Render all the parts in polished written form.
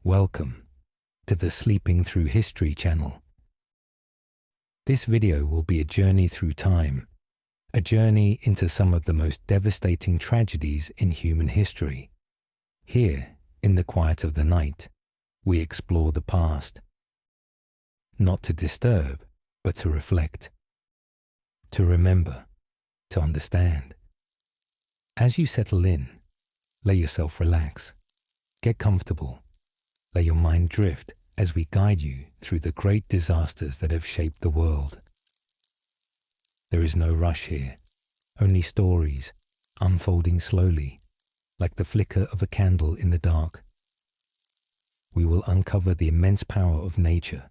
Welcome to the Sleeping Through History channel. This video will be a journey through time, a journey into some of the most devastating tragedies in human history. Here, in the quiet of the night, we explore the past. Not to disturb, but to reflect, to remember, to understand. As you settle in, let yourself relax, get comfortable, let your mind drift as we guide you through the great disasters that have shaped the world. There is no rush here, only stories unfolding slowly, like the flicker of a candle in the dark. We will uncover the immense power of nature,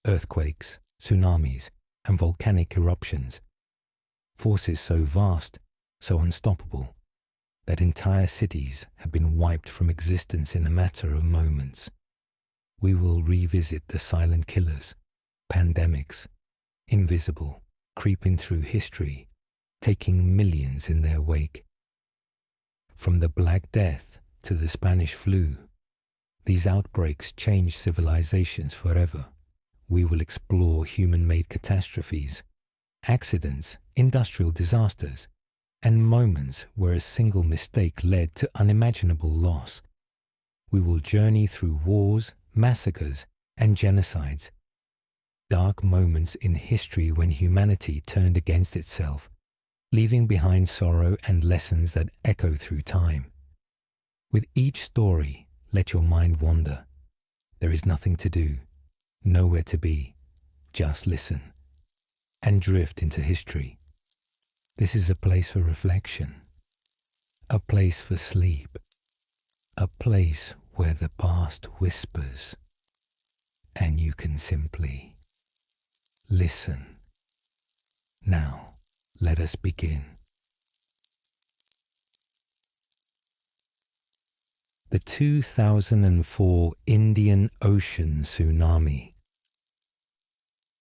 earthquakes, tsunamis, and volcanic eruptions, forces so vast, so unstoppable, that entire cities have been wiped from existence in a matter of moments. We will revisit the silent killers, pandemics, invisible, creeping through history, taking millions in their wake. From the Black Death to the Spanish flu, these outbreaks changed civilizations forever. We will explore human-made catastrophes, accidents, industrial disasters, and moments where a single mistake led to unimaginable loss. We will journey through wars, massacres, and genocides, dark moments in history when humanity turned against itself, leaving behind sorrow and lessons that echo through time. With each story, let your mind wander. There is nothing to do, nowhere to be. Just listen and drift into history. This is a place for reflection, a place for sleep, a place where the past whispers, and you can simply listen. Now, let us begin. The 2004 Indian Ocean Tsunami.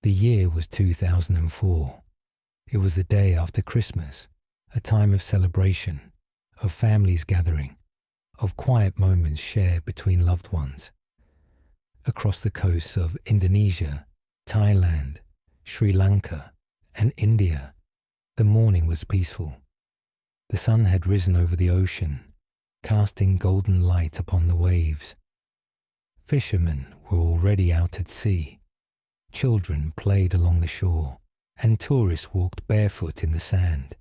The year was 2004. It was the day after Christmas, a time of celebration, of families gathering, of quiet moments shared between loved ones. Across the coasts of Indonesia, Thailand, Sri Lanka, and India, the morning was peaceful. The sun had risen over the ocean, casting golden light upon the waves. Fishermen were already out at sea. Children played along the shore, and tourists walked barefoot in the sand,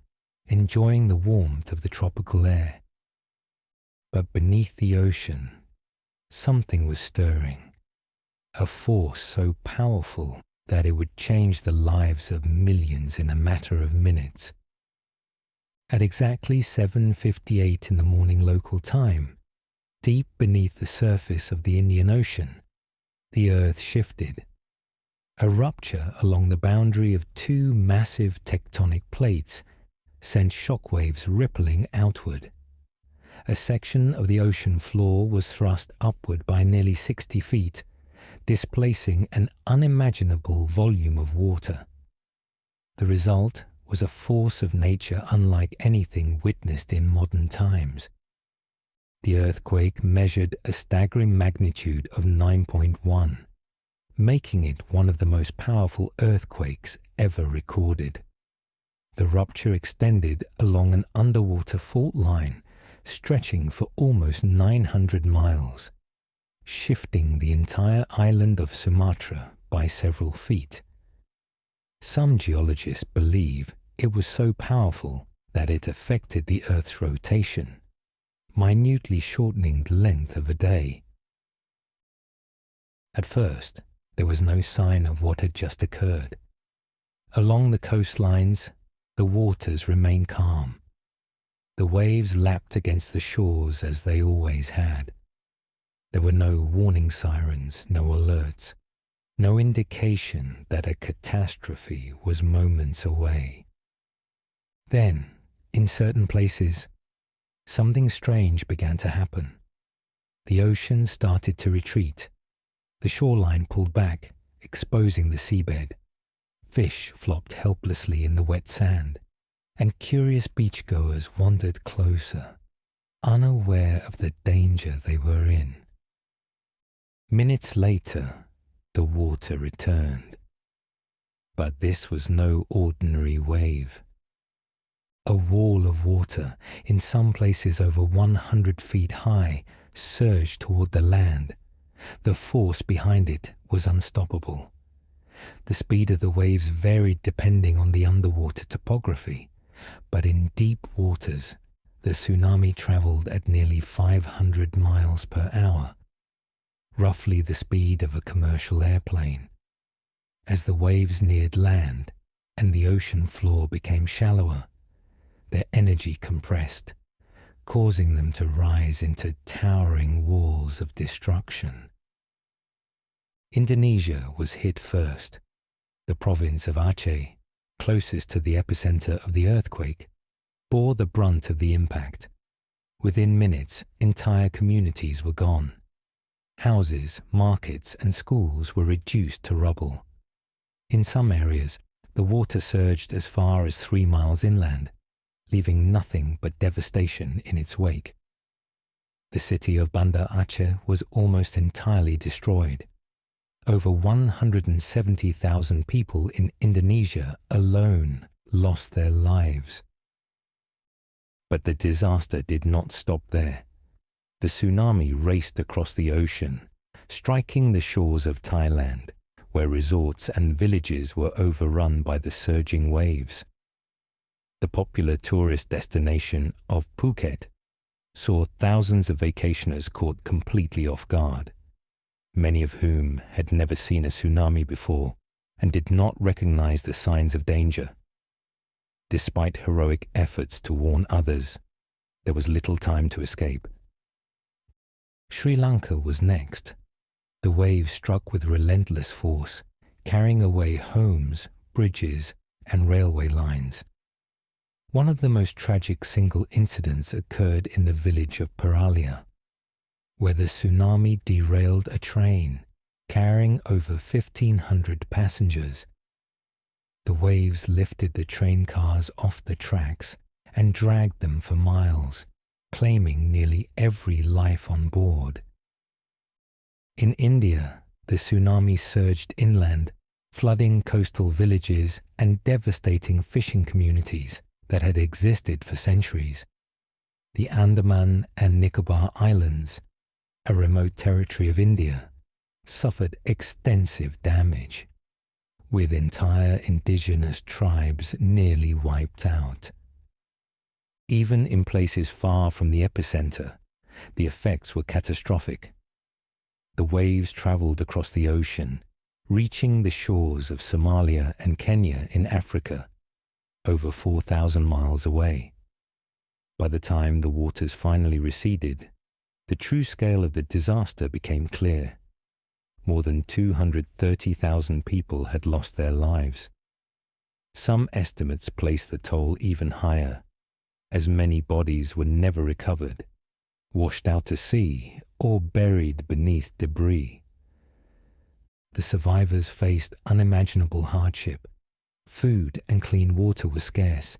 enjoying the warmth of the tropical air. But beneath the ocean, something was stirring, a force so powerful that it would change the lives of millions in a matter of minutes. At exactly 7:58 in the morning local time, deep beneath the surface of the Indian Ocean, the earth shifted. A rupture along the boundary of two massive tectonic plates sent shockwaves rippling outward. A section of the ocean floor was thrust upward by nearly 60 feet, displacing an unimaginable volume of water. The result was a force of nature unlike anything witnessed in modern times. The earthquake measured a staggering magnitude of 9.1. making it one of the most powerful earthquakes ever recorded. The rupture extended along an underwater fault line stretching for almost 900 miles, shifting the entire island of Sumatra by several feet. Some geologists believe it was so powerful that it affected the Earth's rotation, minutely shortening the length of a day. At first, there was no sign of what had just occurred. Along the coastlines, the waters remained calm. The waves lapped against the shores as they always had. There were no warning sirens, no alerts, no indication that a catastrophe was moments away. Then, in certain places, something strange began to happen. The ocean started to retreat. The shoreline pulled back, exposing the seabed. Fish flopped helplessly in the wet sand, and curious beachgoers wandered closer, unaware of the danger they were in. Minutes later, the water returned. But this was no ordinary wave. A wall of water, in some places over 100 feet high, surged toward the land. The force behind it was unstoppable. The speed of the waves varied depending on the underwater topography, but in deep waters, the tsunami traveled at nearly 500 miles per hour, roughly the speed of a commercial airplane. As the waves neared land and the ocean floor became shallower, their energy compressed, causing them to rise into towering walls of destruction. Indonesia was hit first. The province of Aceh, closest to the epicenter of the earthquake, bore the brunt of the impact. Within minutes, entire communities were gone. Houses, markets, and schools were reduced to rubble. In some areas, the water surged as far as 3 miles inland, leaving nothing but devastation in its wake. The city of Banda Aceh was almost entirely destroyed. Over 170,000 people in Indonesia alone lost their lives. But the disaster did not stop there. The tsunami raced across the ocean, striking the shores of Thailand, where resorts and villages were overrun by the surging waves. The popular tourist destination of Phuket saw thousands of vacationers caught completely off guard, many of whom had never seen a tsunami before and did not recognize the signs of danger. Despite heroic efforts to warn others, there was little time to escape. Sri Lanka was next. The waves struck with relentless force, carrying away homes, bridges, and railway lines. One of the most tragic single incidents occurred in the village of Paralia, where the tsunami derailed a train carrying over 1,500 passengers. The waves lifted the train cars off the tracks and dragged them for miles, claiming nearly every life on board. In India, the tsunami surged inland, flooding coastal villages and devastating fishing communities that had existed for centuries. The Andaman and Nicobar Islands, a remote territory of India, suffered extensive damage, with entire indigenous tribes nearly wiped out. Even in places far from the epicenter, the effects were catastrophic. The waves traveled across the ocean, reaching the shores of Somalia and Kenya in Africa, over 4,000 miles away. By the time the waters finally receded, the true scale of the disaster became clear. More than 230,000 people had lost their lives. Some estimates place the toll even higher, as many bodies were never recovered, washed out to sea, or buried beneath debris. The survivors faced unimaginable hardship. Food and clean water were scarce,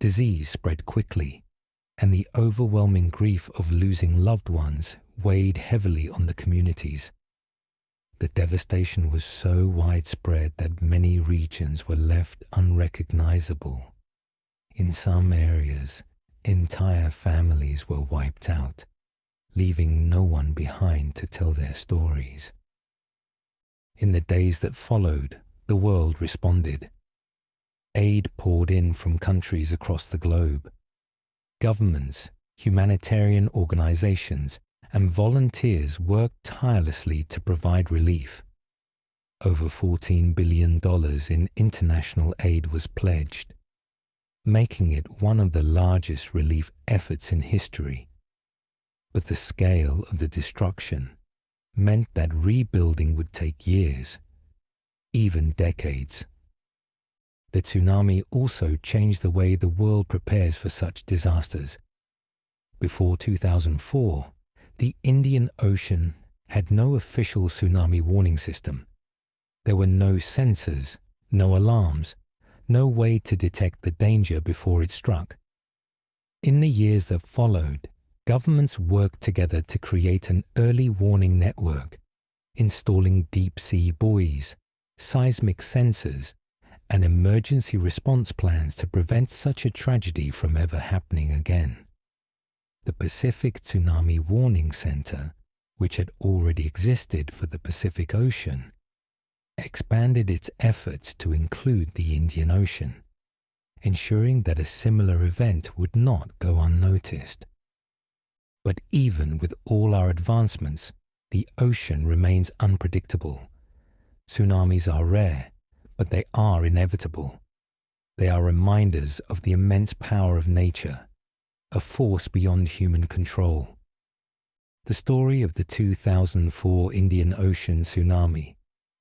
disease spread quickly, and the overwhelming grief of losing loved ones weighed heavily on the communities. The devastation was so widespread that many regions were left unrecognizable. In some areas, entire families were wiped out, leaving no one behind to tell their stories. In the days that followed, the world responded. Aid poured in from countries across the globe. Governments, humanitarian organizations, and volunteers worked tirelessly to provide relief. Over $14 billion in international aid was pledged, making it one of the largest relief efforts in history. But the scale of the destruction meant that rebuilding would take years, even decades. The tsunami also changed the way the world prepares for such disasters. Before 2004, the Indian Ocean had no official tsunami warning system. There were no sensors, no alarms, no way to detect the danger before it struck. In the years that followed, governments worked together to create an early warning network, installing deep-sea buoys, seismic sensors, and emergency response plans to prevent such a tragedy from ever happening again. The Pacific Tsunami Warning Center, which had already existed for the Pacific Ocean, expanded its efforts to include the Indian Ocean, ensuring that a similar event would not go unnoticed. But even with all our advancements, the ocean remains unpredictable. Tsunamis are rare, but they are inevitable. They are reminders of the immense power of nature, a force beyond human control. The story of the 2004 Indian Ocean tsunami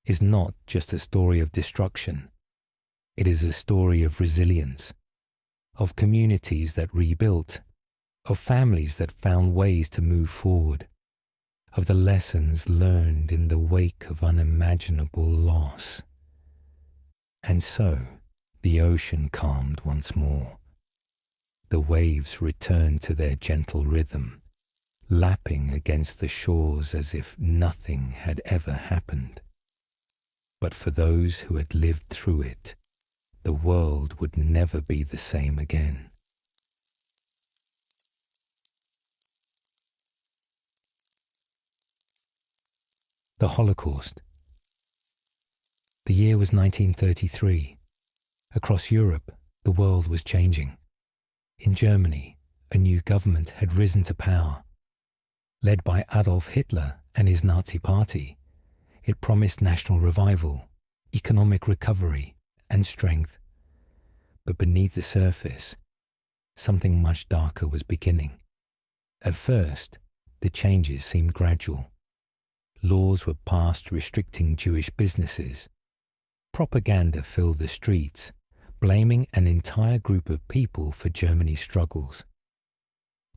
is not just a story of destruction. It is a story of resilience, of communities that rebuilt, of families that found ways to move forward, of the lessons learned in the wake of unimaginable loss. And so, the ocean calmed once more. The waves returned to their gentle rhythm, lapping against the shores as if nothing had ever happened. But for those who had lived through it, the world would never be the same again. The Holocaust. The year was 1933. Across Europe, the world was changing. In Germany, a new government had risen to power. Led by Adolf Hitler and his Nazi party, it promised national revival, economic recovery, and strength. But beneath the surface, something much darker was beginning. At first, the changes seemed gradual. Laws were passed restricting Jewish businesses. Propaganda filled the streets, blaming an entire group of people for Germany's struggles.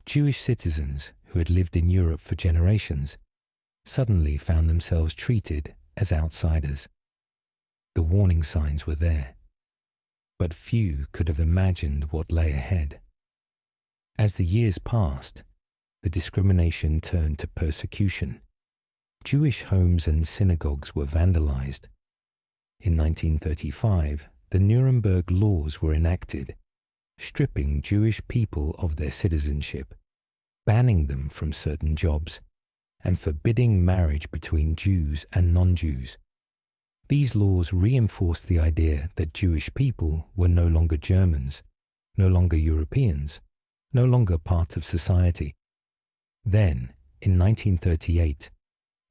Jewish citizens who had lived in Europe for generations suddenly found themselves treated as outsiders. The warning signs were there, but few could have imagined what lay ahead. As the years passed, the discrimination turned to persecution. Jewish homes and synagogues were vandalized. In 1935, the Nuremberg laws were enacted, stripping Jewish people of their citizenship, banning them from certain jobs, and forbidding marriage between Jews and non-Jews. These laws reinforced the idea that Jewish people were no longer Germans, no longer Europeans, no longer part of society. Then, in 1938,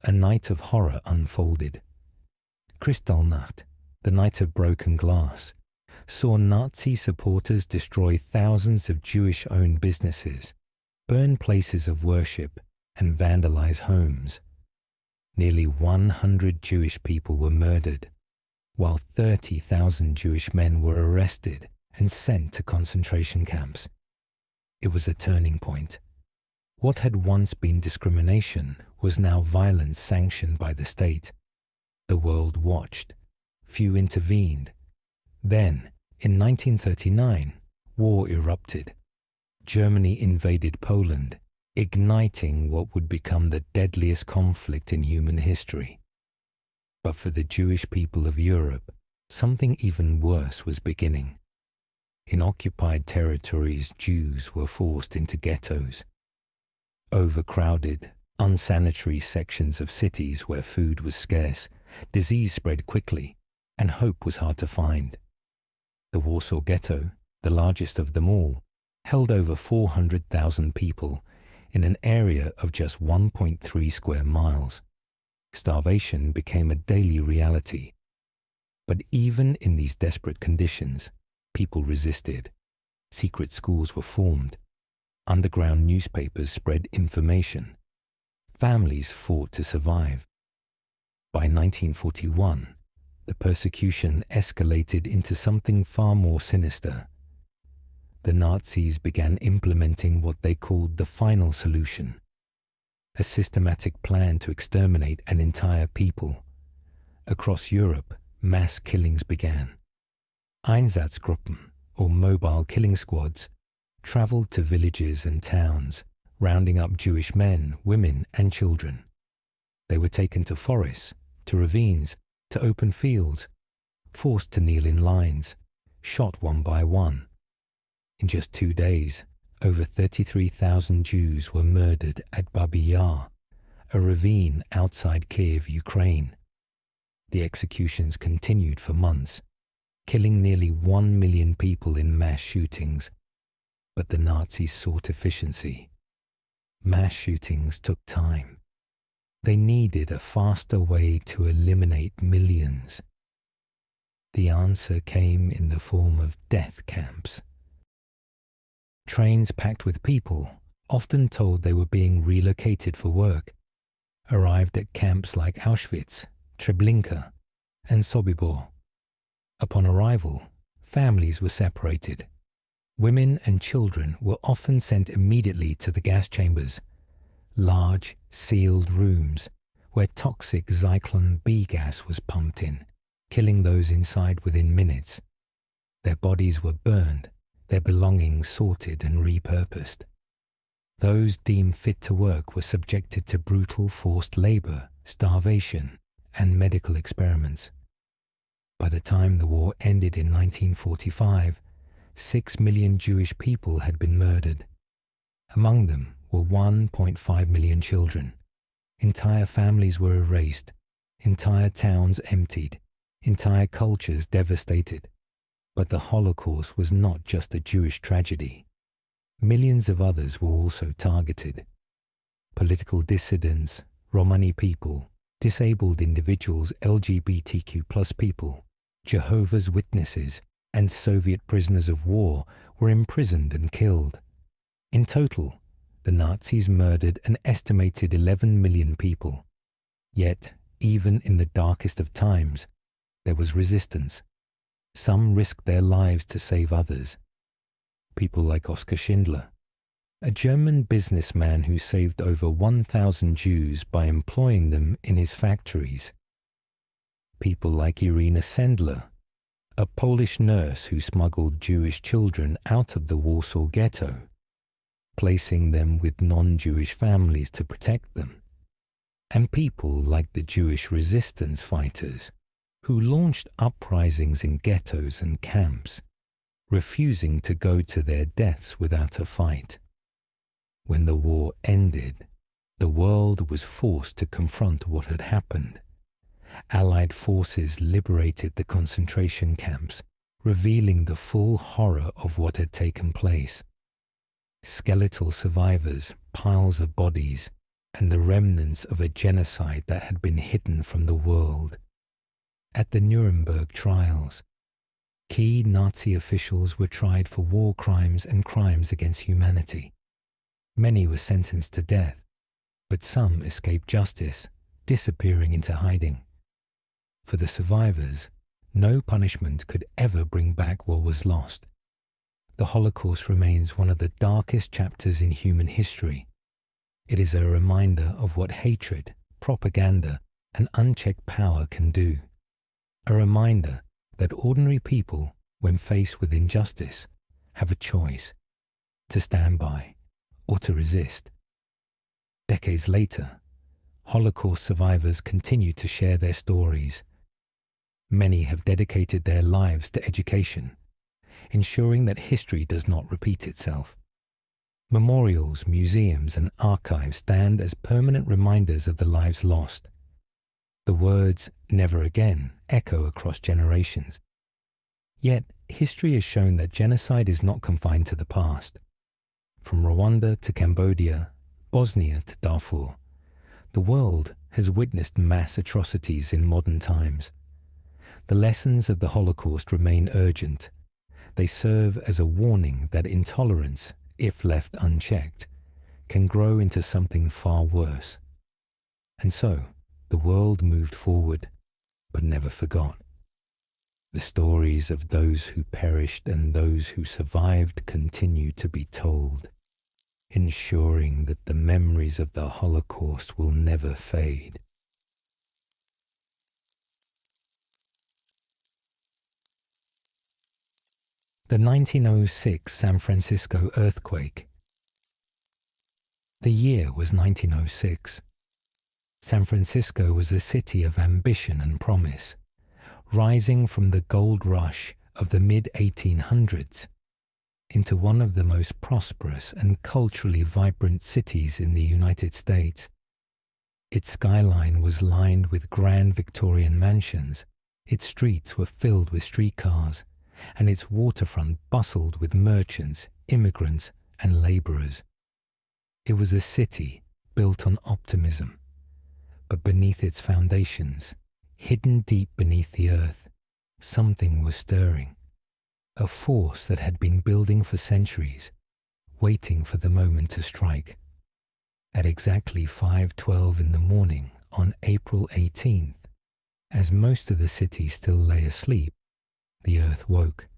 a night of horror unfolded. Kristallnacht, the night of broken glass, saw Nazi supporters destroy thousands of Jewish-owned businesses, burn places of worship, and vandalize homes. Nearly 100 Jewish people were murdered, while 30,000 Jewish men were arrested and sent to concentration camps. It was a turning point. What had once been discrimination was now violence sanctioned by the state. The world watched. Few intervened. Then, in 1939, war erupted. Germany invaded Poland, igniting what would become the deadliest conflict in human history. But for the Jewish people of Europe, something even worse was beginning. In occupied territories, Jews were forced into ghettos. Overcrowded, unsanitary sections of cities where food was scarce, disease spread quickly, and hope was hard to find. The Warsaw Ghetto, the largest of them all, held over 400,000 people in an area of just 1.3 square miles. Starvation became a daily reality. But even in these desperate conditions, people resisted. Secret schools were formed. Underground newspapers spread information. Families fought to survive. By 1941, the persecution escalated into something far more sinister. The Nazis began implementing what they called the final solution, a systematic plan to exterminate an entire people. Across Europe, mass killings began. Einsatzgruppen, or mobile killing squads, traveled to villages and towns, rounding up Jewish men, women, and children. They were taken to forests, to ravines, to open fields, forced to kneel in lines, shot one by one. In just 2 days, over 33,000 Jews were murdered at Babi Yar, a ravine outside Kiev, Ukraine. The executions continued for months, killing nearly 1 million people in mass shootings. But the Nazis sought efficiency. Mass shootings took time. They needed a faster way to eliminate millions. The answer came in the form of death camps. Trains packed with people, often told they were being relocated for work, arrived at camps like Auschwitz, Treblinka, and Sobibor. Upon arrival, families were separated. Women and children were often sent immediately to the gas chambers, large, sealed rooms where toxic Zyklon B gas was pumped in, killing those inside within minutes. Their bodies were burned, their belongings sorted and repurposed. Those deemed fit to work were subjected to brutal forced labor, starvation, and medical experiments. By the time the war ended in 1945, 6 million Jewish people had been murdered. Among them were 1.5 million children. Entire families were erased, entire towns emptied, entire cultures devastated. But the Holocaust was not just a Jewish tragedy. Millions of others were also targeted. Political dissidents, Romani people, disabled individuals, LGBTQ+ people, Jehovah's Witnesses, and Soviet prisoners of war were imprisoned and killed. In total, the Nazis murdered an estimated 11 million people. Yet, even in the darkest of times, there was resistance. Some risked their lives to save others. People like Oskar Schindler, a German businessman who saved over 1,000 Jews by employing them in his factories. People like Irina Sendler, a Polish nurse who smuggled Jewish children out of the Warsaw Ghetto, placing them with non-Jewish families to protect them. And people like the Jewish resistance fighters, who launched uprisings in ghettos and camps, refusing to go to their deaths without a fight. When the war ended, the world was forced to confront what had happened. Allied forces liberated the concentration camps, revealing the full horror of what had taken place. Skeletal survivors, piles of bodies, and the remnants of a genocide that had been hidden from the world. At the Nuremberg trials, key Nazi officials were tried for war crimes and crimes against humanity. Many were sentenced to death, but some escaped justice, disappearing into hiding. For the survivors, no punishment could ever bring back what was lost. The Holocaust remains one of the darkest chapters in human history. It is a reminder of what hatred, propaganda, and unchecked power can do. A reminder that ordinary people, when faced with injustice, have a choice: to stand by or to resist. Decades later, Holocaust survivors continue to share their stories. Many have dedicated their lives to education, ensuring that history does not repeat itself. Memorials, museums, and archives stand as permanent reminders of the lives lost. The words "never again" echo across generations. Yet, history has shown that genocide is not confined to the past. From Rwanda to Cambodia, Bosnia to Darfur, the world has witnessed mass atrocities in modern times. The lessons of the Holocaust remain urgent. They serve as a warning that intolerance, if left unchecked, can grow into something far worse. And so, the world moved forward, but never forgot. The stories of those who perished and those who survived continue to be told, ensuring that the memories of the Holocaust will never fade. The 1906 San Francisco earthquake. The year was 1906. San Francisco was a city of ambition and promise, rising from the gold rush of the mid-1800s into one of the most prosperous and culturally vibrant cities in the United States. Its skyline was lined with grand Victorian mansions, its streets were filled with streetcars, and its waterfront bustled with merchants, immigrants, and laborers. It was a city built on optimism, but beneath its foundations, hidden deep beneath the earth, something was stirring, a force that had been building for centuries, waiting for the moment to strike. At exactly 5:12 in the morning on April 18th, as most of the city still lay asleep, the earth woke.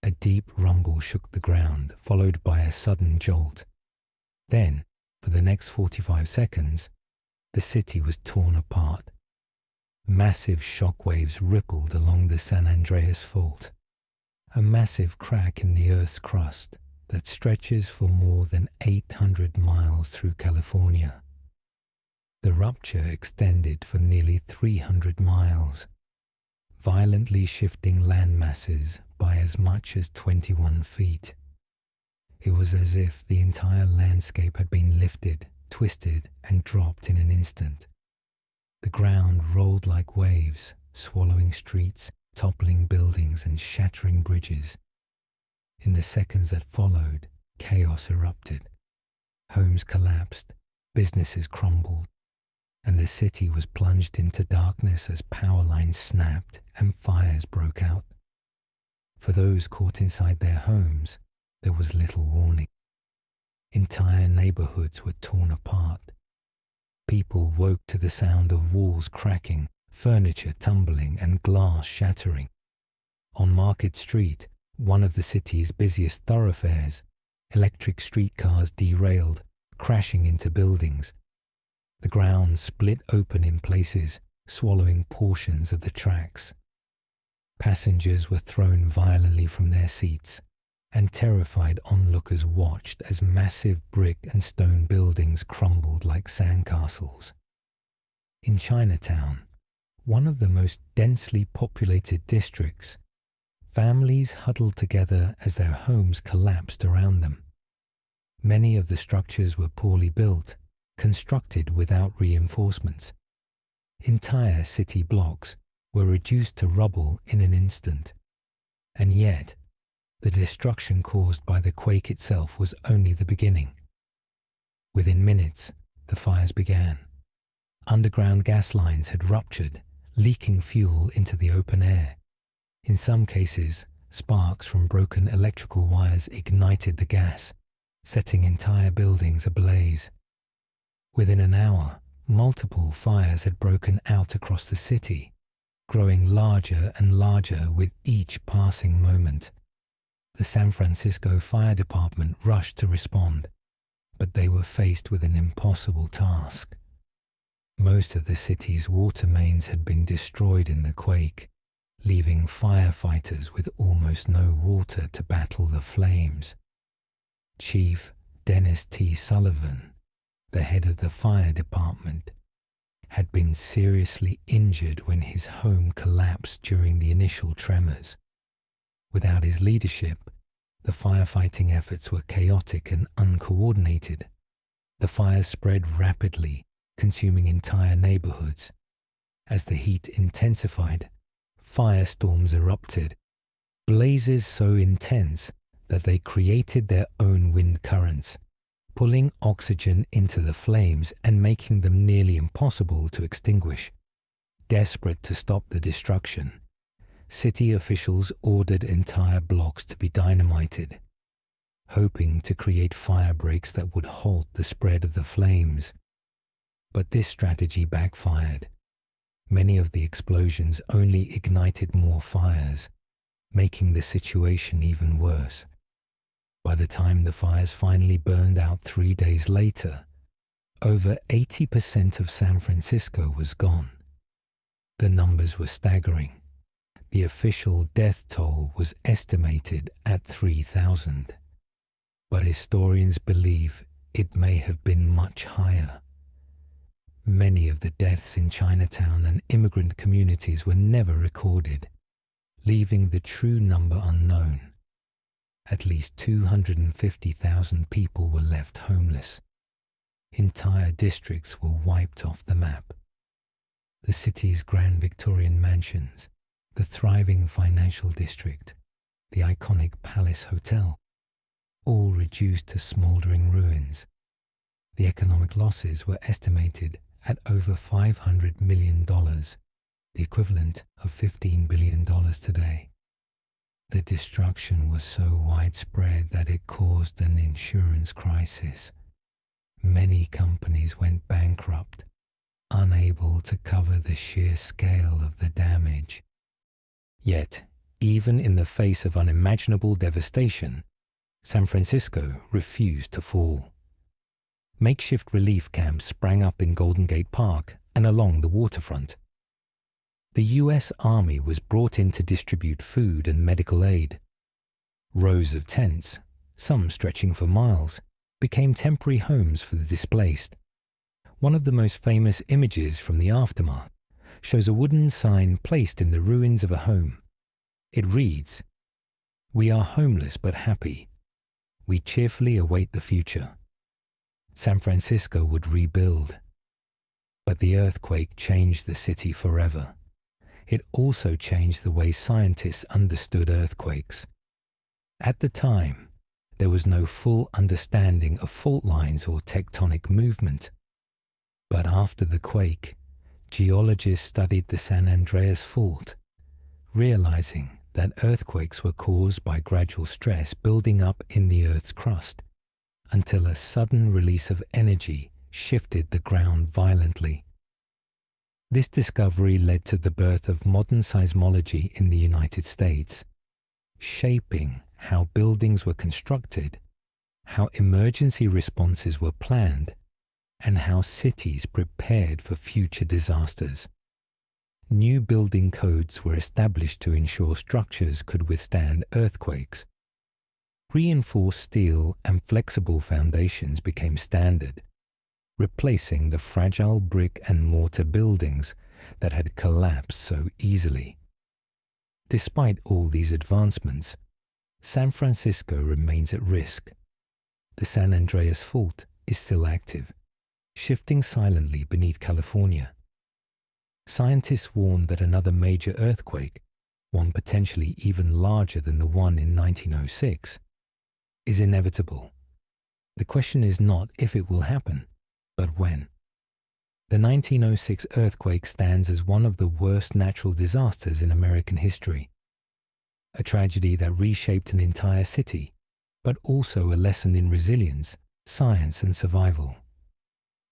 A deep rumble shook the ground, followed by a sudden jolt. Then, for the next 45 seconds, the city was torn apart. Massive shock waves rippled along the San Andreas Fault, a massive crack in the Earth's crust that stretches for more than 800 miles through California. The rupture extended for nearly 300 miles, violently shifting land masses by as much as 21 feet. It was as if the entire landscape had been lifted, twisted, and dropped in an instant. The ground rolled like waves, swallowing streets, toppling buildings, and shattering bridges. In the seconds that followed, chaos erupted. Homes collapsed, businesses crumbled, and the city was plunged into darkness as power lines snapped and fires broke out. For those caught inside their homes, there was little warning. Entire neighborhoods were torn apart. People woke to the sound of walls cracking, furniture tumbling, and glass shattering. On Market Street, one of the city's busiest thoroughfares, electric streetcars derailed, crashing into buildings. The ground split open in places, swallowing portions of the tracks. Passengers were thrown violently from their seats, and terrified onlookers watched as massive brick and stone buildings crumbled like sandcastles. In Chinatown, one of the most densely populated districts, families huddled together as their homes collapsed around them. Many of the structures were poorly built, constructed without reinforcements. Entire city blocks were reduced to rubble in an instant. And yet, the destruction caused by the quake itself was only the beginning. Within minutes, the fires began. Underground gas lines had ruptured, leaking fuel into the open air. In some cases, sparks from broken electrical wires ignited the gas, setting entire buildings ablaze. Within an hour, multiple fires had broken out across the city, growing larger and larger with each passing moment. The San Francisco Fire Department rushed to respond, but they were faced with an impossible task. Most of the city's water mains had been destroyed in the quake, leaving firefighters with almost no water to battle the flames. Chief Dennis T. Sullivan, the head of the fire department, had been seriously injured when his home collapsed during the initial tremors. Without his leadership, the firefighting efforts were chaotic and uncoordinated. The fires spread rapidly, consuming entire neighborhoods. As the heat intensified, firestorms erupted, blazes so intense that they created their own wind currents, pulling oxygen into the flames and making them nearly impossible to extinguish. Desperate to stop the destruction, city officials ordered entire blocks to be dynamited, hoping to create fire breaks that would halt the spread of the flames. But this strategy backfired. Many of the explosions only ignited more fires, making the situation even worse. By the time the fires finally burned out 3 days later, over 80% of San Francisco was gone. The numbers were staggering. The official death toll was estimated at 3,000, but historians believe it may have been much higher. Many of the deaths in Chinatown and immigrant communities were never recorded, leaving the true number unknown. At least 250,000 people were left homeless. Entire districts were wiped off the map. The city's grand Victorian mansions, the thriving financial district, the iconic Palace Hotel, all reduced to smouldering ruins. The economic losses were estimated at over $500 million, the equivalent of $15 billion today. The destruction was so widespread that it caused an insurance crisis. Many companies went bankrupt, unable to cover the sheer scale of the damage. Yet, even in the face of unimaginable devastation, San Francisco refused to fall. Makeshift relief camps sprang up in Golden Gate Park and along the waterfront. The U.S. Army was brought in to distribute food and medical aid. Rows of tents, some stretching for miles, became temporary homes for the displaced. One of the most famous images from the aftermath shows a wooden sign placed in the ruins of a home. It reads, "We are homeless but happy. We cheerfully await the future." San Francisco would rebuild. But the earthquake changed the city forever. It also changed the way scientists understood earthquakes. At the time, there was no full understanding of fault lines or tectonic movement. But after the quake, geologists studied the San Andreas Fault, realizing that earthquakes were caused by gradual stress building up in the Earth's crust, until a sudden release of energy shifted the ground violently. This discovery led to the birth of modern seismology in the United States, shaping how buildings were constructed, how emergency responses were planned, and how cities prepared for future disasters. New building codes were established to ensure structures could withstand earthquakes. Reinforced steel and flexible foundations became standard, replacing the fragile brick and mortar buildings that had collapsed so easily. Despite all these advancements, San Francisco remains at risk. The San Andreas Fault is still active, shifting silently beneath California. Scientists warn that another major earthquake, one potentially even larger than the one in 1906, is inevitable. The question is not if it will happen, but when. The 1906 earthquake stands as one of the worst natural disasters in American history. A tragedy that reshaped an entire city, but also a lesson in resilience, science, and survival.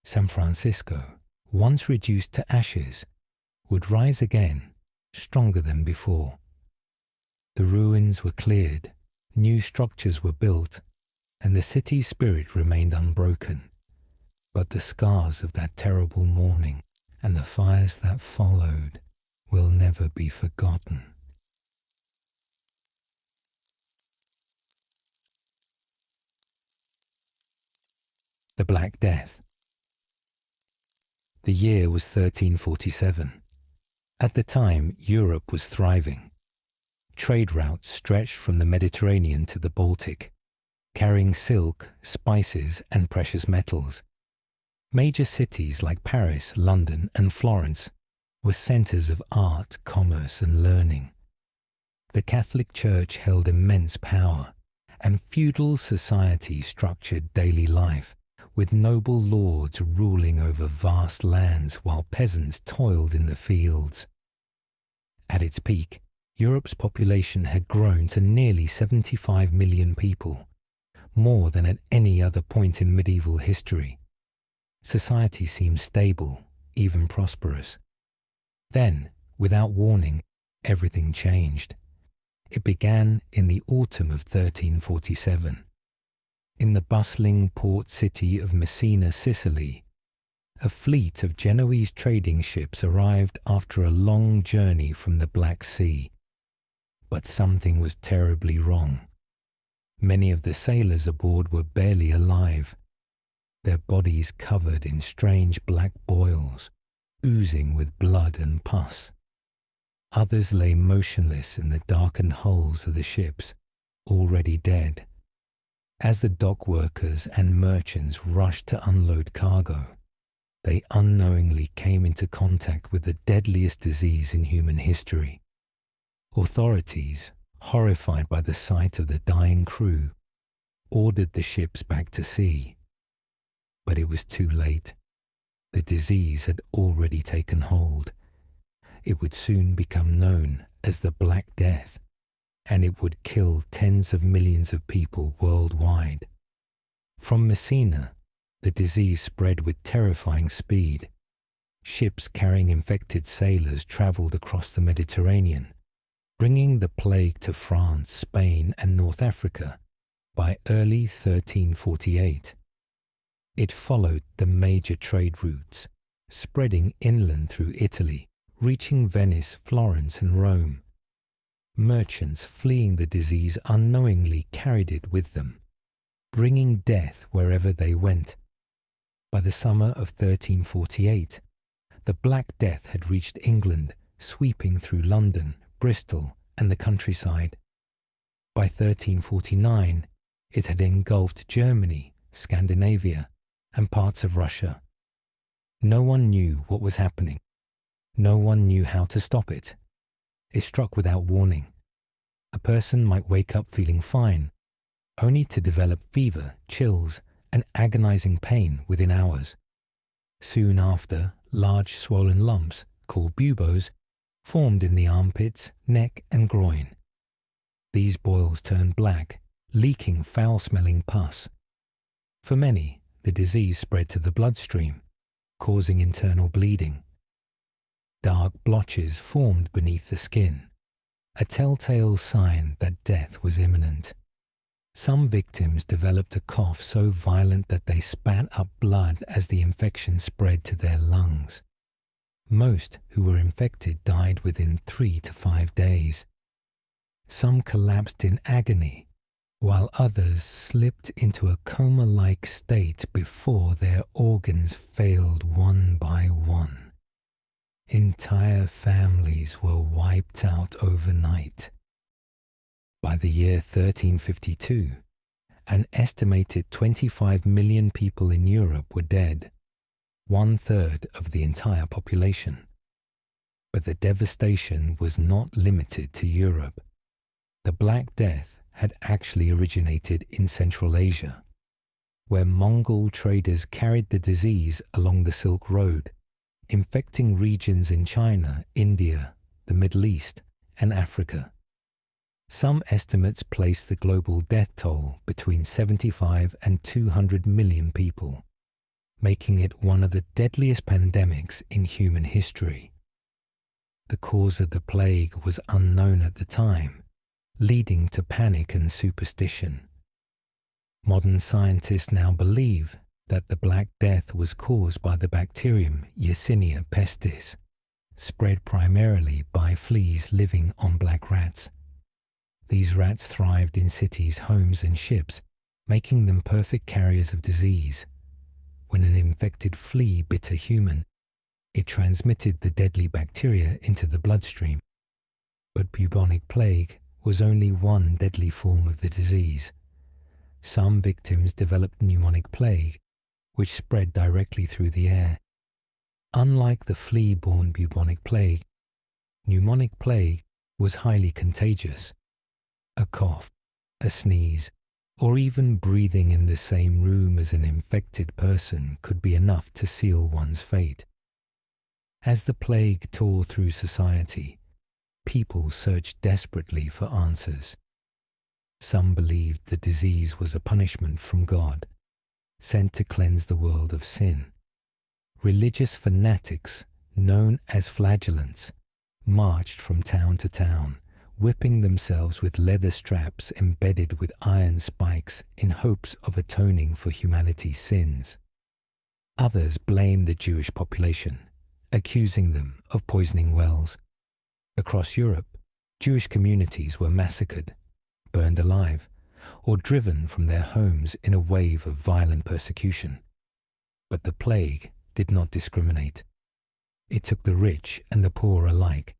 San Francisco, once reduced to ashes, would rise again, stronger than before. The ruins were cleared, new structures were built, and the city's spirit remained unbroken. But the scars of that terrible morning and the fires that followed will never be forgotten. The Black Death. The year was 1347. At the time, Europe was thriving. Trade routes stretched from the Mediterranean to the Baltic, carrying silk, spices, and precious metals. Major cities like Paris, London, and Florence were centers of art, commerce, and learning. The Catholic Church held immense power, and feudal society structured daily life, with noble lords ruling over vast lands while peasants toiled in the fields. At its peak, Europe's population had grown to nearly 75 million people, more than at any other point in medieval history. Society seemed stable, even prosperous. Then, without warning, everything changed. It began in the autumn of 1347. In the bustling port city of Messina, Sicily, a fleet of Genoese trading ships arrived after a long journey from the Black Sea. But something was terribly wrong. Many of the sailors aboard were barely alive. their bodies covered in strange black boils, oozing with blood and pus. Others lay motionless in the darkened hulls of the ships, already dead. As the dock workers and merchants rushed to unload cargo, they unknowingly came into contact with the deadliest disease in human history. Authorities, horrified by the sight of the dying crew, ordered the ships back to sea. But it was too late. The disease had already taken hold. It would soon become known as the Black Death, and it would kill tens of millions of people worldwide. From Messina, the disease spread with terrifying speed. Ships carrying infected sailors traveled across the Mediterranean, bringing the plague to France, Spain, and North Africa by early 1348. It followed the major trade routes, spreading inland through Italy, reaching Venice, Florence, and Rome. Merchants fleeing the disease unknowingly carried it with them, bringing death wherever they went. By the summer of 1348, the Black Death had reached England, sweeping through London, Bristol, and the countryside. By 1349, it had engulfed Germany, Scandinavia, and parts of Russia. No one knew what was happening. No one knew how to stop it. It struck without warning. A person might wake up feeling fine, only to develop fever, chills, and agonizing pain within hours. Soon after, large swollen lumps, called buboes, formed in the armpits, neck, and groin. These boils turned black, leaking foul-smelling pus. For many, the disease spread to the bloodstream, causing internal bleeding. Dark blotches formed beneath the skin, a telltale sign that death was imminent. Some victims developed a cough so violent that they spat up blood as the infection spread to their lungs. Most who were infected died within 3 to 5 days. Some collapsed in agony, while others slipped into a coma-like state before their organs failed one by one. Entire families were wiped out overnight. By the year 1352, an estimated 25 million people in Europe were dead, 1/3 of the entire population. But the devastation was not limited to Europe. The Black Death had actually originated in Central Asia, where Mongol traders carried the disease along the Silk Road, infecting regions in China, India, the Middle East, and Africa. Some estimates place the global death toll between 75 and 200 million people, making it one of the deadliest pandemics in human history. The cause of the plague was unknown at the time, leading to panic and superstition. Modern scientists now believe that the Black Death was caused by the bacterium Yersinia pestis, spread primarily by fleas living on black rats. These rats thrived in cities, homes, and ships, making them perfect carriers of disease. When an infected flea bit a human, it transmitted the deadly bacteria into the bloodstream. But bubonic plague was only one deadly form of the disease. Some victims developed pneumonic plague, which spread directly through the air. Unlike the flea-borne bubonic plague, pneumonic plague was highly contagious. A cough, a sneeze, or even breathing in the same room as an infected person could be enough to seal one's fate. As the plague tore through society, people searched desperately for answers. Some believed the disease was a punishment from God, sent to cleanse the world of sin. Religious fanatics, known as flagellants, marched from town to town, whipping themselves with leather straps embedded with iron spikes in hopes of atoning for humanity's sins. Others blamed the Jewish population, accusing them of poisoning wells. Across Europe, Jewish communities were massacred, burned alive, or driven from their homes in a wave of violent persecution. But the plague did not discriminate. It took the rich and the poor alike,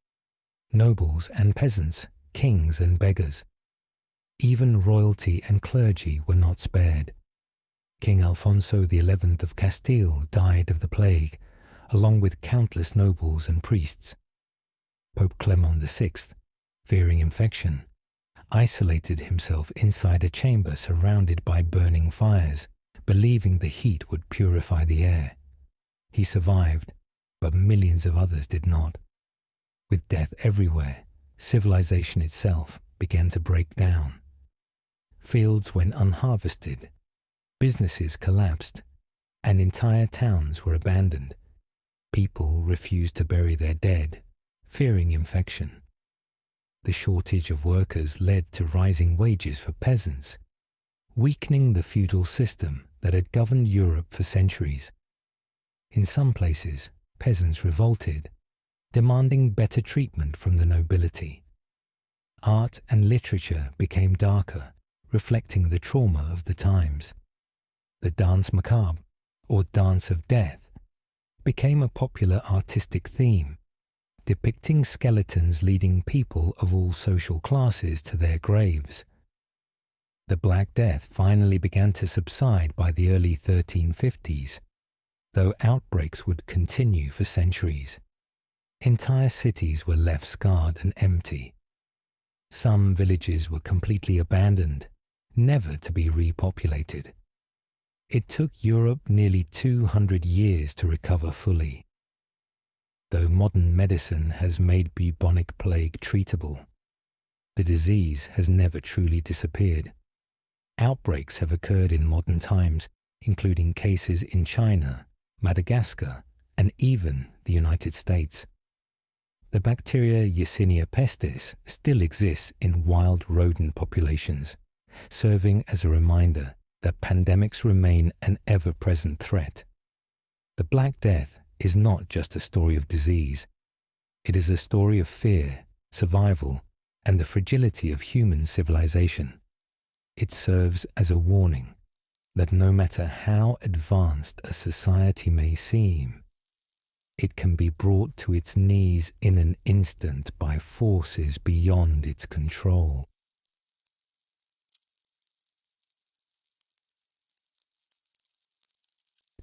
nobles and peasants, kings and beggars. Even royalty and clergy were not spared. King Alfonso XI of Castile died of the plague, along with countless nobles and priests. Pope Clement VI, fearing infection, isolated himself inside a chamber surrounded by burning fires, believing the heat would purify the air. He survived, but millions of others did not. With death everywhere, civilization itself began to break down. Fields went unharvested, businesses collapsed, and entire towns were abandoned. People refused to bury their dead, fearing infection. The shortage of workers led to rising wages for peasants, weakening the feudal system that had governed Europe for centuries. In some places, peasants revolted, demanding better treatment from the nobility. Art and literature became darker, reflecting the trauma of the times. The danse macabre, or dance of death, became a popular artistic theme, depicting skeletons leading people of all social classes to their graves. The Black Death finally began to subside by the early 1350s, though outbreaks would continue for centuries. Entire cities were left scarred and empty. Some villages were completely abandoned, never to be repopulated. It took Europe nearly 200 years to recover fully. Though modern medicine has made bubonic plague treatable, the disease has never truly disappeared. Outbreaks have occurred in modern times, including cases in China, Madagascar, and even the United States. The bacteria Yersinia pestis still exists in wild rodent populations, serving as a reminder that pandemics remain an ever-present threat. The Black Death is not just a story of disease. It is a story of fear, survival, and the fragility of human civilization. It serves as a warning that no matter how advanced a society may seem, it can be brought to its knees in an instant by forces beyond its control.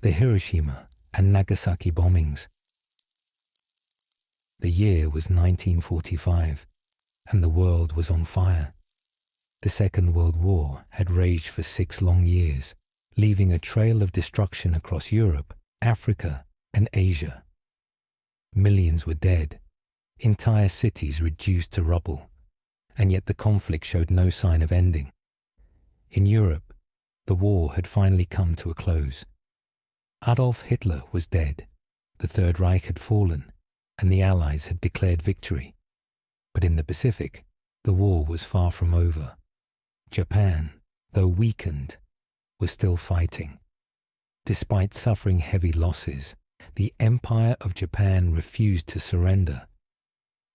The Hiroshima and Nagasaki bombings. The year was 1945, and the world was on fire. The Second World War had raged for 6 long years, leaving a trail of destruction across Europe, Africa, and Asia. Millions were dead, entire cities reduced to rubble, and yet the conflict showed no sign of ending. In Europe, the war had finally come to a close. Adolf Hitler was dead, the Third Reich had fallen, and the Allies had declared victory. But in the Pacific, the war was far from over. Japan, though weakened, was still fighting. Despite suffering heavy losses, the Empire of Japan refused to surrender.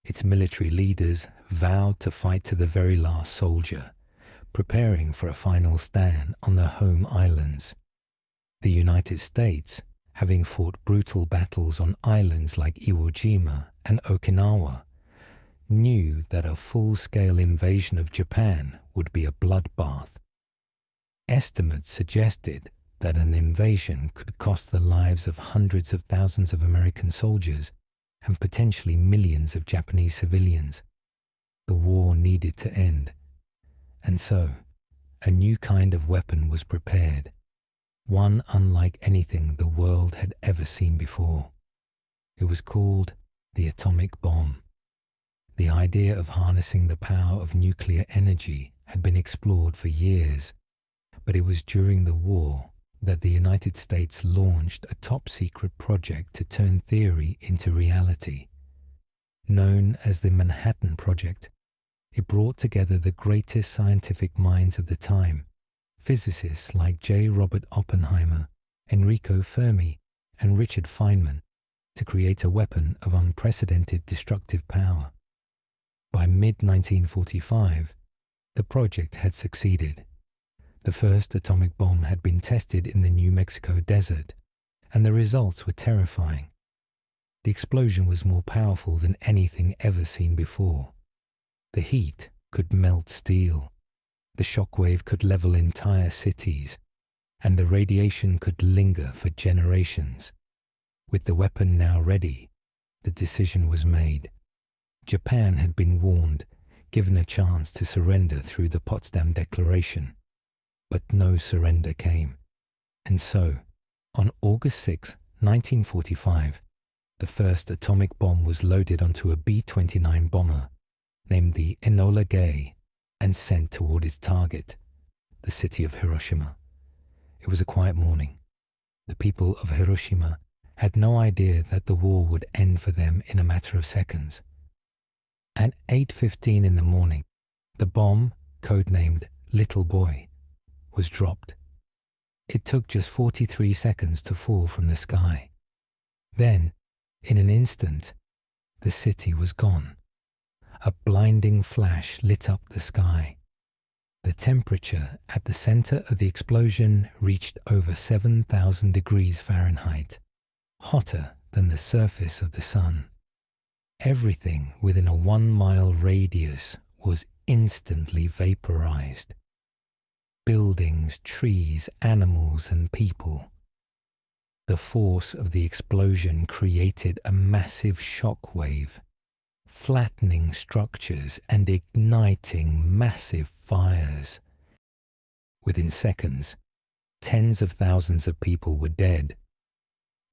Its military leaders vowed to fight to the very last soldier, preparing for a final stand on their home islands. The United States, having fought brutal battles on islands like Iwo Jima and Okinawa, knew that a full-scale invasion of Japan would be a bloodbath. Estimates suggested that an invasion could cost the lives of hundreds of thousands of American soldiers and potentially millions of Japanese civilians. The war needed to end, and so a new kind of weapon was prepared. One unlike anything the world had ever seen before. It was called the atomic bomb. The idea of harnessing the power of nuclear energy had been explored for years, but it was during the war that the United States launched a top-secret project to turn theory into reality. Known as the Manhattan Project, it brought together the greatest scientific minds of the time, physicists like J. Robert Oppenheimer, Enrico Fermi, and Richard Feynman, to create a weapon of unprecedented destructive power. By mid-1945, the project had succeeded. The first atomic bomb had been tested in the New Mexico desert, and the results were terrifying. The explosion was more powerful than anything ever seen before. The heat could melt steel, the shockwave could level entire cities, and the radiation could linger for generations. With the weapon now ready, the decision was made. Japan had been warned, given a chance to surrender through the Potsdam Declaration. But no surrender came. And so, on August 6, 1945, the first atomic bomb was loaded onto a B-29 bomber named the Enola Gay and sent toward its target, the city of Hiroshima. It was a quiet morning. The people of Hiroshima had no idea that the war would end for them in a matter of seconds. At 8:15 in the morning, the bomb, codenamed Little Boy, was dropped. It took just 43 seconds to fall from the sky. Then, in an instant, the city was gone. A blinding flash lit up the sky. The temperature at the center of the explosion reached over 7,000 degrees Fahrenheit, hotter than the surface of the sun. Everything within a 1-mile radius was instantly vaporized. Buildings, trees, animals, and people. The force of the explosion created a massive shock wave, flattening structures and igniting massive fires. Within seconds, tens of thousands of people were dead.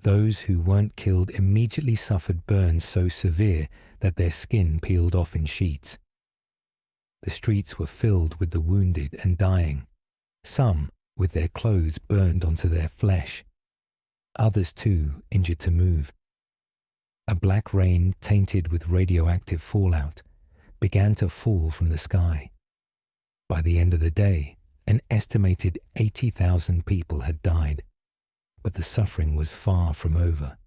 Those who weren't killed immediately suffered burns so severe that their skin peeled off in sheets. The streets were filled with the wounded and dying, some with their clothes burned onto their flesh, others too injured to move. A black rain tainted with radioactive fallout began to fall from the sky. By the end of the day, an estimated 80,000 people had died, but the suffering was far from over.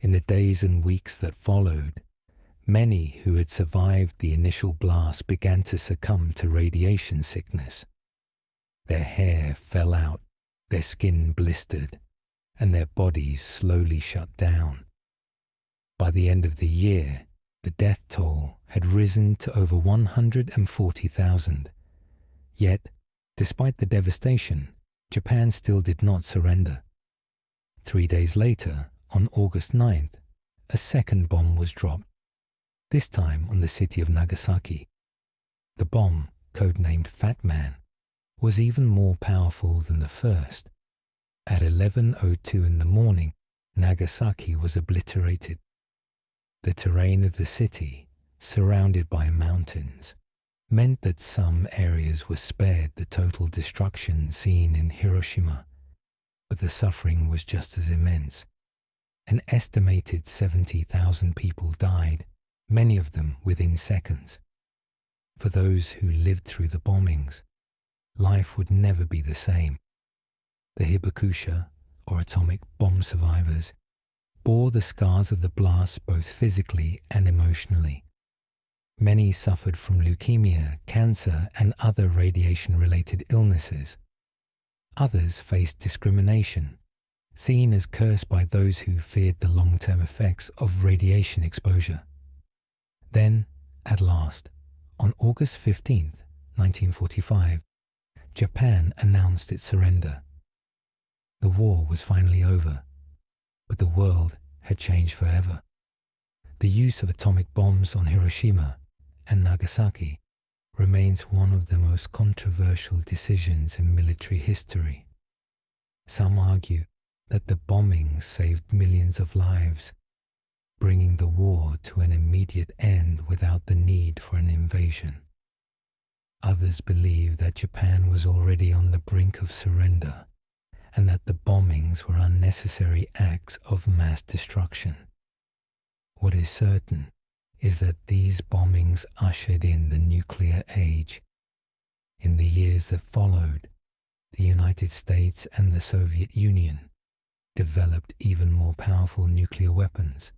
In the days and weeks that followed, many who had survived the initial blast began to succumb to radiation sickness. Their hair fell out, their skin blistered, and their bodies slowly shut down. By the end of the year, the death toll had risen to over 140,000. Yet, despite the devastation, Japan still did not surrender. 3 days later, on August 9th, a second bomb was dropped, this time on the city of Nagasaki. The bomb, codenamed Fat Man, was even more powerful than the first. At 11:02 in the morning, Nagasaki was obliterated. The terrain of the city, surrounded by mountains, meant that some areas were spared the total destruction seen in Hiroshima, but the suffering was just as immense. An estimated 70,000 people died, many of them within seconds. For those who lived through the bombings, life would never be the same. The hibakusha, or atomic bomb survivors, bore the scars of the blast both physically and emotionally. Many suffered from leukemia, cancer, and other radiation-related illnesses. Others faced discrimination, seen as cursed by those who feared the long-term effects of radiation exposure. Then, at last, on August 15th, 1945, Japan announced its surrender. The war was finally over, but the world had changed forever. The use of atomic bombs on Hiroshima and Nagasaki remains one of the most controversial decisions in military history. Some argue that the bombings saved millions of lives, bringing the war to an immediate end without the need for an invasion. Others believe that Japan was already on the brink of surrender, and that the bombings were unnecessary acts of mass destruction. What is certain is that these bombings ushered in the nuclear age. In the years that followed, the United States and the Soviet Union developed even more powerful nuclear weapons,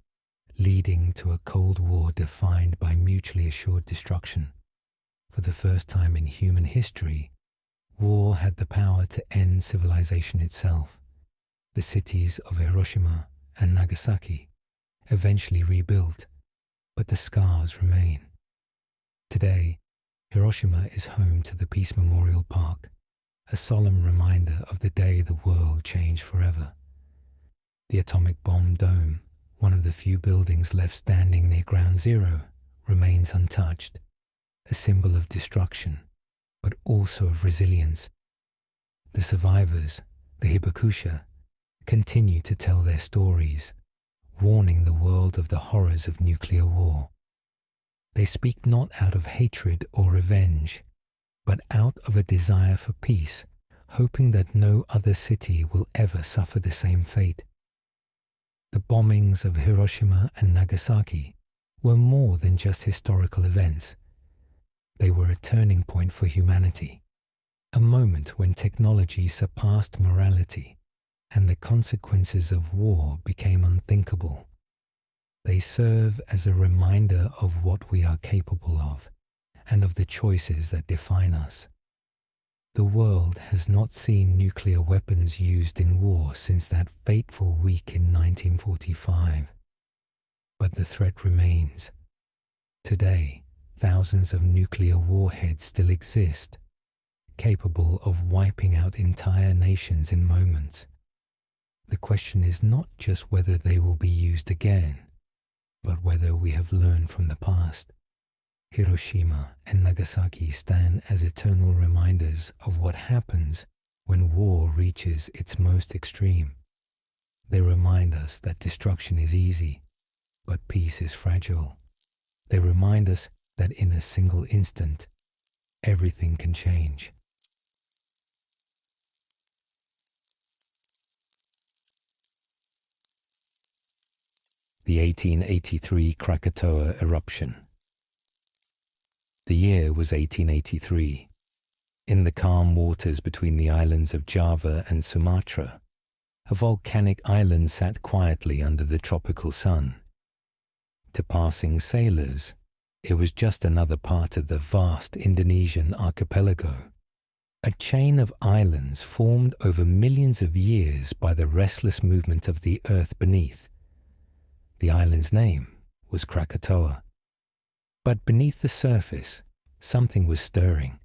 leading to a Cold War defined by mutually assured destruction. For the first time in human history, war had the power to end civilization itself. The cities of Hiroshima and Nagasaki eventually rebuilt, but the scars remain. Today, Hiroshima is home to the Peace Memorial Park, a solemn reminder of the day the world changed forever. The atomic bomb dome, one of the few buildings left standing near Ground Zero, remains untouched, a symbol of destruction, but also of resilience. The survivors, the Hibakusha, continue to tell their stories, warning the world of the horrors of nuclear war. They speak not out of hatred or revenge, but out of a desire for peace, hoping that no other city will ever suffer the same fate. The bombings of Hiroshima and Nagasaki were more than just historical events. They were a turning point for humanity, a moment when technology surpassed morality and the consequences of war became unthinkable. They serve as a reminder of what we are capable of and of the choices that define us. The world has not seen nuclear weapons used in war since that fateful week in 1945. But the threat remains. Today, thousands of nuclear warheads still exist, capable of wiping out entire nations in moments. The question is not just whether they will be used again, but whether we have learned from the past. Hiroshima and Nagasaki stand as eternal reminders of what happens when war reaches its most extreme. They remind us that destruction is easy, but peace is fragile. They remind us that in a single instant, everything can change. The 1883 Krakatoa Eruption. The year was 1883. In the calm waters between the islands of Java and Sumatra, a volcanic island sat quietly under the tropical sun. To passing sailors, it was just another part of the vast Indonesian archipelago, a chain of islands formed over millions of years by the restless movement of the earth beneath. The island's name was Krakatoa. But beneath the surface, something was stirring,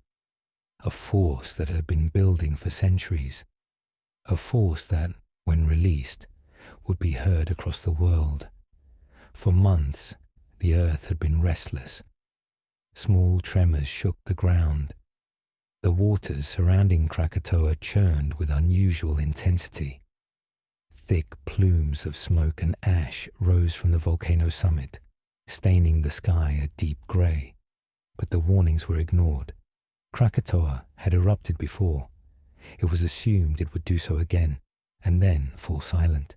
a force that had been building for centuries, a force that, when released, would be heard across the world. For months, the earth had been restless. Small tremors shook the ground. The waters surrounding Krakatoa churned with unusual intensity. Thick plumes of smoke and ash rose from the volcano summit, staining the sky a deep grey. But the warnings were ignored. Krakatoa had erupted before. It was assumed it would do so again, and then fall silent.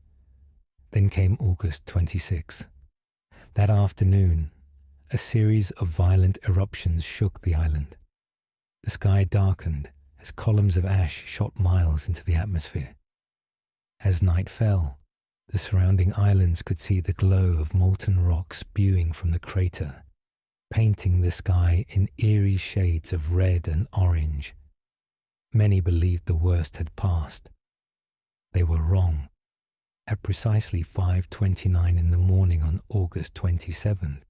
Then came August 26th. That afternoon, a series of violent eruptions shook the island. The sky darkened as columns of ash shot miles into the atmosphere. As night fell, the surrounding islands could see the glow of molten rock spewing from the crater, painting the sky in eerie shades of red and orange. Many believed the worst had passed. They were wrong. At precisely 5:29 in the morning on August 27th,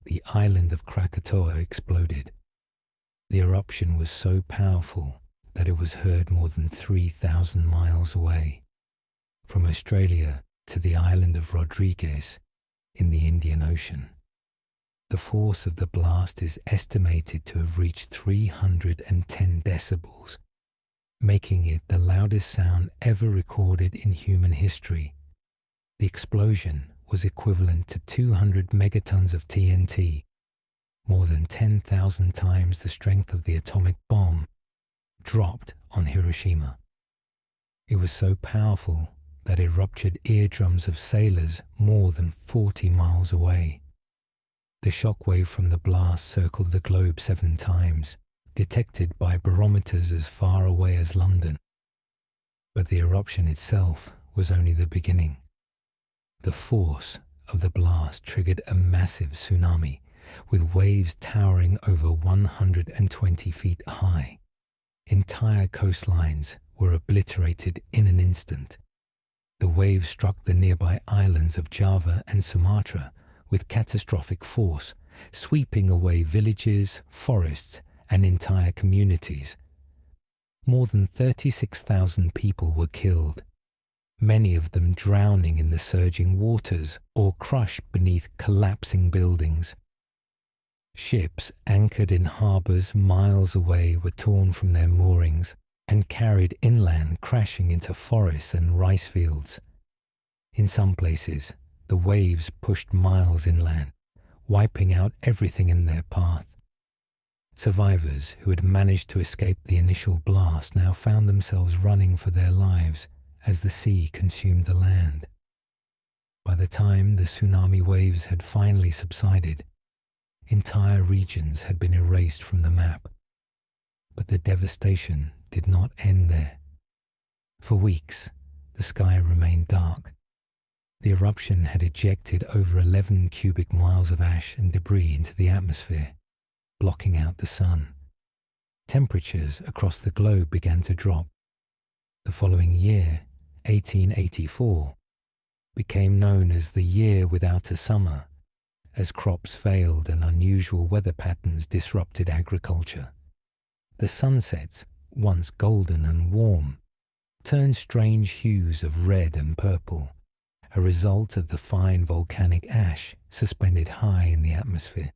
the island of Krakatoa exploded. The eruption was so powerful that it was heard more than 3,000 miles away, from Australia to the island of Rodriguez in the Indian Ocean. The force of the blast is estimated to have reached 310 decibels, making it the loudest sound ever recorded in human history. The explosion was equivalent to 200 megatons of TNT, more than 10,000 times the strength of the atomic bomb dropped on Hiroshima. It was so powerful that it ruptured eardrums of sailors more than 40 miles away. The shockwave from the blast circled the globe 7 times, detected by barometers as far away as London. But the eruption itself was only the beginning. The force of the blast triggered a massive tsunami, with waves towering over 120 feet high. Entire coastlines were obliterated in an instant. The waves struck the nearby islands of Java and Sumatra with catastrophic force, sweeping away villages, forests, and entire communities. More than 36,000 people were killed, many of them drowning in the surging waters or crushed beneath collapsing buildings. Ships anchored in harbours miles away were torn from their moorings and carried inland, crashing into forests and rice fields. In some places, the waves pushed miles inland, wiping out everything in their path. Survivors who had managed to escape the initial blast now found themselves running for their lives as the sea consumed the land. By the time the tsunami waves had finally subsided, entire regions had been erased from the map. But the devastation did not end there. For weeks, the sky remained dark. The eruption had ejected over 11 cubic miles of ash and debris into the atmosphere, blocking out the sun. Temperatures across the globe began to drop. The following year, 1884, became known as the year without a summer, as crops failed and unusual weather patterns disrupted agriculture. The sunsets, once golden and warm, turned strange hues of red and purple, a result of the fine volcanic ash suspended high in the atmosphere.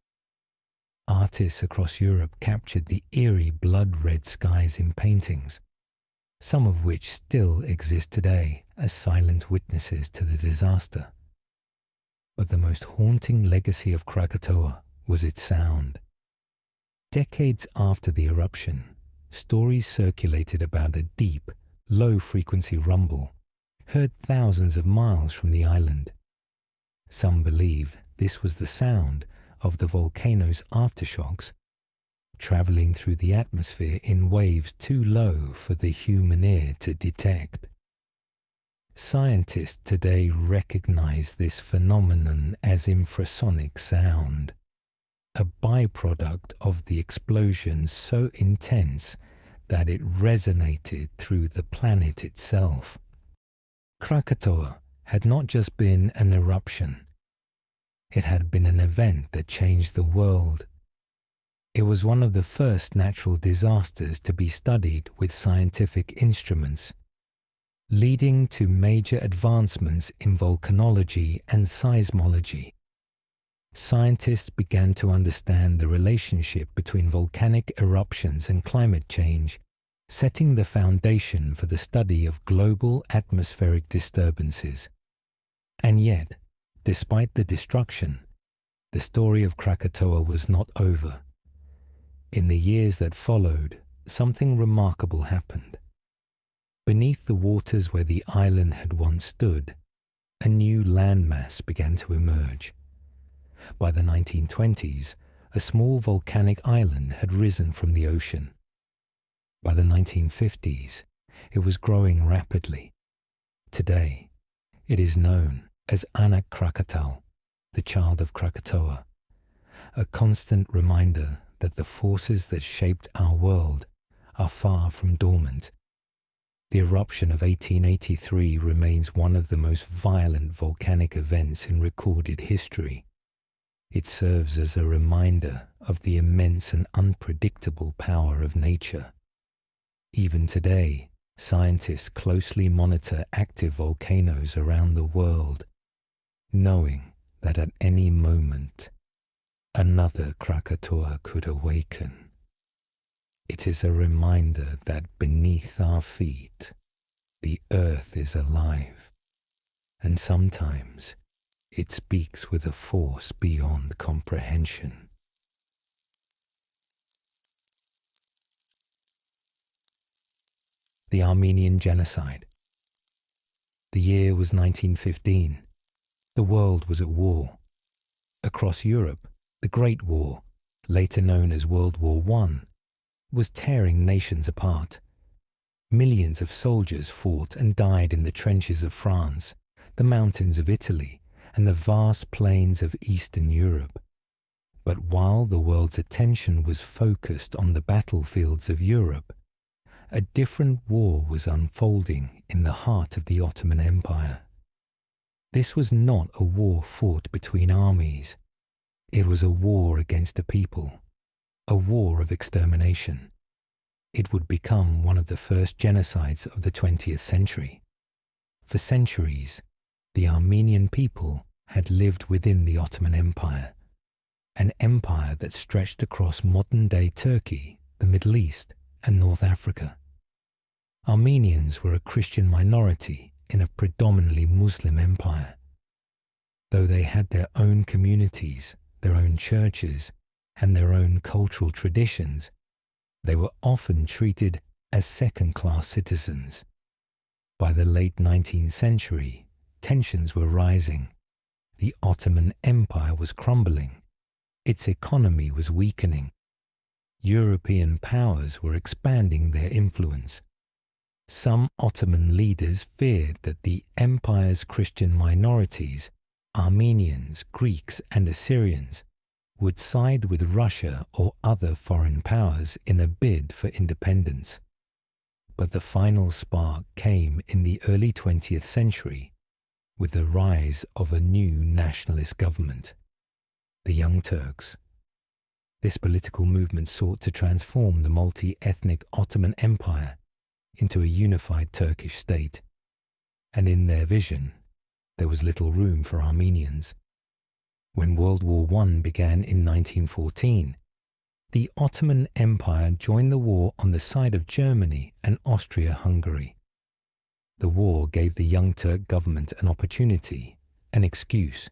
Artists across Europe captured the eerie blood-red skies in paintings, some of which still exist today as silent witnesses to the disaster. But the most haunting legacy of Krakatoa was its sound. Decades after the eruption, stories circulated about a deep, low-frequency rumble heard thousands of miles from the island. Some believe this was the sound of the volcano's aftershocks, traveling through the atmosphere in waves too low for the human ear to detect. Scientists today recognize this phenomenon as infrasonic sound, a byproduct of the explosion so intense that it resonated through the planet itself. Krakatoa had not just been an eruption. It had been an event that changed the world. It was one of the first natural disasters to be studied with scientific instruments, leading to major advancements in volcanology and seismology. Scientists began to understand the relationship between volcanic eruptions and climate change, setting the foundation for the study of global atmospheric disturbances. And yet, despite the destruction, the story of Krakatoa was not over. In the years that followed, something remarkable happened. Beneath the waters where the island had once stood, a new landmass began to emerge. By the 1920s, a small volcanic island had risen from the ocean. By the 1950s, it was growing rapidly. Today, it is known as Anak Krakatau, the child of Krakatoa, a constant reminder that the forces that shaped our world are far from dormant. The eruption of 1883 remains one of the most violent volcanic events in recorded history. It serves as a reminder of the immense and unpredictable power of nature. Even today, scientists closely monitor active volcanoes around the world, knowing that at any moment, another Krakatoa could awaken. It is a reminder that beneath our feet, the earth is alive, and sometimes it speaks with a force beyond comprehension. The Armenian Genocide. The year was 1915. The world was at war. Across Europe, the Great War, later known as World War I, was tearing nations apart. Millions of soldiers fought and died in the trenches of France, the mountains of Italy, and the vast plains of Eastern Europe. But while the world's attention was focused on the battlefields of Europe, a different war was unfolding in the heart of the Ottoman Empire. This was not a war fought between armies. It was a war against a people, a war of extermination. It would become one of the first genocides of the 20th century. For centuries, the Armenian people had lived within the Ottoman Empire, an empire that stretched across modern-day Turkey, the Middle East, and North Africa. Armenians were a Christian minority in a predominantly Muslim empire. Though they had their own communities, their own churches, and their own cultural traditions, they were often treated as second-class citizens. By the late 19th century, tensions were rising. The Ottoman Empire was crumbling. Its economy was weakening. European powers were expanding their influence. Some Ottoman leaders feared that the empire's Christian minorities, Armenians, Greeks, and Assyrians, would side with Russia or other foreign powers in a bid for independence. But the final spark came in the early 20th century with the rise of a new nationalist government, the Young Turks. This political movement sought to transform the multi-ethnic Ottoman Empire into a unified Turkish state, and in their vision, there was little room for Armenians. When World War I began in 1914, the Ottoman Empire joined the war on the side of Germany and Austria-Hungary. The war gave the Young Turk government an opportunity, an excuse,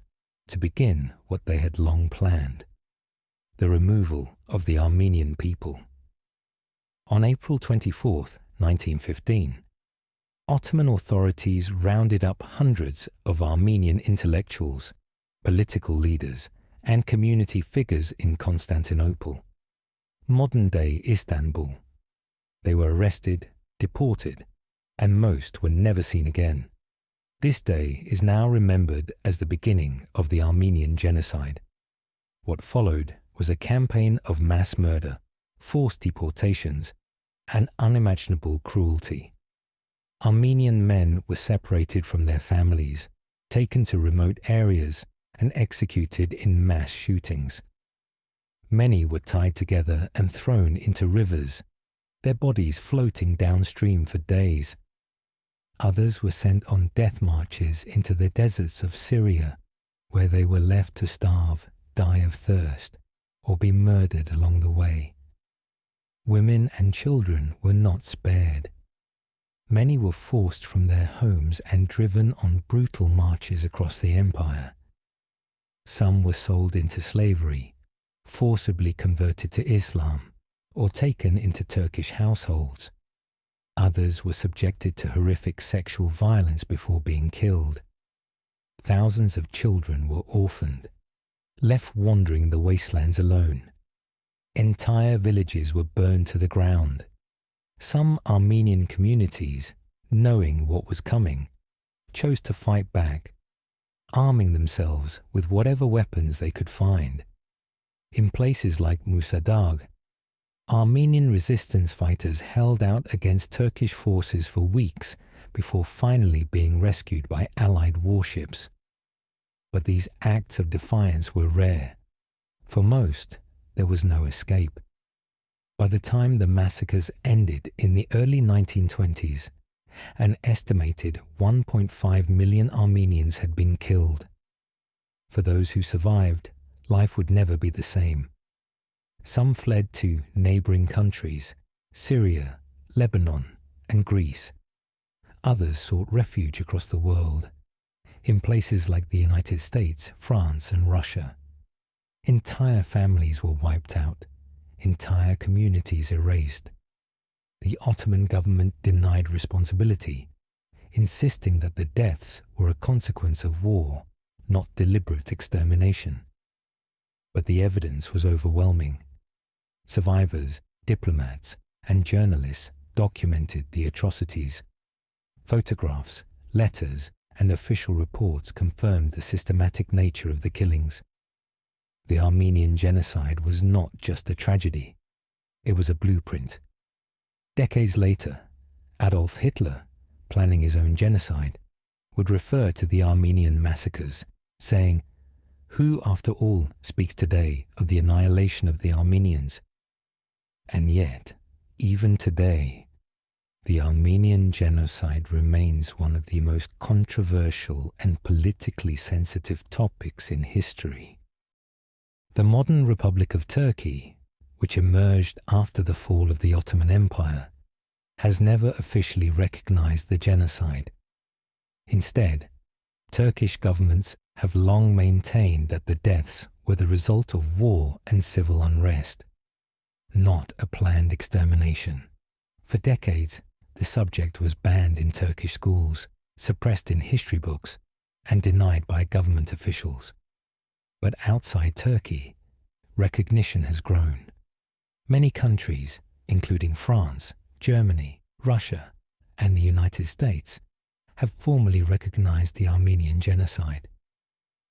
to begin what they had long planned: the removal of the Armenian people. On April 24, 1915, Ottoman authorities rounded up hundreds of Armenian intellectuals, political leaders, and community figures in Constantinople, modern-day Istanbul. They were arrested, deported, and most were never seen again. This day is now remembered as the beginning of the Armenian Genocide. What followed was a campaign of mass murder, forced deportations, and unimaginable cruelty. Armenian men were separated from their families, taken to remote areas, and executed in mass shootings. Many were tied together and thrown into rivers, their bodies floating downstream for days. Others were sent on death marches into the deserts of Syria, where they were left to starve, die of thirst, or be murdered along the way. Women and children were not spared. Many were forced from their homes and driven on brutal marches across the empire. Some were sold into slavery, forcibly converted to Islam, or taken into Turkish households. Others were subjected to horrific sexual violence before being killed. Thousands of children were orphaned, left wandering the wastelands alone. Entire villages were burned to the ground. Some Armenian communities, knowing what was coming, chose to fight back, arming themselves with whatever weapons they could find. In places like Musadag, Armenian resistance fighters held out against Turkish forces for weeks before finally being rescued by Allied warships. But these acts of defiance were rare. For most, there was no escape. By the time the massacres ended in the early 1920s, an estimated 1.5 million Armenians had been killed. For those who survived, life would never be the same. Some fled to neighboring countries, Syria, Lebanon, and Greece. Others sought refuge across the world, in places like the United States, France, and Russia. Entire families were wiped out, entire communities erased. The Ottoman government denied responsibility, insisting that the deaths were a consequence of war, not deliberate extermination. But the evidence was overwhelming. Survivors, diplomats, and journalists documented the atrocities. Photographs, letters, and official reports confirmed the systematic nature of the killings. The Armenian Genocide was not just a tragedy. It was a blueprint. Decades later, Adolf Hitler, planning his own genocide, would refer to the Armenian massacres, saying, "Who, after all, speaks today of the annihilation of the Armenians?" And yet, even today, the Armenian Genocide remains one of the most controversial and politically sensitive topics in history. The modern Republic of Turkey, which emerged after the fall of the Ottoman Empire, has never officially recognized the genocide. Instead, Turkish governments have long maintained that the deaths were the result of war and civil unrest, not a planned extermination. For decades, the subject was banned in Turkish schools, suppressed in history books, and denied by government officials. But outside Turkey, recognition has grown. Many countries, including France, Germany, Russia, and the United States, have formally recognized the Armenian Genocide.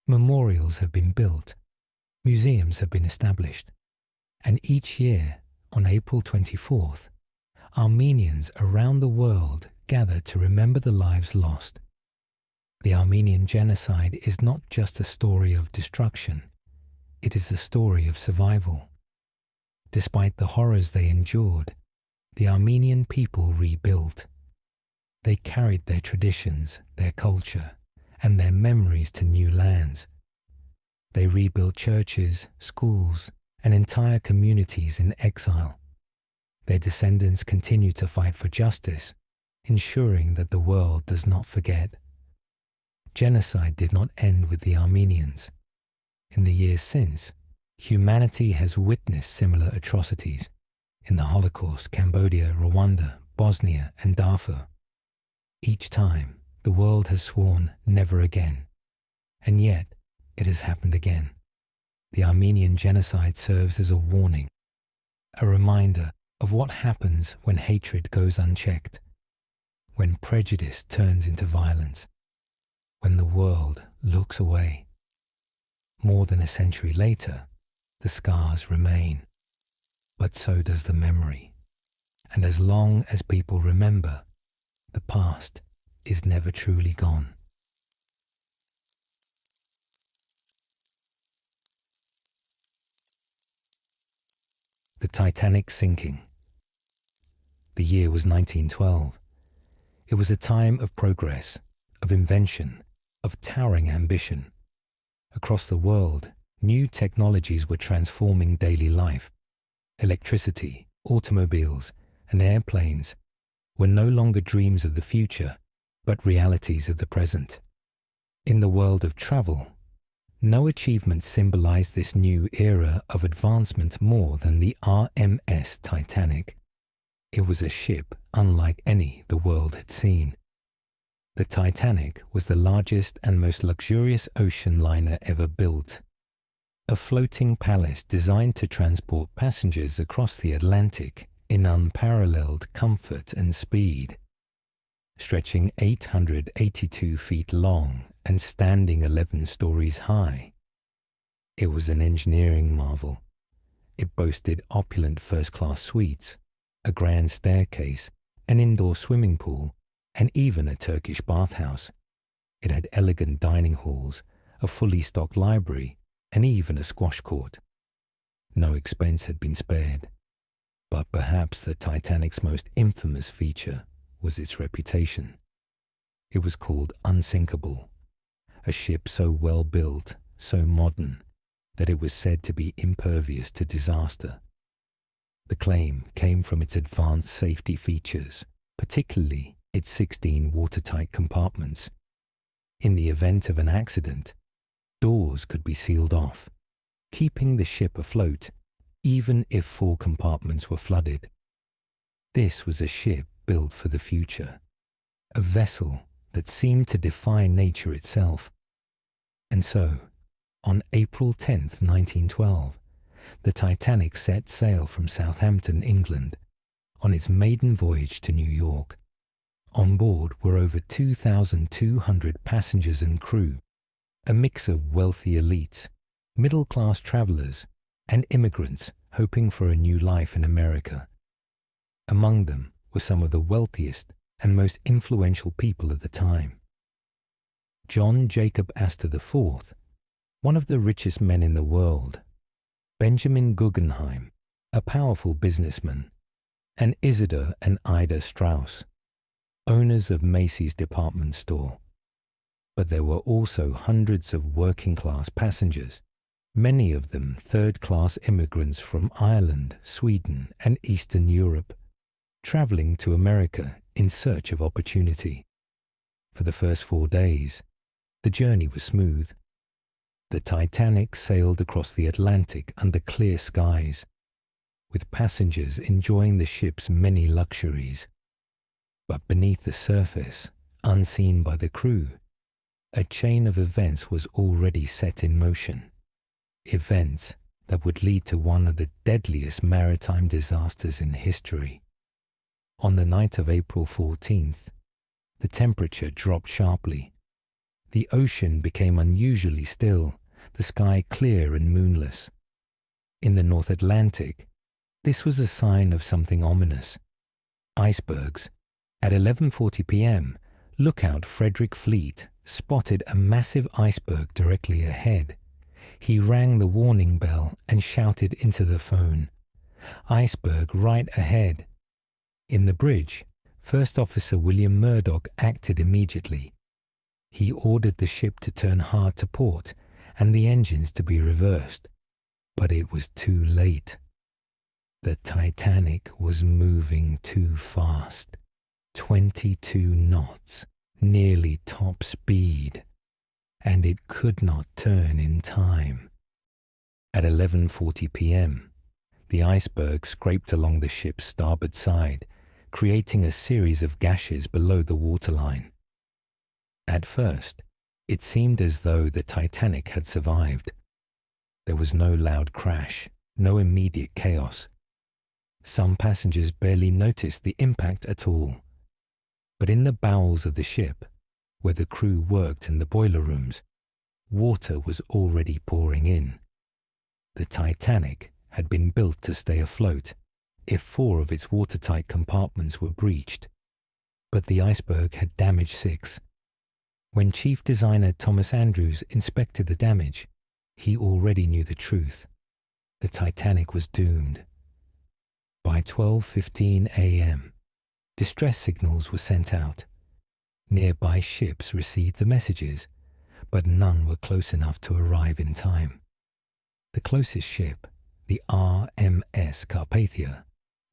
Memorials have been built, museums have been established, and each year, on April 24th, Armenians around the world gather to remember the lives lost. The Armenian Genocide is not just a story of destruction, it is a story of survival. Despite the horrors they endured, the Armenian people rebuilt. They carried their traditions, their culture, and their memories to new lands. They rebuilt churches, schools, and entire communities in exile. Their descendants continue to fight for justice, ensuring that the world does not forget. Genocide did not end with the Armenians. In the years since, humanity has witnessed similar atrocities in the Holocaust, Cambodia, Rwanda, Bosnia, and Darfur. Each time, the world has sworn never again. And yet, it has happened again. The Armenian Genocide serves as a warning, a reminder of what happens when hatred goes unchecked, when prejudice turns into violence, when the world looks away. More than a century later, the scars remain, but so does the memory. And as long as people remember, the past is never truly gone. The Titanic Sinking. The year was 1912. It was a time of progress, of invention, of towering ambition. Across the world, new technologies were transforming daily life. Electricity, automobiles, and airplanes were no longer dreams of the future, but realities of the present. In the world of travel, no achievement symbolized this new era of advancement more than the RMS Titanic. It was a ship unlike any the world had seen. The Titanic was the largest and most luxurious ocean liner ever built. A floating palace designed to transport passengers across the Atlantic in unparalleled comfort and speed. Stretching 882 feet long and standing 11 stories high. It was an engineering marvel. It boasted opulent first-class suites, a grand staircase, an indoor swimming pool, and even a Turkish bathhouse. It had elegant dining halls, a fully stocked library, and even a squash court. No expense had been spared. But perhaps the Titanic's most infamous feature was its reputation. It was called unsinkable, a ship so well built, so modern, that it was said to be impervious to disaster. The claim came from its advanced safety features, particularly its 16 watertight compartments. In the event of an accident, doors could be sealed off, keeping the ship afloat, even if 4 compartments were flooded. This was a ship built for the future, a vessel that seemed to defy nature itself. And so, on April 10th, 1912, the Titanic set sail from Southampton, England, on its maiden voyage to New York. On board were over 2,200 passengers and crew, a mix of wealthy elites, middle-class travelers, and immigrants hoping for a new life in America. Among them were some of the wealthiest and most influential people at the time. John Jacob Astor IV, one of the richest men in the world, Benjamin Guggenheim, a powerful businessman, and Isidor and Ida Strauss, owners of Macy's department store. But there were also hundreds of working-class passengers, many of them third-class immigrants from Ireland, Sweden, and Eastern Europe, traveling to America in search of opportunity. For the first 4 days, the journey was smooth. The Titanic sailed across the Atlantic under clear skies, with passengers enjoying the ship's many luxuries. But beneath the surface, unseen by the crew, a chain of events was already set in motion. Events that would lead to one of the deadliest maritime disasters in history. On the night of April 14th, the temperature dropped sharply. The ocean became unusually still, the sky clear and moonless. In the North Atlantic, this was a sign of something ominous. Icebergs. At 11:40 p.m., lookout Frederick Fleet spotted a massive iceberg directly ahead. He rang the warning bell and shouted into the phone, "Iceberg right ahead." In the bridge, First Officer William Murdoch acted immediately. He ordered the ship to turn hard to port and the engines to be reversed. But it was too late. The Titanic was moving too fast. 22 knots, nearly top speed, and it could not turn in time. At 11:40 p.m., the iceberg scraped along the ship's starboard side, creating a series of gashes below the waterline. At first, it seemed as though the Titanic had survived. There was no loud crash, no immediate chaos. Some passengers barely noticed the impact at all. But in the bowels of the ship, where the crew worked in the boiler rooms, water was already pouring in. The Titanic had been built to stay afloat if 4 of its watertight compartments were breached, but the iceberg had damaged 6. When Chief Designer Thomas Andrews inspected the damage, he already knew the truth. The Titanic was doomed. By 12:15 a.m., distress signals were sent out. Nearby ships received the messages, but none were close enough to arrive in time. The closest ship, the RMS Carpathia,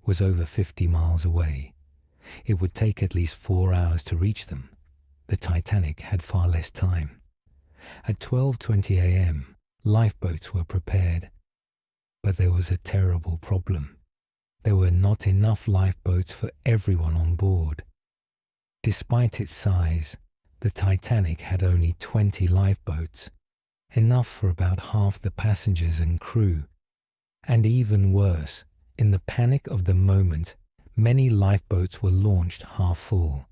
was over 50 miles away. It would take at least 4 hours to reach them. The Titanic had far less time. At 12:20 a.m., lifeboats were prepared. But there was a terrible problem. There were not enough lifeboats for everyone on board. Despite its size, the Titanic had only 20 lifeboats, enough for about half the passengers and crew. And even worse, in the panic of the moment, many lifeboats were launched half full.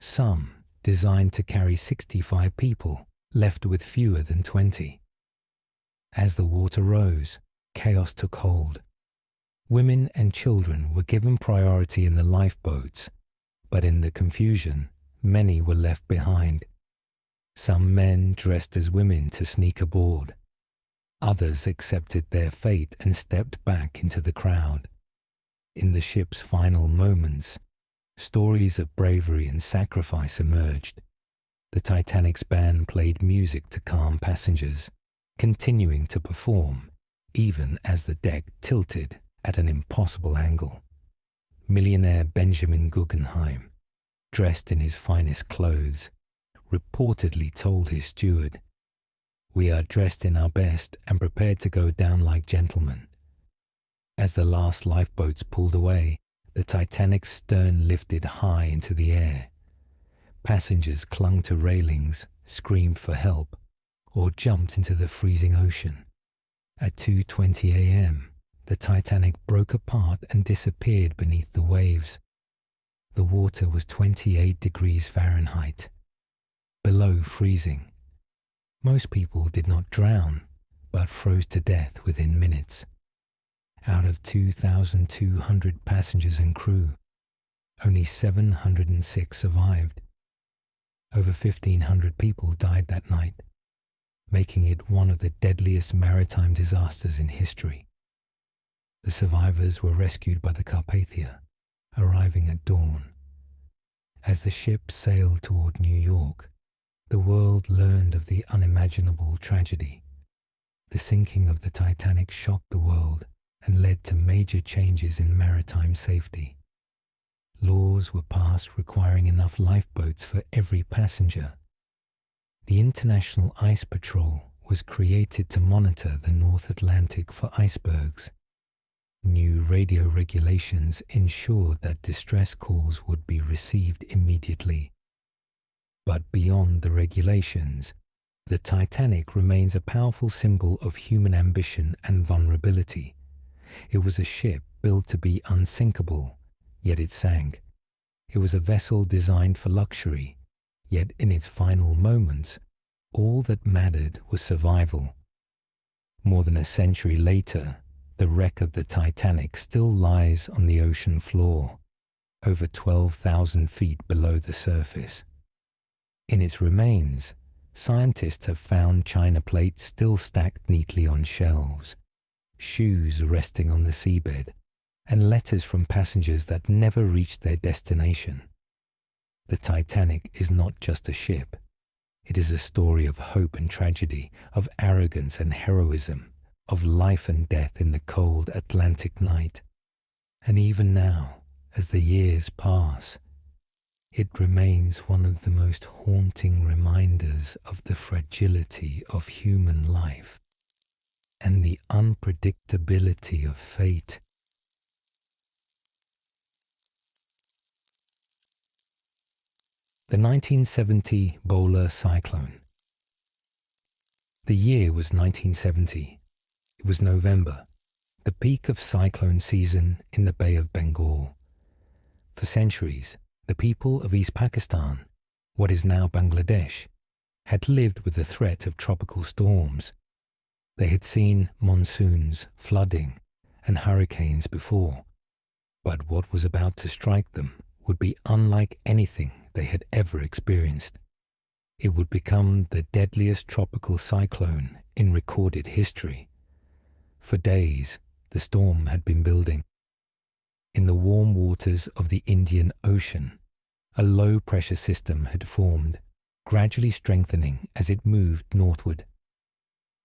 Some, designed to carry 65 people, left with fewer than 20. As the water rose, chaos took hold. Women and children were given priority in the lifeboats, but in the confusion, many were left behind. Some men dressed as women to sneak aboard. Others accepted their fate and stepped back into the crowd. In the ship's final moments, stories of bravery and sacrifice emerged. The Titanic's band played music to calm passengers, continuing to perform even as the deck tilted at an impossible angle. Millionaire Benjamin Guggenheim, dressed in his finest clothes, reportedly told his steward, "We are dressed in our best and prepared to go down like gentlemen." As the last lifeboats pulled away, the Titanic's stern lifted high into the air. Passengers clung to railings, screamed for help, or jumped into the freezing ocean. At 2:20 a.m., the Titanic broke apart and disappeared beneath the waves. The water was 28 degrees Fahrenheit, below freezing. Most people did not drown, but froze to death within minutes. Out of 2,200 passengers and crew, only 706 survived. Over 1,500 people died that night, making it one of the deadliest maritime disasters in history. The survivors were rescued by the Carpathia, arriving at dawn. As the ship sailed toward New York, the world learned of the unimaginable tragedy. The sinking of the Titanic shocked the world and led to major changes in maritime safety. Laws were passed requiring enough lifeboats for every passenger. The International Ice Patrol was created to monitor the North Atlantic for icebergs. New radio regulations ensured that distress calls would be received immediately. But beyond the regulations, the Titanic remains a powerful symbol of human ambition and vulnerability. It was a ship built to be unsinkable, yet it sank. It was a vessel designed for luxury, yet in its final moments, all that mattered was survival. More than a century later, the wreck of the Titanic still lies on the ocean floor, over 12,000 feet below the surface. In its remains, scientists have found china plates still stacked neatly on shelves, shoes resting on the seabed, and letters from passengers that never reached their destination. The Titanic is not just a ship. It is a story of hope and tragedy, of arrogance and heroism, of life and death in the cold Atlantic night. And even now, as the years pass, it remains one of the most haunting reminders of the fragility of human life and the unpredictability of fate. The 1970 Bhola Cyclone. The year was 1970. It was November, the peak of cyclone season in the Bay of Bengal. For centuries, the people of East Pakistan, what is now Bangladesh, had lived with the threat of tropical storms. They had seen monsoons, flooding, and hurricanes before, but what was about to strike them would be unlike anything they had ever experienced. It would become the deadliest tropical cyclone in recorded history. For days, the storm had been building. In the warm waters of the Indian Ocean, a low-pressure system had formed, gradually strengthening as it moved northward.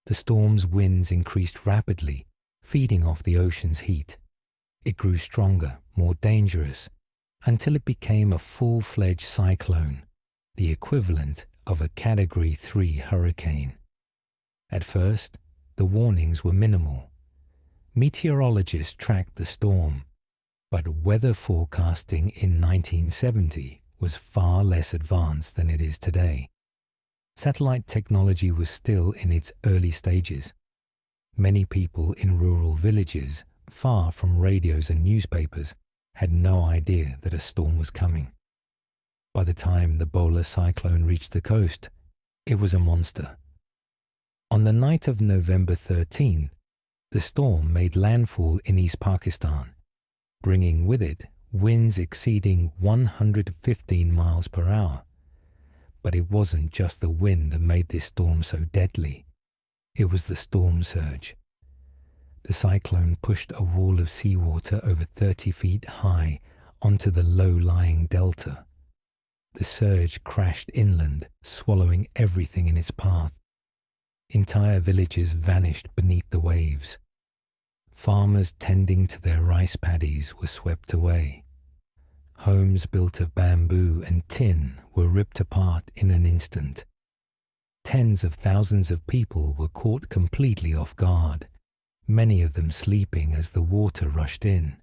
The storm's winds increased rapidly, feeding off the ocean's heat. It grew stronger, more dangerous, until it became a full-fledged cyclone, the equivalent of a Category 3 hurricane. At first, the warnings were minimal. Meteorologists tracked the storm, but weather forecasting in 1970 was far less advanced than it is today. Satellite technology was still in its early stages. Many people in rural villages, far from radios and newspapers, had no idea that a storm was coming. By the time the Bhola cyclone reached the coast, it was a monster. On the night of November 13th, the storm made landfall in East Pakistan, bringing with it winds exceeding 115 miles per hour. But it wasn't just the wind that made this storm so deadly. It was the storm surge. The cyclone pushed a wall of seawater over 30 feet high onto the low-lying delta. The surge crashed inland, swallowing everything in its path. Entire villages vanished beneath the waves. Farmers tending to their rice paddies were swept away. Homes built of bamboo and tin were ripped apart in an instant. Tens of thousands of people were caught completely off guard, many of them sleeping as the water rushed in.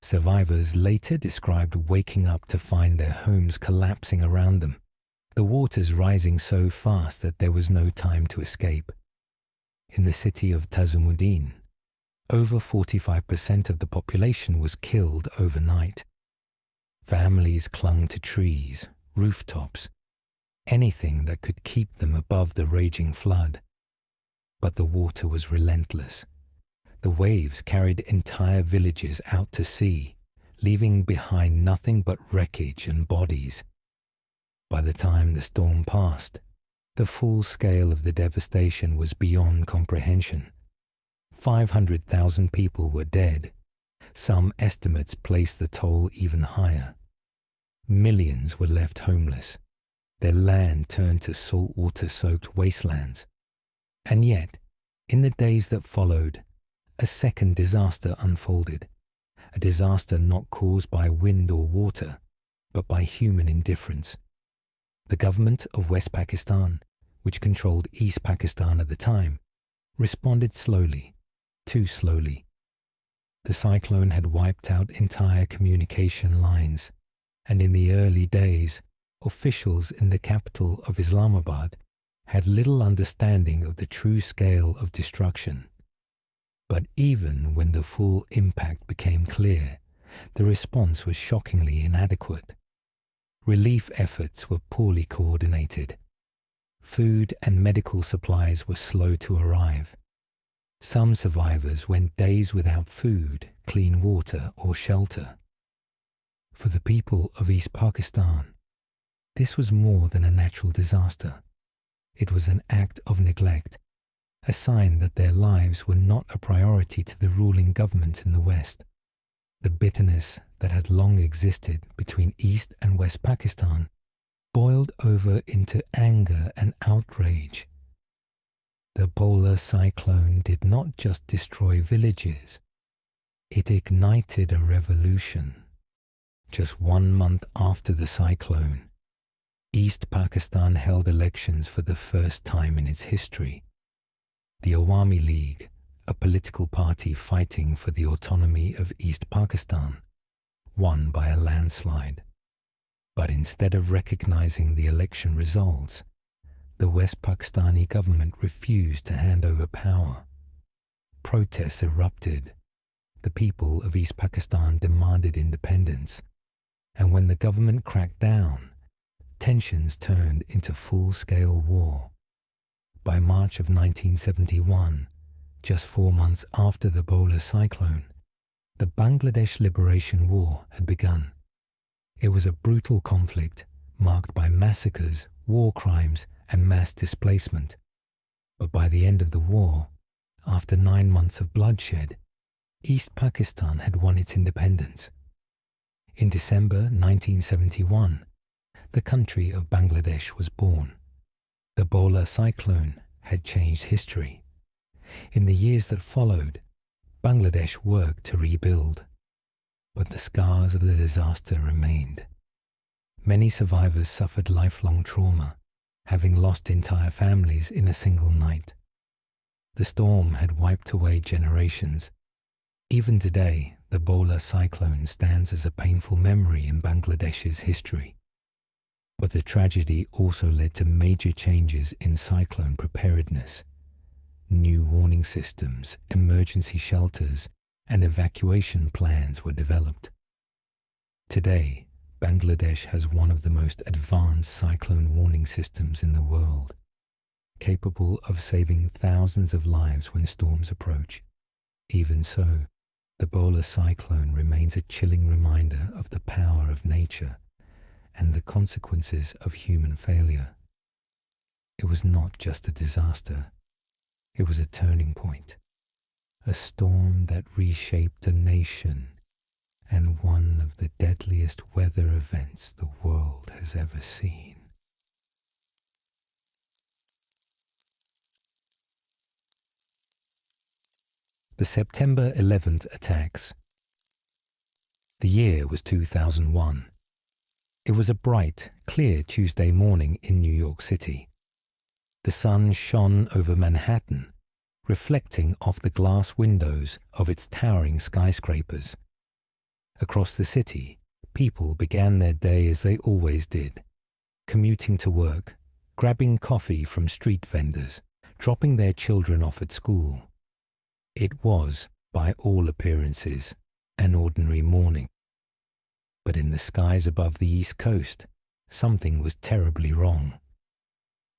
Survivors later described waking up to find their homes collapsing around them, the waters rising so fast that there was no time to escape. In the city of Tazumuddin, over 45% of the population was killed overnight. Families clung to trees, rooftops, anything that could keep them above the raging flood. But the water was relentless. The waves carried entire villages out to sea, leaving behind nothing but wreckage and bodies. By the time the storm passed, the full scale of the devastation was beyond comprehension. 500,000 people were dead. Some estimates place the toll even higher. Millions were left homeless. Their land turned to saltwater-soaked wastelands. And yet, in the days that followed, a second disaster unfolded. A disaster not caused by wind or water, but by human indifference. The government of West Pakistan, which controlled East Pakistan at the time, responded slowly, too slowly. The cyclone had wiped out entire communication lines, and in the early days, officials in the capital of Islamabad had little understanding of the true scale of destruction. But even when the full impact became clear, the response was shockingly inadequate. Relief efforts were poorly coordinated. Food and medical supplies were slow to arrive. Some survivors went days without food, clean water, or shelter. For the people of East Pakistan, this was more than a natural disaster. It was an act of neglect, a sign that their lives were not a priority to the ruling government in the West. The bitterness that had long existed between East and West Pakistan boiled over into anger and outrage. The Bhola Cyclone did not just destroy villages, it ignited a revolution. Just 1 month after the cyclone, East Pakistan held elections for the first time in its history. The Awami League, a political party fighting for the autonomy of East Pakistan, won by a landslide. But instead of recognizing the election results, the West Pakistani government refused to hand over power. Protests erupted. The people of East Pakistan demanded independence, and when the government cracked down, tensions turned into full-scale war. By March of 1971, just 4 months after the Bhola Cyclone, the Bangladesh Liberation War had begun. It was a brutal conflict marked by massacres, war crimes, and mass displacement. But by the end of the war, after 9 months of bloodshed, East Pakistan had won its independence. In December 1971, the country of Bangladesh was born. The Bhola Cyclone had changed history. In the years that followed, Bangladesh worked to rebuild, but the scars of the disaster remained. Many survivors suffered lifelong trauma, having lost entire families in a single night. The storm had wiped away generations. Even today, the Bhola Cyclone stands as a painful memory in Bangladesh's history. But the tragedy also led to major changes in cyclone preparedness. New warning systems, emergency shelters, and evacuation plans were developed. Today, Bangladesh has one of the most advanced cyclone warning systems in the world, capable of saving thousands of lives when storms approach. Even so, the Bhola Cyclone remains a chilling reminder of the power of nature and the consequences of human failure. It was not just a disaster. It was a turning point, a storm that reshaped a nation, and one of the deadliest weather events the world has ever seen. The September 11th attacks. The year was 2001. It was a bright, clear Tuesday morning in New York City. The sun shone over Manhattan, reflecting off the glass windows of its towering skyscrapers. Across the city, people began their day as they always did, commuting to work, grabbing coffee from street vendors, dropping their children off at school. It was, by all appearances, an ordinary morning. But in the skies above the East Coast, something was terribly wrong.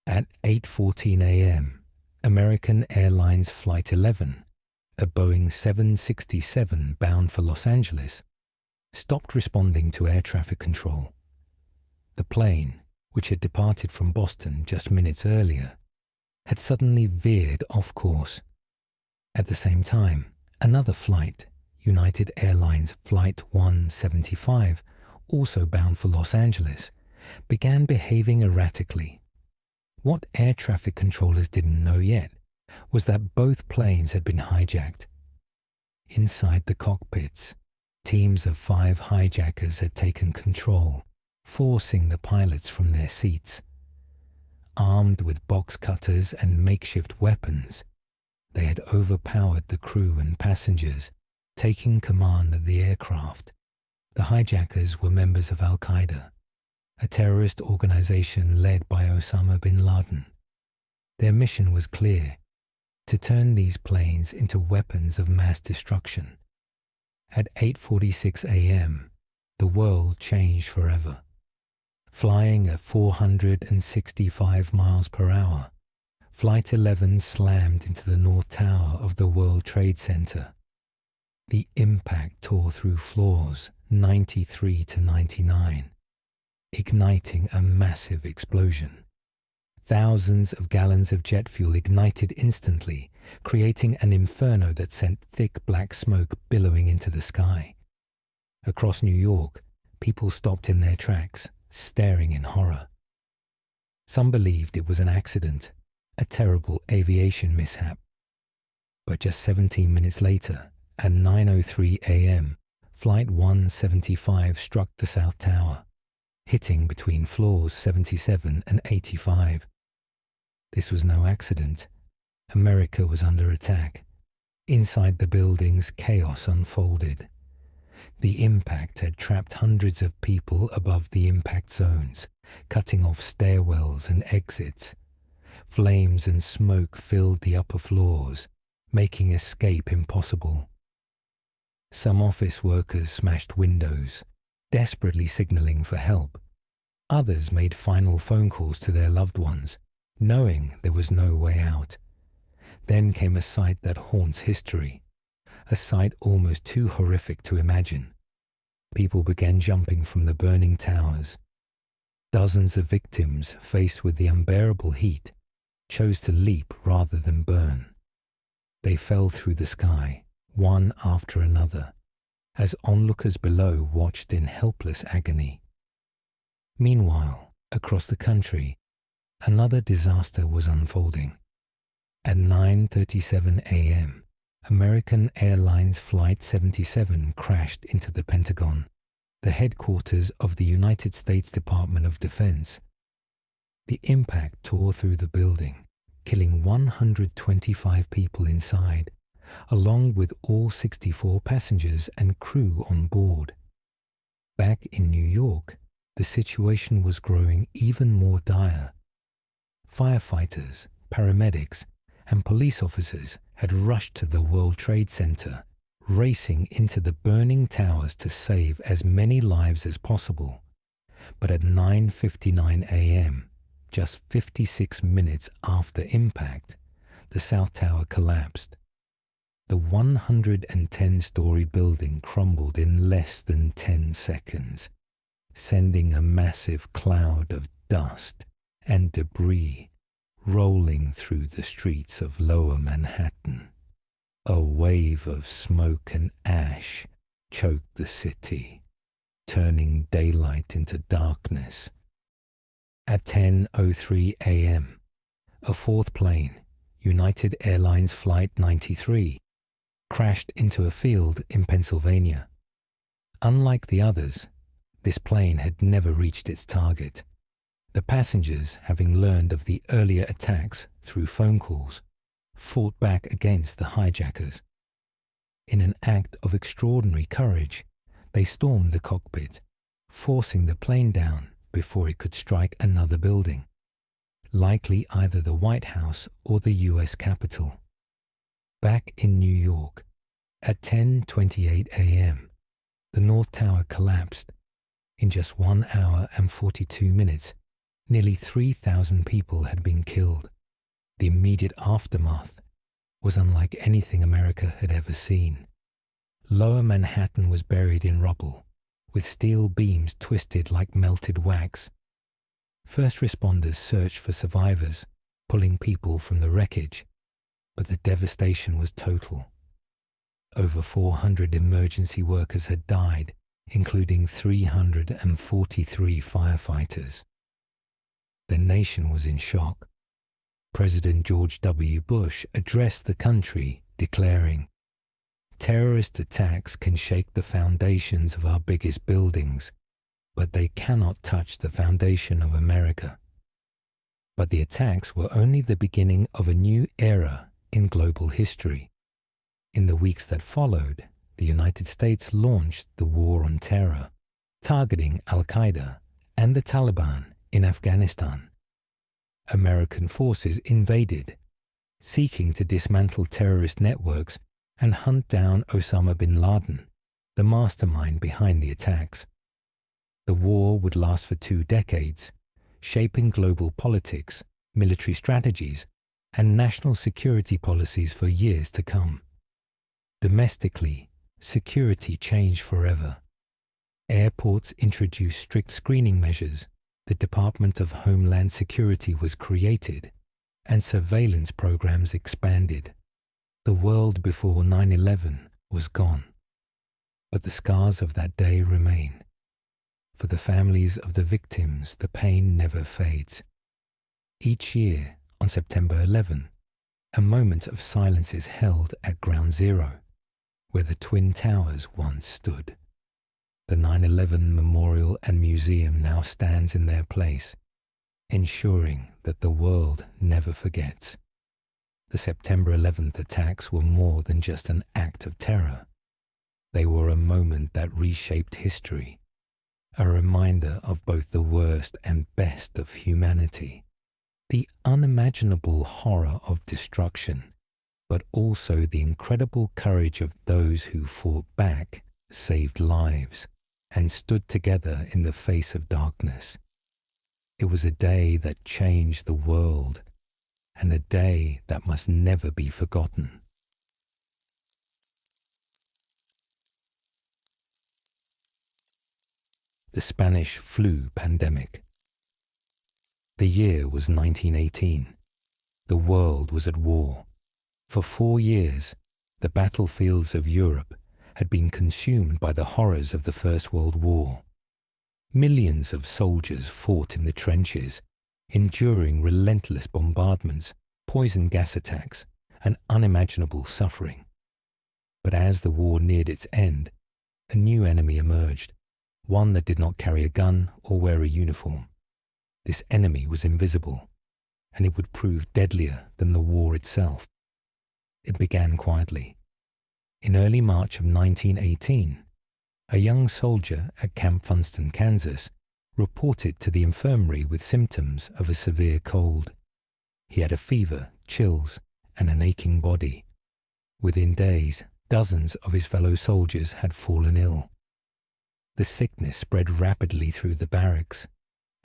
At 8:14 a.m., American Airlines Flight 11, a Boeing 767 bound for Los Angeles, stopped responding to air traffic control. The plane, which had departed from Boston just minutes earlier, had suddenly veered off course. At the same time, another flight, United Airlines Flight 175, also bound for Los Angeles, began behaving erratically. What air traffic controllers didn't know yet was that both planes had been hijacked. Inside the cockpits, teams of 5 hijackers had taken control, forcing the pilots from their seats. Armed with box cutters and makeshift weapons, they had overpowered the crew and passengers, taking command of the aircraft. The hijackers were members of Al-Qaeda, a terrorist organization led by Osama bin Laden. Their mission was clear: to turn these planes into weapons of mass destruction. At 8:46 a.m., the world changed forever. Flying at 465 miles per hour, Flight 11 slammed into the North Tower of the World Trade Center. The impact tore through floors 93 to 99, igniting a massive explosion. Thousands of gallons of jet fuel ignited instantly, creating an inferno that sent thick black smoke billowing into the sky. Across New York, people stopped in their tracks, staring in horror. Some believed it was an accident, a terrible aviation mishap. But just 17 minutes later, at 9:03 a.m., Flight 175 struck the South Tower, hitting between floors 77 and 85. This was no accident. America was under attack. Inside the buildings, chaos unfolded. The impact had trapped hundreds of people above the impact zones, cutting off stairwells and exits. Flames and smoke filled the upper floors, making escape impossible. Some office workers smashed windows, desperately signaling for help. Others made final phone calls to their loved ones, knowing there was no way out. Then came a sight that haunts history, a sight almost too horrific to imagine. People began jumping from the burning towers. Dozens of victims, faced with the unbearable heat, chose to leap rather than burn. They fell through the sky, one after another, as onlookers below watched in helpless agony. Meanwhile, across the country, another disaster was unfolding. At 9:37 a.m., American Airlines Flight 77 crashed into the Pentagon, the headquarters of the United States Department of Defense. The impact tore through the building, killing 125 people inside, along with all 64 passengers and crew on board. Back in New York, the situation was growing even more dire. Firefighters, paramedics, and police officers had rushed to the World Trade Center, racing into the burning towers to save as many lives as possible. But at 9:59 a.m., just 56 minutes after impact, the South Tower collapsed. The 110-story building crumbled in less than 10 seconds, sending a massive cloud of dust and debris rolling through the streets of Lower Manhattan. A wave of smoke and ash choked the city, turning daylight into darkness. At 10:03 a.m., a fourth plane, United Airlines Flight 93, crashed into a field in Pennsylvania. Unlike the others, this plane had never reached its target. The passengers, having learned of the earlier attacks through phone calls, fought back against the hijackers. In an act of extraordinary courage, they stormed the cockpit, forcing the plane down before it could strike another building, likely either the White House or the U.S. Capitol. Back in New York, at 10:28 a.m., the North Tower collapsed. In just 1 hour and 42 minutes, nearly 3,000 people had been killed. The immediate aftermath was unlike anything America had ever seen. Lower Manhattan was buried in rubble, with steel beams twisted like melted wax. First responders searched for survivors, pulling people from the wreckage, but the devastation was total. Over 400 emergency workers had died, including 343 firefighters. The nation was in shock. President George W. Bush addressed the country, declaring, "Terrorist attacks can shake the foundations of our biggest buildings, but they cannot touch the foundation of America." But the attacks were only the beginning of a new era in global history. In the weeks that followed, the United States launched the War on Terror, targeting Al-Qaeda and the Taliban in Afghanistan. American forces invaded, seeking to dismantle terrorist networks and hunt down Osama bin Laden, the mastermind behind the attacks. The war would last for 2 decades, shaping global politics, military strategies, and national security policies for years to come. Domestically, security changed forever. Airports introduced strict screening measures, the Department of Homeland Security was created, and surveillance programs expanded. The world before 9/11 was gone. But the scars of that day remain. For the families of the victims, the pain never fades. Each year, on September 11, a moment of silence is held at Ground Zero, where the Twin Towers once stood. The 9/11 Memorial and Museum now stands in their place, ensuring that the world never forgets. The September 11th attacks were more than just an act of terror. They were a moment that reshaped history, a reminder of both the worst and best of humanity, the unimaginable horror of destruction, but also the incredible courage of those who fought back, saved lives, and stood together in the face of darkness. It was a day that changed the world, and a day that must never be forgotten. The Spanish flu pandemic. The year was 1918. The world was at war. For 4 years, the battlefields of Europe had been consumed by the horrors of the First World War. Millions of soldiers fought in the trenches, enduring relentless bombardments, poison gas attacks, and unimaginable suffering. But as the war neared its end, a new enemy emerged, one that did not carry a gun or wear a uniform. This enemy was invisible, and it would prove deadlier than the war itself. It began quietly. In early March of 1918, a young soldier at Camp Funston, Kansas, reported to the infirmary with symptoms of a severe cold. He had a fever, chills, and an aching body. Within days, dozens of his fellow soldiers had fallen ill. The sickness spread rapidly through the barracks,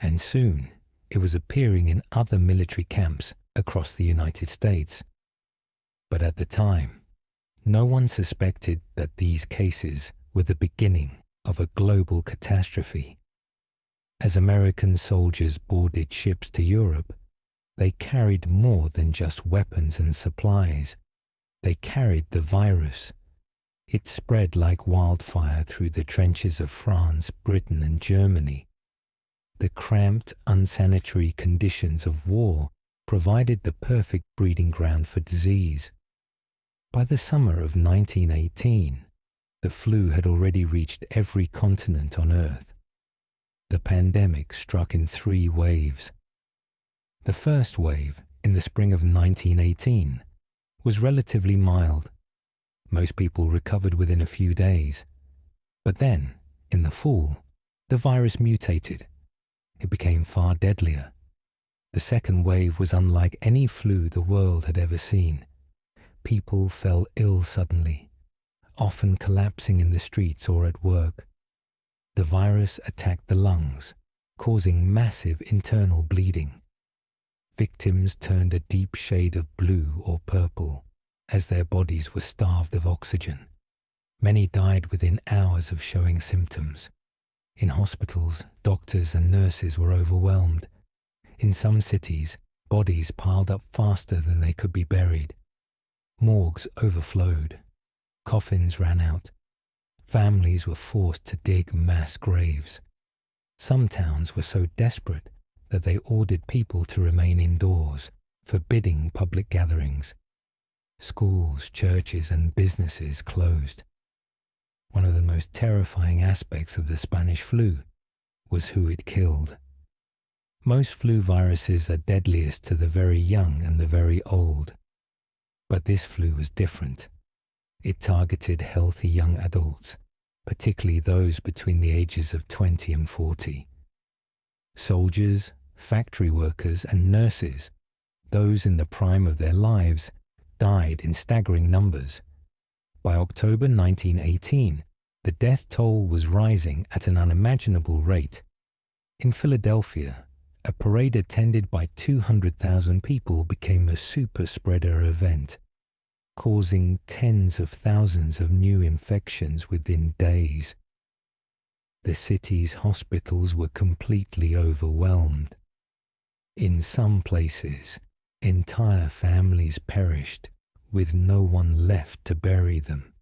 and soon it was appearing in other military camps across the United States. But at the time, no one suspected that these cases were the beginning of a global catastrophe. As American soldiers boarded ships to Europe, they carried more than just weapons and supplies. They carried the virus. It spread like wildfire through the trenches of France, Britain, and Germany. The cramped, unsanitary conditions of war provided the perfect breeding ground for disease. By the summer of 1918, the flu had already reached every continent on Earth. The pandemic struck in 3 waves. The first wave, in the spring of 1918, was relatively mild. Most people recovered within a few days. But then, in the fall, the virus mutated. It became far deadlier. The second wave was unlike any flu the world had ever seen. People fell ill suddenly, often collapsing in the streets or at work. The virus attacked the lungs, causing massive internal bleeding. Victims turned a deep shade of blue or purple as their bodies were starved of oxygen. Many died within hours of showing symptoms. In hospitals, doctors and nurses were overwhelmed. In some cities, bodies piled up faster than they could be buried. Morgues overflowed. Coffins ran out. Families were forced to dig mass graves. Some towns were so desperate that they ordered people to remain indoors, forbidding public gatherings. Schools, churches, and businesses closed. One of the most terrifying aspects of the Spanish flu was who it killed. Most flu viruses are deadliest to the very young and the very old. But this flu was different. It targeted healthy young adults, particularly those between the ages of 20 and 40. Soldiers, factory workers, and nurses, those in the prime of their lives, died in staggering numbers. By October 1918, the death toll was rising at an unimaginable rate. In Philadelphia, a parade attended by 200,000 people became a super spreader event, causing tens of thousands of new infections within days. The city's hospitals were completely overwhelmed. In some places, entire families perished, with no one left to bury them.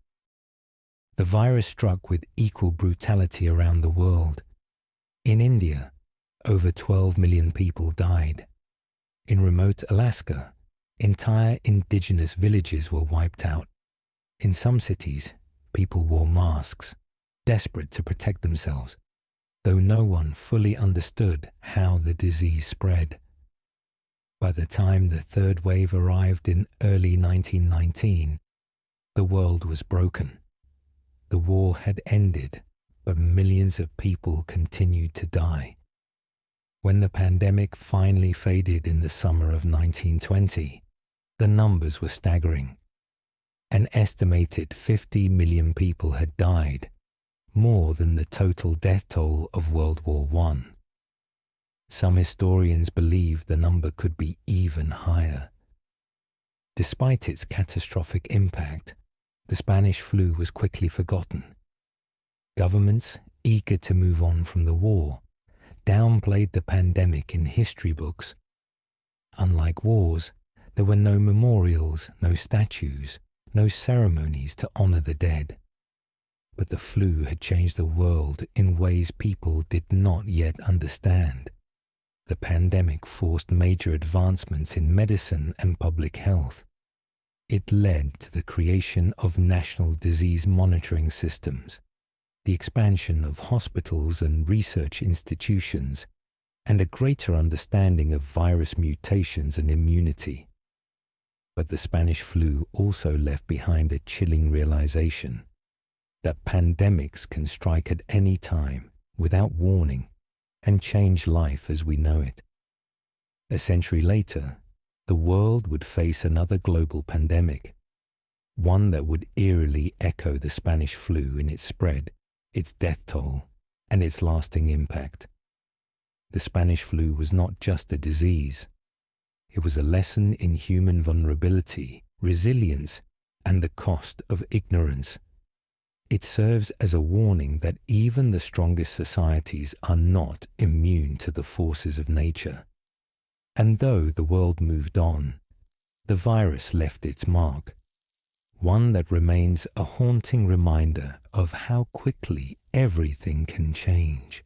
The virus struck with equal brutality around the world. In India, over 12 million people died. In remote Alaska, entire indigenous villages were wiped out. In some cities, people wore masks, desperate to protect themselves, though no one fully understood how the disease spread. By the time the third wave arrived in early 1919, the world was broken. The war had ended, but millions of people continued to die. When the pandemic finally faded in the summer of 1920, the numbers were staggering. An estimated 50 million people had died, more than the total death toll of World War I. Some historians believe the number could be even higher. Despite its catastrophic impact, the Spanish flu was quickly forgotten. Governments, eager to move on from the war, downplayed the pandemic in history books. Unlike wars, there were no memorials, no statues, no ceremonies to honor the dead. But the flu had changed the world in ways people did not yet understand. The pandemic forced major advancements in medicine and public health. It led to the creation of national disease monitoring systems, the expansion of hospitals and research institutions, and a greater understanding of virus mutations and immunity. But the Spanish flu also left behind a chilling realization that pandemics can strike at any time without warning and change life as we know it. A century later, the world would face another global pandemic, one that would eerily echo the Spanish flu in its spread, its death toll, and its lasting impact. The Spanish flu was not just a disease. It was a lesson in human vulnerability, resilience, and the cost of ignorance. It serves as a warning that even the strongest societies are not immune to the forces of nature. And though the world moved on, the virus left its mark, one that remains a haunting reminder of how quickly everything can change.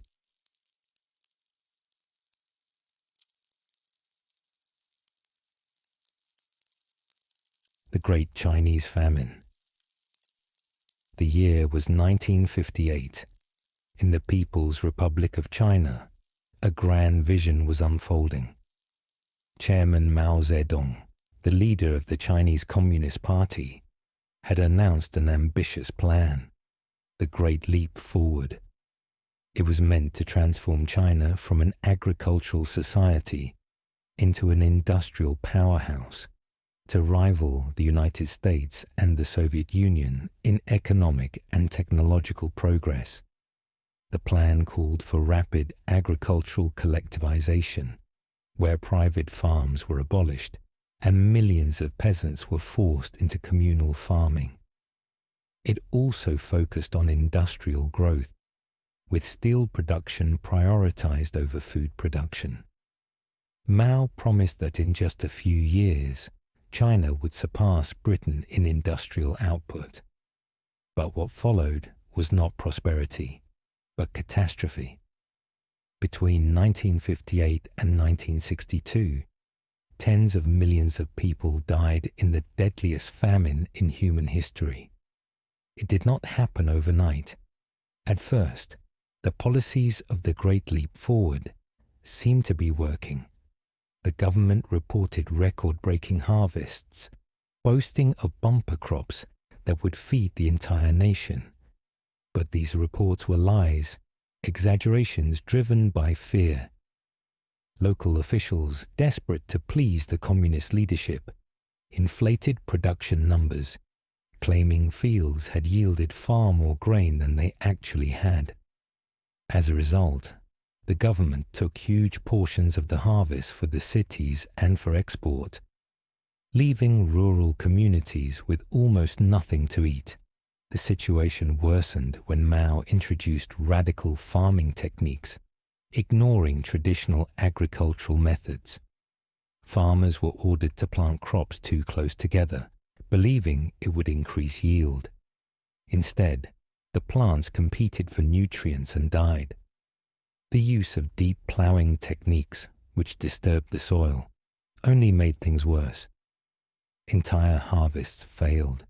The Great Chinese Famine. The year was 1958. In the People's Republic of China, a grand vision was unfolding. Chairman Mao Zedong, the leader of the Chinese Communist Party, had announced an ambitious plan, the Great Leap Forward. It was meant to transform China from an agricultural society into an industrial powerhouse, to rival the United States and the Soviet Union in economic and technological progress. The plan called for rapid agricultural collectivization, where private farms were abolished and millions of peasants were forced into communal farming. It also focused on industrial growth, with steel production prioritized over food production. Mao promised that in just a few years, China would surpass Britain in industrial output. But what followed was not prosperity, but catastrophe. Between 1958 and 1962, tens of millions of people died in the deadliest famine in human history. It did not happen overnight. At first, the policies of the Great Leap Forward seemed to be working. The government reported record-breaking harvests, boasting of bumper crops that would feed the entire nation. But these reports were lies, exaggerations driven by fear. Local officials, desperate to please the communist leadership, inflated production numbers, claiming fields had yielded far more grain than they actually had. As a result, the government took huge portions of the harvest for the cities and for export, leaving rural communities with almost nothing to eat. The situation worsened when Mao introduced radical farming techniques, ignoring traditional agricultural methods. Farmers were ordered to plant crops too close together, believing it would increase yield. Instead, the plants competed for nutrients and died. The use of deep ploughing techniques, which disturbed the soil, only made things worse. Entire harvests failed.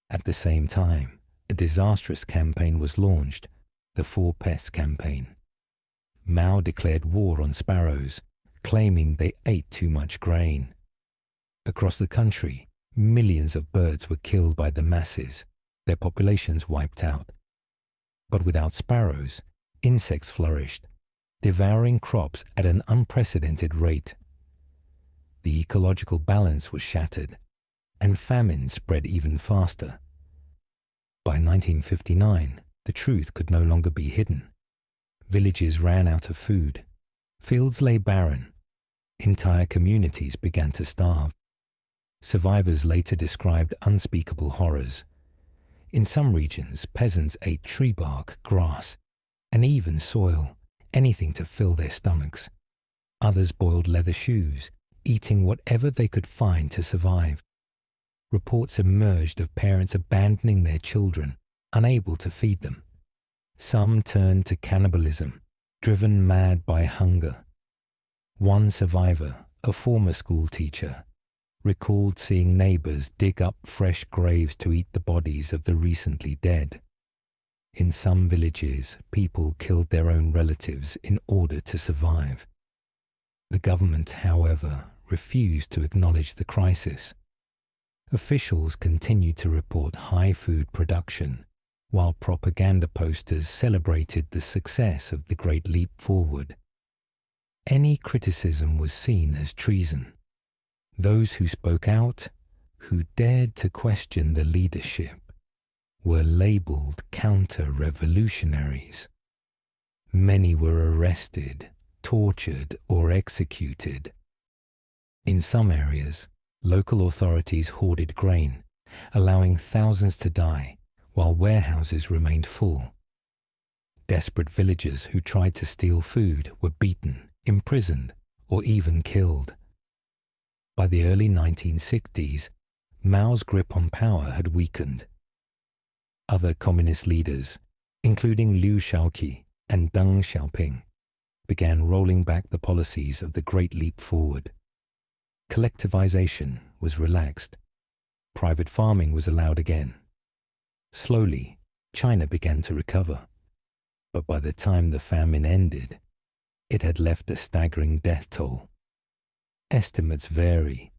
At the same time, a disastrous campaign was launched, the Four Pests Campaign. Mao declared war on sparrows, claiming they ate too much grain. Across the country, millions of birds were killed by the masses, their populations wiped out. But without sparrows, insects flourished, devouring crops at an unprecedented rate. The ecological balance was shattered, and famine spread even faster. By 1959, the truth could no longer be hidden. Villages ran out of food. Fields lay barren. Entire communities began to starve. Survivors later described unspeakable horrors. In some regions, peasants ate tree bark, grass, and even soil, anything to fill their stomachs. Others boiled leather shoes, eating whatever they could find to survive. Reports emerged of parents abandoning their children, unable to feed them. Some turned to cannibalism, driven mad by hunger. One survivor, a former school teacher, recalled seeing neighbors dig up fresh graves to eat the bodies of the recently dead. In some villages, people killed their own relatives in order to survive. The government, however, refused to acknowledge the crisis. Officials continued to report high food production, while propaganda posters celebrated the success of the Great Leap Forward. Any criticism was seen as treason. Those who spoke out, who dared to question the leadership, were labeled counter-revolutionaries. Many were arrested, tortured, or executed. In some areas, local authorities hoarded grain, allowing thousands to die, while warehouses remained full. Desperate villagers who tried to steal food were beaten, imprisoned, or even killed. By the early 1960s, Mao's grip on power had weakened. Other communist leaders, including Liu Shaoqi and Deng Xiaoping, began rolling back the policies of the Great Leap Forward. Collectivization was relaxed. Private farming was allowed again. Slowly, China began to recover. But by the time the famine ended, it had left a staggering death toll. Estimates vary,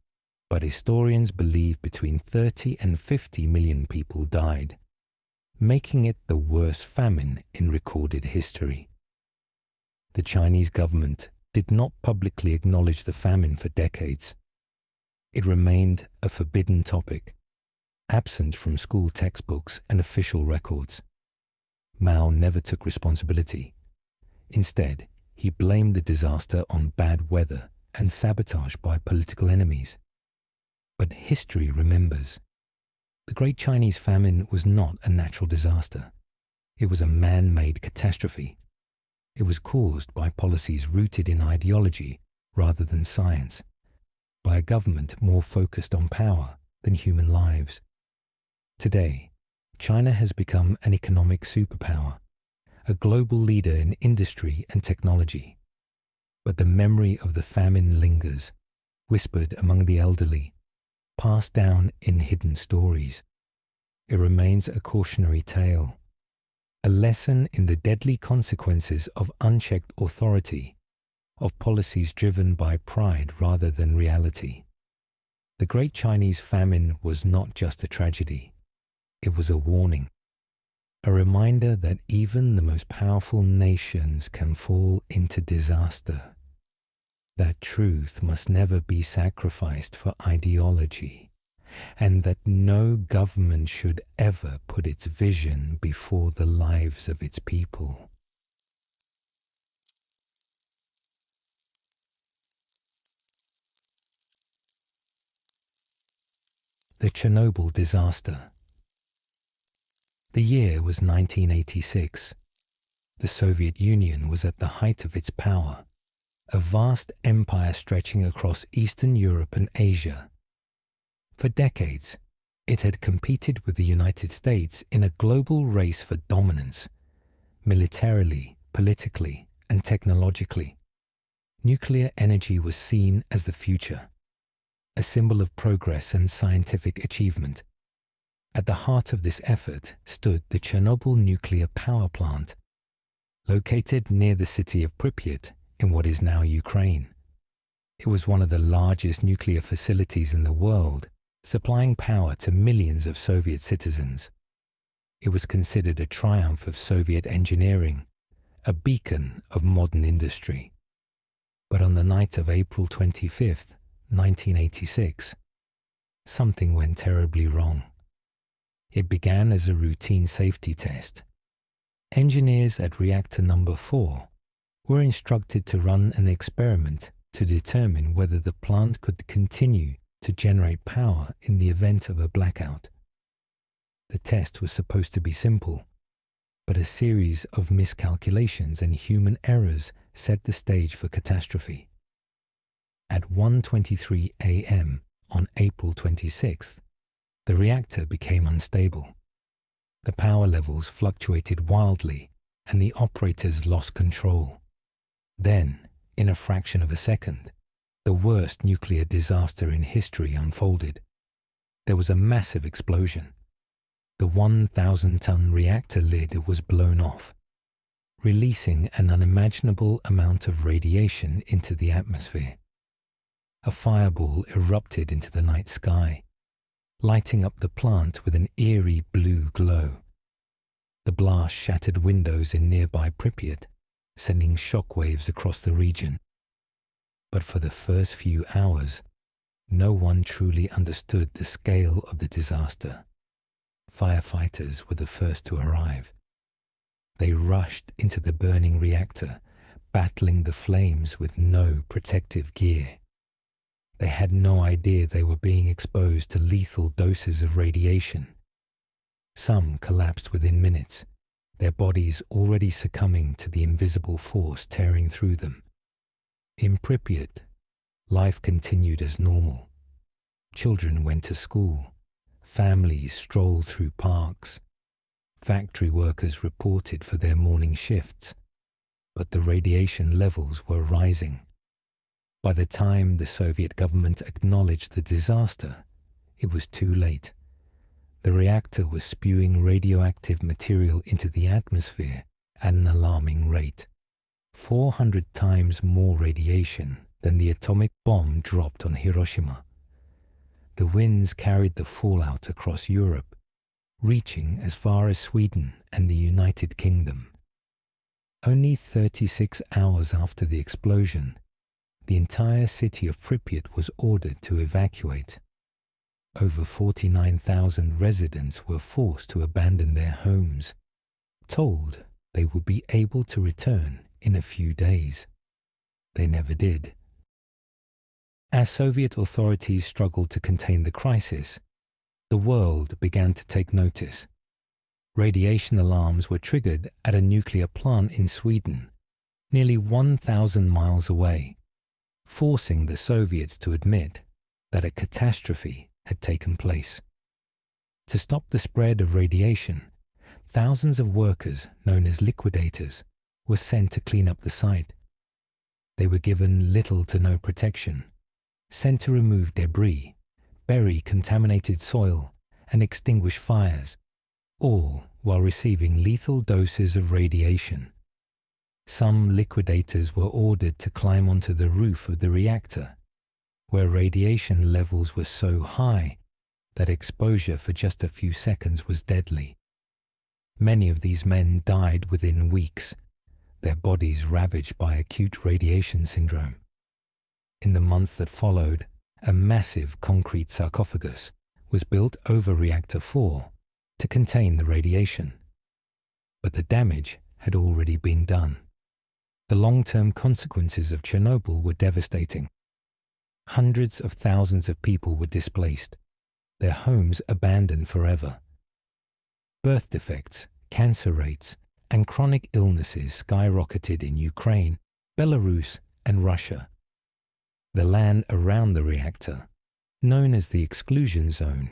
but historians believe between 30 and 50 million people died, making it the worst famine in recorded history. The Chinese government did not publicly acknowledge the famine for decades. It remained a forbidden topic, absent from school textbooks and official records. Mao never took responsibility. Instead, he blamed the disaster on bad weather and sabotage by political enemies. But history remembers. The Great Chinese Famine was not a natural disaster. It was a man-made catastrophe. It was caused by policies rooted in ideology rather than science, by a government more focused on power than human lives. Today, China has become an economic superpower, a global leader in industry and technology. But the memory of the famine lingers, whispered among the elderly, passed down in hidden stories. It remains a cautionary tale, a lesson in the deadly consequences of unchecked authority, of policies driven by pride rather than reality. The Great Chinese Famine was not just a tragedy. It was a warning, a reminder that even the most powerful nations can fall into disaster, that truth must never be sacrificed for ideology, and that no government should ever put its vision before the lives of its people. The Chernobyl Disaster. The year was 1986. The Soviet Union was at the height of its power, a vast empire stretching across Eastern Europe and Asia. For decades, it had competed with the United States in a global race for dominance, militarily, politically, and technologically. Nuclear energy was seen as the future, a symbol of progress and scientific achievement. At the heart of this effort stood the Chernobyl nuclear power plant, located near the city of Pripyat in what is now Ukraine. It was one of the largest nuclear facilities in the world, supplying power to millions of Soviet citizens. It was considered a triumph of Soviet engineering, a beacon of modern industry. But on the night of April 25th, 1986, something went terribly wrong. It began as a routine safety test. Engineers at reactor number 4 were instructed to run an experiment to determine whether the plant could continue to generate power in the event of a blackout. The test was supposed to be simple, but a series of miscalculations and human errors set the stage for catastrophe. At 1:23 a.m. on April 26th, the reactor became unstable. The power levels fluctuated wildly and the operators lost control. Then, in a fraction of a second, the worst nuclear disaster in history unfolded. There was a massive explosion. The 1,000-ton reactor lid was blown off, releasing an unimaginable amount of radiation into the atmosphere. A fireball erupted into the night sky, lighting up the plant with an eerie blue glow. The blast shattered windows in nearby Pripyat, sending shockwaves across the region. But for the first few hours, no one truly understood the scale of the disaster. Firefighters were the first to arrive. They rushed into the burning reactor, battling the flames with no protective gear. They had no idea they were being exposed to lethal doses of radiation. Some collapsed within minutes, their bodies already succumbing to the invisible force tearing through them. In Pripyat, life continued as normal. Children went to school. Families strolled through parks. Factory workers reported for their morning shifts. But the radiation levels were rising. By the time the Soviet government acknowledged the disaster, it was too late. The reactor was spewing radioactive material into the atmosphere at an alarming rate, 400 times more radiation than the atomic bomb dropped on Hiroshima. The winds carried the fallout across Europe, reaching as far as Sweden and the United Kingdom. Only 36 hours after the explosion, the entire city of Pripyat was ordered to evacuate. Over 49,000 residents were forced to abandon their homes, told they would be able to return in a few days. They never did. As Soviet authorities struggled to contain the crisis, the world began to take notice. Radiation alarms were triggered at a nuclear plant in Sweden, nearly 1,000 miles away, forcing the Soviets to admit that a catastrophe had taken place. To stop the spread of radiation, thousands of workers, known as liquidators, were sent to clean up the site. They were given little to no protection, sent to remove debris, bury contaminated soil, and extinguish fires, all while receiving lethal doses of radiation. Some liquidators were ordered to climb onto the roof of the reactor, where radiation levels were so high that exposure for just a few seconds was deadly. Many of these men died within weeks, their bodies ravaged by acute radiation syndrome. In the months that followed, a massive concrete sarcophagus was built over Reactor 4 to contain the radiation. But the damage had already been done. The long-term consequences of Chernobyl were devastating. Hundreds of thousands of people were displaced, their homes abandoned forever. Birth defects, cancer rates, and chronic illnesses skyrocketed in Ukraine, Belarus, and Russia. The land around the reactor, known as the exclusion zone,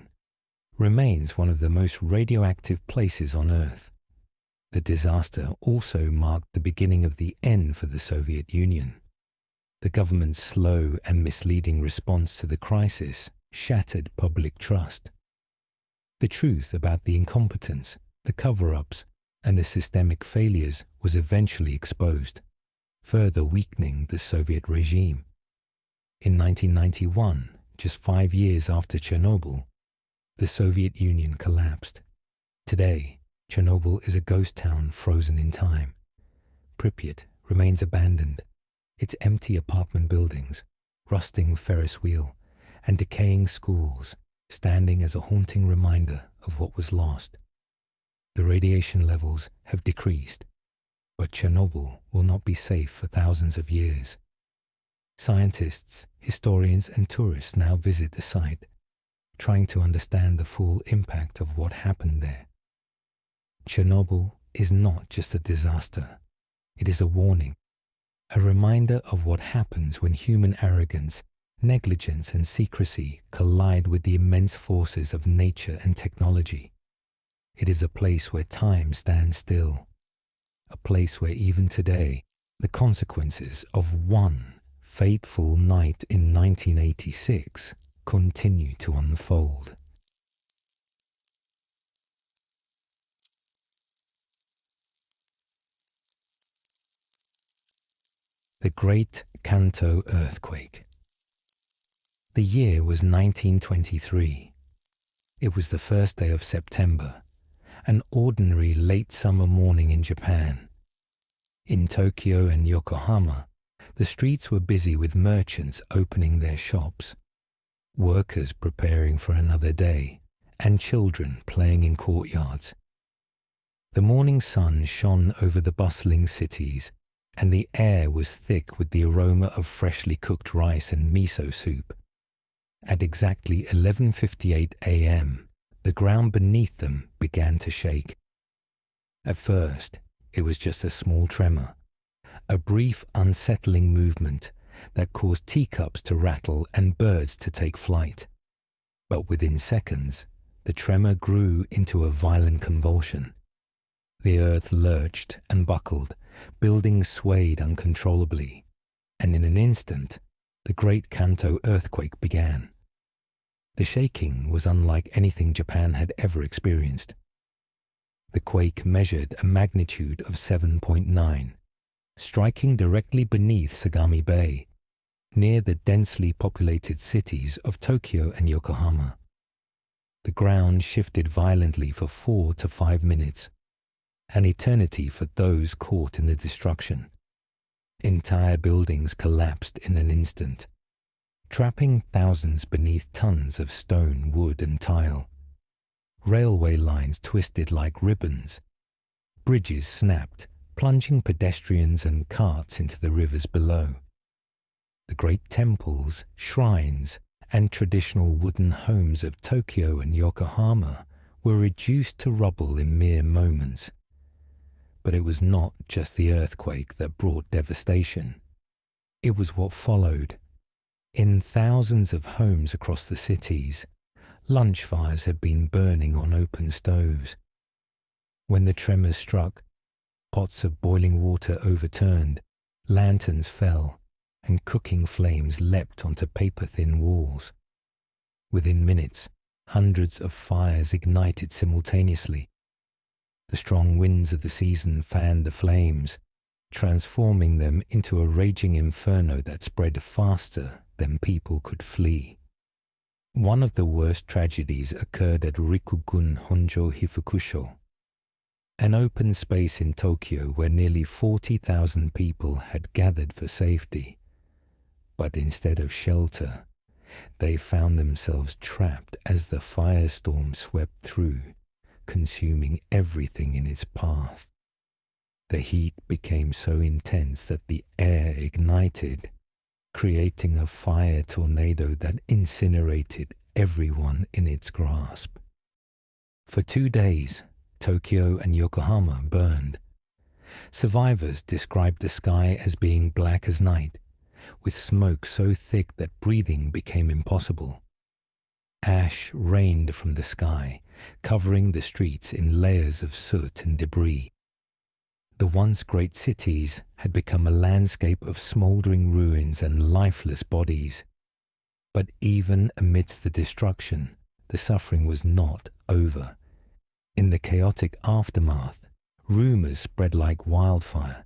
remains one of the most radioactive places on Earth. The disaster also marked the beginning of the end for the Soviet Union. The government's slow and misleading response to the crisis shattered public trust. The truth about the incompetence, the cover-ups, and the systemic failures was eventually exposed, further weakening the Soviet regime. In 1991, just 5 years after Chernobyl, the Soviet Union collapsed. Today, Chernobyl is a ghost town frozen in time. Pripyat remains abandoned, its empty apartment buildings, rusting Ferris wheel, and decaying schools standing as a haunting reminder of what was lost. The radiation levels have decreased, but Chernobyl will not be safe for thousands of years. Scientists, historians, and tourists now visit the site, trying to understand the full impact of what happened there. Chernobyl is not just a disaster. It is a warning, a reminder of what happens when human arrogance, negligence, and secrecy collide with the immense forces of nature and technology. It is a place where time stands still, a place where even today the consequences of one fateful night in 1986 continue to unfold. The Great Kanto Earthquake. The year was 1923. It was the first day of September, an ordinary late summer morning in Japan. In Tokyo and Yokohama, the streets were busy with merchants opening their shops, workers preparing for another day, and children playing in courtyards. The morning sun shone over the bustling cities, and the air was thick with the aroma of freshly cooked rice and miso soup. At exactly 11:58 a.m., the ground beneath them began to shake. At first, it was just a small tremor, a brief, unsettling movement that caused teacups to rattle and birds to take flight. But within seconds, the tremor grew into a violent convulsion. The earth lurched and buckled, buildings swayed uncontrollably, and in an instant, the Great Kanto earthquake began. The shaking was unlike anything Japan had ever experienced. The quake measured a magnitude of 7.9, striking directly beneath Sagami Bay, near the densely populated cities of Tokyo and Yokohama. The ground shifted violently for 4 to 5 minutes, an eternity for those caught in the destruction. Entire buildings collapsed in an instant, trapping thousands beneath tons of stone, wood, and tile. Railway lines twisted like ribbons. Bridges snapped, plunging pedestrians and carts into the rivers below. The great temples, shrines, and traditional wooden homes of Tokyo and Yokohama were reduced to rubble in mere moments. But it was not just the earthquake that brought devastation. It was what followed. In thousands of homes across the cities, lunch fires had been burning on open stoves. When the tremors struck, pots of boiling water overturned, lanterns fell, and cooking flames leapt onto paper-thin walls. Within minutes, hundreds of fires ignited simultaneously. The strong winds of the season fanned the flames, transforming them into a raging inferno that spread faster than people could flee. One of the worst tragedies occurred at Rikugun Honjo Hifukusho, an open space in Tokyo where nearly 40,000 people had gathered for safety. But instead of shelter, they found themselves trapped as the firestorm swept through, consuming everything in its path. The heat became so intense that the air ignited, creating a fire tornado that incinerated everyone in its grasp. For 2 days, Tokyo and Yokohama burned. Survivors described the sky as being black as night, with smoke so thick that breathing became impossible. Ash rained from the sky, covering the streets in layers of soot and debris. The once great cities had become a landscape of smouldering ruins and lifeless bodies. But even amidst the destruction, the suffering was not over. In the chaotic aftermath, rumors spread like wildfire.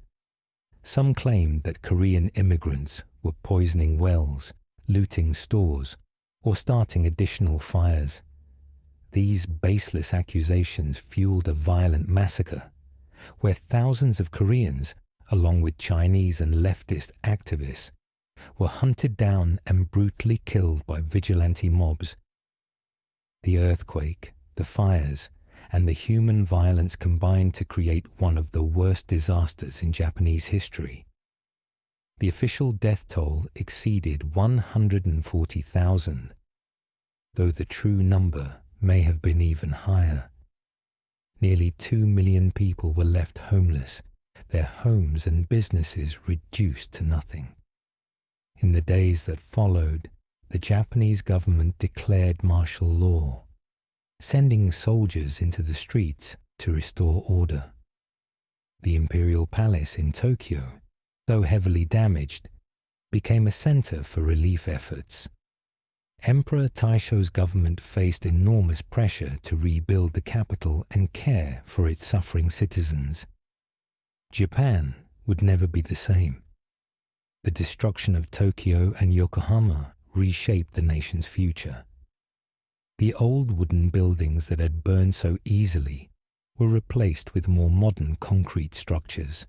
Some claimed that Korean immigrants were poisoning wells, looting stores, or starting additional fires. These baseless accusations fueled a violent massacre, where thousands of Koreans, along with Chinese and leftist activists, were hunted down and brutally killed by vigilante mobs. The earthquake, the fires, and the human violence combined to create one of the worst disasters in Japanese history. The official death toll exceeded 140,000, though the true number may have been even higher. Nearly 2 million people were left homeless, their homes and businesses reduced to nothing. In the days that followed, the Japanese government declared martial law, sending soldiers into the streets to restore order. The Imperial Palace in Tokyo, though heavily damaged, became a center for relief efforts. Emperor Taisho's government faced enormous pressure to rebuild the capital and care for its suffering citizens. Japan would never be the same. The destruction of Tokyo and Yokohama reshaped the nation's future. The old wooden buildings that had burned so easily were replaced with more modern concrete structures.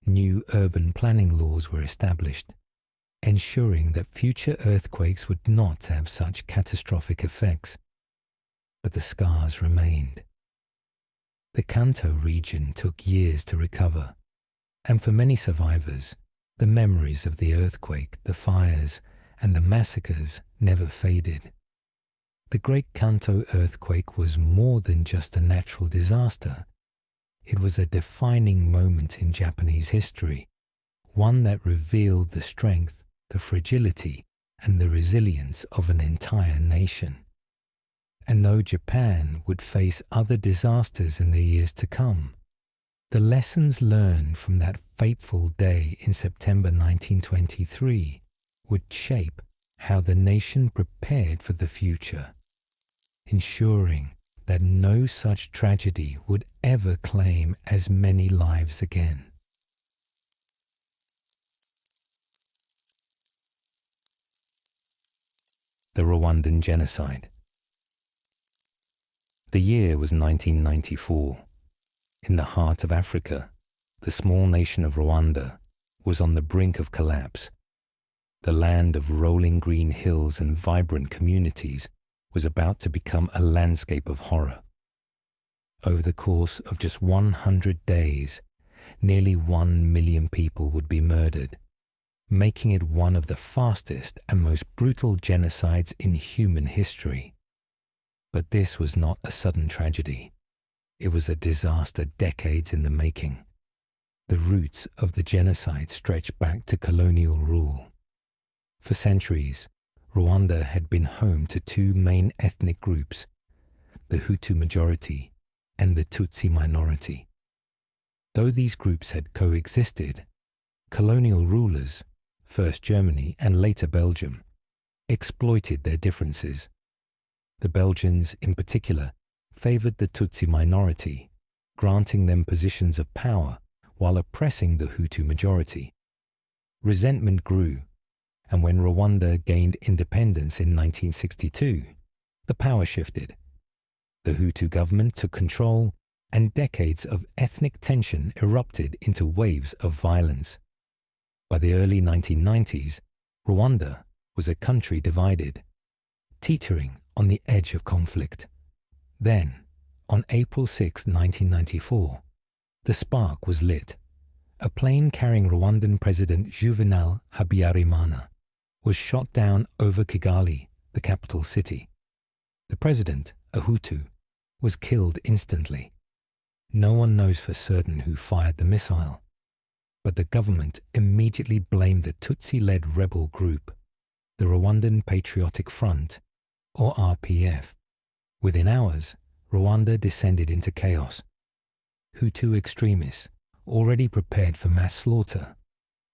New urban planning laws were established, ensuring that future earthquakes would not have such catastrophic effects. But the scars remained. The Kanto region took years to recover, and for many survivors, the memories of the earthquake, the fires, and the massacres never faded. The Great Kanto earthquake was more than just a natural disaster. It was a defining moment in Japanese history, one that revealed the strength, the fragility, and the resilience of an entire nation. And though Japan would face other disasters in the years to come, the lessons learned from that fateful day in September 1923 would shape how the nation prepared for the future, ensuring that no such tragedy would ever claim as many lives again. The Rwandan Genocide. The year was 1994. In the heart of Africa, the small nation of Rwanda was on the brink of collapse. The land of rolling green hills and vibrant communities was about to become a landscape of horror. Over the course of just 100 days, nearly 1 million people would be murdered, making it one of the fastest and most brutal genocides in human history. But this was not a sudden tragedy. It was a disaster decades in the making. The roots of the genocide stretched back to colonial rule. For centuries, Rwanda had been home to two main ethnic groups, the Hutu majority and the Tutsi minority. Though these groups had coexisted, colonial rulers, first Germany and later Belgium, exploited their differences. The Belgians, in particular, favored the Tutsi minority, granting them positions of power while oppressing the Hutu majority. Resentment grew, and when Rwanda gained independence in 1962, the power shifted. The Hutu government took control, and decades of ethnic tension erupted into waves of violence. By the early 1990s, Rwanda was a country divided, teetering on the edge of conflict. Then, on April 6, 1994, the spark was lit. A plane carrying Rwandan President Juvenal Habyarimana was shot down over Kigali, the capital city. The president, a Hutu, was killed instantly. No one knows for certain who fired the missile, but the government immediately blamed the Tutsi-led rebel group, the Rwandan Patriotic Front, or RPF. Within hours, Rwanda descended into chaos. Hutu extremists, already prepared for mass slaughter,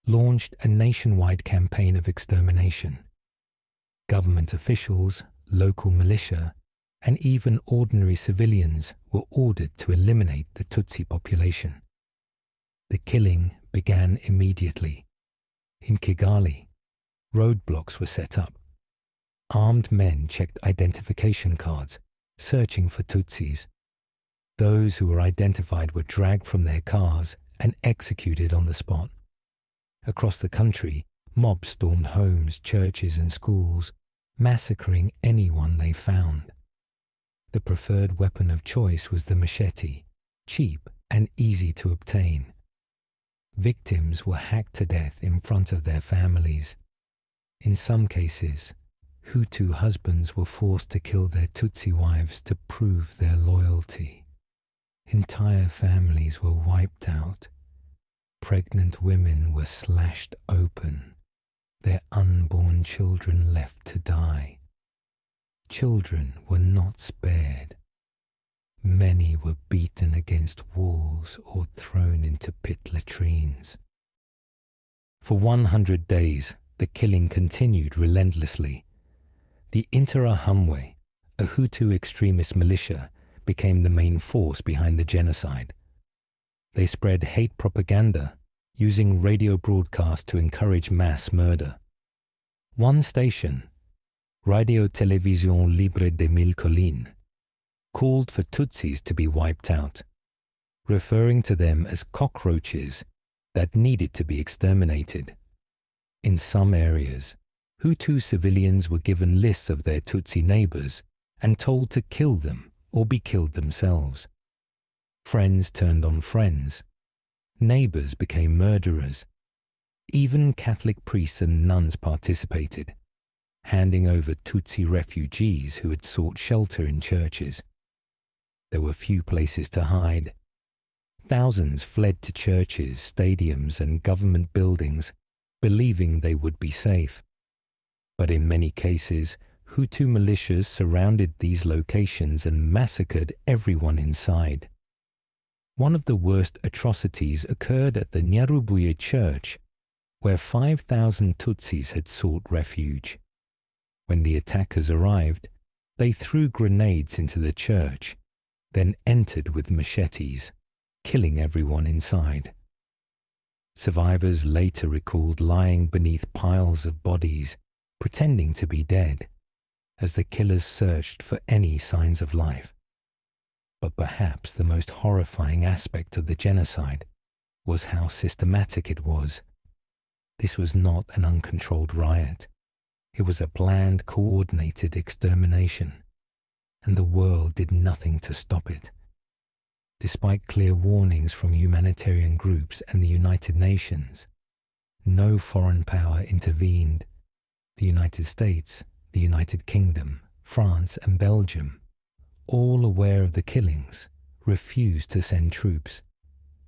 launched a nationwide campaign of extermination. Government officials, local militia, and even ordinary civilians were ordered to eliminate the Tutsi population. The killing began immediately. In Kigali, roadblocks were set up. Armed men checked identification cards, searching for Tutsis. Those who were identified were dragged from their cars and executed on the spot. Across the country, mobs stormed homes, churches, and schools, massacring anyone they found. The preferred weapon of choice was the machete, cheap and easy to obtain. Victims were hacked to death in front of their families. In some cases, Hutu husbands were forced to kill their Tutsi wives to prove their loyalty. Entire families were wiped out. Pregnant women were slashed open, their unborn children left to die. Children were not spared. Many were beaten against walls or thrown into pit latrines. For 100 days, the killing continued relentlessly. The Interahamwe, a Hutu extremist militia, became the main force behind the genocide. They spread hate propaganda, using radio broadcasts to encourage mass murder. One station, Radio Télévision Libre des Mille Collines, called for Tutsis to be wiped out, referring to them as cockroaches that needed to be exterminated. In some areas, Hutu civilians were given lists of their Tutsi neighbors and told to kill them or be killed themselves. Friends turned on friends. Neighbors became murderers. Even Catholic priests and nuns participated, handing over Tutsi refugees who had sought shelter in churches. There were few places to hide. Thousands fled to churches, stadiums, and government buildings, believing they would be safe. But in many cases, Hutu militias surrounded these locations and massacred everyone inside. One of the worst atrocities occurred at the Nyarubuye church, where 5,000 Tutsis had sought refuge. When the attackers arrived, they threw grenades into the church, then entered with machetes, killing everyone inside. Survivors later recalled lying beneath piles of bodies, pretending to be dead, as the killers searched for any signs of life. But perhaps the most horrifying aspect of the genocide was how systematic it was. This was not an uncontrolled riot. It was a planned, coordinated extermination, and the world did nothing to stop it. Despite clear warnings from humanitarian groups and the United Nations, no foreign power intervened. The United States, the United Kingdom, France, and Belgium all aware of the killings, refused to send troops.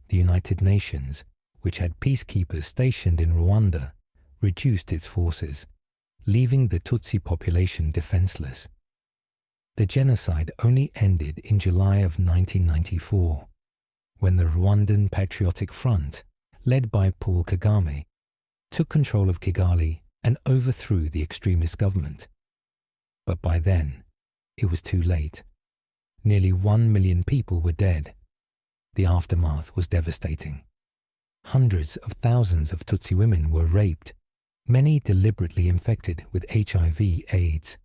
The United Nations, which had peacekeepers stationed in Rwanda, reduced its forces, leaving the Tutsi population defenseless. The genocide only ended in July of 1994, when the Rwandan Patriotic Front, led by Paul Kagame, took control of Kigali and overthrew the extremist government. But by then, it was too late. Nearly 1 million people were dead. The aftermath was devastating. Hundreds of thousands of Tutsi women were raped, many deliberately infected with HIV/AIDS.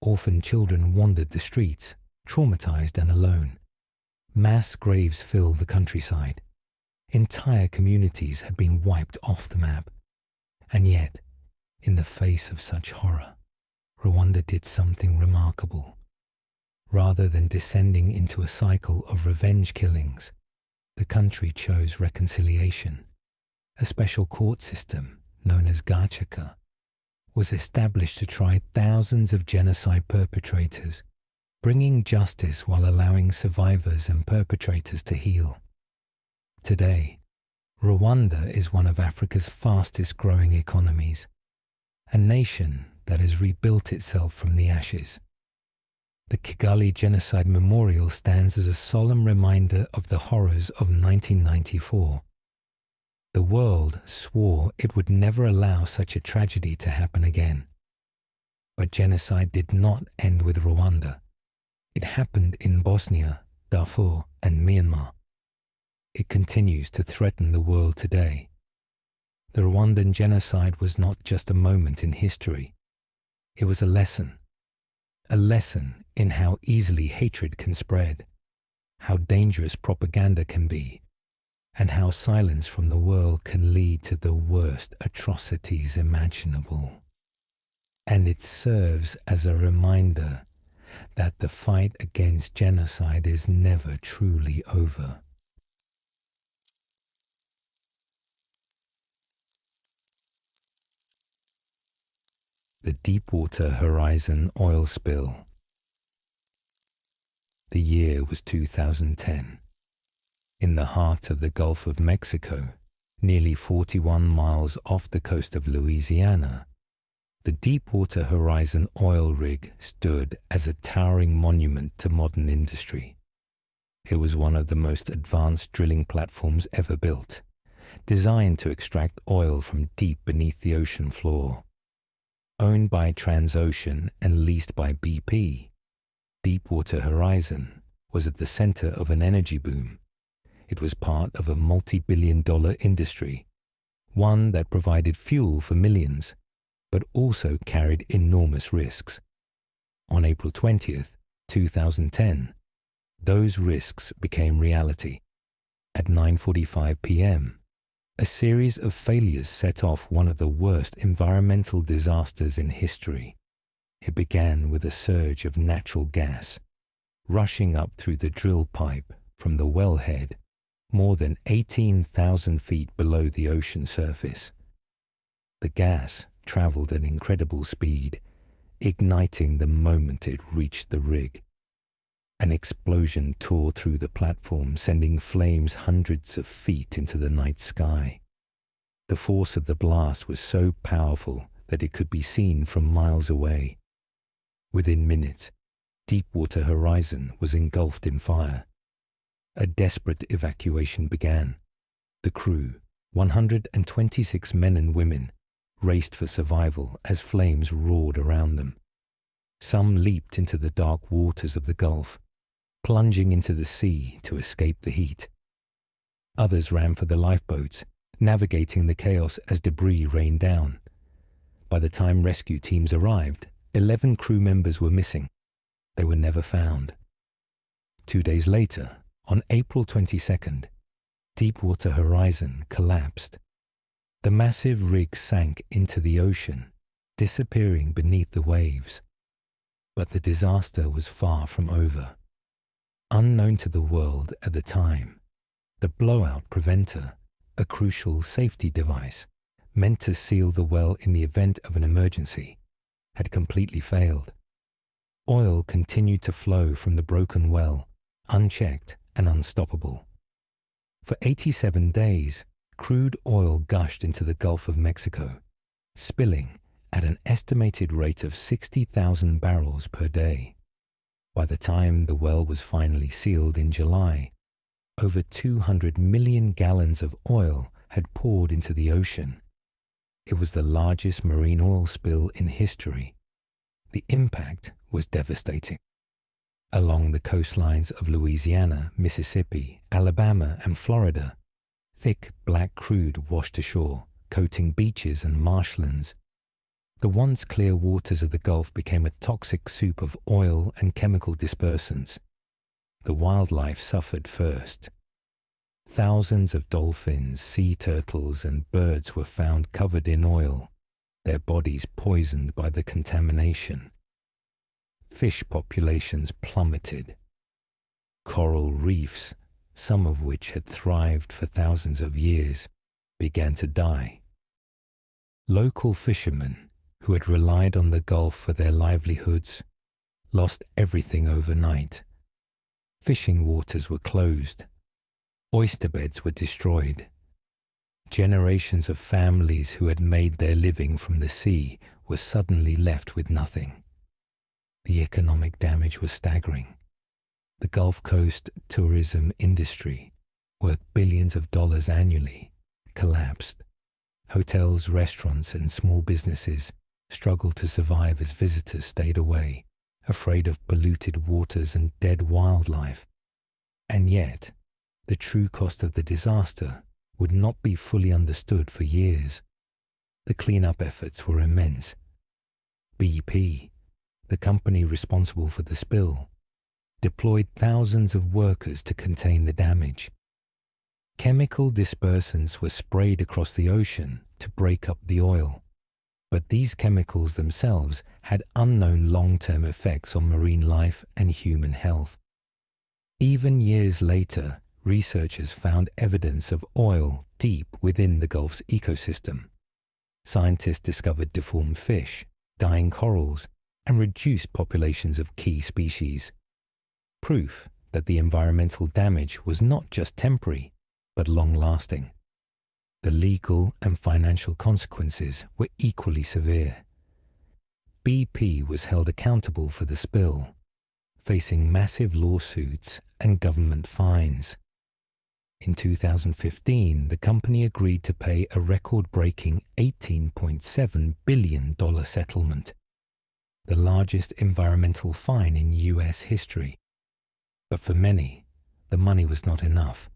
Orphan children wandered the streets, traumatized and alone. Mass graves filled the countryside. Entire communities had been wiped off the map. And yet, in the face of such horror, Rwanda did something remarkable. Rather than descending into a cycle of revenge killings, the country chose reconciliation. A special court system, known as Gachaka, was established to try thousands of genocide perpetrators, bringing justice while allowing survivors and perpetrators to heal. Today, Rwanda is one of Africa's fastest-growing economies, a nation that has rebuilt itself from the ashes. The Kigali Genocide Memorial stands as a solemn reminder of the horrors of 1994. The world swore it would never allow such a tragedy to happen again. But genocide did not end with Rwanda. It happened in Bosnia, Darfur, and Myanmar. It continues to threaten the world today. The Rwandan genocide was not just a moment in history. It was a lesson in how easily hatred can spread, how dangerous propaganda can be, and how silence from the world can lead to the worst atrocities imaginable. And it serves as a reminder that the fight against genocide is never truly over. The Deepwater Horizon oil spill. The year was 2010. In the heart of the Gulf of Mexico, nearly 41 miles off the coast of Louisiana, the Deepwater Horizon oil rig stood as a towering monument to modern industry. It was one of the most advanced drilling platforms ever built, designed to extract oil from deep beneath the ocean floor. Owned by Transocean and leased by BP, Deepwater Horizon was at the center of an energy boom. It was part of a multi-billion-dollar industry, one that provided fuel for millions, but also carried enormous risks. On April 20th, 2010, those risks became reality. At 9:45 p.m., a series of failures set off one of the worst environmental disasters in history. It began with a surge of natural gas, rushing up through the drill pipe from the wellhead, more than 18,000 feet below the ocean surface. The gas traveled at incredible speed, igniting the moment it reached the rig. An explosion tore through the platform, sending flames hundreds of feet into the night sky. The force of the blast was so powerful that it could be seen from miles away. Within minutes, Deepwater Horizon was engulfed in fire. A desperate evacuation began. The crew, 126 men and women, raced for survival as flames roared around them. Some leaped into the dark waters of the Gulf, plunging into the sea to escape the heat. Others ran for the lifeboats, navigating the chaos as debris rained down. By the time rescue teams arrived, 11 crew members were missing. They were never found. 2 days later, on April 22nd, Deepwater Horizon collapsed. The massive rig sank into the ocean, disappearing beneath the waves. But the disaster was far from over. Unknown to the world at the time, the blowout preventer, a crucial safety device meant to seal the well in the event of an emergency, had completely failed. Oil continued to flow from the broken well, unchecked and unstoppable. For 87 days, crude oil gushed into the Gulf of Mexico, spilling at an estimated rate of 60,000 barrels per day. By the time the well was finally sealed in July, over 200 million gallons of oil had poured into the ocean. It was the largest marine oil spill in history. The impact was devastating. Along the coastlines of Louisiana, Mississippi, Alabama, and Florida, thick black crude washed ashore, coating beaches and marshlands. The once clear waters of the Gulf became a toxic soup of oil and chemical dispersants. The wildlife suffered first. Thousands of dolphins, sea turtles, and birds were found covered in oil, their bodies poisoned by the contamination. Fish populations plummeted. Coral reefs, some of which had thrived for thousands of years, began to die. Local fishermen, who had relied on the Gulf for their livelihoods, lost everything overnight. Fishing waters were closed. Oyster beds were destroyed. Generations of families who had made their living from the sea were suddenly left with nothing. The economic damage was staggering. The Gulf Coast tourism industry, worth billions of dollars annually, collapsed. Hotels, restaurants, and small businesses struggled to survive as visitors stayed away, afraid of polluted waters and dead wildlife. And yet, the true cost of the disaster would not be fully understood for years. The cleanup efforts were immense. BP, the company responsible for the spill, deployed thousands of workers to contain the damage. Chemical dispersants were sprayed across the ocean to break up the oil, but these chemicals themselves had unknown long-term effects on marine life and human health. Even years later, researchers found evidence of oil deep within the Gulf's ecosystem. Scientists discovered deformed fish, dying corals, and reduced populations of key species. Proof that the environmental damage was not just temporary, but long-lasting. The legal and financial consequences were equally severe. BP was held accountable for the spill, facing massive lawsuits and government fines. In 2015, the company agreed to pay a record-breaking $18.7 billion settlement, the largest environmental fine in U.S. history. But for many, the money was not enough.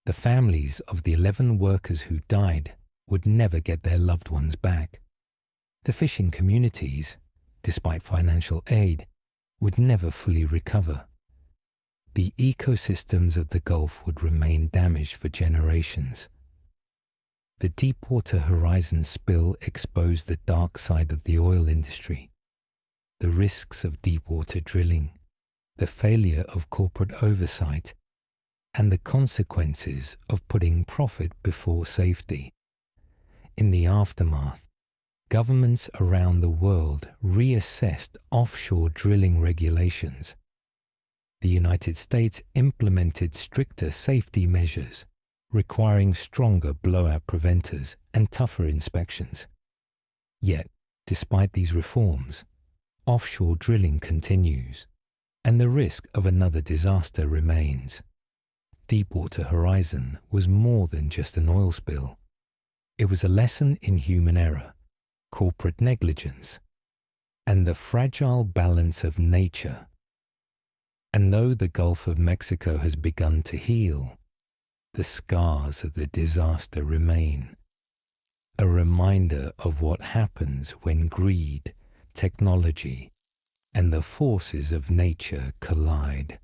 The families of the 11 workers who died would never get their loved ones back. The fishing communities, despite financial aid, would never fully recover. The ecosystems of the Gulf would remain damaged for generations. The Deepwater Horizon spill exposed the dark side of the oil industry, the risks of deepwater drilling, the failure of corporate oversight, and the consequences of putting profit before safety. In the aftermath, governments around the world reassessed offshore drilling regulations. The United States implemented stricter safety measures, requiring stronger blowout preventers and tougher inspections. Yet, despite these reforms, offshore drilling continues, and the risk of another disaster remains. Deepwater Horizon was more than just an oil spill. It was a lesson in human error, corporate negligence, and the fragile balance of nature. And though the Gulf of Mexico has begun to heal, the scars of the disaster remain. A reminder of what happens when greed, technology, and the forces of nature collide.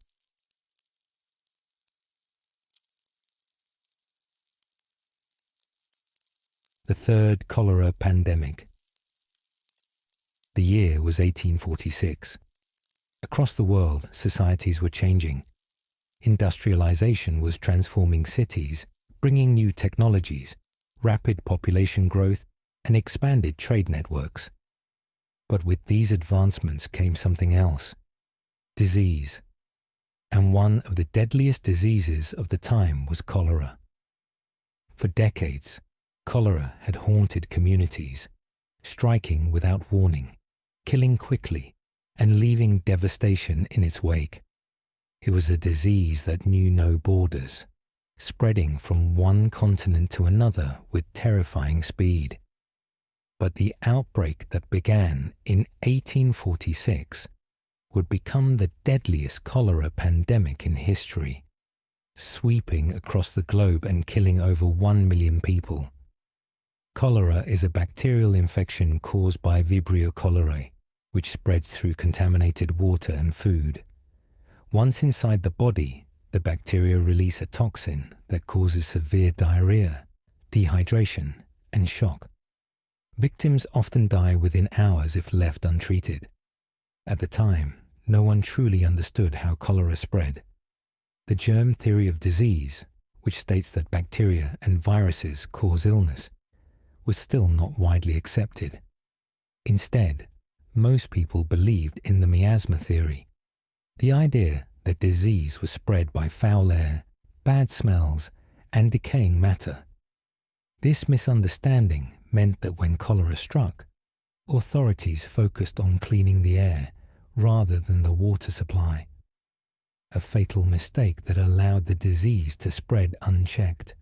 The third cholera pandemic. The year was 1846. Across the world, societies were changing. Industrialization was transforming cities, bringing new technologies, rapid population growth, and expanded trade networks. But with these advancements came something else: disease. And one of the deadliest diseases of the time was cholera. For decades, cholera had haunted communities, striking without warning, killing quickly, and leaving devastation in its wake. It was a disease that knew no borders, spreading from one continent to another with terrifying speed. But the outbreak that began in 1846 would become the deadliest cholera pandemic in history, sweeping across the globe and killing over 1 million people. Cholera is a bacterial infection caused by Vibrio cholerae, which spreads through contaminated water and food. Once inside the body, the bacteria release a toxin that causes severe diarrhea, dehydration, and shock. Victims often die within hours if left untreated. At the time, no one truly understood how cholera spread. The germ theory of disease, which states that bacteria and viruses cause illness, was still not widely accepted. Instead, most people believed in the miasma theory, the idea that disease was spread by foul air, bad smells, and decaying matter. This misunderstanding meant that when cholera struck, authorities focused on cleaning the air rather than the water supply. A fatal mistake that allowed the disease to spread unchecked.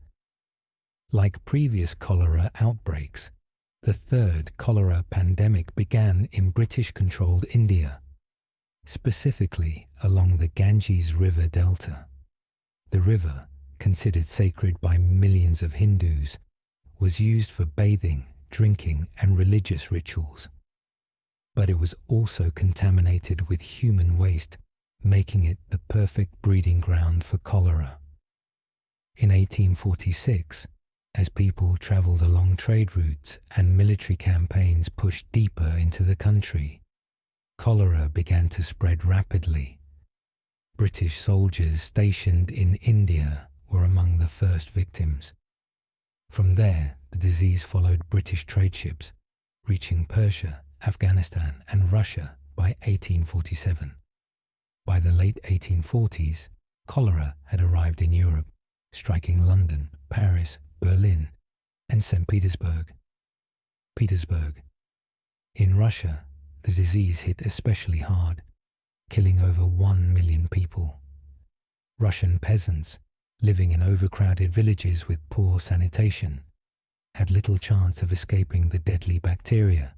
Like previous cholera outbreaks, the third cholera pandemic began in British-controlled India, specifically along the Ganges River Delta. The river, considered sacred by millions of Hindus, was used for bathing, drinking, and religious rituals. But it was also contaminated with human waste, making it the perfect breeding ground for cholera. In 1846, as people travelled along trade routes and military campaigns pushed deeper into the country, cholera began to spread rapidly. British soldiers stationed in India were among the first victims. From there, the disease followed British trade ships, reaching Persia, Afghanistan, and Russia by 1847. By the late 1840s, cholera had arrived in Europe, striking London, Paris, Berlin, and St. Petersburg. In Russia, the disease hit especially hard, killing over 1 million people. Russian peasants, living in overcrowded villages with poor sanitation, had little chance of escaping the deadly bacteria.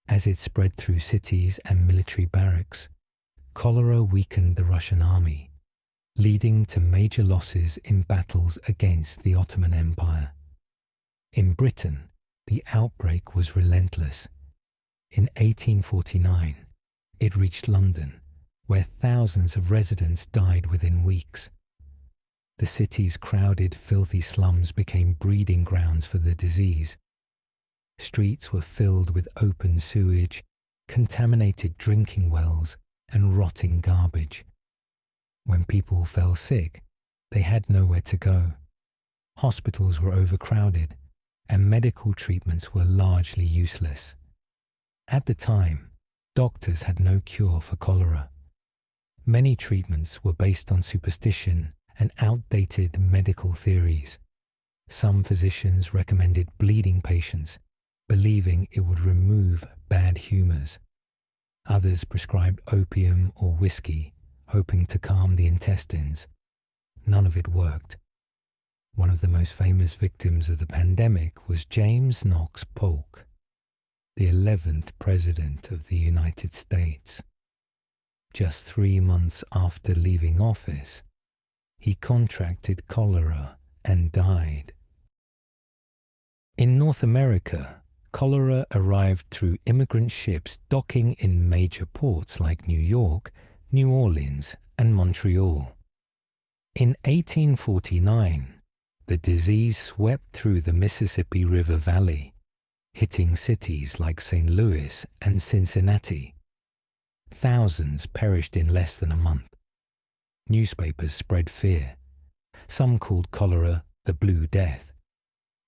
As it spread through cities and military barracks, cholera weakened the Russian army, leading to major losses in battles against the Ottoman Empire. In Britain, the outbreak was relentless. In 1849, it reached London, where thousands of residents died within weeks. The city's crowded, filthy slums became breeding grounds for the disease. Streets were filled with open sewage, contaminated drinking wells, and rotting garbage. When people fell sick, they had nowhere to go. Hospitals were overcrowded, and medical treatments were largely useless. At the time, doctors had no cure for cholera. Many treatments were based on superstition and outdated medical theories. Some physicians recommended bleeding patients, believing it would remove bad humors. Others prescribed opium or whiskey, hoping to calm the intestines. None of it worked. One of the most famous victims of the pandemic was James Knox Polk, the 11th President of the United States. Just 3 months after leaving office, he contracted cholera and died. In North America, cholera arrived through immigrant ships docking in major ports like New York, New Orleans, and Montreal. In 1849, the disease swept through the Mississippi River Valley, hitting cities like St. Louis and Cincinnati. Thousands perished in less than a month. Newspapers spread fear. Some called cholera the Blue Death,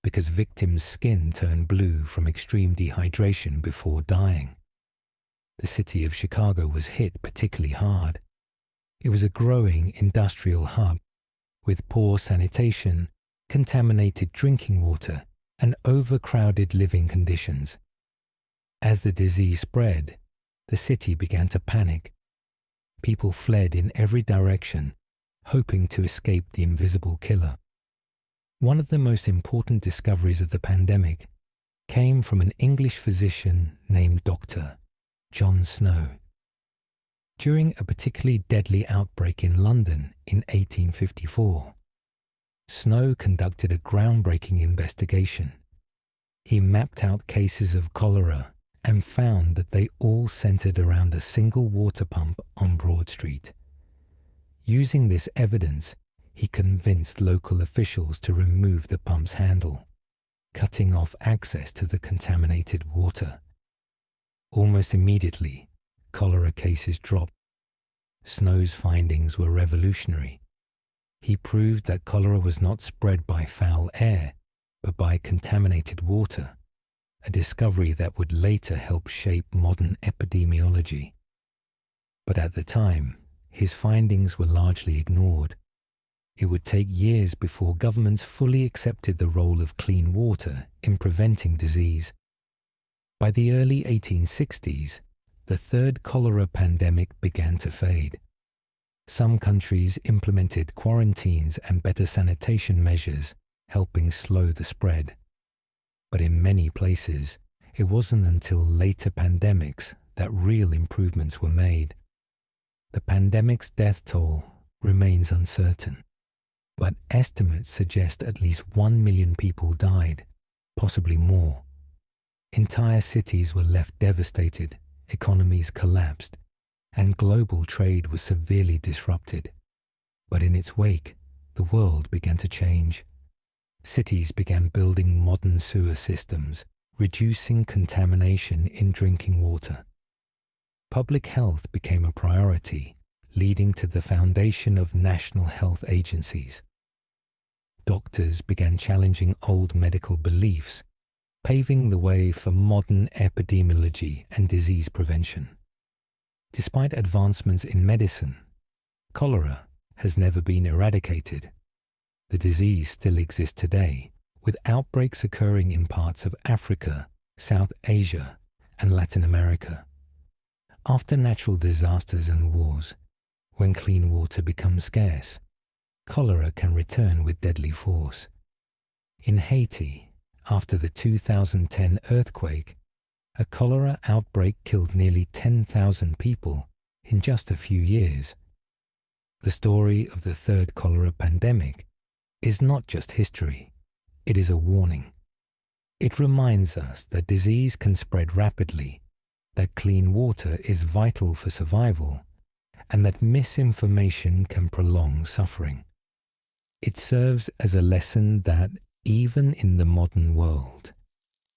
because victims' skin turned blue from extreme dehydration before dying. the city of Chicago was hit particularly hard. It was a growing industrial hub with poor sanitation, contaminated drinking water, and overcrowded living conditions. As the disease spread, the city began to panic. People fled in every direction, hoping to escape the invisible killer. One of the most important discoveries of the pandemic came from an English physician named Dr. John Snow. During a particularly deadly outbreak in London in 1854, Snow conducted a groundbreaking investigation. He mapped out cases of cholera and found that they all centered around a single water pump on Broad Street. Using this evidence, he convinced local officials to remove the pump's handle, cutting off access to the contaminated water. Almost immediately, cholera cases dropped. Snow's findings were revolutionary. He proved that cholera was not spread by foul air, but by contaminated water, a discovery that would later help shape modern epidemiology. But at the time, his findings were largely ignored. It would take years before governments fully accepted the role of clean water in preventing disease. By the early 1860s, the third cholera pandemic began to fade. Some countries implemented quarantines and better sanitation measures, helping slow the spread. But in many places, it wasn't until later pandemics that real improvements were made. The pandemic's death toll remains uncertain, but estimates suggest at least 1 million people died, possibly more. Entire cities were left devastated, economies collapsed, and global trade was severely disrupted. But in its wake, the world began to change. Cities began building modern sewer systems, reducing contamination in drinking water. Public health became a priority, leading to the foundation of national health agencies. Doctors began challenging old medical beliefs, paving the way for modern epidemiology and disease prevention. Despite advancements in medicine, cholera has never been eradicated. The disease still exists today, with outbreaks occurring in parts of Africa, South Asia, and Latin America. After natural disasters and wars, when clean water becomes scarce, cholera can return with deadly force. In Haiti, after the 2010 earthquake, a cholera outbreak killed nearly 10,000 people in just a few years. The story of the third cholera pandemic is not just history, it is a warning. It reminds us that disease can spread rapidly, that clean water is vital for survival, and that misinformation can prolong suffering. It serves as a lesson that, even in the modern world,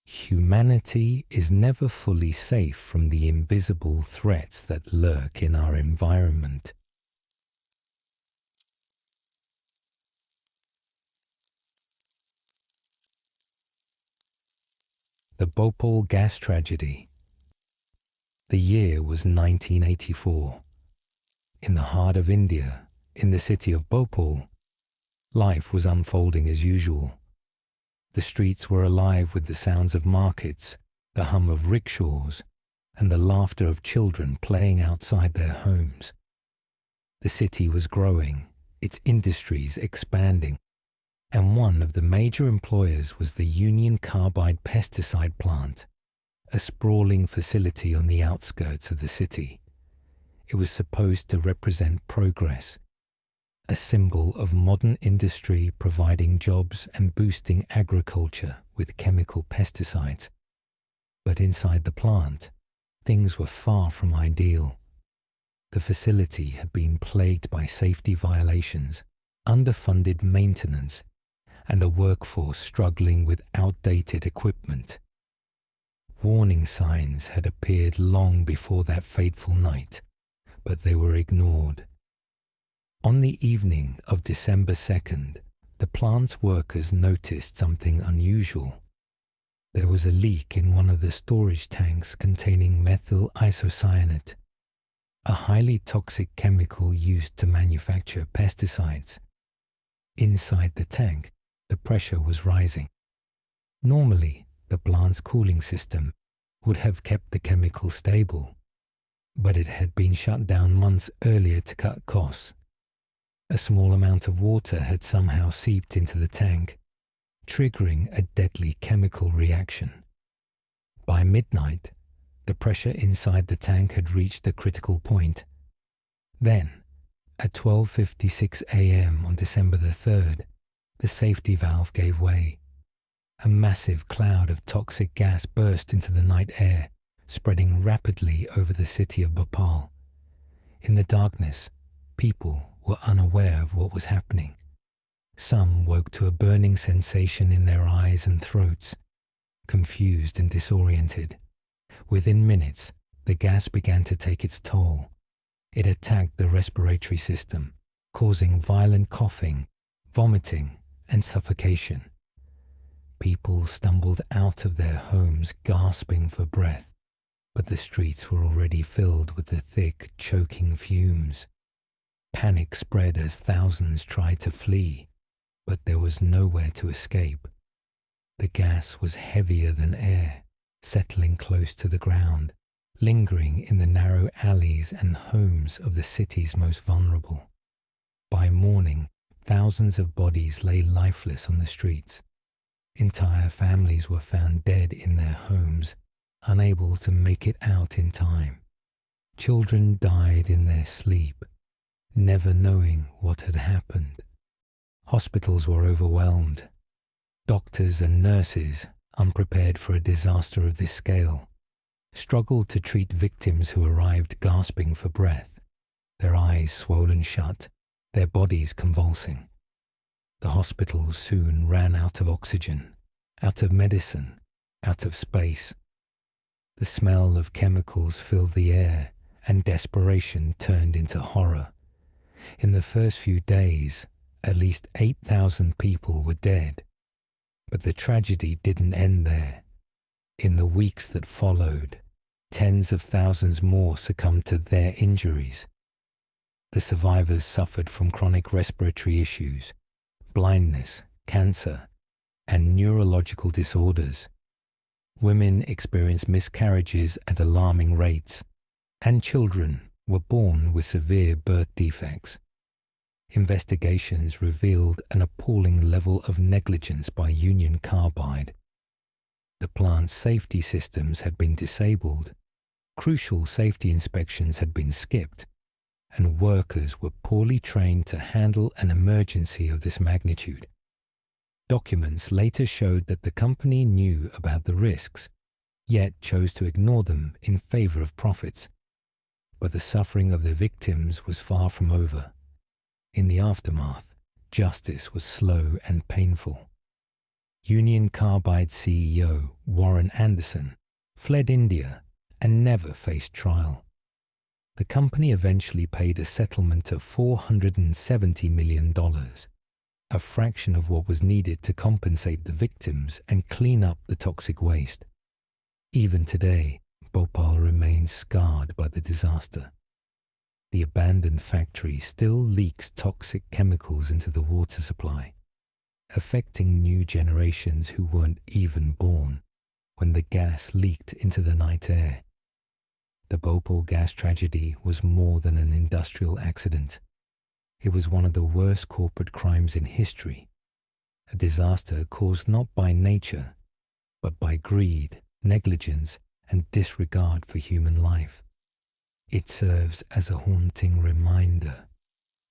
humanity is never fully safe from the invisible threats that lurk in our environment. The Bhopal Gas Tragedy. The year was 1984. In the heart of India, in the city of Bhopal, life was unfolding as usual. The streets were alive with the sounds of markets, the hum of rickshaws, and the laughter of children playing outside their homes. The city was growing, its industries expanding, and one of the major employers was the Union Carbide pesticide plant, a sprawling facility on the outskirts of the city. It was supposed to represent progress, a symbol of modern industry providing jobs and boosting agriculture with chemical pesticides. But inside the plant, things were far from ideal. The facility had been plagued by safety violations, underfunded maintenance, and a workforce struggling with outdated equipment. Warning signs had appeared long before that fateful night, but they were ignored. On the evening of December 2nd, the plant's workers noticed something unusual. There was a leak in one of the storage tanks containing methyl isocyanate, a highly toxic chemical used to manufacture pesticides. Inside the tank, the pressure was rising. Normally, the plant's cooling system would have kept the chemical stable, but it had been shut down months earlier to cut costs. A small amount of water had somehow seeped into the tank, triggering a deadly chemical reaction. By midnight, the pressure inside the tank had reached a critical point. Then, at 12:56 a.m. on December the 3rd, the safety valve gave way. A massive cloud of toxic gas burst into the night air, spreading rapidly over the city of Bhopal. In the darkness, people were unaware of what was happening. Some woke to a burning sensation in their eyes and throats, confused and disoriented. Within minutes, the gas began to take its toll. It attacked the respiratory system, causing violent coughing, vomiting, and suffocation. People stumbled out of their homes gasping for breath, but the streets were already filled with the thick, choking fumes. Panic spread as thousands tried to flee, but there was nowhere to escape. The gas was heavier than air, settling close to the ground, lingering in the narrow alleys and homes of the city's most vulnerable. By morning, thousands of bodies lay lifeless on the streets. Entire families were found dead in their homes, unable to make it out in time. Children died in their sleep, never knowing what had happened. Hospitals were overwhelmed. Doctors and nurses, unprepared for a disaster of this scale, struggled to treat victims who arrived gasping for breath, their eyes swollen shut, their bodies convulsing. The hospitals soon ran out of oxygen, out of medicine, out of space. The smell of chemicals filled the air, and desperation turned into horror. In the first few days, at least 8,000 people were dead. But the tragedy didn't end there. In the weeks that followed, tens of thousands more succumbed to their injuries. The survivors suffered from chronic respiratory issues, blindness, cancer, and neurological disorders. Women experienced miscarriages at alarming rates, and children were born with severe birth defects. Investigations revealed an appalling level of negligence by Union Carbide. The plant's safety systems had been disabled, crucial safety inspections had been skipped, and workers were poorly trained to handle an emergency of this magnitude. Documents later showed that the company knew about the risks, yet chose to ignore them in favor of profits. But the suffering of the victims was far from over. In the aftermath, justice was slow and painful. Union Carbide CEO Warren Anderson fled India and never faced trial. The company eventually paid a settlement of $470 million, a fraction of what was needed to compensate the victims and clean up the toxic waste. Even today, Bhopal remains scarred by the disaster. The abandoned factory still leaks toxic chemicals into the water supply, affecting new generations who weren't even born when the gas leaked into the night air. The Bhopal Gas Tragedy was more than an industrial accident. It was one of the worst corporate crimes in history, a disaster caused not by nature, but by greed, negligence, and disregard for human life. It serves as a haunting reminder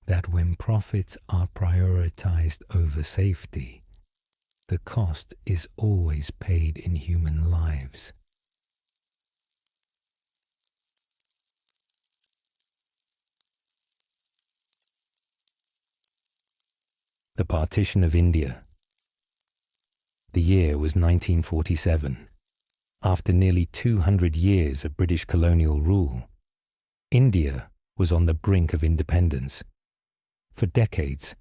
that when profits are prioritized over safety, the cost is always paid in human lives. The Partition of India. The year was 1947. After nearly 200 years of British colonial rule, India was on the brink of independence. For decades,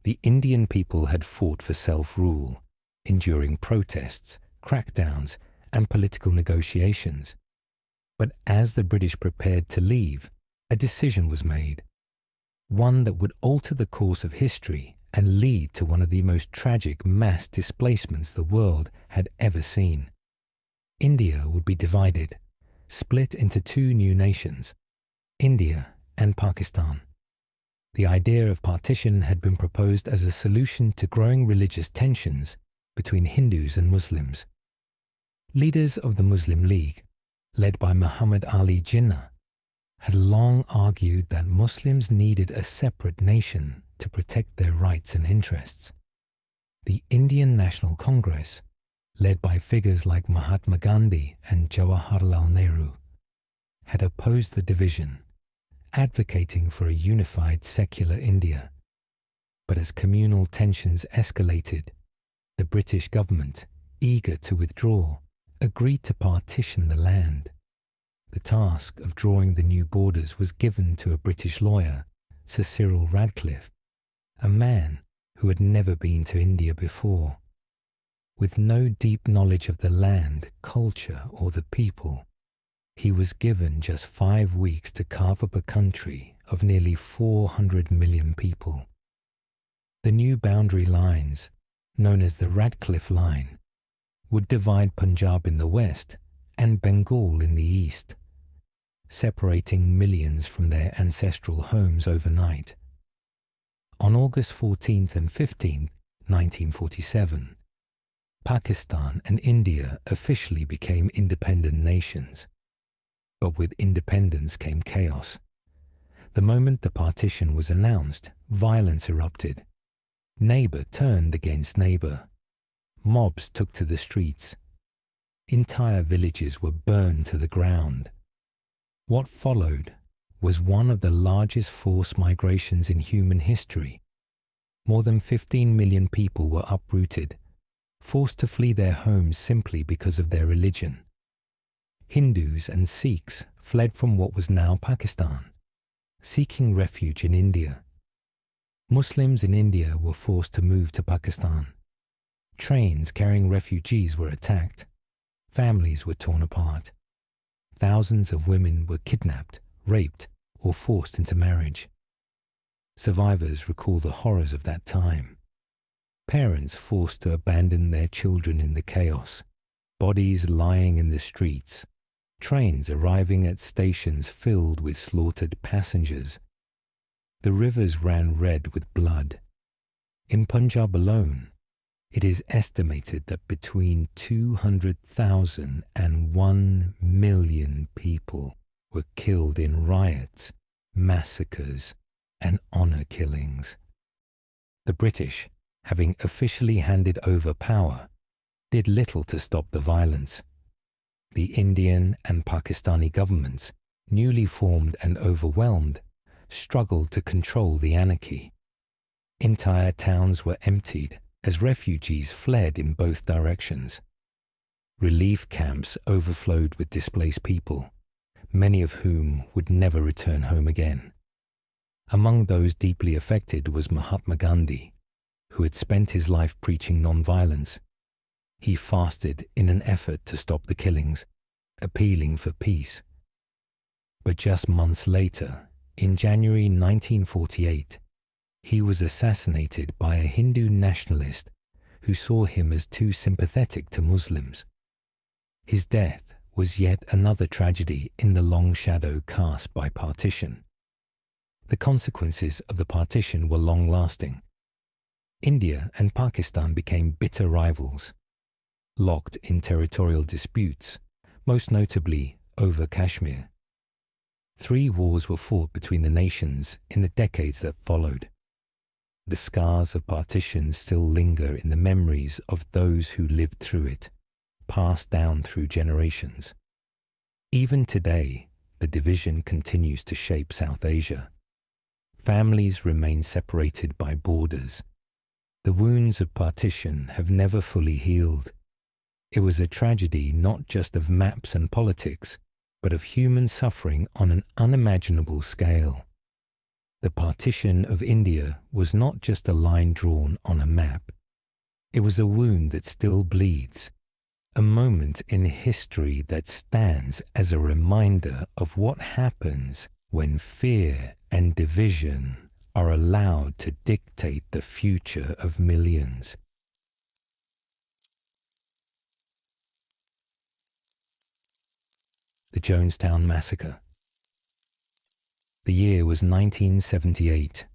the Indian people had fought for self-rule, enduring protests, crackdowns, and political negotiations. But as the British prepared to leave, a decision was made, one that would alter the course of history and lead to one of the most tragic mass displacements the world had ever seen. India would be divided, split into two new nations, India and Pakistan. The idea of partition had been proposed as a solution to growing religious tensions between Hindus and Muslims. Leaders of the Muslim League, led by Muhammad Ali Jinnah, had long argued that Muslims needed a separate nation to protect their rights and interests. The Indian National Congress, led by figures like Mahatma Gandhi and Jawaharlal Nehru, had opposed the division, advocating for a unified secular India. But as communal tensions escalated, the British government, eager to withdraw, agreed to partition the land. The task of drawing the new borders was given to a British lawyer, Sir Cyril Radcliffe, a man who had never been to India before. With no deep knowledge of the land, culture, or the people, he was given just 5 weeks to carve up a country of nearly 400 million people. The new boundary lines, known as the Radcliffe Line, would divide Punjab in the west and Bengal in the east, separating millions from their ancestral homes overnight. On August 14th and 15th, 1947, Pakistan and India officially became independent nations. But with independence came chaos. The moment the partition was announced, violence erupted. Neighbor turned against neighbor. Mobs took to the streets. Entire villages were burned to the ground. What followed was one of the largest forced migrations in human history. More than 15 million people were uprooted, forced to flee their homes simply because of their religion. Hindus and Sikhs fled from what was now Pakistan, seeking refuge in India. Muslims in India were forced to move to Pakistan. Trains carrying refugees were attacked. Families were torn apart. Thousands of women were kidnapped, raped, or forced into marriage. Survivors recall the horrors of that time. Parents forced to abandon their children in the chaos, bodies lying in the streets, trains arriving at stations filled with slaughtered passengers. The rivers ran red with blood. In Punjab alone, it is estimated that between 200,000 and 1 million people were killed in riots, massacres, and honor killings. The British, having officially handed over power, did little to stop the violence. The Indian and Pakistani governments, newly formed and overwhelmed, struggled to control the anarchy. Entire towns were emptied as refugees fled in both directions. Relief camps overflowed with displaced people, many of whom would never return home again. Among those deeply affected was Mahatma Gandhi, who had spent his life preaching non-violence. He fasted in an effort to stop the killings, appealing for peace. But just months later, in January 1948, he was assassinated by a Hindu nationalist who saw him as too sympathetic to Muslims. His death was yet another tragedy in the long shadow cast by partition. The consequences of the partition were long-lasting. India and Pakistan became bitter rivals, locked in territorial disputes, most notably over Kashmir. 3 wars were fought between the nations in the decades that followed. The scars of partition still linger in the memories of those who lived through it, passed down through generations. Even today, the division continues to shape South Asia. Families remain separated by borders. The wounds of partition have never fully healed. It was a tragedy not just of maps and politics, but of human suffering on an unimaginable scale. The partition of India was not just a line drawn on a map. It was a wound that still bleeds, a moment in history that stands as a reminder of what happens when fear and division are allowed to dictate the future of millions. The Jonestown Massacre. The year was 1978.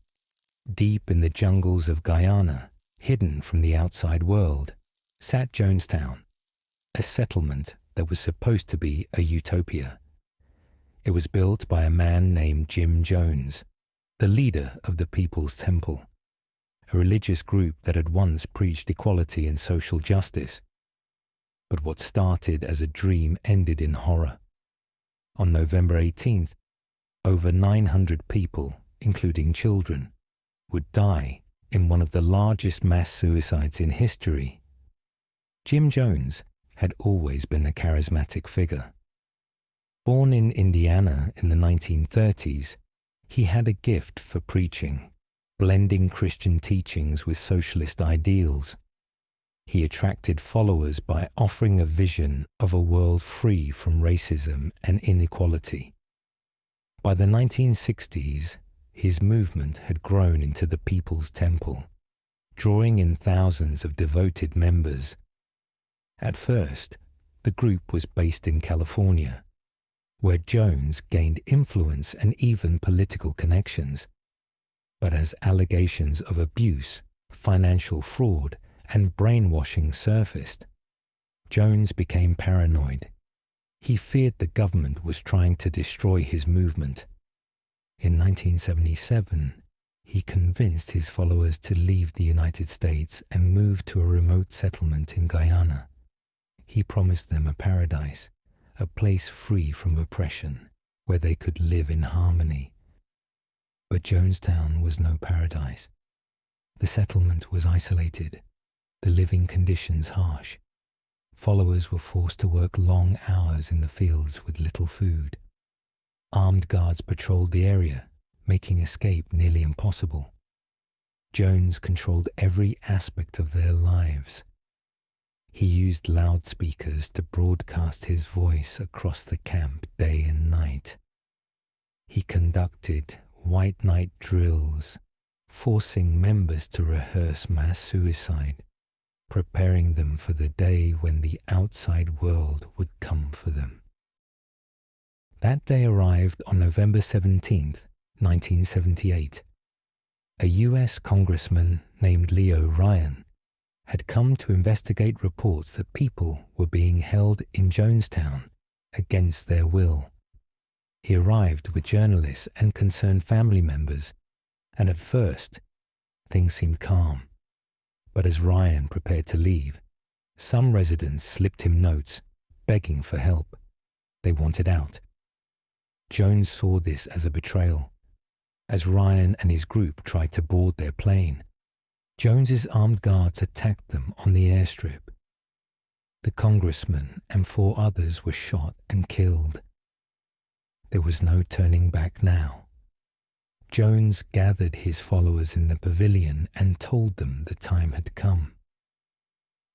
Deep in the jungles of Guyana, hidden from the outside world, sat Jonestown, a settlement that was supposed to be a utopia. It was built by a man named Jim Jones, the leader of the People's Temple, a religious group that had once preached equality and social justice. But what started as a dream ended in horror. On November 18th, over 900 people, including children, would die in one of the largest mass suicides in history. Jim Jones had always been a charismatic figure. Born in Indiana in the 1930s, he had a gift for preaching, blending Christian teachings with socialist ideals. He attracted followers by offering a vision of a world free from racism and inequality. By the 1960s, his movement had grown into the People's Temple, drawing in thousands of devoted members. At first, the group was based in California, where Jones gained influence and even political connections. But as allegations of abuse, financial fraud, and brainwashing surfaced, Jones became paranoid. He feared the government was trying to destroy his movement. In 1977, he convinced his followers to leave the United States and move to a remote settlement in Guyana. He promised them a paradise, a place free from oppression, where they could live in harmony. But Jonestown was no paradise. The settlement was isolated, the living conditions harsh. Followers were forced to work long hours in the fields with little food. Armed guards patrolled the area, making escape nearly impossible. Jones controlled every aspect of their lives. He used loudspeakers to broadcast his voice across the camp day and night. He conducted white night drills, forcing members to rehearse mass suicide, preparing them for the day when the outside world would come for them. That day arrived on November 17, 1978. A US congressman named Leo Ryan had come to investigate reports that people were being held in Jonestown against their will. He arrived with journalists and concerned family members, and at first, things seemed calm. But as Ryan prepared to leave, some residents slipped him notes, begging for help. They wanted out. Jones saw this as a betrayal. As Ryan and his group tried to board their plane, Jones's armed guards attacked them on the airstrip. The congressman and 4 others were shot and killed. There was no turning back now. Jones gathered his followers in the pavilion and told them the time had come.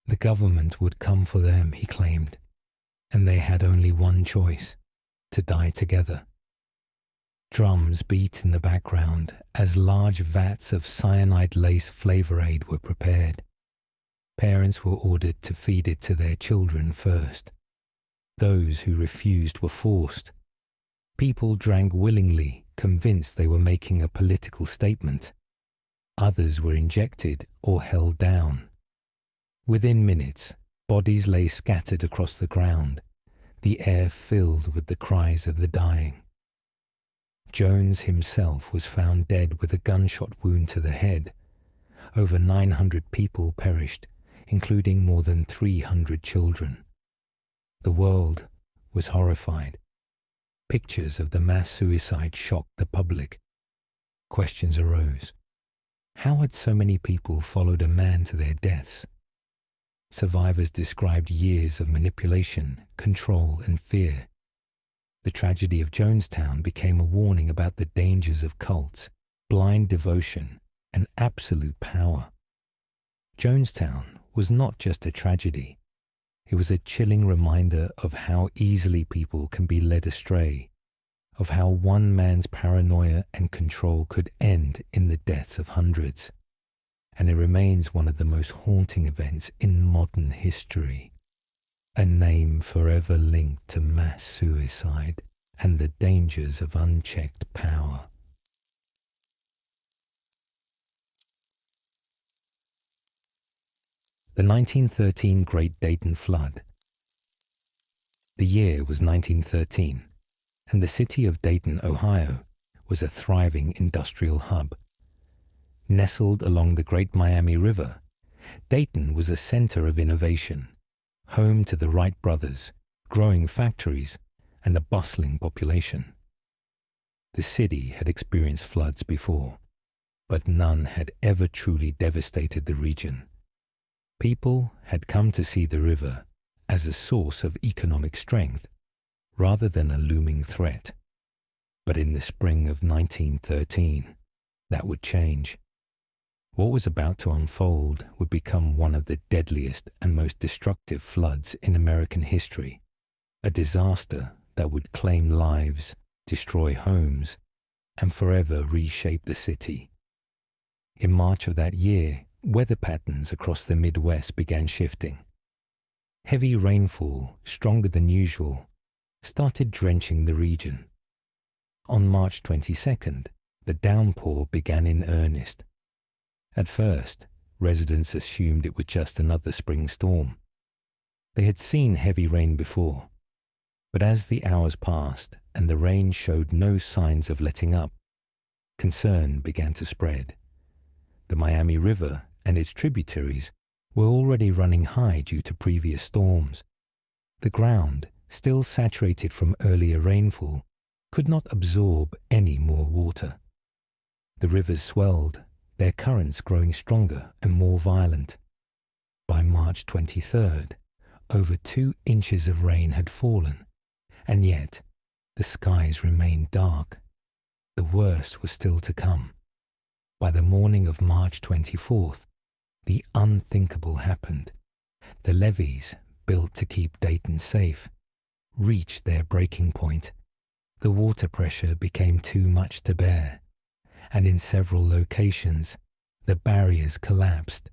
The government would come for them, he claimed, and they had only one choice: to die together. Drums beat in the background as large vats of cyanide-laced flavor aid were prepared. Parents were ordered to feed it to their children first. Those who refused were forced. People drank willingly, convinced they were making a political statement. Others were injected or held down. Within minutes, bodies lay scattered across the ground, the air filled with the cries of the dying. Jones himself was found dead with a gunshot wound to the head. Over 900 people perished, including more than 300 children. The world was horrified. Pictures of the mass suicide shocked the public. Questions arose. How had so many people followed a man to their deaths? Survivors described years of manipulation, control, and fear. The tragedy of Jonestown became a warning about the dangers of cults, blind devotion, and absolute power. Jonestown was not just a tragedy. It was a chilling reminder of how easily people can be led astray, of how one man's paranoia and control could end in the deaths of hundreds. And it remains one of the most haunting events in modern history, a name forever linked to mass suicide and the dangers of unchecked power. The 1913 Great Dayton Flood. The year was 1913, and the city of Dayton, Ohio, was a thriving industrial hub. Nestled along the Great Miami River, Dayton was a center of innovation, home to the Wright brothers, growing factories, and a bustling population. The city had experienced floods before, but none had ever truly devastated the region. People had come to see the river as a source of economic strength rather than a looming threat. But in the spring of 1913, that would change. What was about to unfold would become one of the deadliest and most destructive floods in American history, a disaster that would claim lives, destroy homes, and forever reshape the city. In March of that year, weather patterns across the Midwest began shifting. Heavy rainfall, stronger than usual, started drenching the region. On March 22nd, the downpour began in earnest. At first, residents assumed it was just another spring storm. They had seen heavy rain before, but as the hours passed and the rain showed no signs of letting up, concern began to spread. The Miami River and its tributaries were already running high due to previous storms. The ground, still saturated from earlier rainfall, could not absorb any more water. The rivers swelled, their currents growing stronger and more violent. By March 23rd, over 2 inches of rain had fallen, and yet the skies remained dark. The worst was still to come. By the morning of March 24th, the unthinkable happened. The levees, built to keep Dayton safe, reached their breaking point. The water pressure became too much to bear, and in several locations, the barriers collapsed.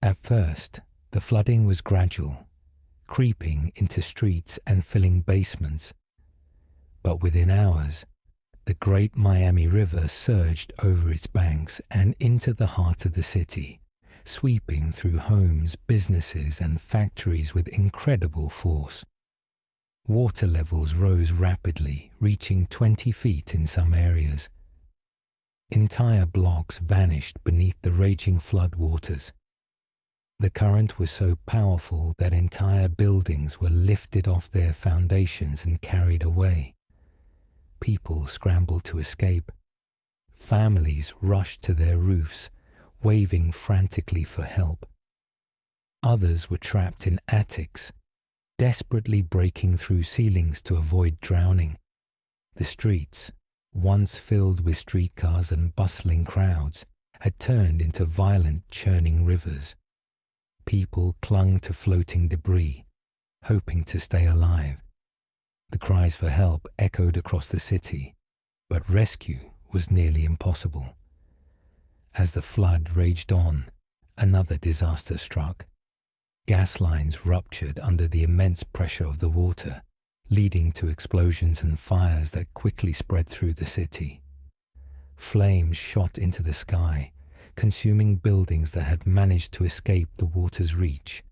At first, the flooding was gradual, creeping into streets and filling basements. But within hours, the Great Miami River surged over its banks and into the heart of the city, sweeping through homes, businesses, and factories with incredible force. Water levels rose rapidly, reaching 20 feet in some areas. Entire blocks vanished beneath the raging flood waters. The current was so powerful that entire buildings were lifted off their foundations and carried away. People scrambled to escape. Families rushed to their roofs, waving frantically for help. Others were trapped in attics, desperately breaking through ceilings to avoid drowning. The streets, once filled with streetcars and bustling crowds, had turned into violent, churning rivers. People clung to floating debris, hoping to stay alive. The cries for help echoed across the city, but rescue was nearly impossible. As the flood raged on, another disaster struck. Gas lines ruptured under the immense pressure of the water, leading to explosions and fires that quickly spread through the city. Flames shot into the sky, consuming buildings that had managed to escape the water's reach.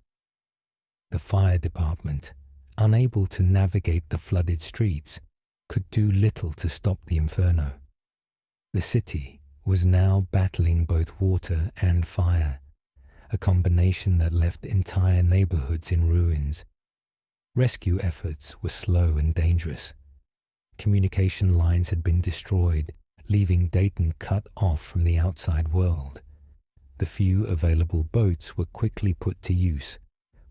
The fire department, unable to navigate the flooded streets, could do little to stop the inferno. The city was now battling both water and fire, a combination that left entire neighborhoods in ruins. Rescue efforts were slow and dangerous. Communication lines had been destroyed, leaving Dayton cut off from the outside world. The few available boats were quickly put to use,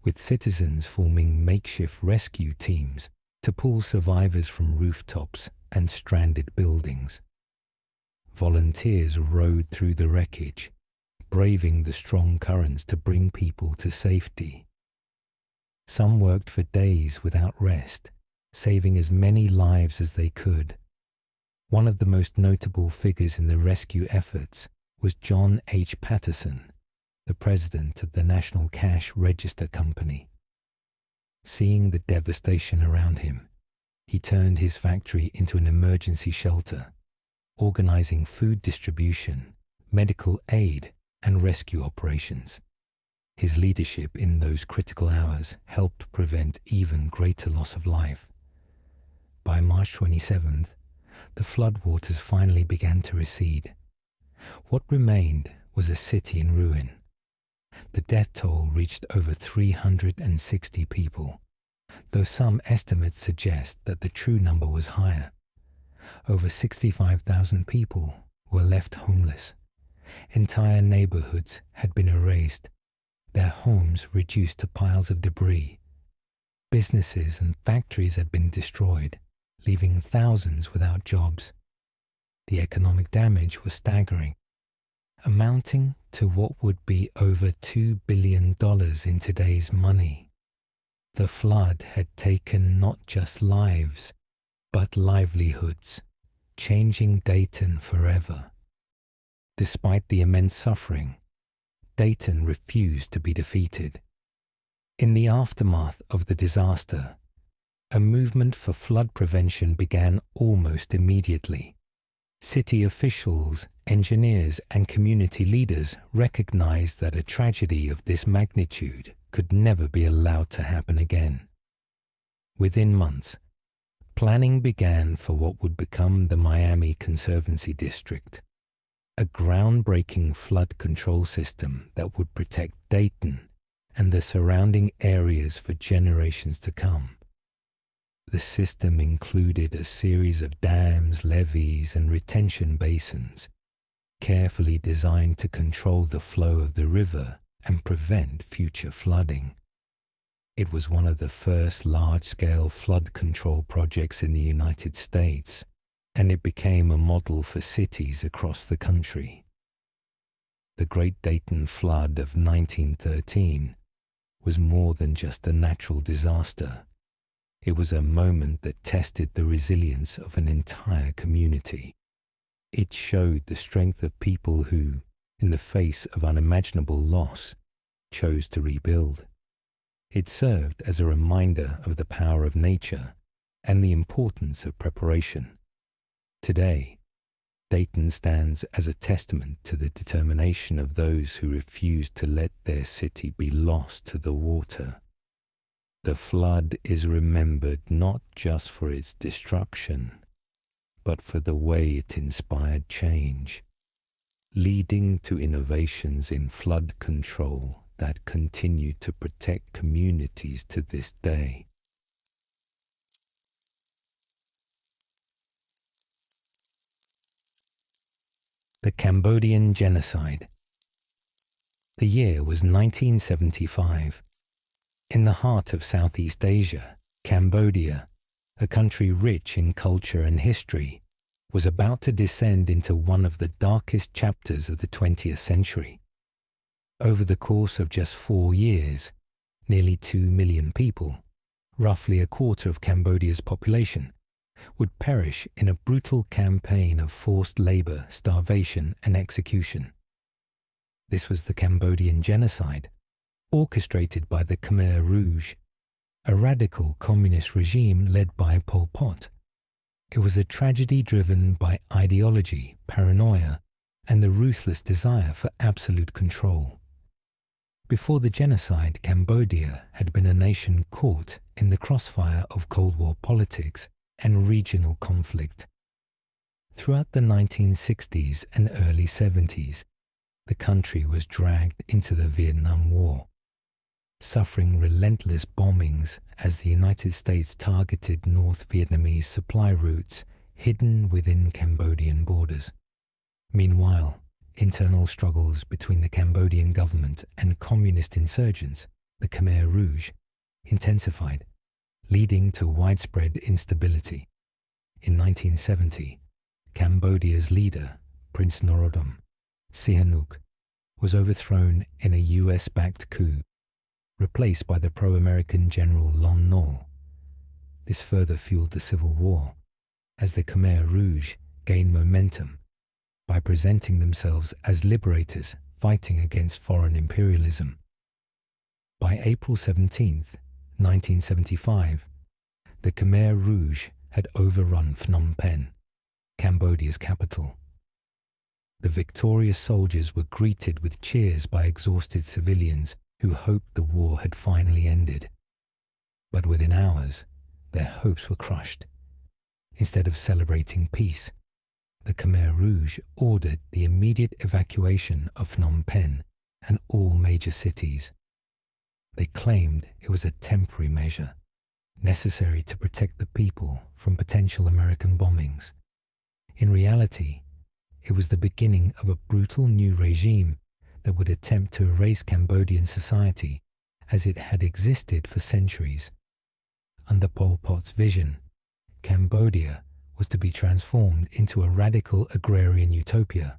with citizens forming makeshift rescue teams to pull survivors from rooftops and stranded buildings. Volunteers rowed through the wreckage, braving the strong currents to bring people to safety. Some worked for days without rest, saving as many lives as they could. One of the most notable figures in the rescue efforts was John H. Patterson, the president of the National Cash Register Company. Seeing the devastation around him, he turned his factory into an emergency shelter, organizing food distribution, medical aid, and rescue operations. His leadership in those critical hours helped prevent even greater loss of life. By March 27th, the floodwaters finally began to recede. What remained was a city in ruin. The death toll reached over 360 people, though some estimates suggest that the true number was higher. Over 65,000 people were left homeless. Entire neighborhoods had been erased, their homes reduced to piles of debris. Businesses and factories had been destroyed, leaving thousands without jobs. The economic damage was staggering, amounting to what would be over $2 billion in today's money. The flood had taken not just lives, but livelihoods, changing Dayton forever. Despite the immense suffering, Dayton refused to be defeated. In the aftermath of the disaster, a movement for flood prevention began almost immediately. City officials, engineers, and community leaders recognized that a tragedy of this magnitude could never be allowed to happen again. Within months, planning began for what would become the Miami Conservancy District, a groundbreaking flood control system that would protect Dayton and the surrounding areas for generations to come. The system included a series of dams, levees, and retention basins, carefully designed to control the flow of the river and prevent future flooding. It was one of the first large-scale flood control projects in the United States, and it became a model for cities across the country. The Great Dayton Flood of 1913 was more than just a natural disaster. It was a moment that tested the resilience of an entire community. It showed the strength of people who, in the face of unimaginable loss, chose to rebuild. It served as a reminder of the power of nature and the importance of preparation. Today, Dayton stands as a testament to the determination of those who refused to let their city be lost to the water. The flood is remembered not just for its destruction, but for the way it inspired change, leading to innovations in flood control that continue to protect communities to this day. The Cambodian Genocide. The year was 1975. In the heart of Southeast Asia, Cambodia, a country rich in culture and history, was about to descend into one of the darkest chapters of the 20th century. Over the course of just 4 years, nearly 2 million people, roughly a quarter of Cambodia's population, would perish in a brutal campaign of forced labor, starvation, and execution. This was the Cambodian Genocide, orchestrated by the Khmer Rouge, a radical communist regime led by Pol Pot. It was a tragedy driven by ideology, paranoia, and the ruthless desire for absolute control. Before the genocide, Cambodia had been a nation caught in the crossfire of Cold War politics and regional conflict. Throughout the 1960s and early 70s, the country was dragged into the Vietnam War, suffering relentless bombings as the United States targeted North Vietnamese supply routes hidden within Cambodian borders. Meanwhile, internal struggles between the Cambodian government and communist insurgents, the Khmer Rouge, intensified, leading to widespread instability. In 1970, Cambodia's leader, Prince Norodom Sihanouk, was overthrown in a US-backed coup. replaced by the pro-American General Lon Nol. This further fueled the Civil War, as the Khmer Rouge gained momentum by presenting themselves as liberators fighting against foreign imperialism. By April 17, 1975, the Khmer Rouge had overrun Phnom Penh, Cambodia's capital. The victorious soldiers were greeted with cheers by exhausted civilians who hoped the war had finally ended. But within hours, their hopes were crushed. Instead of celebrating peace, the Khmer Rouge ordered the immediate evacuation of Phnom Penh and all major cities. They claimed it was a temporary measure, necessary to protect the people from potential American bombings. In reality, it was the beginning of a brutal new regime that would attempt to erase Cambodian society as it had existed for centuries. Under Pol Pot's vision, Cambodia was to be transformed into a radical agrarian utopia,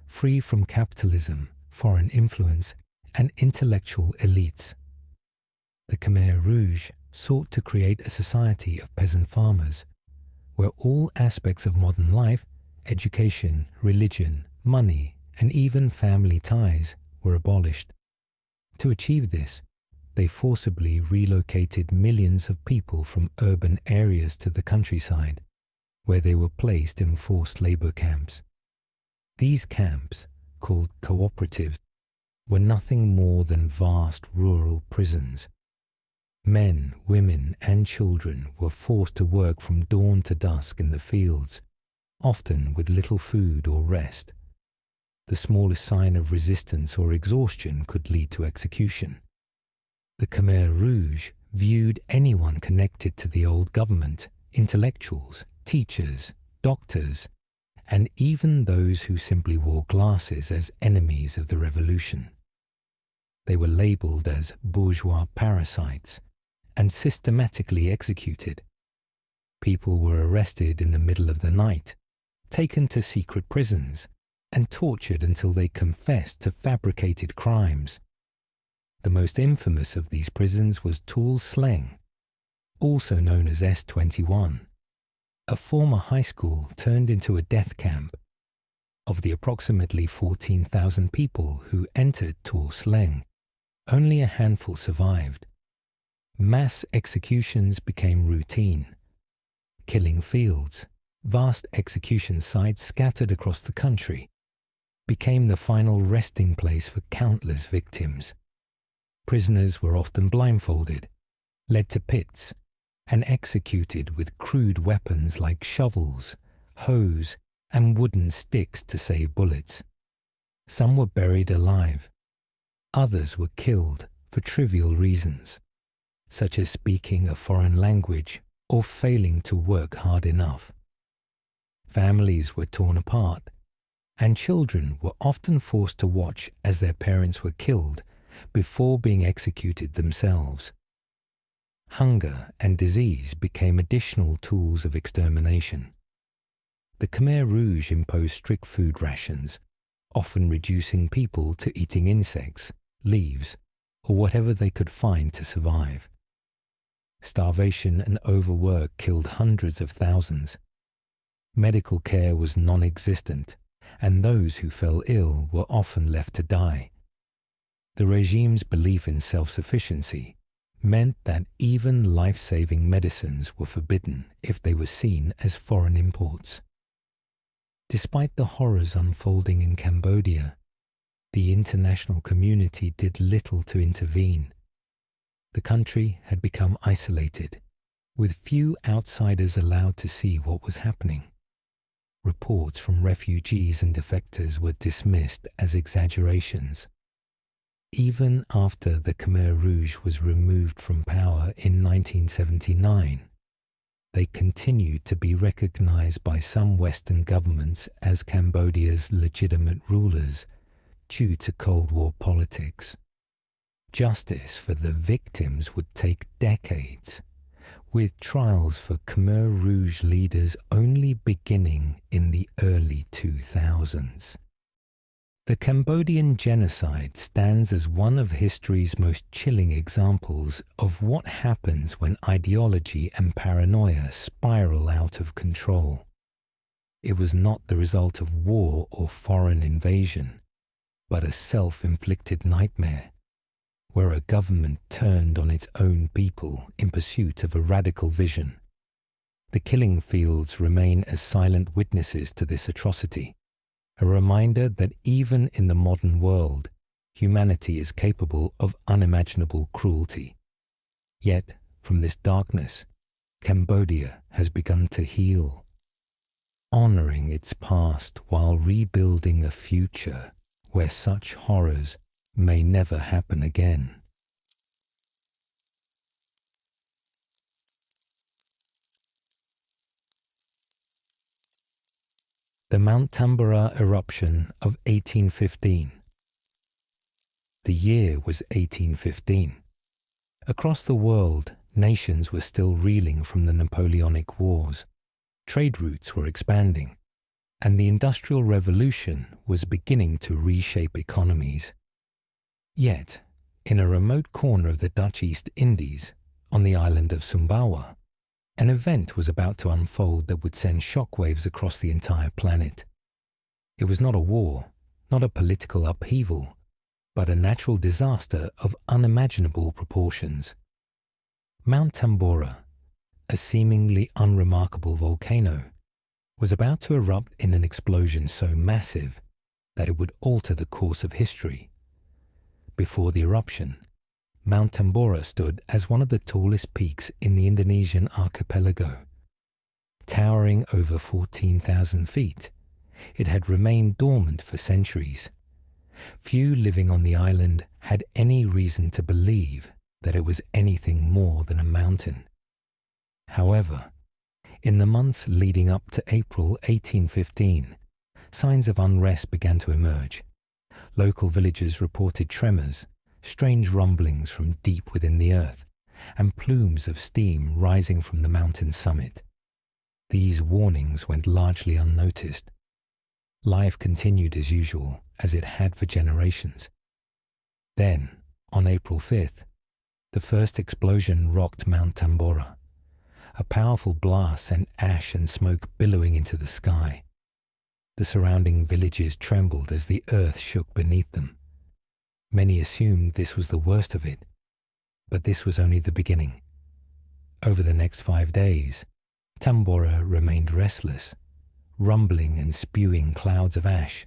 free from capitalism, foreign influence, and intellectual elites. The Khmer Rouge sought to create a society of peasant farmers, where all aspects of modern life, education, religion, money, and even family ties were abolished. To achieve this, they forcibly relocated millions of people from urban areas to the countryside, where they were placed in forced labor camps. These camps, called cooperatives, were nothing more than vast rural prisons. Men, women, and children were forced to work from dawn to dusk in the fields, often with little food or rest. The smallest sign of resistance or exhaustion could lead to execution. The Khmer Rouge viewed anyone connected to the old government, intellectuals, teachers, doctors, and even those who simply wore glasses as enemies of the revolution. They were labeled as bourgeois parasites and systematically executed. People were arrested in the middle of the night, taken to secret prisons, and tortured until they confessed to fabricated crimes. The most infamous of these prisons was Tuol Sleng, also known as S21, a former high school turned into a death camp. Of the approximately 14,000 people who entered Tuol Sleng, only a handful survived. Mass executions became routine. Killing fields, vast execution sites scattered across the country, became the final resting place for countless victims. Prisoners were often blindfolded, led to pits, and executed with crude weapons like shovels, hoes, and wooden sticks to save bullets. Some were buried alive. Others were killed for trivial reasons, such as speaking a foreign language or failing to work hard enough. Families were torn apart, and children were often forced to watch as their parents were killed before being executed themselves. Hunger and disease became additional tools of extermination. The Khmer Rouge imposed strict food rations, often reducing people to eating insects, leaves, or whatever they could find to survive. Starvation and overwork killed hundreds of thousands. Medical care was non-existent, and those who fell ill were often left to die. The regime's belief in self-sufficiency meant that even life-saving medicines were forbidden if they were seen as foreign imports. Despite the horrors unfolding in Cambodia, the international community did little to intervene. The country had become isolated, with few outsiders allowed to see what was happening. Reports from refugees and defectors were dismissed as exaggerations. Even after the Khmer Rouge was removed from power in 1979, they continued to be recognized by some Western governments as Cambodia's legitimate rulers due to Cold War politics. Justice for the victims would take decades, with trials for Khmer Rouge leaders only beginning in the early 2000s. The Cambodian Genocide stands as one of history's most chilling examples of what happens when ideology and paranoia spiral out of control. It was not the result of war or foreign invasion, but a self-inflicted nightmare, where a government turned on its own people in pursuit of a radical vision. The killing fields remain as silent witnesses to this atrocity, a reminder that even in the modern world, humanity is capable of unimaginable cruelty. Yet, from this darkness, Cambodia has begun to heal, honoring its past while rebuilding a future where such horrors may never happen again. The Mount Tambora eruption of 1815. The year was 1815. Across the world, nations were still reeling from the Napoleonic Wars. Trade routes were expanding, and the Industrial Revolution was beginning to reshape economies. Yet, in a remote corner of the Dutch East Indies, on the island of Sumbawa, an event was about to unfold that would send shockwaves across the entire planet. It was not a war, not a political upheaval, but a natural disaster of unimaginable proportions. Mount Tambora, a seemingly unremarkable volcano, was about to erupt in an explosion so massive that it would alter the course of history. Before the eruption, Mount Tambora stood as one of the tallest peaks in the Indonesian archipelago. Towering over 14,000 feet, it had remained dormant for centuries. Few living on the island had any reason to believe that it was anything more than a mountain. However, in the months leading up to April 1815, signs of unrest began to emerge. Local villagers reported tremors, strange rumblings from deep within the earth, and plumes of steam rising from the mountain's summit. These warnings went largely unnoticed. Life continued as usual, as it had for generations. Then, on April 5th, the first explosion rocked Mount Tambora. A powerful blast sent ash and smoke billowing into the sky. The surrounding villages trembled as the earth shook beneath them. Many assumed this was the worst of it, but this was only the beginning. Over the next 5 days, Tambora remained restless, rumbling and spewing clouds of ash.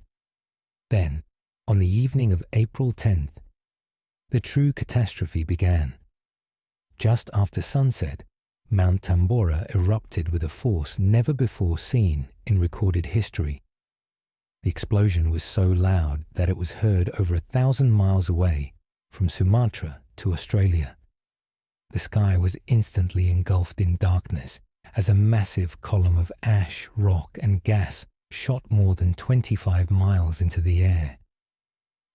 Then, on the evening of April 10th, the true catastrophe began. Just after sunset, Mount Tambora erupted with a force never before seen in recorded history. The explosion was so loud that it was heard over 1,000 miles away, from Sumatra to Australia. The sky was instantly engulfed in darkness as a massive column of ash, rock, and gas shot more than 25 miles into the air.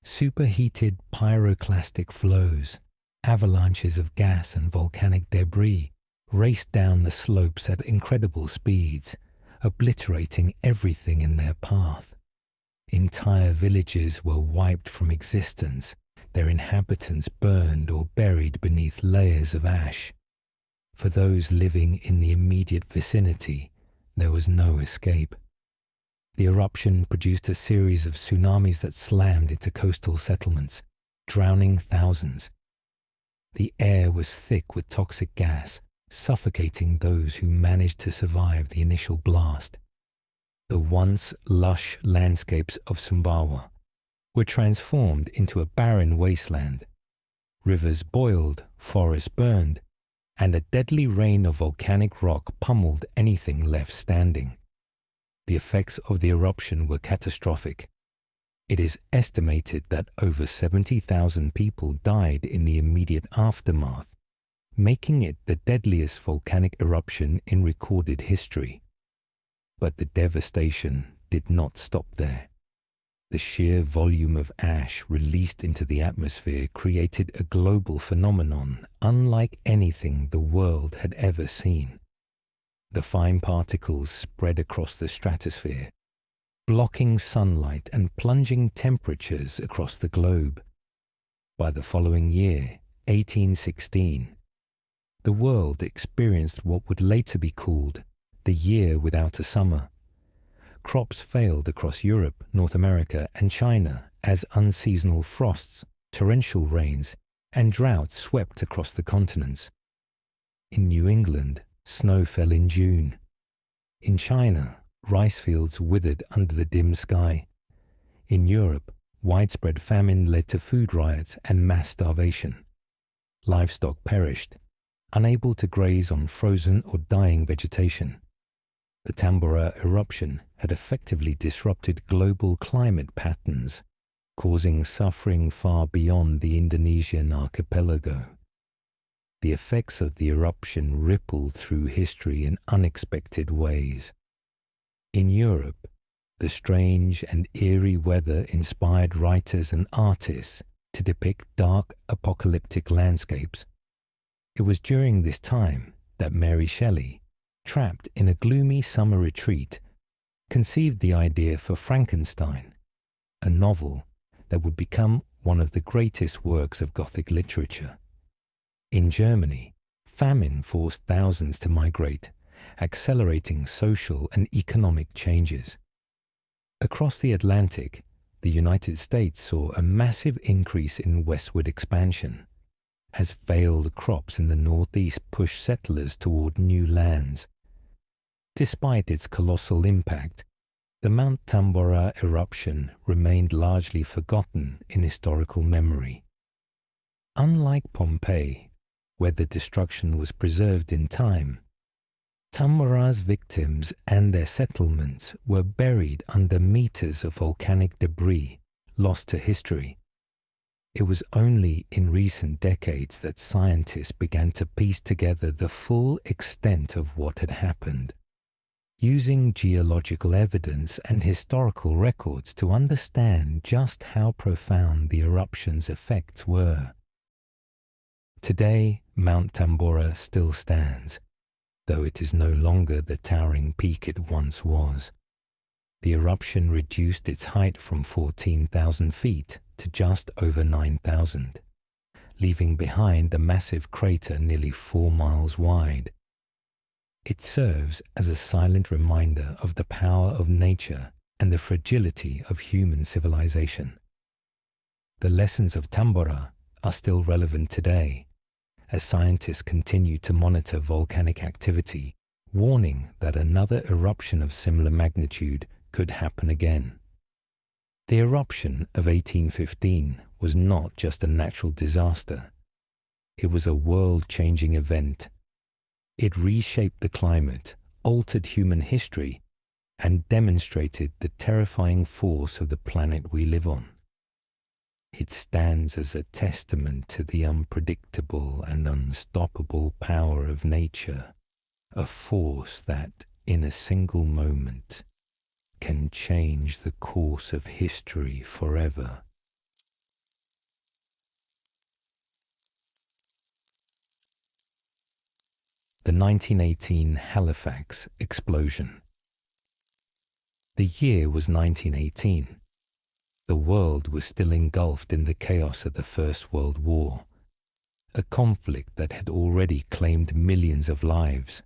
Superheated pyroclastic flows, avalanches of gas and volcanic debris raced down the slopes at incredible speeds, obliterating everything in their path. Entire villages were wiped from existence, their inhabitants burned or buried beneath layers of ash. For those living in the immediate vicinity, there was no escape. The eruption produced a series of tsunamis that slammed into coastal settlements, drowning thousands. The air was thick with toxic gas, suffocating those who managed to survive the initial blast. The once lush landscapes of Sumbawa were transformed into a barren wasteland. Rivers boiled, forests burned, and a deadly rain of volcanic rock pummeled anything left standing. The effects of the eruption were catastrophic. It is estimated that over 70,000 people died in the immediate aftermath, making it the deadliest volcanic eruption in recorded history. But the devastation did not stop there. The sheer volume of ash released into the atmosphere created a global phenomenon unlike anything the world had ever seen. The fine particles spread across the stratosphere, blocking sunlight and plunging temperatures across the globe. By the following year, 1816, the world experienced what would later be called the year without a summer. Crops failed across Europe, North America, and China as unseasonal frosts, torrential rains, and droughts swept across the continents. In New England, snow fell in June. In China, rice fields withered under the dim sky. In Europe, widespread famine led to food riots and mass starvation. Livestock perished, unable to graze on frozen or dying vegetation. The Tambora eruption had effectively disrupted global climate patterns, causing suffering far beyond the Indonesian archipelago. The effects of the eruption rippled through history in unexpected ways. In Europe, the strange and eerie weather inspired writers and artists to depict dark, apocalyptic landscapes. It was during this time that Mary Shelley, trapped in a gloomy summer retreat, conceived the idea for Frankenstein, a novel that would become one of the greatest works of Gothic literature. In Germany, famine forced thousands to migrate, accelerating social and economic changes. Across the Atlantic, the United States saw a massive increase in westward expansion, as failed crops in the Northeast pushed settlers toward new lands. Despite its colossal impact, the Mount Tambora eruption remained largely forgotten in historical memory. Unlike Pompeii, where the destruction was preserved in time, Tambora's victims and their settlements were buried under meters of volcanic debris, lost to history. It was only in recent decades that scientists began to piece together the full extent of what had happened, using geological evidence and historical records to understand just how profound the eruption's effects were. Today, Mount Tambora still stands, though it is no longer the towering peak it once was. The eruption reduced its height from 14,000 feet to just over 9,000, leaving behind a massive crater nearly 4 miles wide. It serves as a silent reminder of the power of nature and the fragility of human civilization. The lessons of Tambora are still relevant today, as scientists continue to monitor volcanic activity, warning that another eruption of similar magnitude could happen again. The eruption of 1815 was not just a natural disaster. It was a world-changing event. It reshaped the climate, altered human history, and demonstrated the terrifying force of the planet we live on. It stands as a testament to the unpredictable and unstoppable power of nature, a force that, in a single moment, can change the course of history forever. The 1918 Halifax Explosion. The year was 1918. The world was still engulfed in the chaos of the First World War, a conflict that had already claimed millions of lives.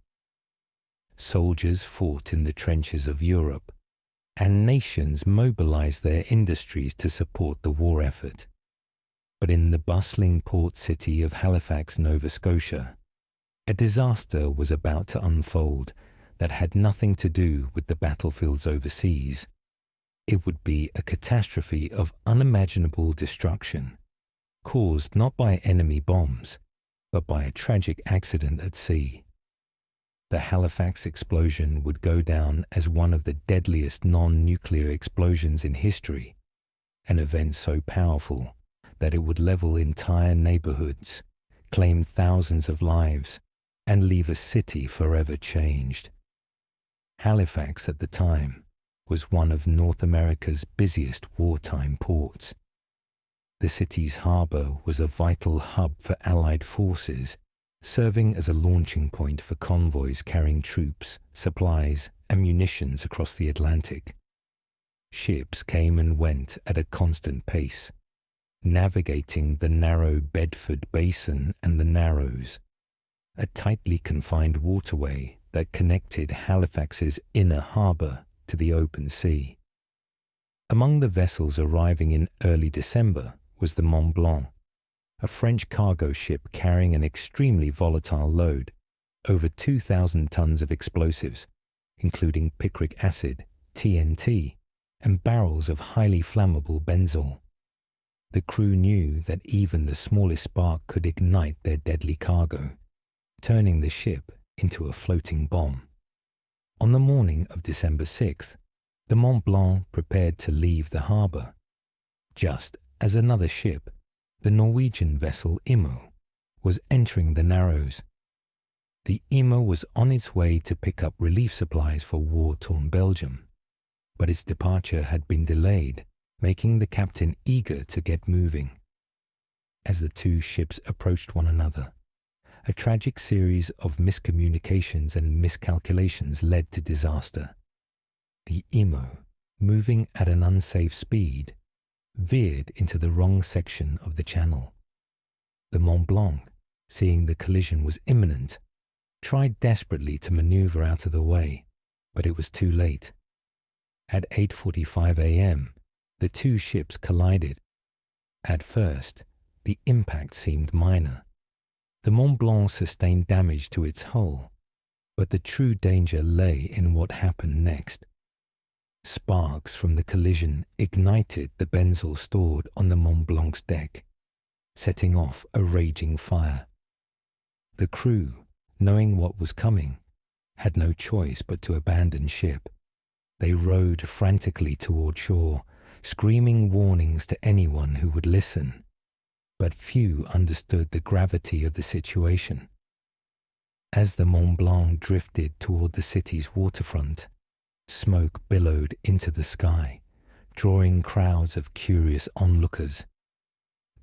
Soldiers fought in the trenches of Europe, and nations mobilized their industries to support the war effort. But in the bustling port city of Halifax, Nova Scotia, a disaster was about to unfold that had nothing to do with the battlefields overseas. It would be a catastrophe of unimaginable destruction, caused not by enemy bombs, but by a tragic accident at sea. The Halifax explosion would go down as one of the deadliest non-nuclear explosions in history, an event so powerful that it would level entire neighborhoods, claim thousands of lives, and leave a city forever changed. Halifax at the time was one of North America's busiest wartime ports. The city's harbour was a vital hub for Allied forces, serving as a launching point for convoys carrying troops, supplies, and munitions across the Atlantic. Ships came and went at a constant pace, navigating the narrow Bedford Basin and the Narrows, a tightly confined waterway that connected Halifax's inner harbour to the open sea. Among the vessels arriving in early December was the Mont Blanc, a French cargo ship carrying an extremely volatile load, over 2,000 tons of explosives, including picric acid, TNT, and barrels of highly flammable benzol. The crew knew that even the smallest spark could ignite their deadly cargo, turning the ship into a floating bomb. On the morning of December 6th, the Mont Blanc prepared to leave the harbour, just as another ship, the Norwegian vessel Imo, was entering the Narrows. The Imo was on its way to pick up relief supplies for war-torn Belgium, but its departure had been delayed, making the captain eager to get moving. As the two ships approached one another, a tragic series of miscommunications and miscalculations led to disaster. The Imo, moving at an unsafe speed, veered into the wrong section of the channel. The Mont Blanc, seeing the collision was imminent, tried desperately to maneuver out of the way, but it was too late. At 8:45 a.m., the two ships collided. At first, the impact seemed minor. The Mont Blanc sustained damage to its hull, but the true danger lay in what happened next. Sparks from the collision ignited the benzol stored on the Mont Blanc's deck, setting off a raging fire. The crew, knowing what was coming, had no choice but to abandon ship. They rowed frantically toward shore, screaming warnings to anyone who would listen, but few understood the gravity of the situation. As the Mont Blanc drifted toward the city's waterfront, smoke billowed into the sky, drawing crowds of curious onlookers.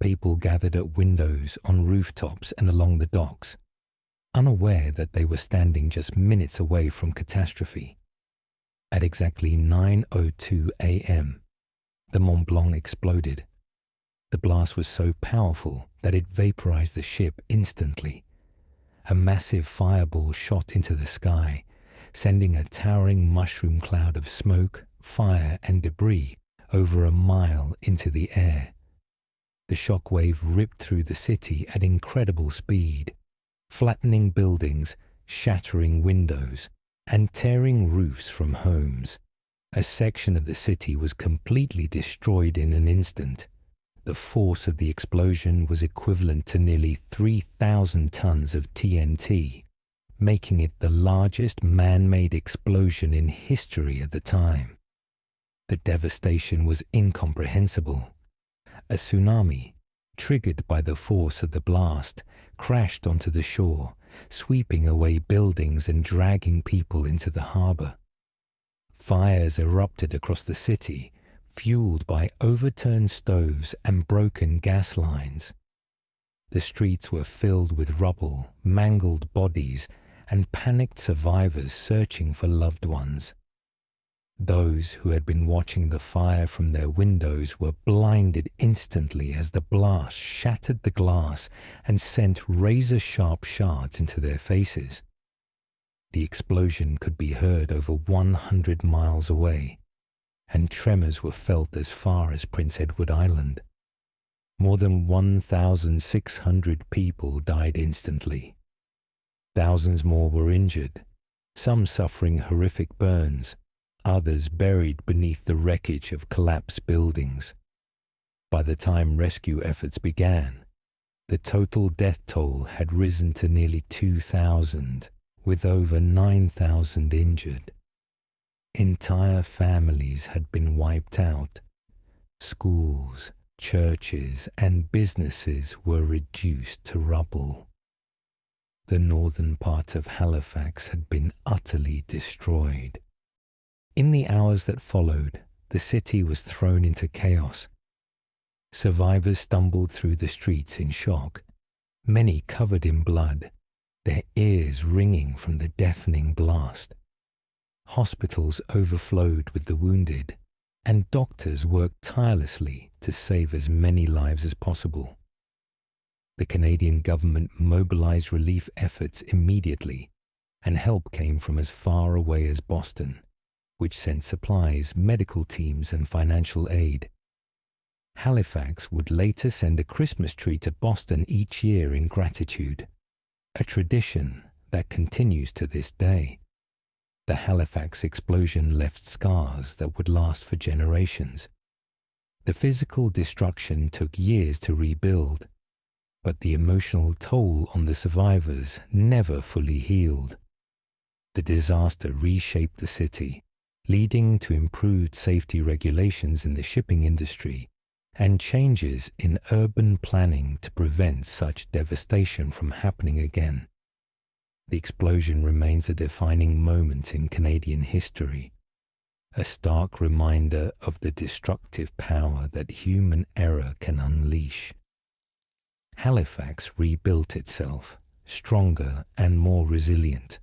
People gathered at windows, on rooftops, and along the docks, unaware that they were standing just minutes away from catastrophe. At exactly 9:02 a.m., the Mont Blanc exploded. The blast was so powerful that it vaporized the ship instantly. A massive fireball shot into the sky, sending a towering mushroom cloud of smoke, fire, and debris over a mile into the air. The shockwave ripped through the city at incredible speed, flattening buildings, shattering windows, and tearing roofs from homes. A section of the city was completely destroyed in an instant. The force of the explosion was equivalent to nearly 3,000 tons of TNT, making it the largest man-made explosion in history at the time. The devastation was incomprehensible. A tsunami, triggered by the force of the blast, crashed onto the shore, sweeping away buildings and dragging people into the harbour. Fires erupted across the city, fueled by overturned stoves and broken gas lines. The streets were filled with rubble, mangled bodies, and panicked survivors searching for loved ones. Those who had been watching the fire from their windows were blinded instantly as the blast shattered the glass and sent razor-sharp shards into their faces. The explosion could be heard over 100 miles away, and tremors were felt as far as Prince Edward Island. More than 1,600 people died instantly. Thousands more were injured, some suffering horrific burns, others buried beneath the wreckage of collapsed buildings. By the time rescue efforts began, the total death toll had risen to nearly 2,000, with over 9,000 injured. Entire families had been wiped out. Schools, churches, and businesses were reduced to rubble. The northern part of Halifax had been utterly destroyed. In the hours that followed, the city was thrown into chaos. Survivors stumbled through the streets in shock, many covered in blood, their ears ringing from the deafening blast. Hospitals overflowed with the wounded, and doctors worked tirelessly to save as many lives as possible. The Canadian government mobilized relief efforts immediately, and help came from as far away as Boston, which sent supplies, medical teams, and financial aid. Halifax would later send a Christmas tree to Boston each year in gratitude, a tradition that continues to this day. The Halifax explosion left scars that would last for generations. The physical destruction took years to rebuild, but the emotional toll on the survivors never fully healed. The disaster reshaped the city, leading to improved safety regulations in the shipping industry and changes in urban planning to prevent such devastation from happening again. The explosion remains a defining moment in Canadian history, a stark reminder of the destructive power that human error can unleash. Halifax rebuilt itself, stronger and more resilient,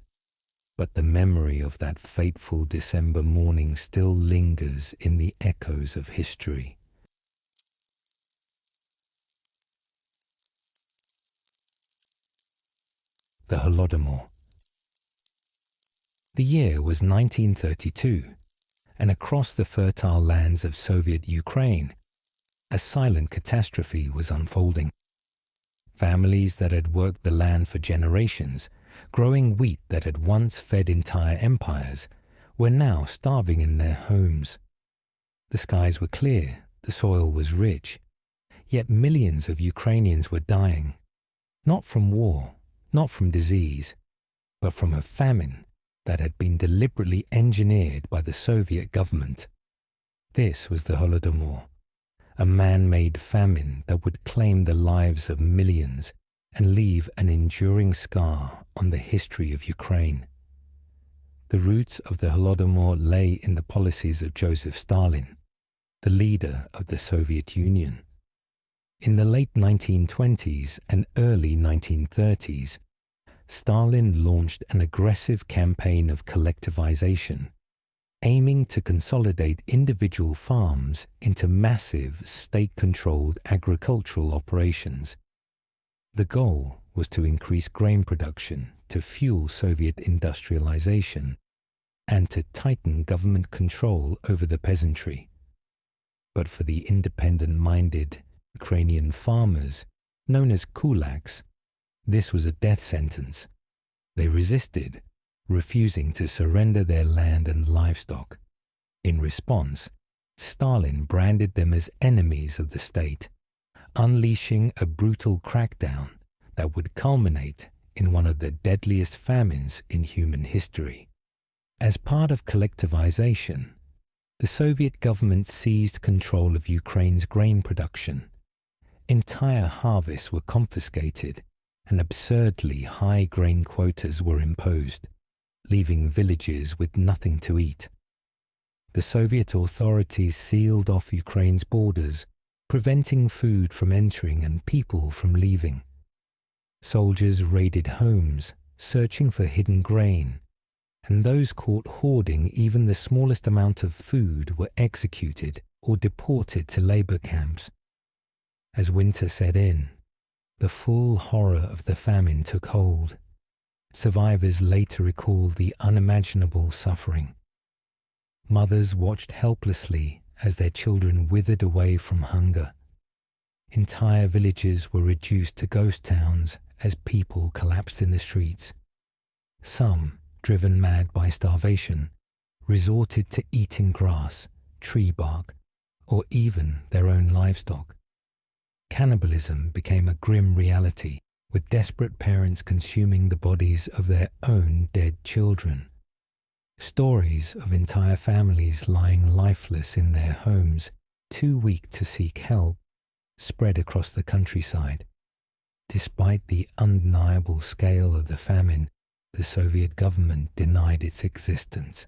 but the memory of that fateful December morning still lingers in the echoes of history. The Holodomor. The year was 1932, and across the fertile lands of Soviet Ukraine, a silent catastrophe was unfolding. Families that had worked the land for generations, growing wheat that had once fed entire empires, were now starving in their homes. The skies were clear, the soil was rich, yet millions of Ukrainians were dying, not from war, not from disease, but from a famine that had been deliberately engineered by the Soviet government. This was the Holodomor, a man-made famine that would claim the lives of millions and leave an enduring scar on the history of Ukraine. The roots of the Holodomor lay in the policies of Joseph Stalin, the leader of the Soviet Union. In the late 1920s and early 1930s, Stalin launched an aggressive campaign of collectivization, aiming to consolidate individual farms into massive state-controlled agricultural operations. The goal was to increase grain production to fuel Soviet industrialization and to tighten government control over the peasantry. But for the independent-minded Ukrainian farmers, known as kulaks, this was a death sentence. They resisted, refusing to surrender their land and livestock. In response, Stalin branded them as enemies of the state, unleashing a brutal crackdown that would culminate in one of the deadliest famines in human history. As part of collectivization, the Soviet government seized control of Ukraine's grain production. Entire harvests were confiscated, and absurdly high grain quotas were imposed, leaving villages with nothing to eat. The Soviet authorities sealed off Ukraine's borders, preventing food from entering and people from leaving. Soldiers raided homes, searching for hidden grain, and those caught hoarding even the smallest amount of food were executed or deported to labor camps. As winter set in, the full horror of the famine took hold. Survivors later recalled the unimaginable suffering. Mothers watched helplessly as their children withered away from hunger. Entire villages were reduced to ghost towns as people collapsed in the streets. Some, driven mad by starvation, resorted to eating grass, tree bark, or even their own livestock. Cannibalism became a grim reality, with desperate parents consuming the bodies of their own dead children. Stories of entire families lying lifeless in their homes, too weak to seek help, spread across the countryside. Despite the undeniable scale of the famine, the Soviet government denied its existence.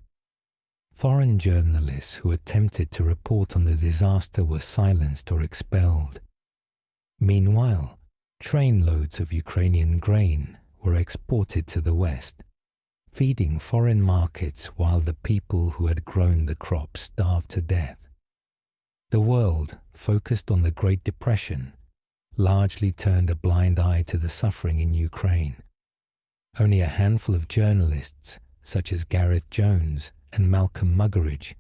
Foreign journalists who attempted to report on the disaster were silenced or expelled. Meanwhile, trainloads of Ukrainian grain were exported to the West, feeding foreign markets while the people who had grown the crops starved to death. The world, focused on the Great Depression, largely turned a blind eye to the suffering in Ukraine. Only a handful of journalists, such as Gareth Jones and Malcolm Muggeridge,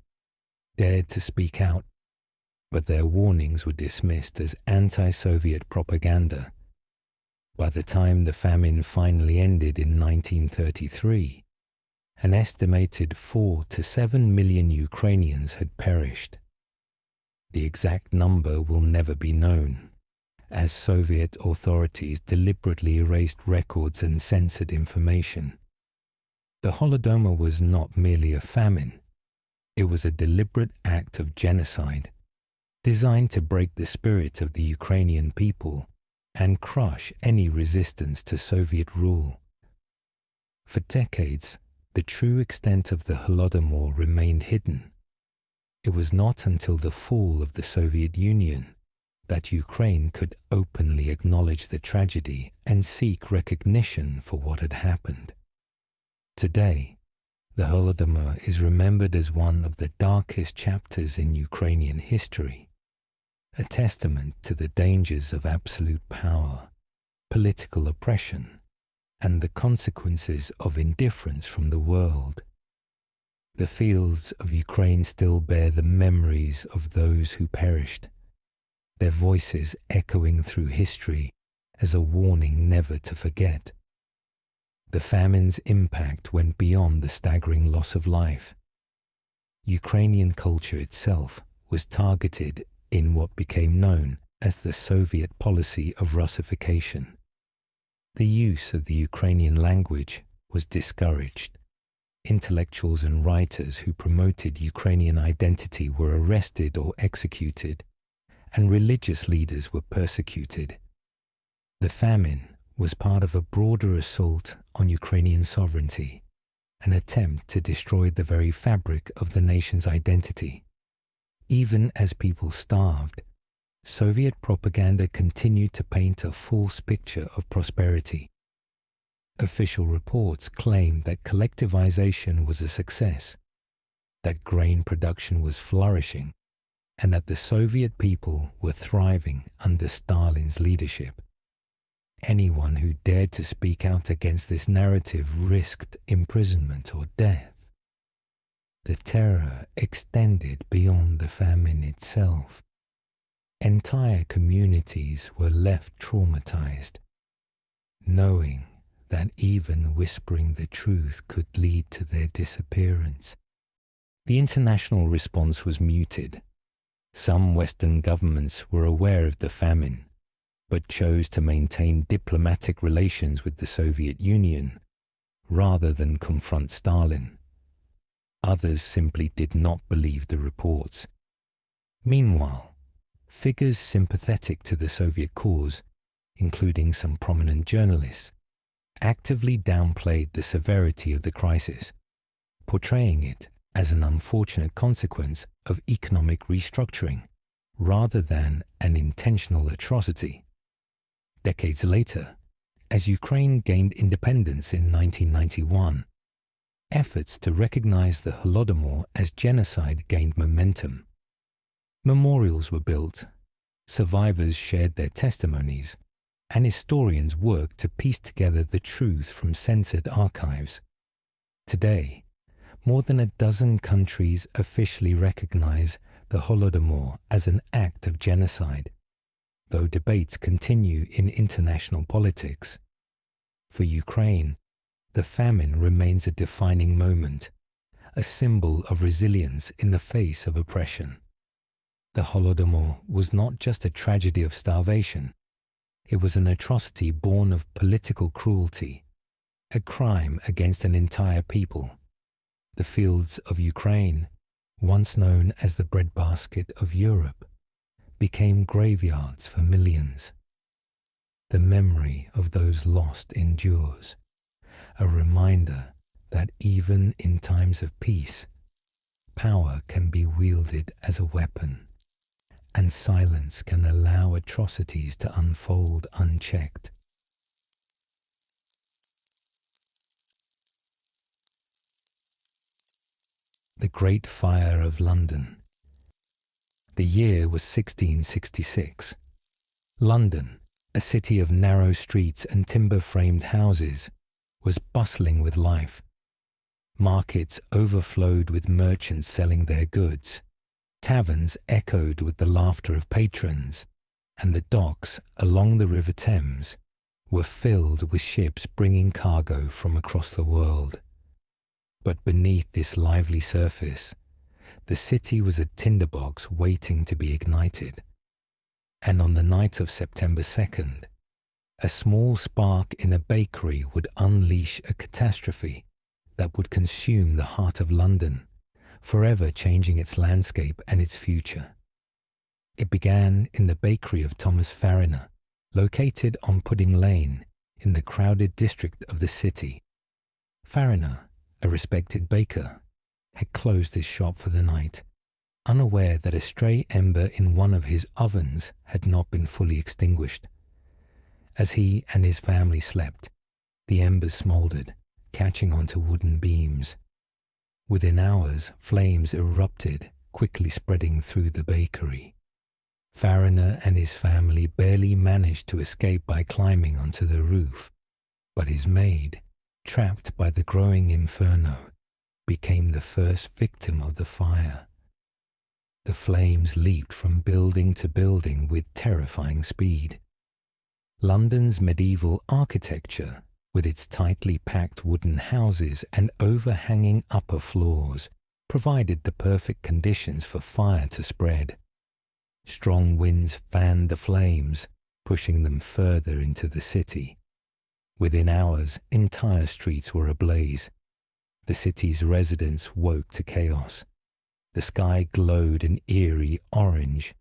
dared to speak out, but their warnings were dismissed as anti-Soviet propaganda. By the time the famine finally ended in 1933, an estimated 4 to 7 million Ukrainians had perished. The exact number will never be known, as Soviet authorities deliberately erased records and censored information. The Holodomor was not merely a famine. It was a deliberate act of genocide, designed to break the spirit of the Ukrainian people and crush any resistance to Soviet rule. For decades, the true extent of the Holodomor remained hidden. It was not until the fall of the Soviet Union that Ukraine could openly acknowledge the tragedy and seek recognition for what had happened. Today, the Holodomor is remembered as one of the darkest chapters in Ukrainian history, a testament to the dangers of absolute power, political oppression, and the consequences of indifference from the world. The fields of Ukraine still bear the memories of those who perished, their voices echoing through history as a warning never to forget. The famine's impact went beyond the staggering loss of life. Ukrainian culture itself was targeted in what became known as the Soviet policy of Russification. The use of the Ukrainian language was discouraged. Intellectuals and writers who promoted Ukrainian identity were arrested or executed, and religious leaders were persecuted. The famine was part of a broader assault on Ukrainian sovereignty, an attempt to destroy the very fabric of the nation's identity. Even as people starved, Soviet propaganda continued to paint a false picture of prosperity. Official reports claimed that collectivization was a success, that grain production was flourishing, and that the Soviet people were thriving under Stalin's leadership. Anyone who dared to speak out against this narrative risked imprisonment or death. The terror extended beyond the famine itself. Entire communities were left traumatized, knowing that even whispering the truth could lead to their disappearance. The international response was muted. Some Western governments were aware of the famine, but chose to maintain diplomatic relations with the Soviet Union rather than confront Stalin. Others simply did not believe the reports. Meanwhile, figures sympathetic to the Soviet cause, including some prominent journalists, actively downplayed the severity of the crisis, portraying it as an unfortunate consequence of economic restructuring rather than an intentional atrocity. Decades later, as Ukraine gained independence in 1991, efforts to recognize the Holodomor as genocide gained momentum. Memorials were built, survivors shared their testimonies, and historians worked to piece together the truth from censored archives. Today, more than a dozen countries officially recognize the Holodomor as an act of genocide, though debates continue in international politics. For Ukraine, the famine remains a defining moment, a symbol of resilience in the face of oppression. The Holodomor was not just a tragedy of starvation. It was an atrocity born of political cruelty, a crime against an entire people. The fields of Ukraine, once known as the breadbasket of Europe, became graveyards for millions. The memory of those lost endures, a reminder that even in times of peace, power can be wielded as a weapon, and silence can allow atrocities to unfold unchecked. The Great Fire of London. The year was 1666. London, a city of narrow streets and timber-framed houses, was bustling with life. Markets overflowed with merchants selling their goods. Taverns echoed with the laughter of patrons, and the docks along the River Thames were filled with ships bringing cargo from across the world. But beneath this lively surface, the city was a tinderbox waiting to be ignited. And on the night of September 2nd, a small spark in a bakery would unleash a catastrophe that would consume the heart of London, forever changing its landscape and its future. It began in the bakery of Thomas Fariner, located on Pudding Lane in the crowded district of the city. Fariner, a respected baker, had closed his shop for the night, unaware that a stray ember in one of his ovens had not been fully extinguished. As he and his family slept, the embers smouldered, catching onto wooden beams. Within hours, flames erupted, quickly spreading through the bakery. Fariner and his family barely managed to escape by climbing onto the roof, but his maid, trapped by the growing inferno, became the first victim of the fire. The flames leaped from building to building with terrifying speed. London's medieval architecture, with its tightly packed wooden houses and overhanging upper floors, provided the perfect conditions for fire to spread. Strong winds fanned the flames, pushing them further into the city. Within hours, entire streets were ablaze. The city's residents woke to chaos. The sky glowed an eerie orange,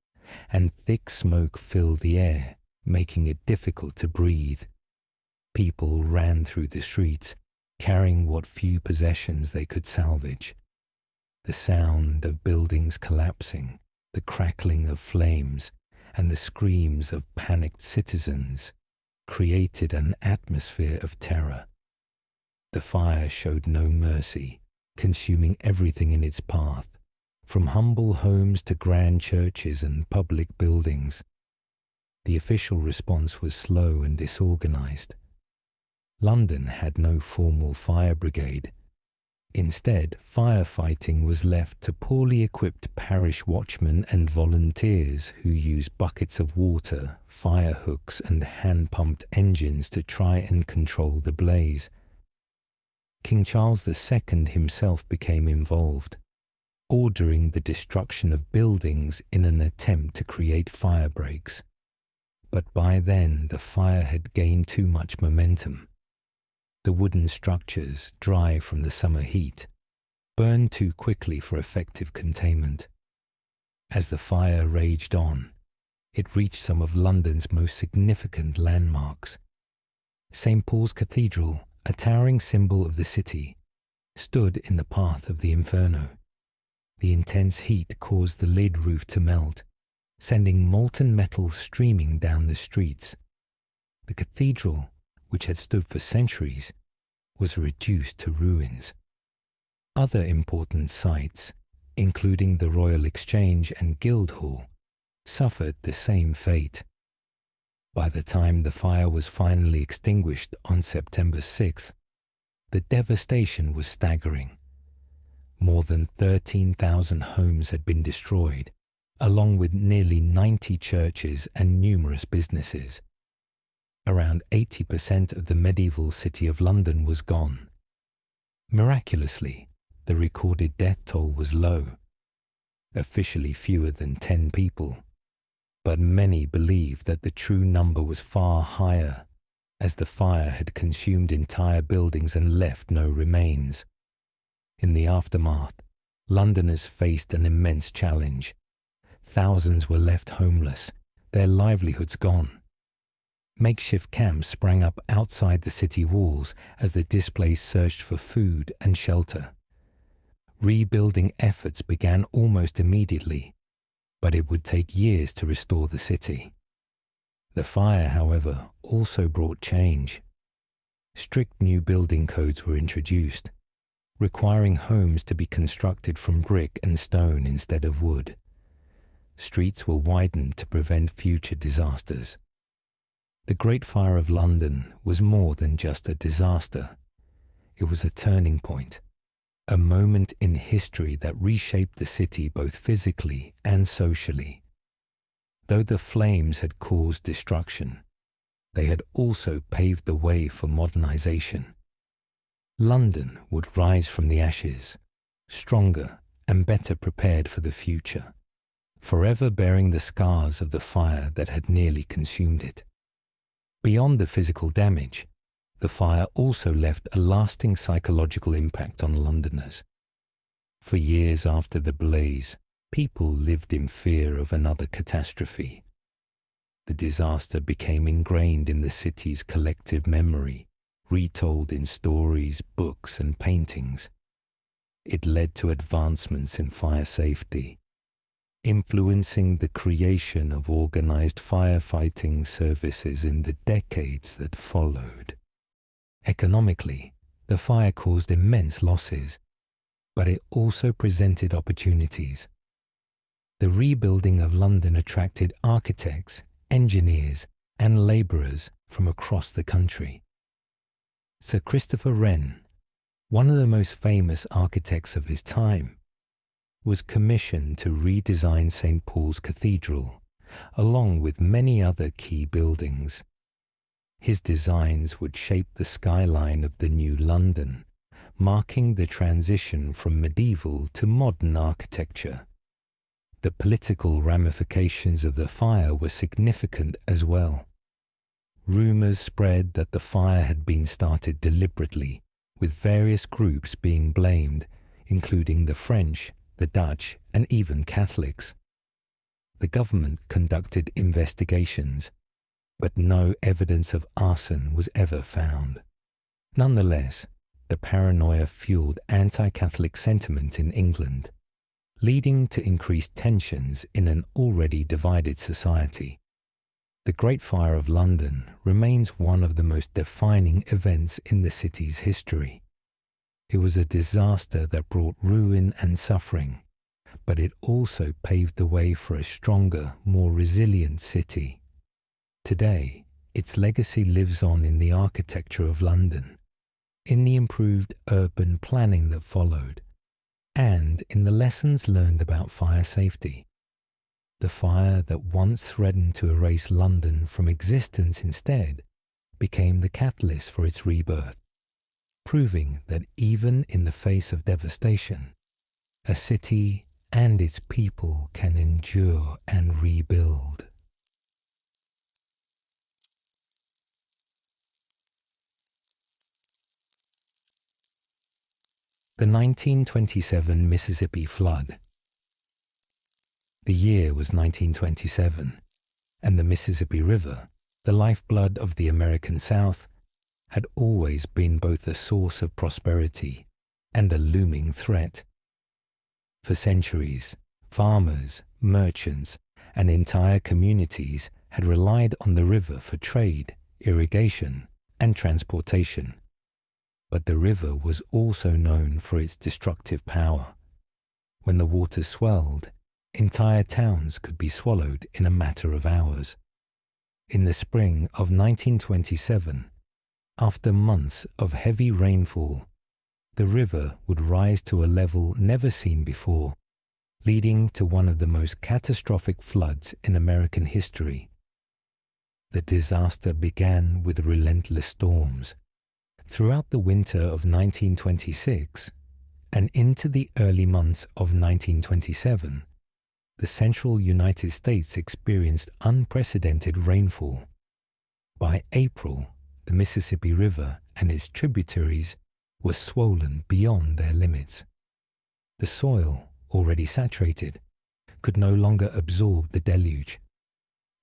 and thick smoke filled the air, making it difficult to breathe. People ran through the streets, carrying what few possessions they could salvage. The sound of buildings collapsing, the crackling of flames, and the screams of panicked citizens created an atmosphere of terror. The fire showed no mercy, consuming everything in its path, from humble homes to grand churches and public buildings. The official response was slow and disorganized. London had no formal fire brigade. Instead, firefighting was left to poorly equipped parish watchmen and volunteers who used buckets of water, fire hooks, and hand-pumped engines to try and control the blaze. King Charles II himself became involved, ordering the destruction of buildings in an attempt to create fire breaks. But by then the fire had gained too much momentum. The wooden structures, dry from the summer heat, burned too quickly for effective containment. As the fire raged on, it reached some of London's most significant landmarks. St. Paul's Cathedral, a towering symbol of the city, stood in the path of the inferno. The intense heat caused the lid roof to melt, sending molten metal streaming down the streets. The cathedral, which had stood for centuries, was reduced to ruins. Other important sites, including the Royal Exchange and Guildhall, suffered the same fate. By the time the fire was finally extinguished on September 6th, the devastation was staggering. More than 13,000 homes had been destroyed, along with nearly 90 churches and numerous businesses. Around 80% of the medieval city of London was gone. Miraculously, the recorded death toll was low, officially fewer than 10 people, but many believe that the true number was far higher, as the fire had consumed entire buildings and left no remains. In the aftermath, Londoners faced an immense challenge. Thousands were left homeless, their livelihoods gone. Makeshift camps sprang up outside the city walls as the displaced searched for food and shelter. Rebuilding efforts began almost immediately, but it would take years to restore the city. The fire, however, also brought change. Strict new building codes were introduced, requiring homes to be constructed from brick and stone instead of wood. streets were widened to prevent future disasters. The Great Fire of London was more than just a disaster. It was a turning point, a moment in history that reshaped the city both physically and socially. Though the flames had caused destruction, they had also paved the way for modernization. London would rise from the ashes, stronger and better prepared for the future, forever bearing the scars of the fire that had nearly consumed it. Beyond the physical damage, the fire also left a lasting psychological impact on Londoners. For years after the blaze, people lived in fear of another catastrophe. The disaster became ingrained in the city's collective memory, retold in stories, books, and paintings. It led to advancements in fire safety, influencing the creation of organized firefighting services in the decades that followed. Economically, the fire caused immense losses, but it also presented opportunities. The rebuilding of London attracted architects, engineers, and labourers from across the country. Sir Christopher Wren, one of the most famous architects of his time, was commissioned to redesign St. Paul's Cathedral, along with many other key buildings. His designs would shape the skyline of the new London, marking the transition from medieval to modern architecture. The political ramifications of the fire were significant as well. Rumours spread that the fire had been started deliberately, with various groups being blamed, including the French, the Dutch, and even Catholics. The government conducted investigations, but no evidence of arson was ever found. Nonetheless, the paranoia fueled anti-Catholic sentiment in England, leading to increased tensions in an already divided society. The Great Fire of London remains one of the most defining events in the city's history. It was a disaster that brought ruin and suffering, but it also paved the way for a stronger, more resilient city. Today, its legacy lives on in the architecture of London, in the improved urban planning that followed, and in the lessons learned about fire safety. The fire that once threatened to erase London from existence instead became the catalyst for its rebirth, proving that even in the face of devastation, a city and its people can endure and rebuild. The 1927 Mississippi Flood. The year was 1927, and the Mississippi River, the lifeblood of the American South, had always been both a source of prosperity and a looming threat. For centuries, farmers, merchants, and entire communities had relied on the river for trade, irrigation, and transportation. But the river was also known for its destructive power. When the water swelled, entire towns could be swallowed in a matter of hours. In the spring of 1927, after months of heavy rainfall, the river would rise to a level never seen before, leading to one of the most catastrophic floods in American history. The disaster began with relentless storms. Throughout the winter of 1926 and into the early months of 1927, the central United States experienced unprecedented rainfall. By April, the Mississippi River and its tributaries were swollen beyond their limits. The soil, already saturated, could no longer absorb the deluge.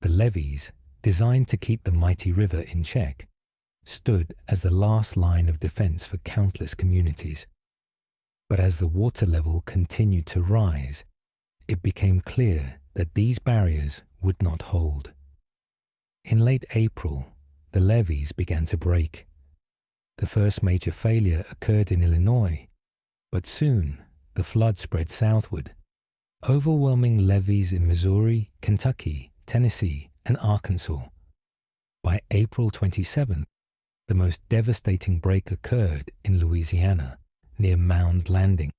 The levees, designed to keep the mighty river in check, stood as the last line of defense for countless communities. But as the water level continued to rise, it became clear that these barriers would not hold. In late April, the levees began to break. The first major failure occurred in Illinois, but soon the flood spread southward, overwhelming levees in Missouri, Kentucky, Tennessee, and Arkansas. By April 27th, the most devastating break occurred in Louisiana, near Mound Landing,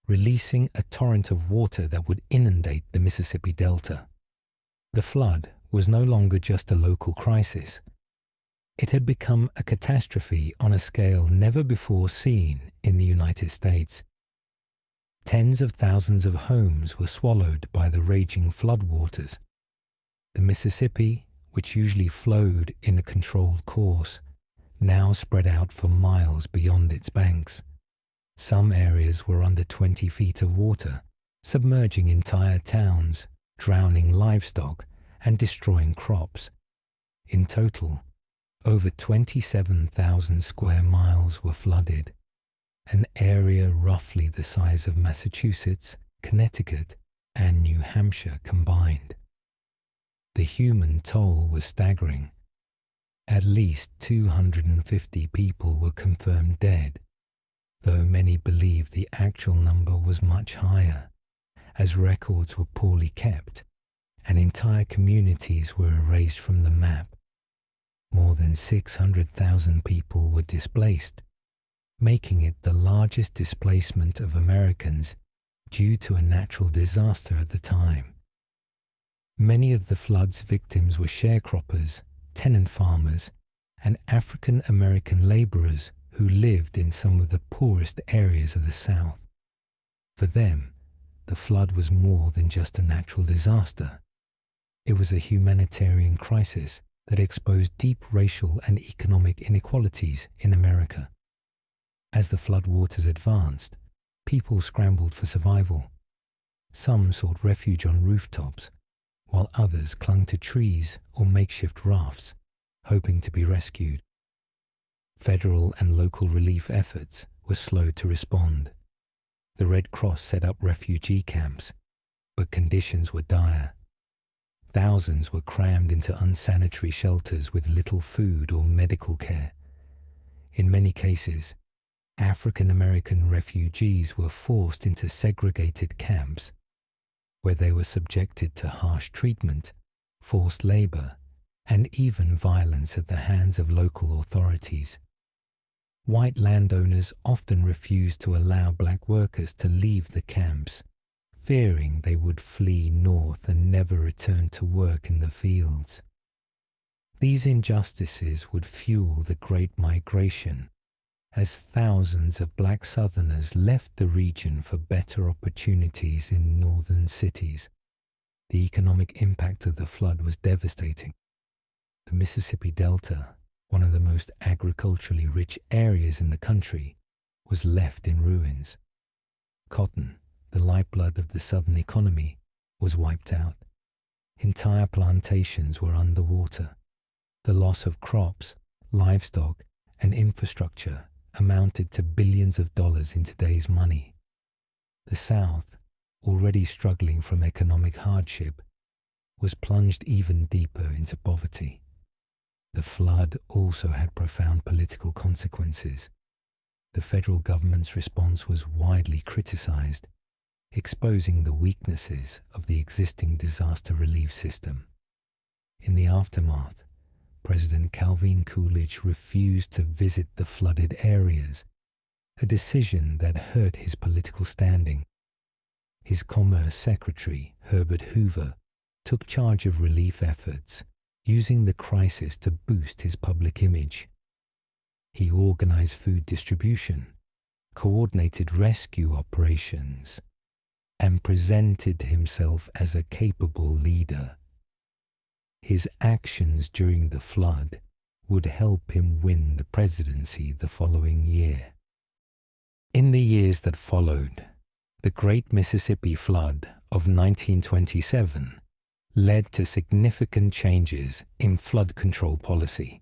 releasing a torrent of water that would inundate the Mississippi Delta. The flood was no longer just a local crisis. It had become a catastrophe on a scale never before seen in the United States. Tens of thousands of homes were swallowed by the raging floodwaters. The Mississippi, which usually flowed in a controlled course, now spread out for miles beyond its banks. Some areas were under 20 feet of water, submerging entire towns, drowning livestock, and destroying crops. In total, over 27,000 square miles were flooded, an area roughly the size of Massachusetts, Connecticut, and New Hampshire combined. The human toll was staggering. At least 250 people were confirmed dead, though many believe the actual number was much higher, as records were poorly kept and entire communities were erased from the map. More than 600,000 people were displaced, making it the largest displacement of Americans due to a natural disaster at the time. Many of the flood's victims were sharecroppers, tenant farmers, and African American laborers who lived in some of the poorest areas of the South. For them, the flood was more than just a natural disaster. It was a humanitarian crisis that exposed deep racial and economic inequalities in America. As the floodwaters advanced, people scrambled for survival. Some sought refuge on rooftops, while others clung to trees or makeshift rafts, hoping to be rescued. Federal and local relief efforts were slow to respond. The Red Cross set up refugee camps, but conditions were dire. Thousands were crammed into unsanitary shelters with little food or medical care. In many cases, African American refugees were forced into segregated camps, where they were subjected to harsh treatment, forced labor, and even violence at the hands of local authorities. White landowners often refused to allow black workers to leave the camps, fearing they would flee north and never return to work in the fields. These injustices would fuel the Great Migration, as thousands of black Southerners left the region for better opportunities in northern cities. The economic impact of the flood was devastating. The Mississippi Delta, one of the most agriculturally rich areas in the country, was left in ruins. Cotton, the lifeblood of the southern economy, was wiped out. Entire plantations were underwater. The loss of crops, livestock, and infrastructure amounted to billions of dollars in today's money. The South, already struggling from economic hardship, was plunged even deeper into poverty. The flood also had profound political consequences. The federal government's response was widely criticized, exposing the weaknesses of the existing disaster relief system. In the aftermath, President Calvin Coolidge refused to visit the flooded areas, a decision that hurt his political standing. His Commerce Secretary, Herbert Hoover, took charge of relief efforts, using the crisis to boost his public image. He organized food distribution, coordinated rescue operations, and presented himself as a capable leader. His actions during the flood would help him win the presidency the following year. In the years that followed, the Great Mississippi Flood of 1927 led to significant changes in flood control policy.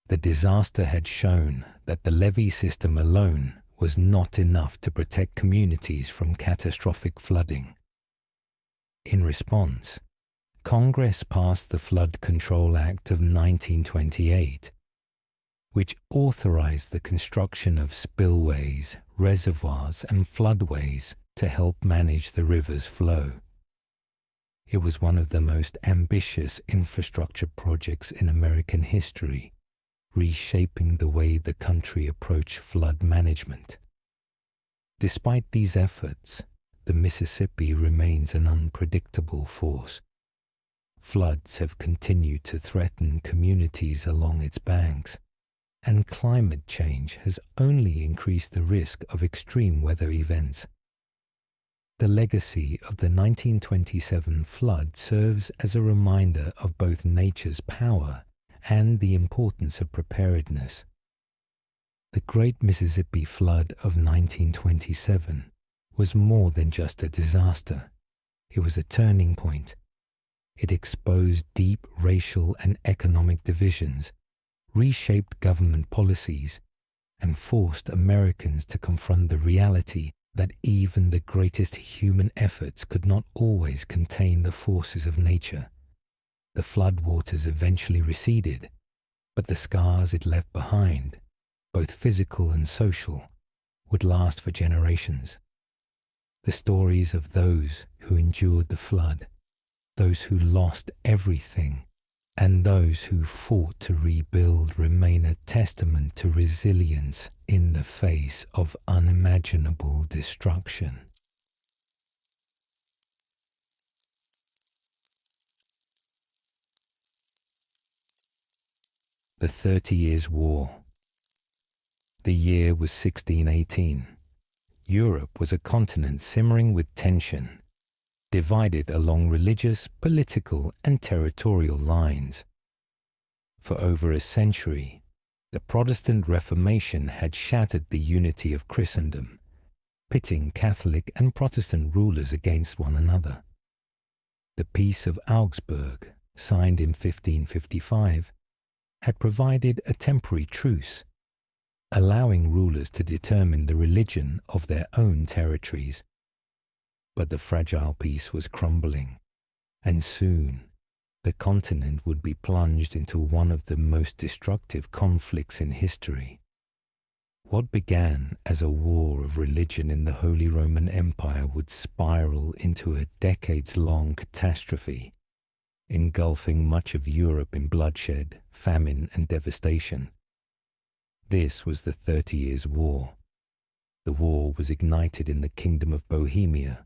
The disaster had shown that the levee system alone was not enough to protect communities from catastrophic flooding. In response, Congress passed the Flood Control Act of 1928, which authorized the construction of spillways, reservoirs, and floodways to help manage the river's flow. It was one of the most ambitious infrastructure projects in American history, reshaping the way the country approached flood management. Despite these efforts, the Mississippi remains an unpredictable force. Floods have continued to threaten communities along its banks, and climate change has only increased the risk of extreme weather events. The legacy of the 1927 flood serves as a reminder of both nature's power and the importance of preparedness. The Great Mississippi Flood of 1927 was more than just a disaster. It was a turning point. It exposed deep racial and economic divisions, reshaped government policies, and forced Americans to confront the reality that even the greatest human efforts could not always contain the forces of nature. The floodwaters eventually receded, but the scars it left behind, both physical and social, would last for generations. The stories of those who endured the flood, those who lost everything, and those who fought to rebuild remain a testament to resilience in the face of unimaginable destruction. The 30 Years' War. The year was 1618. Europe was a continent simmering with tension, divided along religious, political, and territorial lines. For over a century, the Protestant Reformation had shattered the unity of Christendom, pitting Catholic and Protestant rulers against one another. The Peace of Augsburg, signed in 1555, had provided a temporary truce, allowing rulers to determine the religion of their own territories. But the fragile peace was crumbling, and soon the continent would be plunged into one of the most destructive conflicts in history. What began as a war of religion in the Holy Roman Empire would spiral into a decades-long catastrophe, engulfing much of Europe in bloodshed, famine, and devastation. This was the 30 Years' War. The war was ignited in the Kingdom of Bohemia,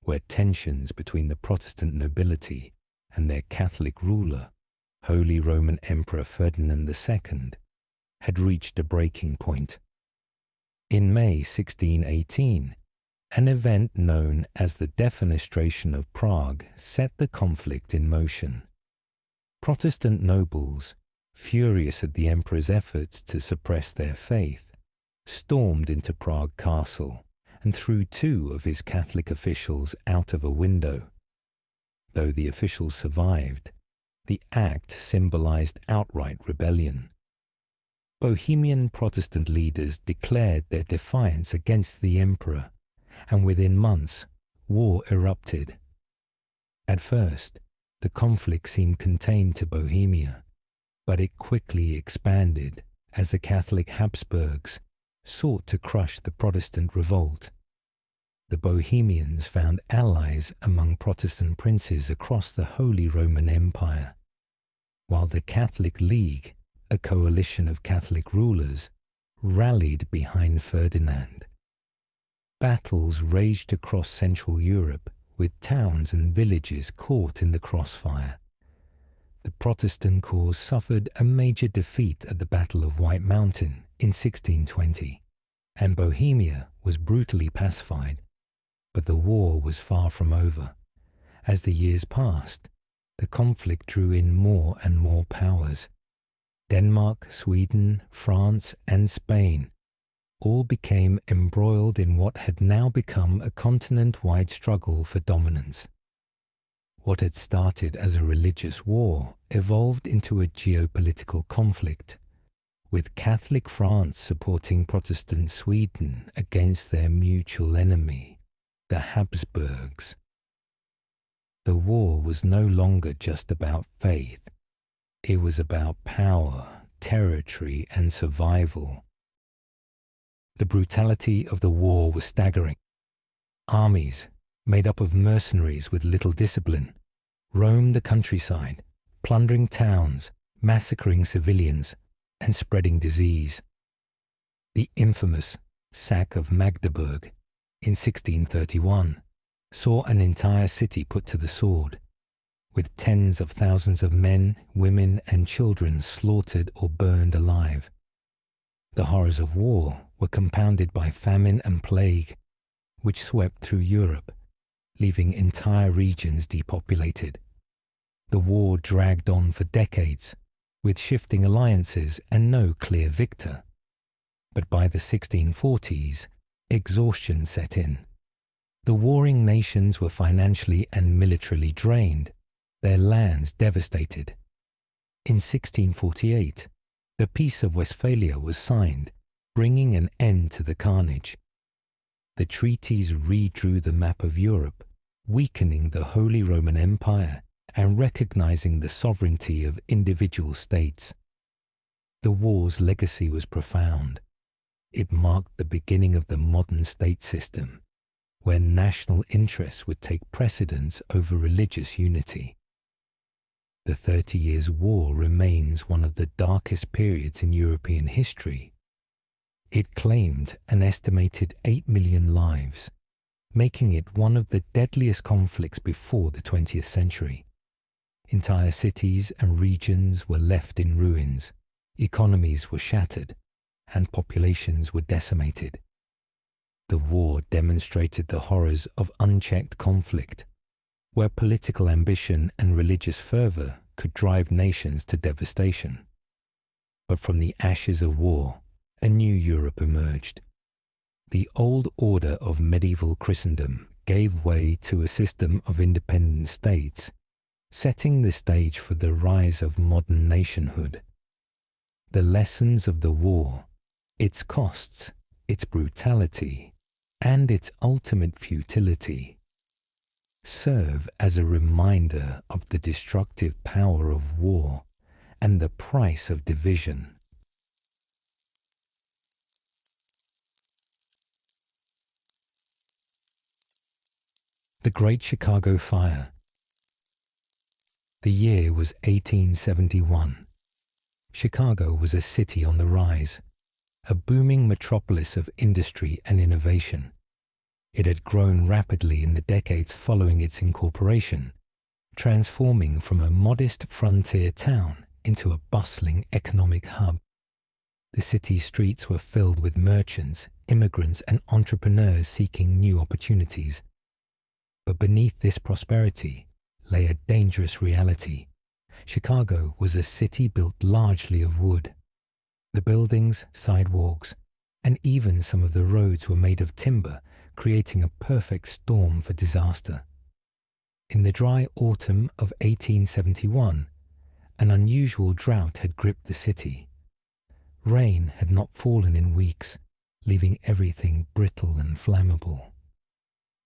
where tensions between the Protestant nobility and their Catholic ruler, Holy Roman Emperor Ferdinand II, had reached a breaking point. In May 1618, an event known as the Defenestration of Prague set the conflict in motion. Protestant nobles, furious at the emperor's efforts to suppress their faith, stormed into Prague Castle and threw two of his Catholic officials out of a window. Though the officials survived, the act symbolized outright rebellion. Bohemian Protestant leaders declared their defiance against the emperor, and within months, war erupted. At first, the conflict seemed contained to Bohemia, but it quickly expanded as the Catholic Habsburgs sought to crush the Protestant revolt. The Bohemians found allies among Protestant princes across the Holy Roman Empire, while the Catholic League, a coalition of Catholic rulers, rallied behind Ferdinand. Battles raged across Central Europe, with towns and villages caught in the crossfire. The Protestant cause suffered a major defeat at the Battle of White Mountain in 1620, and Bohemia was brutally pacified. But the war was far from over. As the years passed, the conflict drew in more and more powers. Denmark, Sweden, France, and Spain all became embroiled in what had now become a continent-wide struggle for dominance. What had started as a religious war evolved into a geopolitical conflict, with Catholic France supporting Protestant Sweden against their mutual enemy, the Habsburgs. The war was no longer just about faith. It was about power, territory, and survival. The brutality of the war was staggering. Armies, made up of mercenaries with little discipline, roamed the countryside, plundering towns, massacring civilians, and spreading disease. The infamous sack of Magdeburg in 1631 saw an entire city put to the sword, with tens of thousands of men, women, and children slaughtered or burned alive. The horrors of war were compounded by famine and plague, which swept through Europe, leaving entire regions depopulated. The war dragged on for decades, with shifting alliances and no clear victor. But by the 1640s, exhaustion set in. The warring nations were financially and militarily drained, their lands devastated. In 1648, the Peace of Westphalia was signed, bringing an end to the carnage. The treaties redrew the map of Europe, weakening the Holy Roman Empire and recognizing the sovereignty of individual states. The war's legacy was profound. It marked the beginning of the modern state system, where national interests would take precedence over religious unity. The 30 Years' War remains one of the darkest periods in European history. It claimed an estimated 8 million lives, making it one of the deadliest conflicts before the 20th century. Entire cities and regions were left in ruins, economies were shattered, and populations were decimated. The war demonstrated the horrors of unchecked conflict, where political ambition and religious fervor could drive nations to devastation. But from the ashes of war, a new Europe emerged. The old order of medieval Christendom gave way to a system of independent states, setting the stage for the rise of modern nationhood. The lessons of the war, its costs, its brutality, and its ultimate futility, serve as a reminder of the destructive power of war and the price of division. The Great Chicago Fire. The year was 1871. Chicago was a city on the rise, a booming metropolis of industry and innovation. It had grown rapidly in the decades following its incorporation, transforming from a modest frontier town into a bustling economic hub. The city's streets were filled with merchants, immigrants, and entrepreneurs seeking new opportunities. But beneath this prosperity lay a dangerous reality. Chicago was a city built largely of wood. The buildings, sidewalks, and even some of the roads were made of timber, creating a perfect storm for disaster. In the dry autumn of 1871, an unusual drought had gripped the city. Rain had not fallen in weeks, leaving everything brittle and flammable.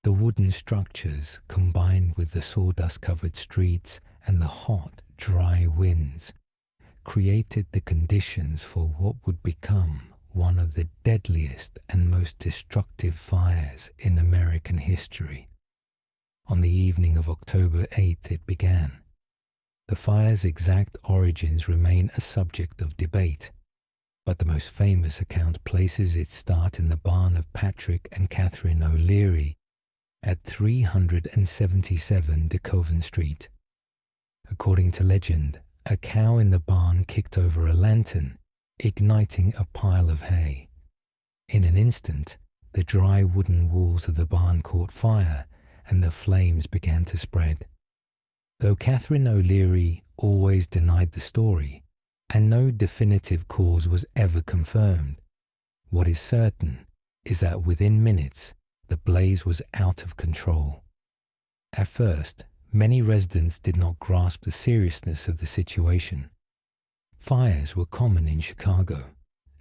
The wooden structures, combined with the sawdust-covered streets and the hot, dry winds, created the conditions for what would become one of the deadliest and most destructive fires in American history. On the evening of October 8th it began. The fire's exact origins remain a subject of debate, but the most famous account places its start in the barn of Patrick and Catherine O'Leary at 377 DeKoven Street. According to legend, a cow in the barn kicked over a lantern, igniting a pile of hay. In an instant, the dry wooden walls of the barn caught fire and the flames began to spread. Though Catherine O'Leary always denied the story, and no definitive cause was ever confirmed, what is certain is that within minutes, the blaze was out of control. At first, many residents did not grasp the seriousness of the situation. Fires were common in Chicago,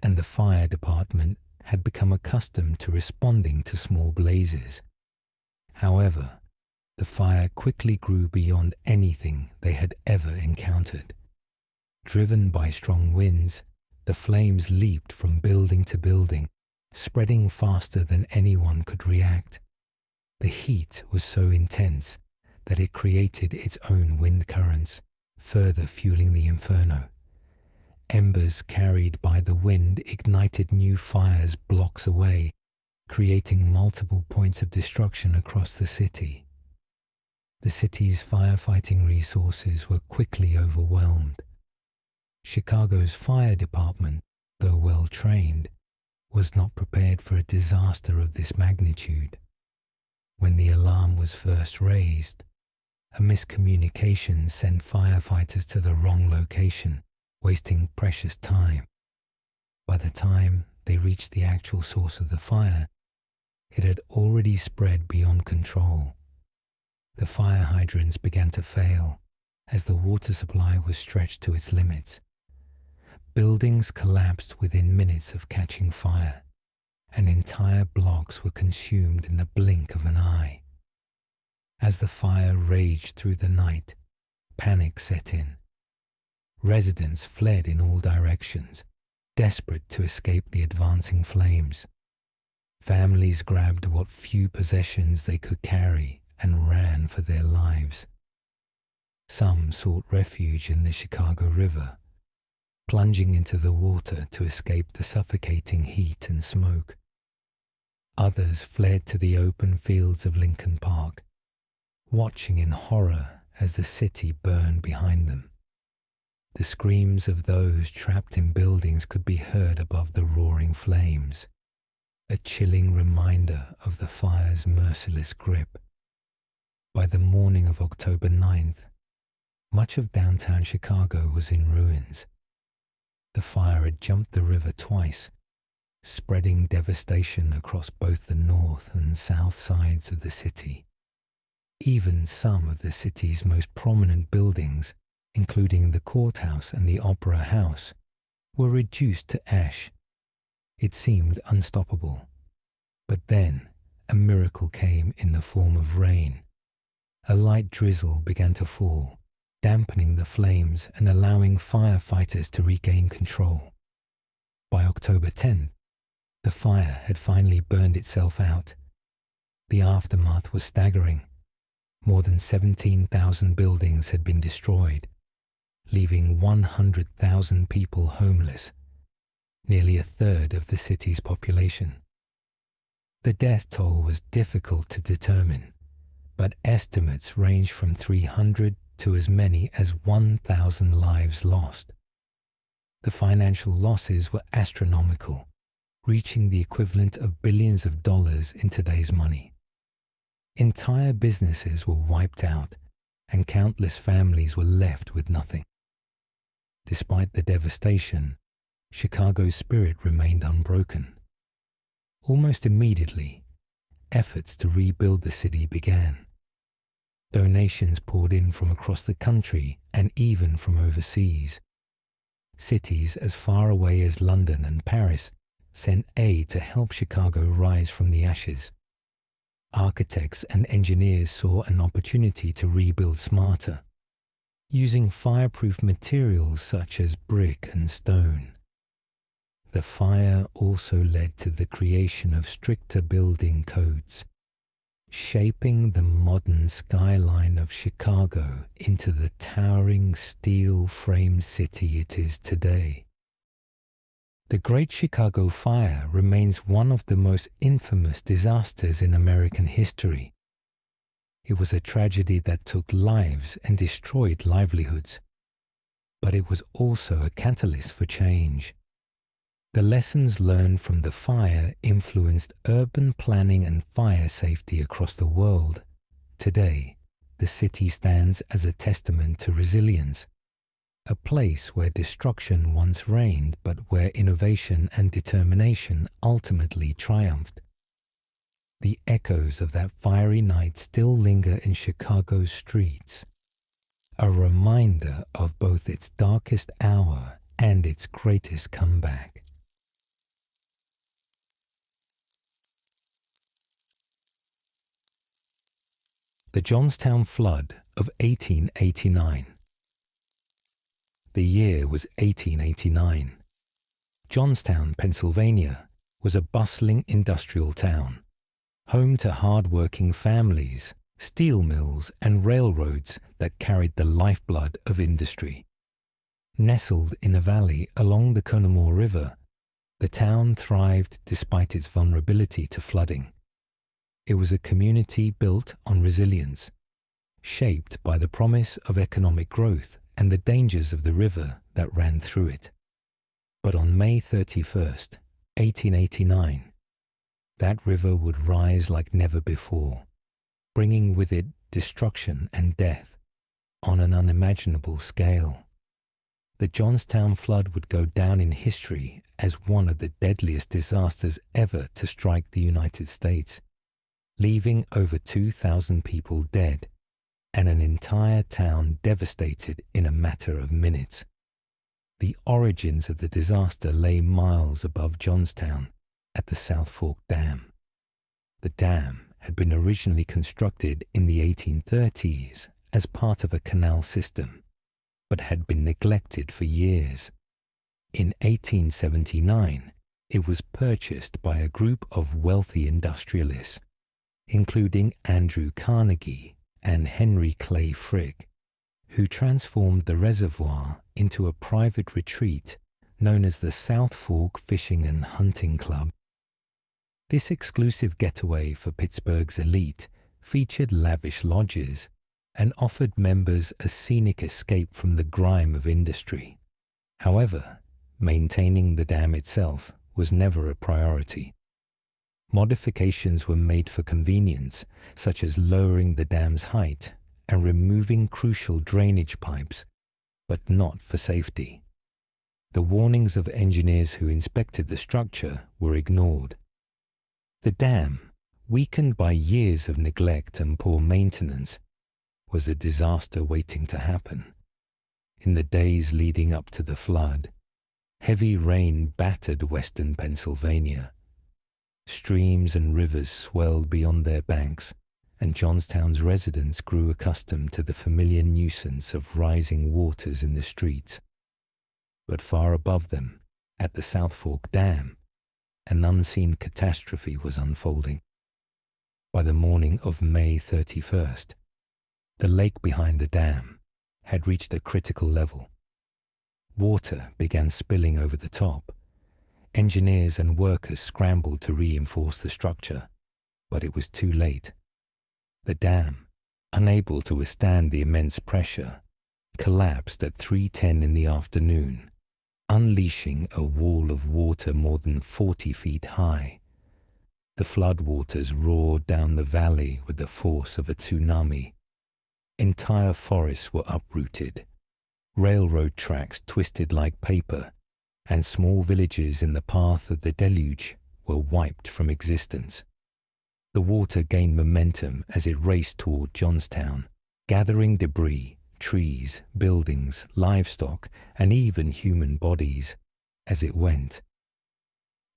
and the fire department had become accustomed to responding to small blazes. However, the fire quickly grew beyond anything they had ever encountered. Driven by strong winds, the flames leaped from building to building, spreading faster than anyone could react. The heat was so intense that it created its own wind currents, further fueling the inferno. Embers carried by the wind ignited new fires blocks away, creating multiple points of destruction across the city. The city's firefighting resources were quickly overwhelmed. Chicago's fire department, though well trained, was not prepared for a disaster of this magnitude. When the alarm was first raised, a miscommunication sent firefighters to the wrong location, wasting precious time. By the time they reached the actual source of the fire, it had already spread beyond control. The fire hydrants began to fail as the water supply was stretched to its limits. Buildings collapsed within minutes of catching fire, and entire blocks were consumed in the blink of an eye. As the fire raged through the night, panic set in. Residents fled in all directions, desperate to escape the advancing flames. Families grabbed what few possessions they could carry and ran for their lives. Some sought refuge in the Chicago River, plunging into the water to escape the suffocating heat and smoke. Others fled to the open fields of Lincoln Park, watching in horror as the city burned behind them. The screams of those trapped in buildings could be heard above the roaring flames, a chilling reminder of the fire's merciless grip. By the morning of October 9th, much of downtown Chicago was in ruins. The fire had jumped the river twice, spreading devastation across both the north and south sides of the city. Even some of the city's most prominent buildings, including the courthouse and the opera house, were reduced to ash. It seemed unstoppable. But then a miracle came in the form of rain. A light drizzle began to fall, dampening the flames and allowing firefighters to regain control. By October 10th, the fire had finally burned itself out. The aftermath was staggering. More than 17,000 buildings had been destroyed, leaving 100,000 people homeless, nearly a third of the city's population. The death toll was difficult to determine, but estimates range from 300 to as many as 1,000 lives lost. The financial losses were astronomical, reaching the equivalent of billions of dollars in today's money. Entire businesses were wiped out, and countless families were left with nothing. Despite the devastation, Chicago's spirit remained unbroken. Almost immediately, efforts to rebuild the city began. Donations poured in from across the country and even from overseas. Cities as far away as London and Paris sent aid to help Chicago rise from the ashes. Architects and engineers saw an opportunity to rebuild smarter, using fireproof materials such as brick and stone. The fire also led to the creation of stricter building codes, shaping the modern skyline of Chicago into the towering steel-framed city it is today. The Great Chicago Fire remains one of the most infamous disasters in American history. It was a tragedy that took lives and destroyed livelihoods, but it was also a catalyst for change. The lessons learned from the fire influenced urban planning and fire safety across the world. Today, the city stands as a testament to resilience, a place where destruction once reigned but where innovation and determination ultimately triumphed. The echoes of that fiery night still linger in Chicago's streets, a reminder of both its darkest hour and its greatest comeback. The Johnstown Flood of 1889. The year was 1889. Johnstown, Pennsylvania, was a bustling industrial town, home to hard-working families, steel mills and railroads that carried the lifeblood of industry. Nestled in a valley along the Connemara River, the town thrived despite its vulnerability to flooding. It was a community built on resilience, shaped by the promise of economic growth and the dangers of the river that ran through it. But on May 31st, 1889, that river would rise like never before, bringing with it destruction and death on an unimaginable scale. The Johnstown Flood would go down in history as one of the deadliest disasters ever to strike the United States, leaving over 2,000 people dead and an entire town devastated in a matter of minutes. The origins of the disaster lay miles above Johnstown at the South Fork Dam. The dam had been originally constructed in the 1830s as part of a canal system, but had been neglected for years. In 1879, it was purchased by a group of wealthy industrialists, including Andrew Carnegie and Henry Clay Frick, who transformed the reservoir into a private retreat known as the South Fork Fishing and Hunting Club. This exclusive getaway for Pittsburgh's elite featured lavish lodges and offered members a scenic escape from the grime of industry. However, maintaining the dam itself was never a priority. Modifications were made for convenience, such as lowering the dam's height and removing crucial drainage pipes, but not for safety. The warnings of engineers who inspected the structure were ignored. The dam, weakened by years of neglect and poor maintenance, was a disaster waiting to happen. In the days leading up to the flood, heavy rain battered western Pennsylvania. Streams and rivers swelled beyond their banks, and Johnstown's residents grew accustomed to the familiar nuisance of rising waters in the streets. But far above them, at the South Fork Dam, an unseen catastrophe was unfolding. By the morning of May 31st, the lake behind the dam had reached a critical level. Water began spilling over the top. Engineers and workers scrambled to reinforce the structure, but it was too late. The dam, unable to withstand the immense pressure, collapsed at 3:10 in the afternoon, unleashing a wall of water more than 40 feet high. The floodwaters roared down the valley with the force of a tsunami. Entire forests were uprooted, railroad tracks twisted like paper, and small villages in the path of the deluge were wiped from existence. The water gained momentum as it raced toward Johnstown, gathering debris, trees, buildings, livestock, and even human bodies as it went.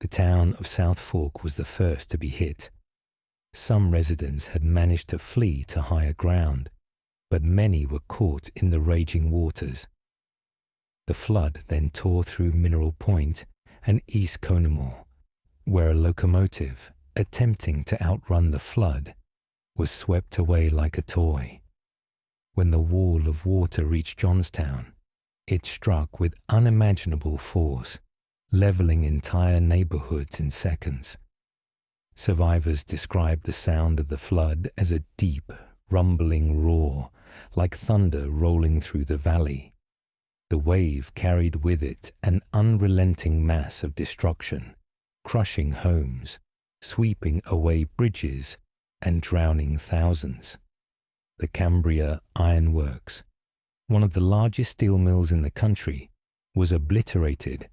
The town of South Fork was the first to be hit. Some residents had managed to flee to higher ground, but many were caught in the raging waters. The flood then tore through Mineral Point and East Connemara, where a locomotive, attempting to outrun the flood, was swept away like a toy. When the wall of water reached Johnstown, it struck with unimaginable force, leveling entire neighborhoods in seconds. Survivors described the sound of the flood as a deep, rumbling roar, like thunder rolling through the valley. The wave carried with it an unrelenting mass of destruction, crushing homes, sweeping away bridges, and drowning thousands. The Cambria Iron Works, one of the largest steel mills in the country, was obliterated,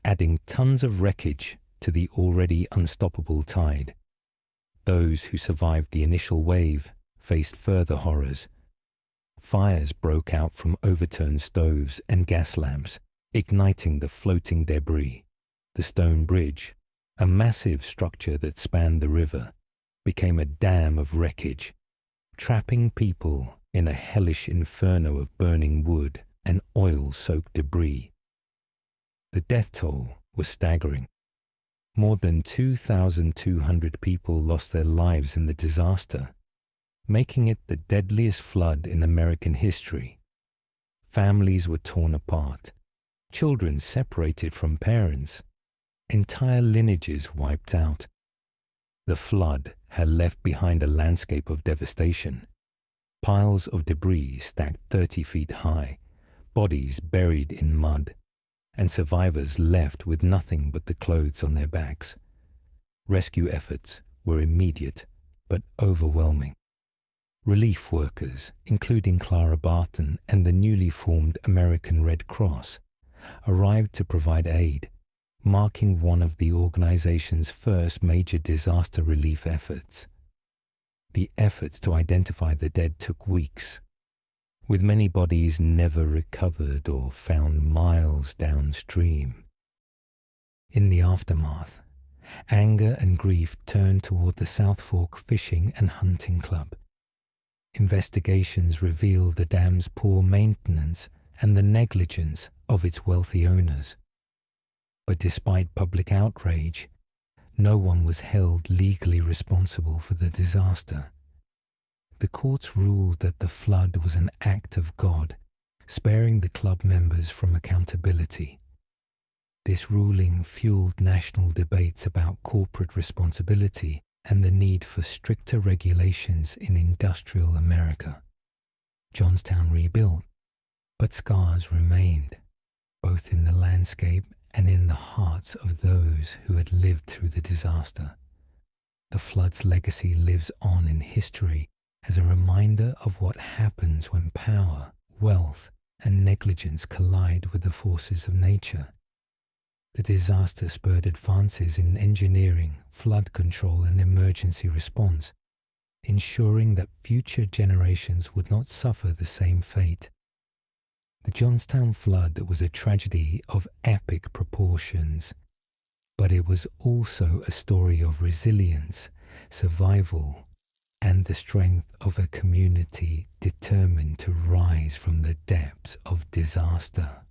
adding tons of wreckage to the already unstoppable tide. Those who survived the initial wave faced further horrors. Fires broke out from overturned stoves and gas lamps, igniting the floating debris. The stone bridge, a massive structure that spanned the river, became a dam of wreckage, trapping people in a hellish inferno of burning wood and oil-soaked debris. The death toll was staggering. More than 2,200 people lost their lives in the disaster, making it the deadliest flood in American history. Families were torn apart, children separated from parents, entire lineages wiped out. The flood had left behind a landscape of devastation. Piles of debris stacked 30 feet high, bodies buried in mud, and survivors left with nothing but the clothes on their backs. Rescue efforts were immediate but overwhelming. Relief workers, including Clara Barton and the newly formed American Red Cross, arrived to provide aid, marking one of the organization's first major disaster relief efforts. The efforts to identify the dead took weeks, with many bodies never recovered or found miles downstream. In the aftermath, anger and grief turned toward the South Fork Fishing and Hunting Club. Investigations revealed the dam's poor maintenance and the negligence of its wealthy owners. But despite public outrage, no one was held legally responsible for the disaster. The courts ruled that the flood was an act of God, sparing the club members from accountability. This ruling fueled national debates about corporate responsibility and the need for stricter regulations in industrial America. Johnstown rebuilt, but scars remained, both in the landscape and in the hearts of those who had lived through the disaster. The flood's legacy lives on in history as a reminder of what happens when power, wealth, and negligence collide with the forces of nature. The disaster spurred advances in engineering, flood control, and emergency response, ensuring that future generations would not suffer the same fate. The Johnstown Flood was a tragedy of epic proportions, but it was also a story of resilience, survival, and the strength of a community determined to rise from the depths of disaster.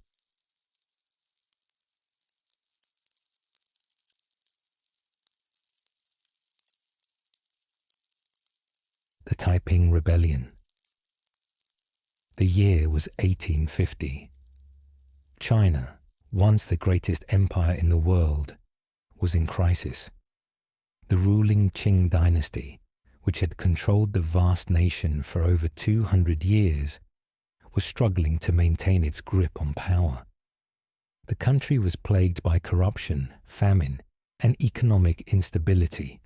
The Taiping Rebellion. The year was 1850. China, once the greatest empire in the world, was in crisis. The ruling Qing dynasty, which had controlled the vast nation for over 200 years, was struggling to maintain its grip on power. The country was plagued by corruption, famine, and economic instability.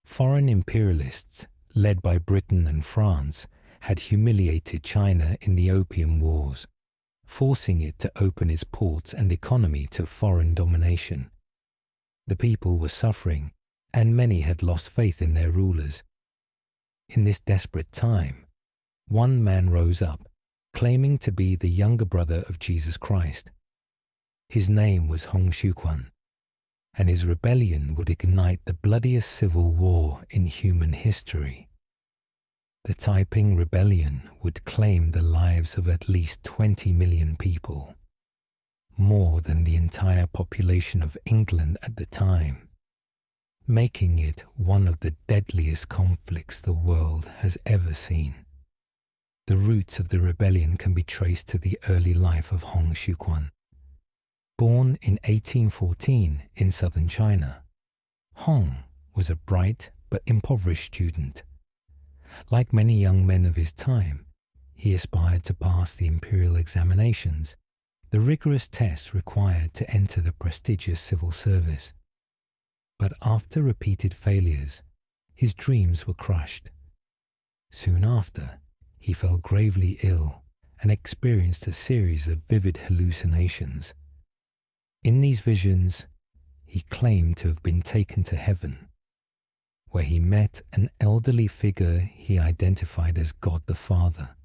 Foreign imperialists, led by Britain and France, had humiliated China in the Opium Wars, forcing it to open its ports and economy to foreign domination. The people were suffering, and many had lost faith in their rulers. In this desperate time, one man rose up, claiming to be the younger brother of Jesus Christ. His name was Hong Xiuquan, and his rebellion would ignite the bloodiest civil war in human history. The Taiping Rebellion would claim the lives of at least 20 million people, more than the entire population of England at the time, making it one of the deadliest conflicts the world has ever seen. The roots of the rebellion can be traced to the early life of Hong Xiuquan. Born in 1814 in southern China, Hong was a bright but impoverished student. Like many young men of his time, he aspired to pass the imperial examinations, the rigorous tests required to enter the prestigious civil service. But after repeated failures, his dreams were crushed. Soon after, he fell gravely ill and experienced a series of vivid hallucinations. In these visions, he claimed to have been taken to heaven, where he met an elderly figure he identified as God the Father.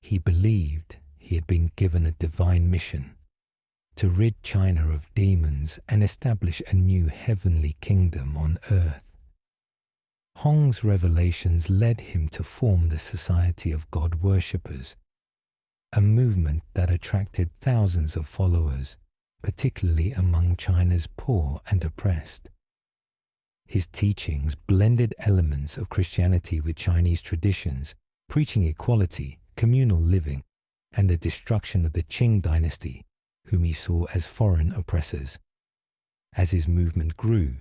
He believed he had been given a divine mission to rid China of demons and establish a new heavenly kingdom on earth. Hong's revelations led him to form the Society of God Worshippers, a movement that attracted thousands of followers, particularly among China's poor and oppressed. His teachings blended elements of Christianity with Chinese traditions, preaching equality, communal living, and the destruction of the Qing dynasty, whom he saw as foreign oppressors. As his movement grew,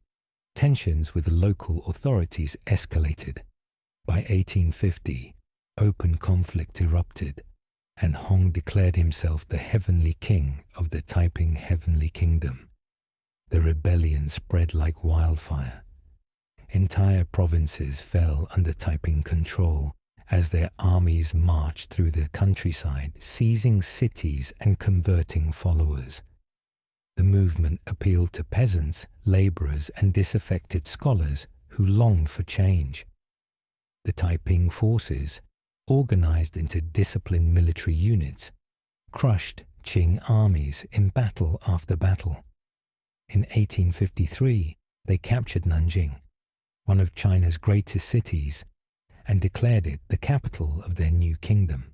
tensions with the local authorities escalated. By 1850, open conflict erupted, and Hong declared himself the heavenly king of the Taiping Heavenly Kingdom. The rebellion spread like wildfire. Entire provinces fell under Taiping control as their armies marched through the countryside, seizing cities and converting followers. The movement appealed to peasants, laborers, and disaffected scholars who longed for change. The Taiping forces, organized into disciplined military units, crushed Qing armies in battle after battle. In 1853, they captured Nanjing, one of China's greatest cities, and declared it the capital of their new kingdom.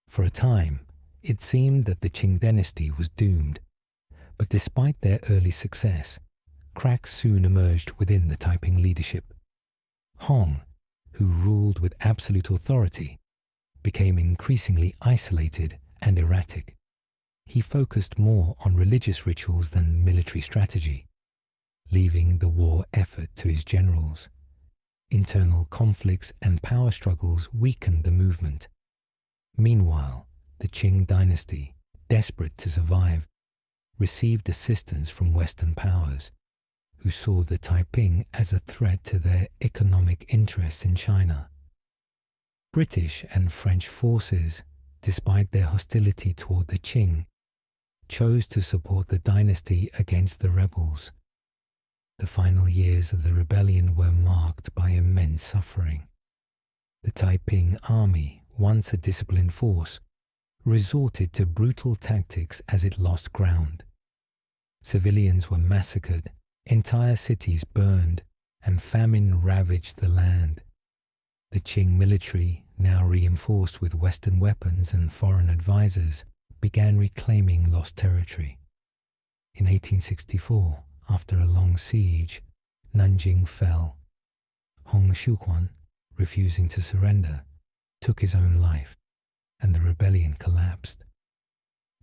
For a time, it seemed that the Qing dynasty was doomed, but despite their early success, cracks soon emerged within the Taiping leadership. Hong, who ruled with absolute authority, became increasingly isolated and erratic. He focused more on religious rituals than military strategy, leaving the war effort to his generals. Internal conflicts and power struggles weakened the movement. Meanwhile, the Qing dynasty, desperate to survive, received assistance from Western powers, who saw the Taiping as a threat to their economic interests in China. British and French forces, despite their hostility toward the Qing, chose to support the dynasty against the rebels. The final years of the rebellion were marked by immense suffering. The Taiping army, once a disciplined force, resorted to brutal tactics as it lost ground. Civilians were massacred, entire cities burned, and famine ravaged the land. The Qing military, now reinforced with Western weapons and foreign advisors, began reclaiming lost territory. In 1864, after a long siege, Nanjing fell. Hong Xiuquan, refusing to surrender, took his own life, and the rebellion collapsed.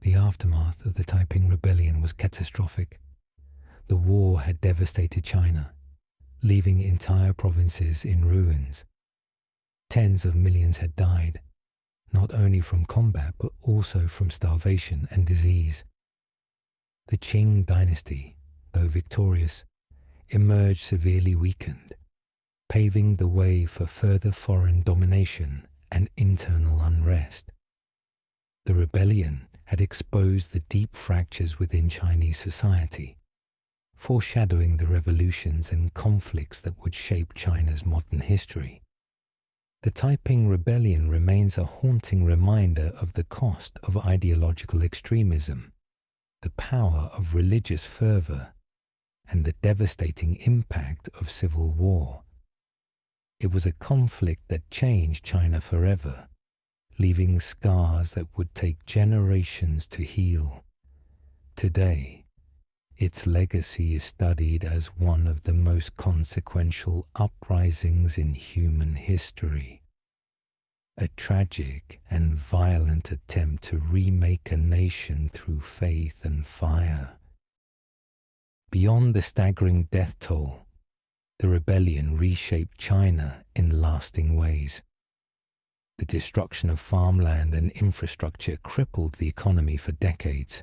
The aftermath of the Taiping Rebellion was catastrophic. The war had devastated China, leaving entire provinces in ruins. Tens of millions had died, not only from combat but also from starvation and disease. The Qing dynasty, though victorious, emerged severely weakened, paving the way for further foreign domination and internal unrest. The rebellion had exposed the deep fractures within Chinese society, foreshadowing the revolutions and conflicts that would shape China's modern history. The Taiping Rebellion remains a haunting reminder of the cost of ideological extremism, the power of religious fervor, and the devastating impact of civil war. It was a conflict that changed China forever, leaving scars that would take generations to heal. Today, its legacy is studied as one of the most consequential uprisings in human history. A tragic and violent attempt to remake a nation through faith and fire. Beyond the staggering death toll, the rebellion reshaped China in lasting ways. The destruction of farmland and infrastructure crippled the economy for decades.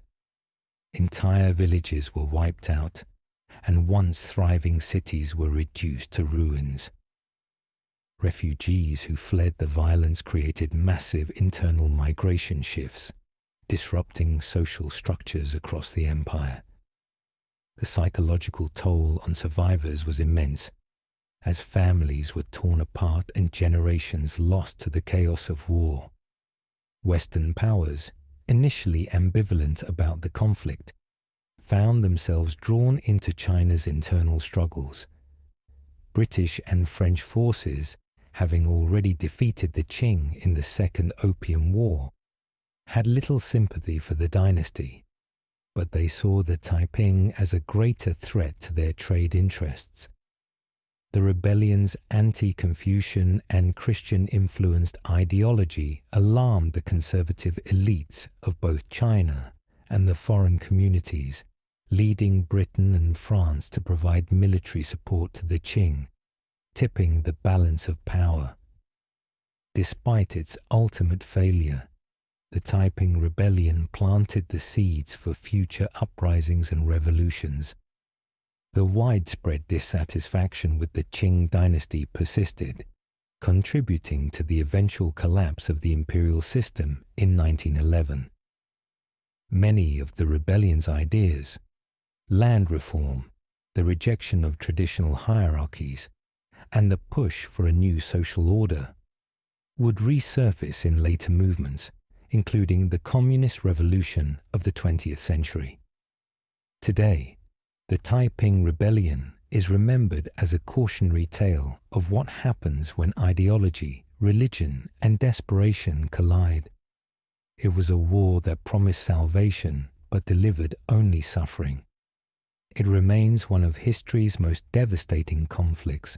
Entire villages were wiped out, and once thriving cities were reduced to ruins. Refugees who fled the violence created massive internal migration shifts, disrupting social structures across the empire. The psychological toll on survivors was immense, as families were torn apart and generations lost to the chaos of war. Western powers, initially ambivalent about the conflict, found themselves drawn into China's internal struggles. British and French forces, having already defeated the Qing in the Second Opium War, had little sympathy for the dynasty, but they saw the Taiping as a greater threat to their trade interests. The rebellion's anti-Confucian and Christian-influenced ideology alarmed the conservative elites of both China and the foreign communities, leading Britain and France to provide military support to the Qing, tipping the balance of power. Despite its ultimate failure, the Taiping Rebellion planted the seeds for future uprisings and revolutions. The widespread dissatisfaction with the Qing dynasty persisted, contributing to the eventual collapse of the imperial system in 1911. Many of the rebellion's ideas, land reform, the rejection of traditional hierarchies, and the push for a new social order, would resurface in later movements, including the Communist Revolution of the 20th century. Today, the Taiping Rebellion is remembered as a cautionary tale of what happens when ideology, religion, and desperation collide. It was a war that promised salvation but delivered only suffering. It remains one of history's most devastating conflicts,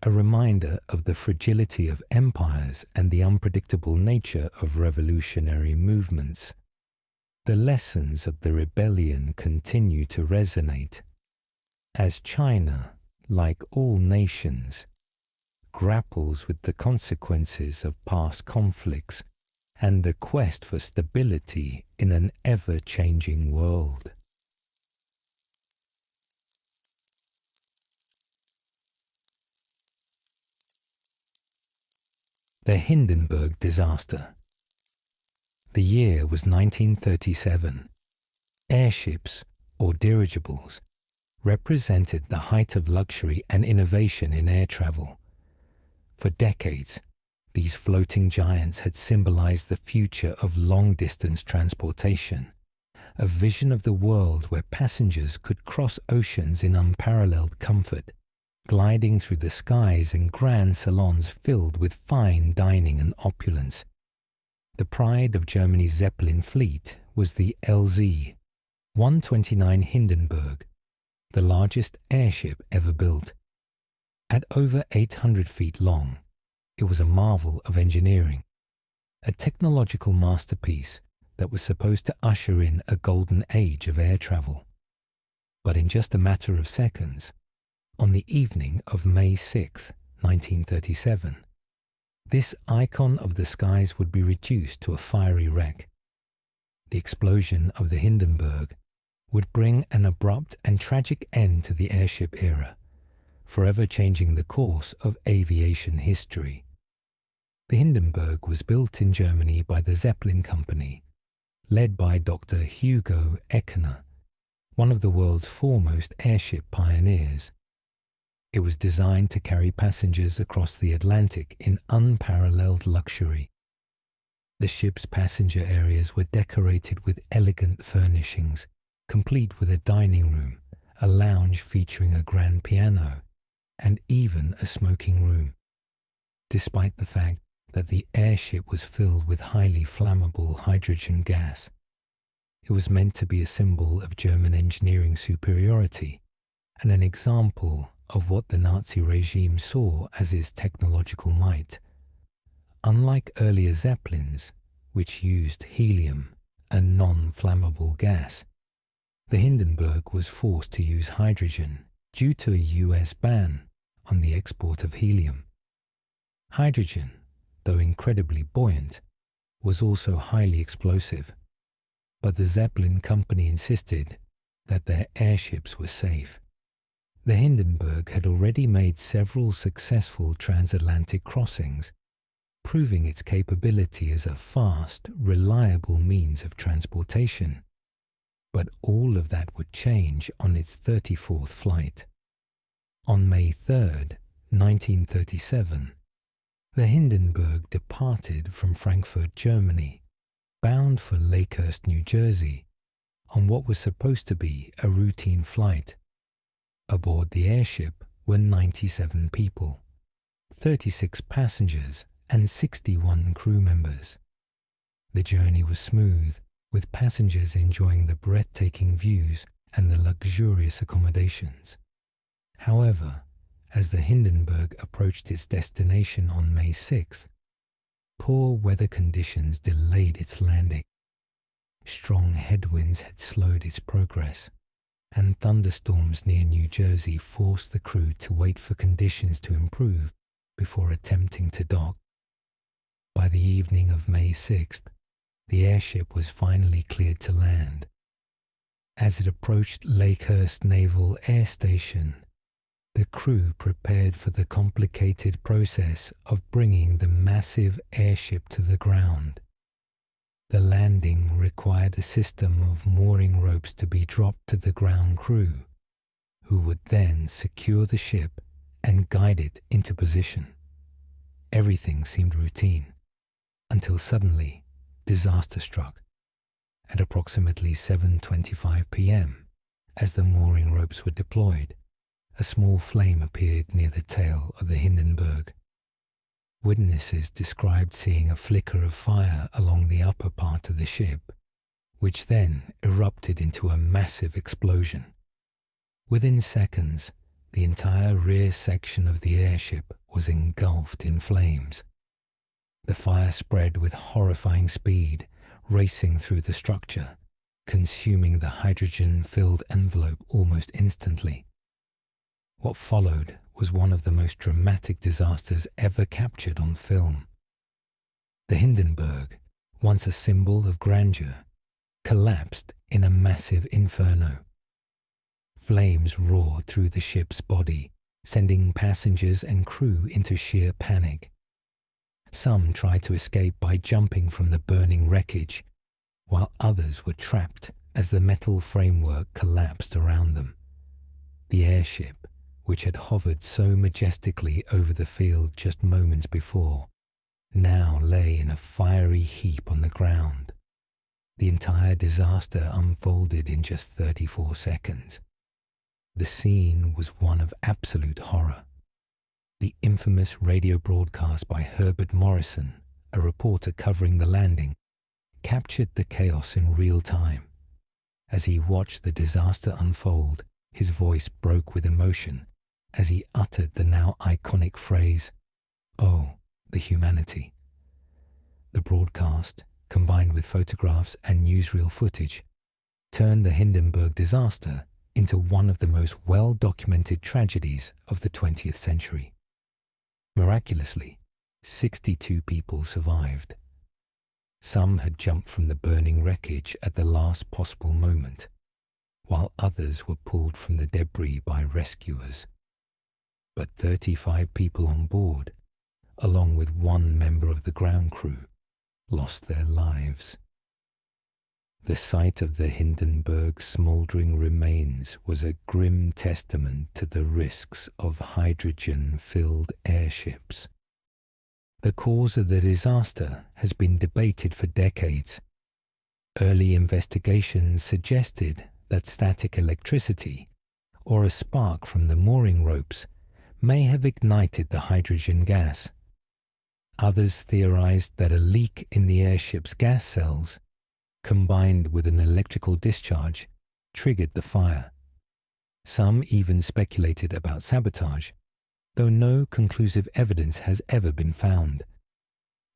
a reminder of the fragility of empires and the unpredictable nature of revolutionary movements. The lessons of the rebellion continue to resonate as China, like all nations, grapples with the consequences of past conflicts and the quest for stability in an ever-changing world. The Hindenburg Disaster. The year was 1937. Airships, or dirigibles, represented the height of luxury and innovation in air travel. For decades, these floating giants had symbolized the future of long-distance transportation, a vision of the world where passengers could cross oceans in unparalleled comfort, gliding through the skies in grand salons filled with fine dining and opulence. The pride of Germany's Zeppelin fleet was the LZ-129 Hindenburg, the largest airship ever built. At over 800 feet long, it was a marvel of engineering, a technological masterpiece that was supposed to usher in a golden age of air travel. But in just a matter of seconds, on the evening of May 6, 1937, this icon of the skies would be reduced to a fiery wreck. The explosion of the Hindenburg would bring an abrupt and tragic end to the airship era, forever changing the course of aviation history. The Hindenburg was built in Germany by the Zeppelin Company, led by Dr. Hugo Eckener, one of the world's foremost airship pioneers. It was designed to carry passengers across the Atlantic in unparalleled luxury. The ship's passenger areas were decorated with elegant furnishings, complete with a dining room, a lounge featuring a grand piano, and even a smoking room. Despite the fact that the airship was filled with highly flammable hydrogen gas, it was meant to be a symbol of German engineering superiority and an example of what the Nazi regime saw as its technological might. Unlike earlier Zeppelins, which used helium, a non-flammable gas, the Hindenburg was forced to use hydrogen due to a US ban on the export of helium. Hydrogen, though incredibly buoyant, was also highly explosive, but the Zeppelin Company insisted that their airships were safe. The Hindenburg had already made several successful transatlantic crossings, proving its capability as a fast, reliable means of transportation. But all of that would change on its 34th flight. On May 3, 1937, the Hindenburg departed from Frankfurt, Germany, bound for Lakehurst, New Jersey, on what was supposed to be a routine flight. Aboard the airship were 97 people, 36 passengers, and 61 crew members. The journey was smooth, with passengers enjoying the breathtaking views and the luxurious accommodations. However, as the Hindenburg approached its destination on May 6th, poor weather conditions delayed its landing. Strong headwinds had slowed its progress, and thunderstorms near New Jersey forced the crew to wait for conditions to improve before attempting to dock. By the evening of May 6th, the airship was finally cleared to land. As it approached Lakehurst Naval Air Station, the crew prepared for the complicated process of bringing the massive airship to the ground. The landing required a system of mooring ropes to be dropped to the ground crew, who would then secure the ship and guide it into position. Everything seemed routine, until suddenly disaster struck. At approximately 7:25 p.m., as the mooring ropes were deployed, a small flame appeared near the tail of the Hindenburg. Witnesses described seeing a flicker of fire along the upper part of the ship, which then erupted into a massive explosion. Within seconds, the entire rear section of the airship was engulfed in flames. The fire spread with horrifying speed, racing through the structure, consuming the hydrogen-filled envelope almost instantly. What followed was one of the most dramatic disasters ever captured on film. The Hindenburg, once a symbol of grandeur, collapsed in a massive inferno. Flames roared through the ship's body, sending passengers and crew into sheer panic. Some tried to escape by jumping from the burning wreckage, while others were trapped as the metal framework collapsed around them. The airship, which had hovered so majestically over the field just moments before, now lay in a fiery heap on the ground. The entire disaster unfolded in just 34 seconds. The scene was one of absolute horror. The infamous radio broadcast by Herbert Morrison, a reporter covering the landing, captured the chaos in real time. As he watched the disaster unfold, his voice broke with emotion as he uttered the now iconic phrase, "Oh, the humanity." The broadcast, combined with photographs and newsreel footage, turned the Hindenburg disaster into one of the most well-documented tragedies of the 20th century. Miraculously, 62 people survived. Some had jumped from the burning wreckage at the last possible moment, while others were pulled from the debris by rescuers. But 35 people on board, along with one member of the ground crew, lost their lives. The sight of the Hindenburg's smouldering remains was a grim testament to the risks of hydrogen-filled airships. The cause of the disaster has been debated for decades. Early investigations suggested that static electricity, or a spark from the mooring ropes, may have ignited the hydrogen gas. Others theorized that a leak in the airship's gas cells, combined with an electrical discharge, triggered the fire. Some even speculated about sabotage, though no conclusive evidence has ever been found.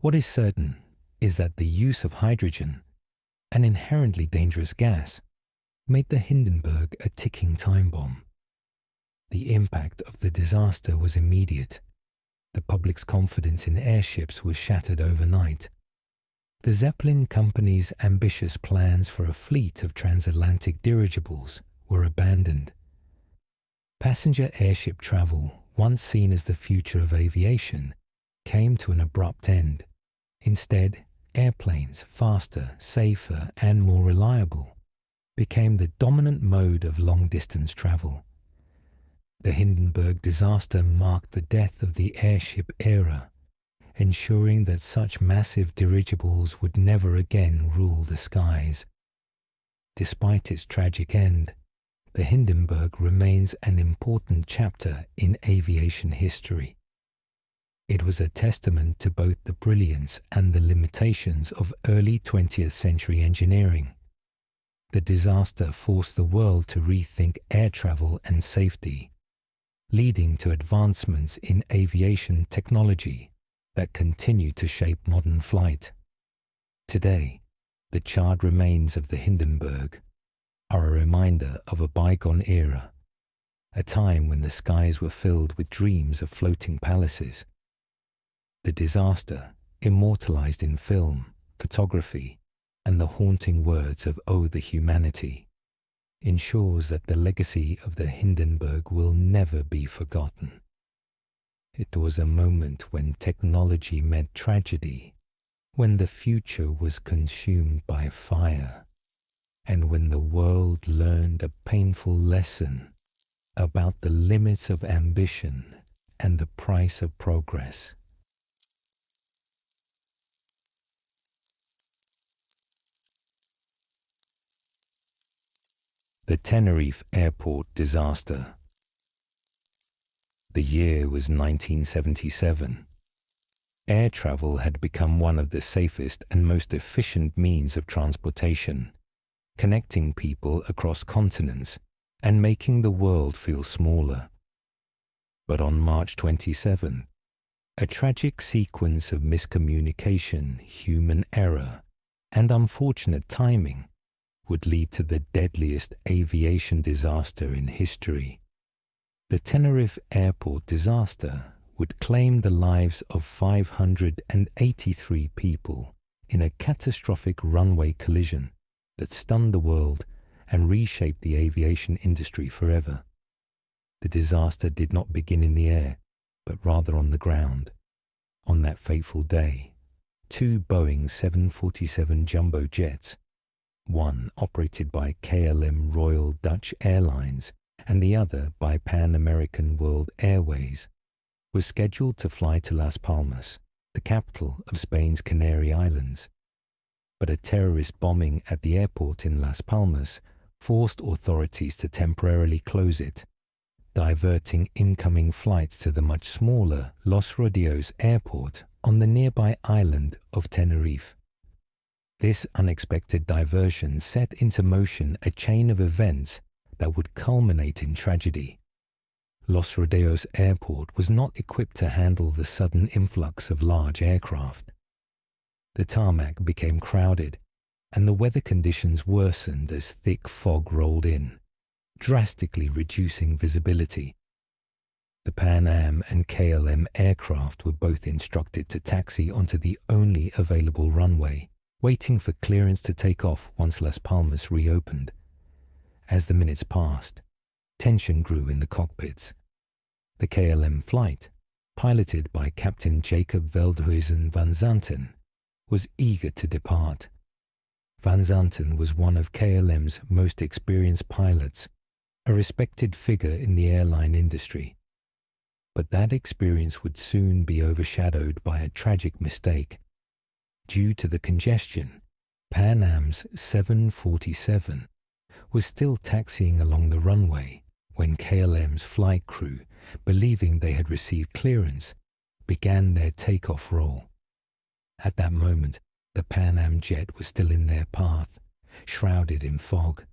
What is certain is that the use of hydrogen, an inherently dangerous gas, made the Hindenburg a ticking time bomb. The impact of the disaster was immediate. The public's confidence in airships was shattered overnight. The Zeppelin Company's ambitious plans for a fleet of transatlantic dirigibles were abandoned. Passenger airship travel, once seen as the future of aviation, came to an abrupt end. Instead, airplanes, faster, safer, and more reliable, became the dominant mode of long-distance travel. The Hindenburg disaster marked the death of the airship era, ensuring that such massive dirigibles would never again rule the skies. Despite its tragic end, the Hindenburg remains an important chapter in aviation history. It was a testament to both the brilliance and the limitations of early 20th century engineering. The disaster forced the world to rethink air travel and safety, leading to advancements in aviation technology that continue to shape modern flight. Today, the charred remains of the Hindenburg are a reminder of a bygone era, a time when the skies were filled with dreams of floating palaces. The disaster, immortalized in film, photography, and the haunting words of "Oh, the Humanity," ensures that the legacy of the Hindenburg will never be forgotten. It was a moment when technology met tragedy, when the future was consumed by fire, and when the world learned a painful lesson about the limits of ambition and the price of progress. The Tenerife Airport Disaster. The year was 1977. Air travel had become one of the safest and most efficient means of transportation, connecting people across continents and making the world feel smaller. But on March 27th, a tragic sequence of miscommunication, human error, and unfortunate timing would lead to the deadliest aviation disaster in history. The Tenerife Airport disaster would claim the lives of 583 people in a catastrophic runway collision that stunned the world and reshaped the aviation industry forever. The disaster did not begin in the air, but rather on the ground. On that fateful day, two Boeing 747 jumbo jets, one operated by KLM Royal Dutch Airlines and the other by Pan American World Airways, was scheduled to fly to Las Palmas, the capital of Spain's Canary Islands. But a terrorist bombing at the airport in Las Palmas forced authorities to temporarily close it, diverting incoming flights to the much smaller Los Rodeos airport on the nearby island of Tenerife. This unexpected diversion set into motion a chain of events that would culminate in tragedy. Los Rodeos Airport was not equipped to handle the sudden influx of large aircraft. The tarmac became crowded, and the weather conditions worsened as thick fog rolled in, drastically reducing visibility. The Pan Am and KLM aircraft were both instructed to taxi onto the only available runway, waiting for clearance to take off once Las Palmas reopened. As the minutes passed, tension grew in the cockpits. The KLM flight, piloted by Captain Jacob Veldhuizen van Zanten, was eager to depart. Van Zanten was one of KLM's most experienced pilots, a respected figure in the airline industry. But that experience would soon be overshadowed by a tragic mistake. Due to the congestion, Pan Am's 747 was still taxiing along the runway when KLM's flight crew, believing they had received clearance, began their takeoff roll. At that moment, the Pan Am jet was still in their path, shrouded in fog.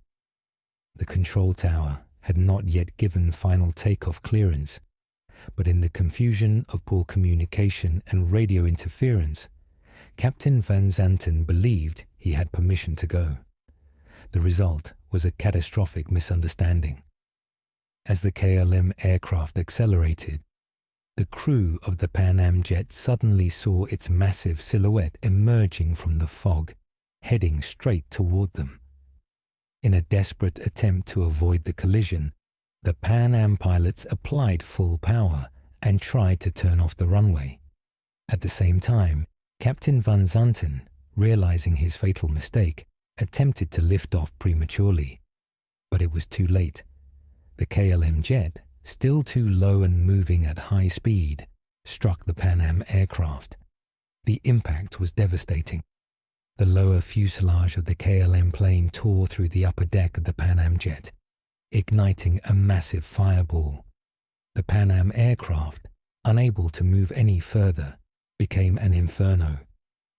The control tower had not yet given final takeoff clearance, but in the confusion of poor communication and radio interference, Captain Van Zanten believed he had permission to go. The result was a catastrophic misunderstanding. As the KLM aircraft accelerated, the crew of the Pan Am jet suddenly saw its massive silhouette emerging from the fog, heading straight toward them. In a desperate attempt to avoid the collision, the Pan Am pilots applied full power and tried to turn off the runway. At the same time, Captain Van Zanten, realizing his fatal mistake, attempted to lift off prematurely. But it was too late. The KLM jet, still too low and moving at high speed, struck the Pan Am aircraft. The impact was devastating. The lower fuselage of the KLM plane tore through the upper deck of the Pan Am jet, igniting a massive fireball. The Pan Am aircraft, unable to move any further, became an inferno,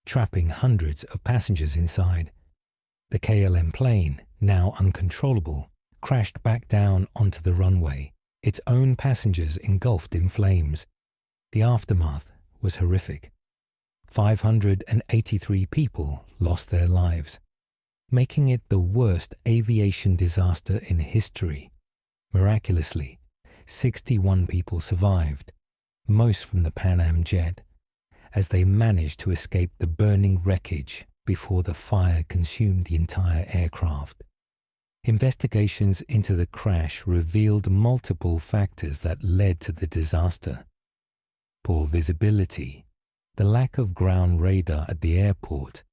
trapping hundreds of passengers inside. The KLM plane, now uncontrollable, crashed back down onto the runway, its own passengers engulfed in flames. The aftermath was horrific. 583 people lost their lives, making it the worst aviation disaster in history. Miraculously, 61 people survived, most from the Pan Am jet, as they managed to escape the burning wreckage before the fire consumed the entire aircraft. Investigations into the crash revealed multiple factors that led to the disaster. Poor visibility, the lack of ground radar at the airport,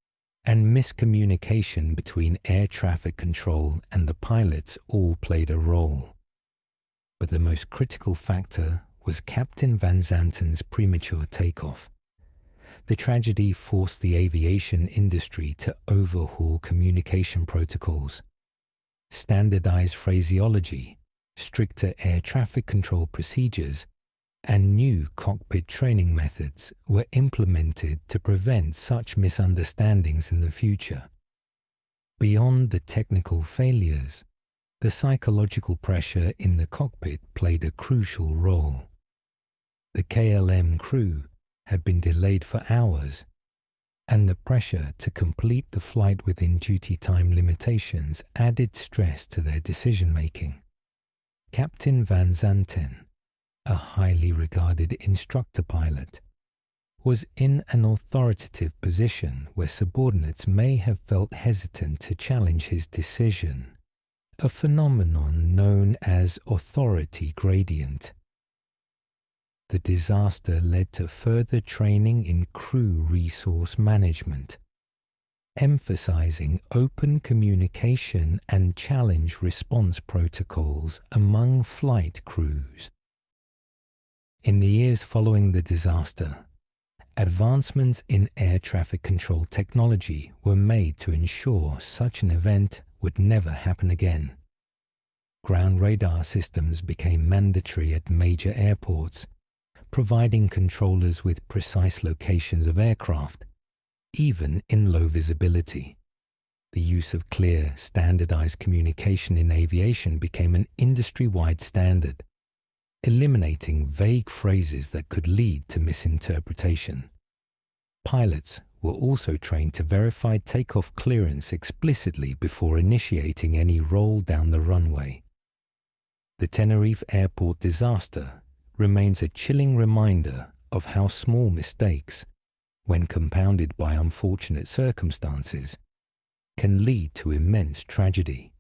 and miscommunication between air traffic control and the pilots all played a role. But the most critical factor was Captain Van Zanten's premature takeoff. The tragedy forced the aviation industry to overhaul communication protocols. Standardized phraseology, stricter air traffic control procedures, and new cockpit training methods were implemented to prevent such misunderstandings in the future. Beyond the technical failures, the psychological pressure in the cockpit played a crucial role. The KLM crew had been delayed for hours, and the pressure to complete the flight within duty time limitations added stress to their decision-making. Captain Van Zanten, a highly regarded instructor pilot, was in an authoritative position where subordinates may have felt hesitant to challenge his decision, a phenomenon known as authority gradient. The disaster led to further training in crew resource management, emphasizing open communication and challenge response protocols among flight crews. In the years following the disaster, advancements in air traffic control technology were made to ensure such an event would never happen again. Ground radar systems became mandatory at major airports, providing controllers with precise locations of aircraft, even in low visibility. The use of clear, standardized communication in aviation became an industry-wide standard, eliminating vague phrases that could lead to misinterpretation. Pilots were also trained to verify takeoff clearance explicitly before initiating any roll down the runway. The Tenerife airport disaster remains a chilling reminder of how small mistakes, when compounded by unfortunate circumstances, can lead to immense tragedy.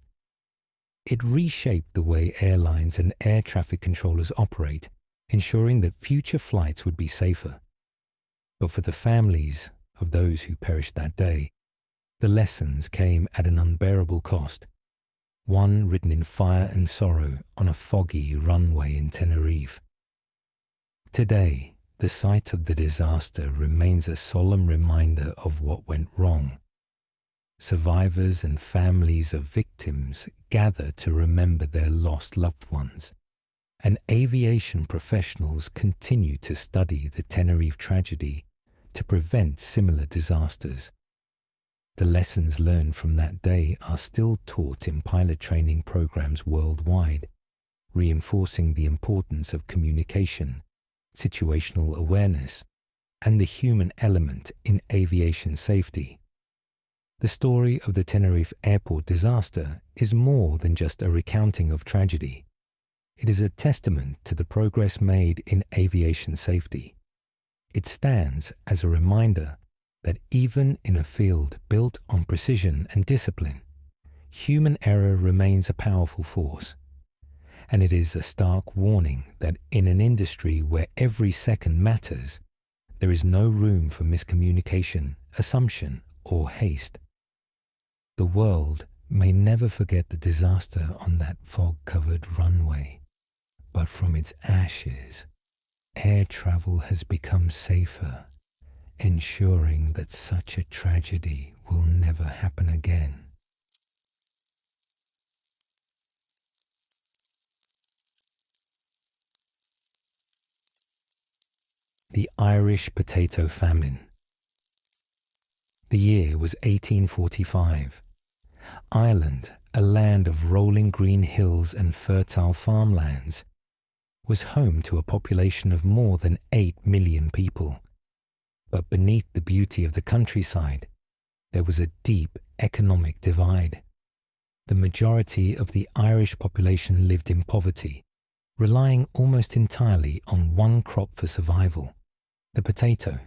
It reshaped the way airlines and air traffic controllers operate, ensuring that future flights would be safer. But for the families of those who perished that day, the lessons came at an unbearable cost, one written in fire and sorrow on a foggy runway in Tenerife. Today, the site of the disaster remains a solemn reminder of what went wrong. Survivors and families of victims gather to remember their lost loved ones, and aviation professionals continue to study the Tenerife tragedy to prevent similar disasters. The lessons learned from that day are still taught in pilot training programs worldwide, reinforcing the importance of communication, situational awareness, and the human element in aviation safety. The story of the Tenerife airport disaster is more than just a recounting of tragedy. It is a testament to the progress made in aviation safety. It stands as a reminder that even in a field built on precision and discipline, human error remains a powerful force. And it is a stark warning that in an industry where every second matters, there is no room for miscommunication, assumption, or haste. The world may never forget the disaster on that fog-covered runway, but from its ashes, air travel has become safer, ensuring that such a tragedy will never happen again. The Irish Potato Famine. The year was 1845. Ireland, a land of rolling green hills and fertile farmlands, was home to a population of more than 8 million people. But beneath the beauty of the countryside, there was a deep economic divide. The majority of the Irish population lived in poverty, relying almost entirely on one crop for survival, the potato.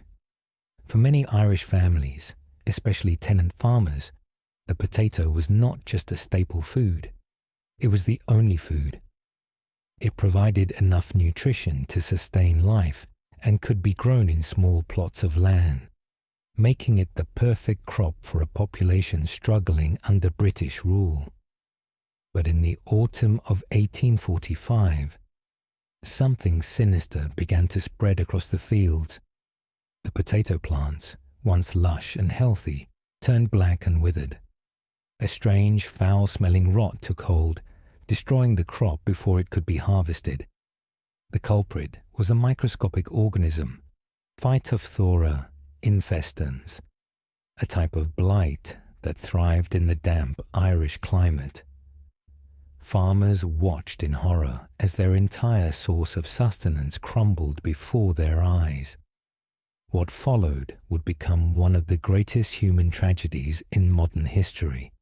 For many Irish families, especially tenant farmers, the potato was not just a staple food, it was the only food. It provided enough nutrition to sustain life and could be grown in small plots of land, making it the perfect crop for a population struggling under British rule. But in the autumn of 1845, something sinister began to spread across the fields. The potato plants, once lush and healthy, turned black and withered. A strange, foul-smelling rot took hold, destroying the crop before it could be harvested. The culprit was a microscopic organism, Phytophthora infestans, a type of blight that thrived in the damp Irish climate. Farmers watched in horror as their entire source of sustenance crumbled before their eyes. What followed would become one of the greatest human tragedies in modern history.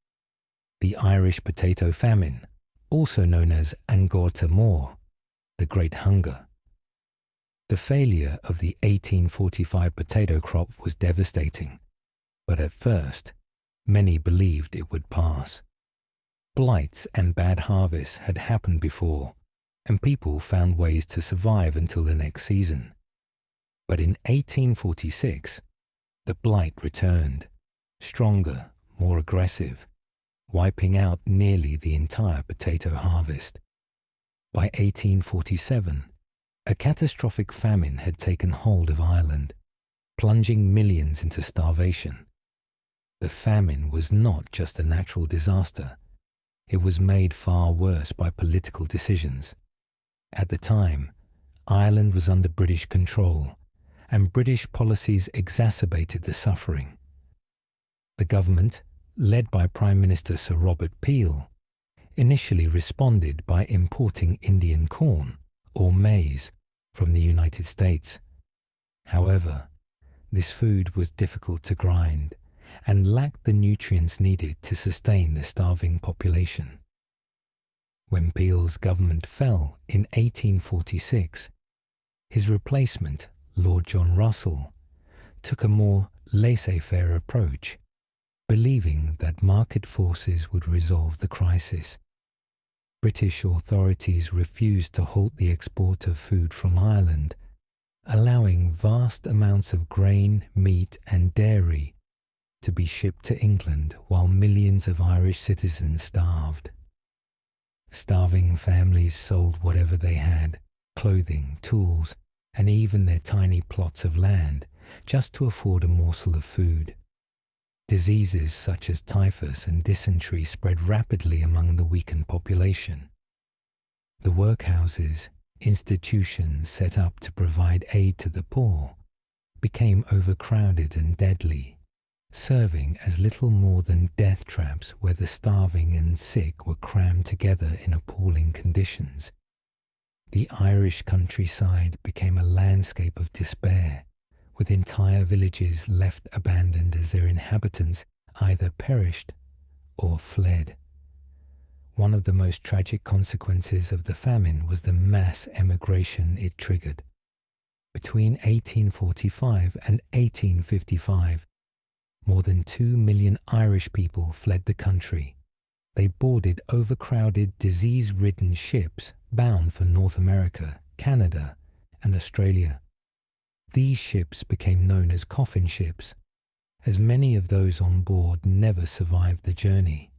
The Irish Potato Famine, also known as Angorta Mór, the Great Hunger. The failure of the 1845 potato crop was devastating, but at first, many believed it would pass. Blights and bad harvests had happened before, and people found ways to survive until the next season. But in 1846, the blight returned, stronger, more aggressive, wiping out nearly the entire potato harvest. By 1847, a catastrophic famine had taken hold of Ireland, plunging millions into starvation. The famine was not just a natural disaster. It was made far worse by political decisions. At the time, Ireland was under British control, and British policies exacerbated the suffering. The government, led by Prime Minister Sir Robert Peel, initially responded by importing Indian corn, or maize, from the United States. However, this food was difficult to grind and lacked the nutrients needed to sustain the starving population. When Peel's government fell in 1846, his replacement, Lord John Russell, took a more laissez-faire approach, believing that market forces would resolve the crisis. British authorities refused to halt the export of food from Ireland, allowing vast amounts of grain, meat and dairy to be shipped to England while millions of Irish citizens starved. Starving families sold whatever they had, clothing, tools, and even their tiny plots of land, just to afford a morsel of food. Diseases such as typhus and dysentery spread rapidly among the weakened population. The workhouses, institutions set up to provide aid to the poor, became overcrowded and deadly, serving as little more than death traps where the starving and sick were crammed together in appalling conditions. The Irish countryside became a landscape of despair, with entire villages left abandoned as their inhabitants either perished or fled. One of the most tragic consequences of the famine was the mass emigration it triggered. Between 1845 and 1855, more than 2 million Irish people fled the country. They boarded overcrowded, disease-ridden ships bound for North America, Canada, and Australia. These ships became known as coffin ships, as many of those on board never survived the journey.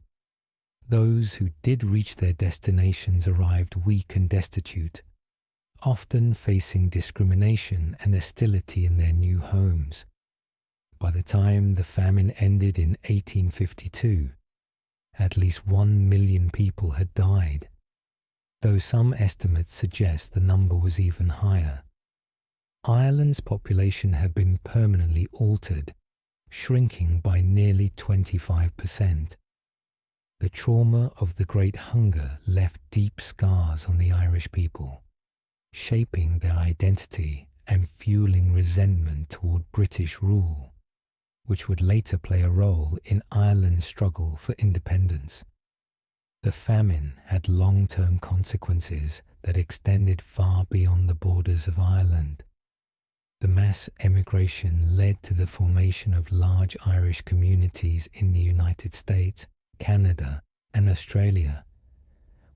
Those who did reach their destinations arrived weak and destitute, often facing discrimination and hostility in their new homes. By the time the famine ended in 1852, at least 1 million people had died, though some estimates suggest the number was even higher. Ireland's population had been permanently altered, shrinking by nearly 25%. The trauma of the Great Hunger left deep scars on the Irish people, shaping their identity and fueling resentment toward British rule, which would later play a role in Ireland's struggle for independence. The famine had long-term consequences that extended far beyond the borders of Ireland. The mass emigration led to the formation of large Irish communities in the United States, Canada, and Australia,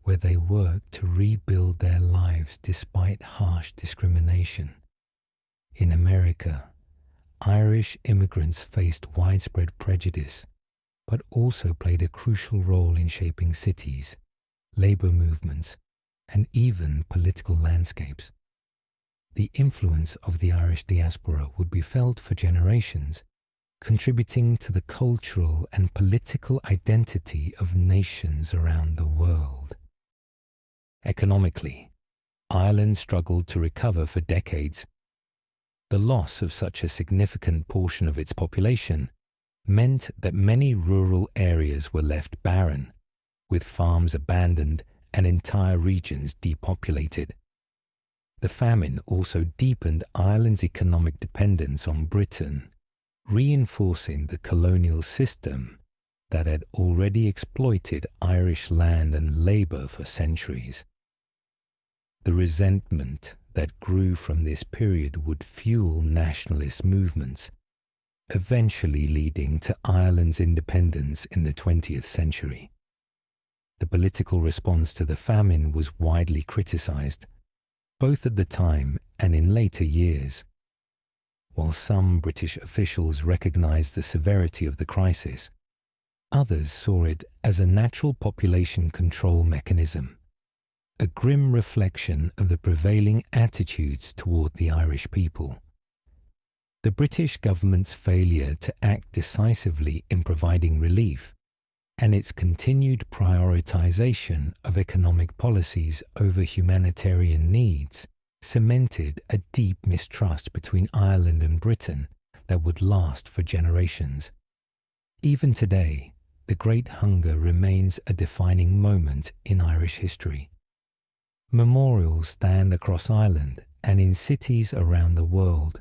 where they worked to rebuild their lives despite harsh discrimination. In America, Irish immigrants faced widespread prejudice, but also played a crucial role in shaping cities, labor movements, and even political landscapes. The influence of the Irish diaspora would be felt for generations, contributing to the cultural and political identity of nations around the world. Economically, Ireland struggled to recover for decades. The loss of such a significant portion of its population meant that many rural areas were left barren, with farms abandoned and entire regions depopulated. The famine also deepened Ireland's economic dependence on Britain, reinforcing the colonial system that had already exploited Irish land and labour for centuries. The resentment that grew from this period would fuel nationalist movements, eventually leading to Ireland's independence in the 20th century. The political response to the famine was widely criticised, both at the time and in later years. While some British officials recognised the severity of the crisis, others saw it as a natural population control mechanism, a grim reflection of the prevailing attitudes toward the Irish people. The British government's failure to act decisively in providing relief and its continued prioritisation of economic policies over humanitarian needs cemented a deep mistrust between Ireland and Britain that would last for generations. Even today, the Great Hunger remains a defining moment in Irish history. Memorials stand across Ireland and in cities around the world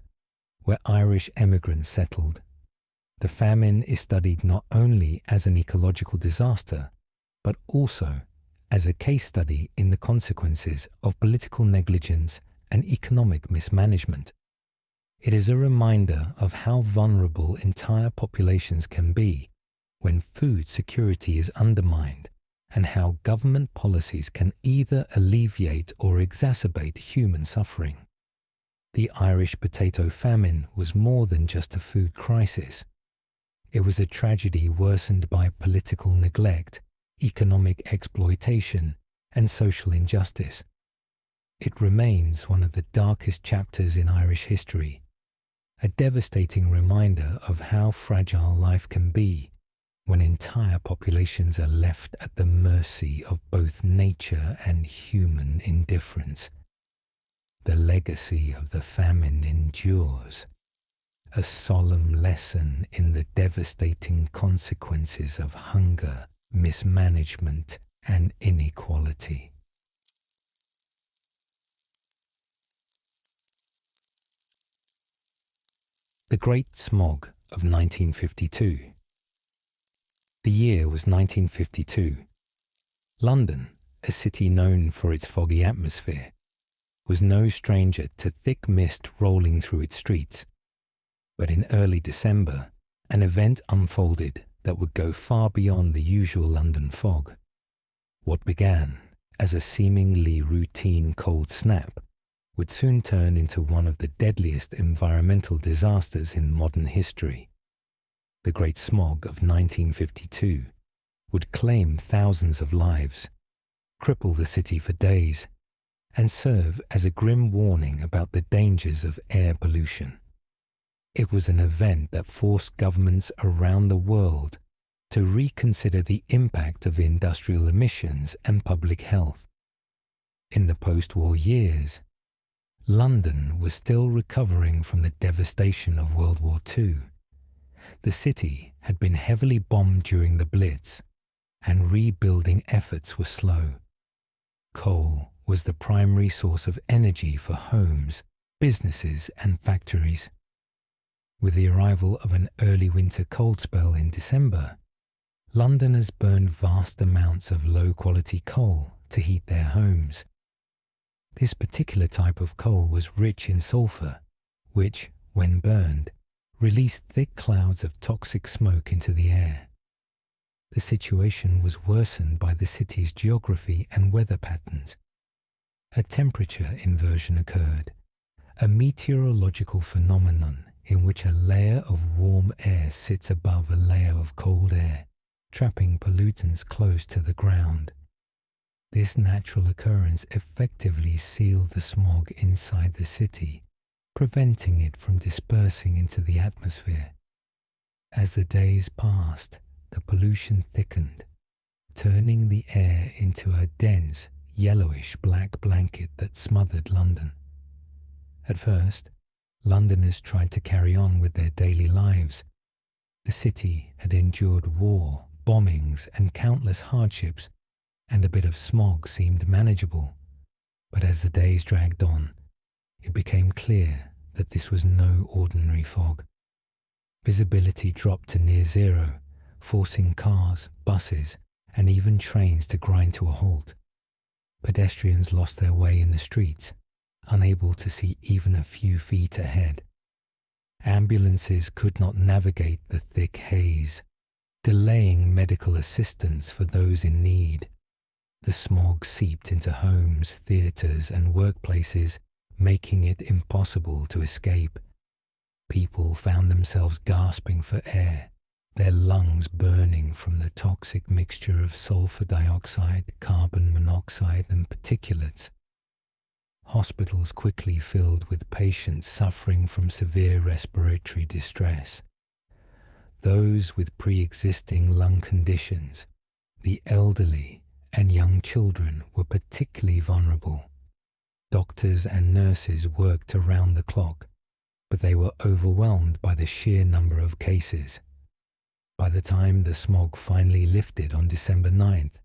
where Irish emigrants settled. The famine is studied not only as an ecological disaster, but also as a case study in the consequences of political negligence and economic mismanagement. It is a reminder of how vulnerable entire populations can be when food security is undermined, and how government policies can either alleviate or exacerbate human suffering. The Irish potato famine was more than just a food crisis. It was a tragedy worsened by political neglect, economic exploitation, and social injustice. It remains one of the darkest chapters in Irish history, a devastating reminder of how fragile life can be when entire populations are left at the mercy of both nature and human indifference. The legacy of the famine endures, a solemn lesson in the devastating consequences of hunger, mismanagement, and inequality. The Great Smog of 1952. The year was 1952. London, a city known for its foggy atmosphere, was no stranger to thick mist rolling through its streets. But in early December, an event unfolded that would go far beyond the usual London fog. What began as a seemingly routine cold snap would soon turn into one of the deadliest environmental disasters in modern history. The Great Smog of 1952 would claim thousands of lives, cripple the city for days, and serve as a grim warning about the dangers of air pollution. It was an event that forced governments around the world to reconsider the impact of industrial emissions and public health. In the post-war years, London was still recovering from the devastation of World War II. The city had been heavily bombed during the Blitz, and rebuilding efforts were slow. Coal was the primary source of energy for homes, businesses, and factories. With the arrival of an early winter cold spell in December, Londoners burned vast amounts of low-quality coal to heat their homes. This particular type of coal was rich in sulfur, which, when burned, released thick clouds of toxic smoke into the air. The situation was worsened by the city's geography and weather patterns. A temperature inversion occurred, a meteorological phenomenon in which a layer of warm air sits above a layer of cold air, trapping pollutants close to the ground. This natural occurrence effectively sealed the smog inside the city, preventing it from dispersing into the atmosphere. As the days passed, the pollution thickened, turning the air into a dense, yellowish black blanket that smothered London. At first, Londoners tried to carry on with their daily lives. The city had endured war, bombings, and countless hardships, and a bit of smog seemed manageable. But as the days dragged on, it became clear that this was no ordinary fog. Visibility dropped to near zero, forcing cars, buses, and even trains to grind to a halt. Pedestrians lost their way in the streets, unable to see even a few feet ahead. Ambulances could not navigate the thick haze, delaying medical assistance for those in need. The smog seeped into homes, theatres, and workplaces, making it impossible to escape. People found themselves gasping for air, their lungs burning from the toxic mixture of sulfur dioxide, carbon monoxide, and particulates. Hospitals quickly filled with patients suffering from severe respiratory distress. Those with pre-existing lung conditions, the elderly, and young children were particularly vulnerable. Doctors and nurses worked around the clock, but they were overwhelmed by the sheer number of cases. By the time the smog finally lifted on December 9th,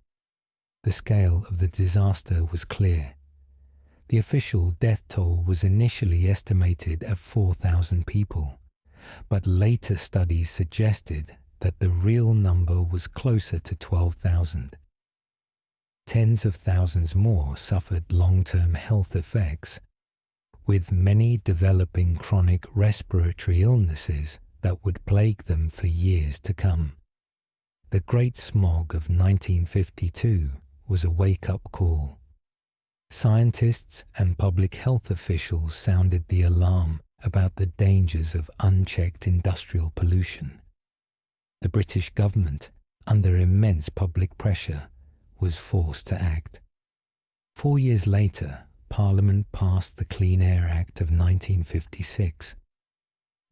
the scale of the disaster was clear. The official death toll was initially estimated at 4,000 people, but later studies suggested that the real number was closer to 12,000. Tens of thousands more suffered long-term health effects, with many developing chronic respiratory illnesses that would plague them for years to come. The Great Smog of 1952 was a wake-up call. Scientists and public health officials sounded the alarm about the dangers of unchecked industrial pollution. The British government, under immense public pressure, was forced to act. 4 years later, Parliament passed the Clean Air Act of 1956,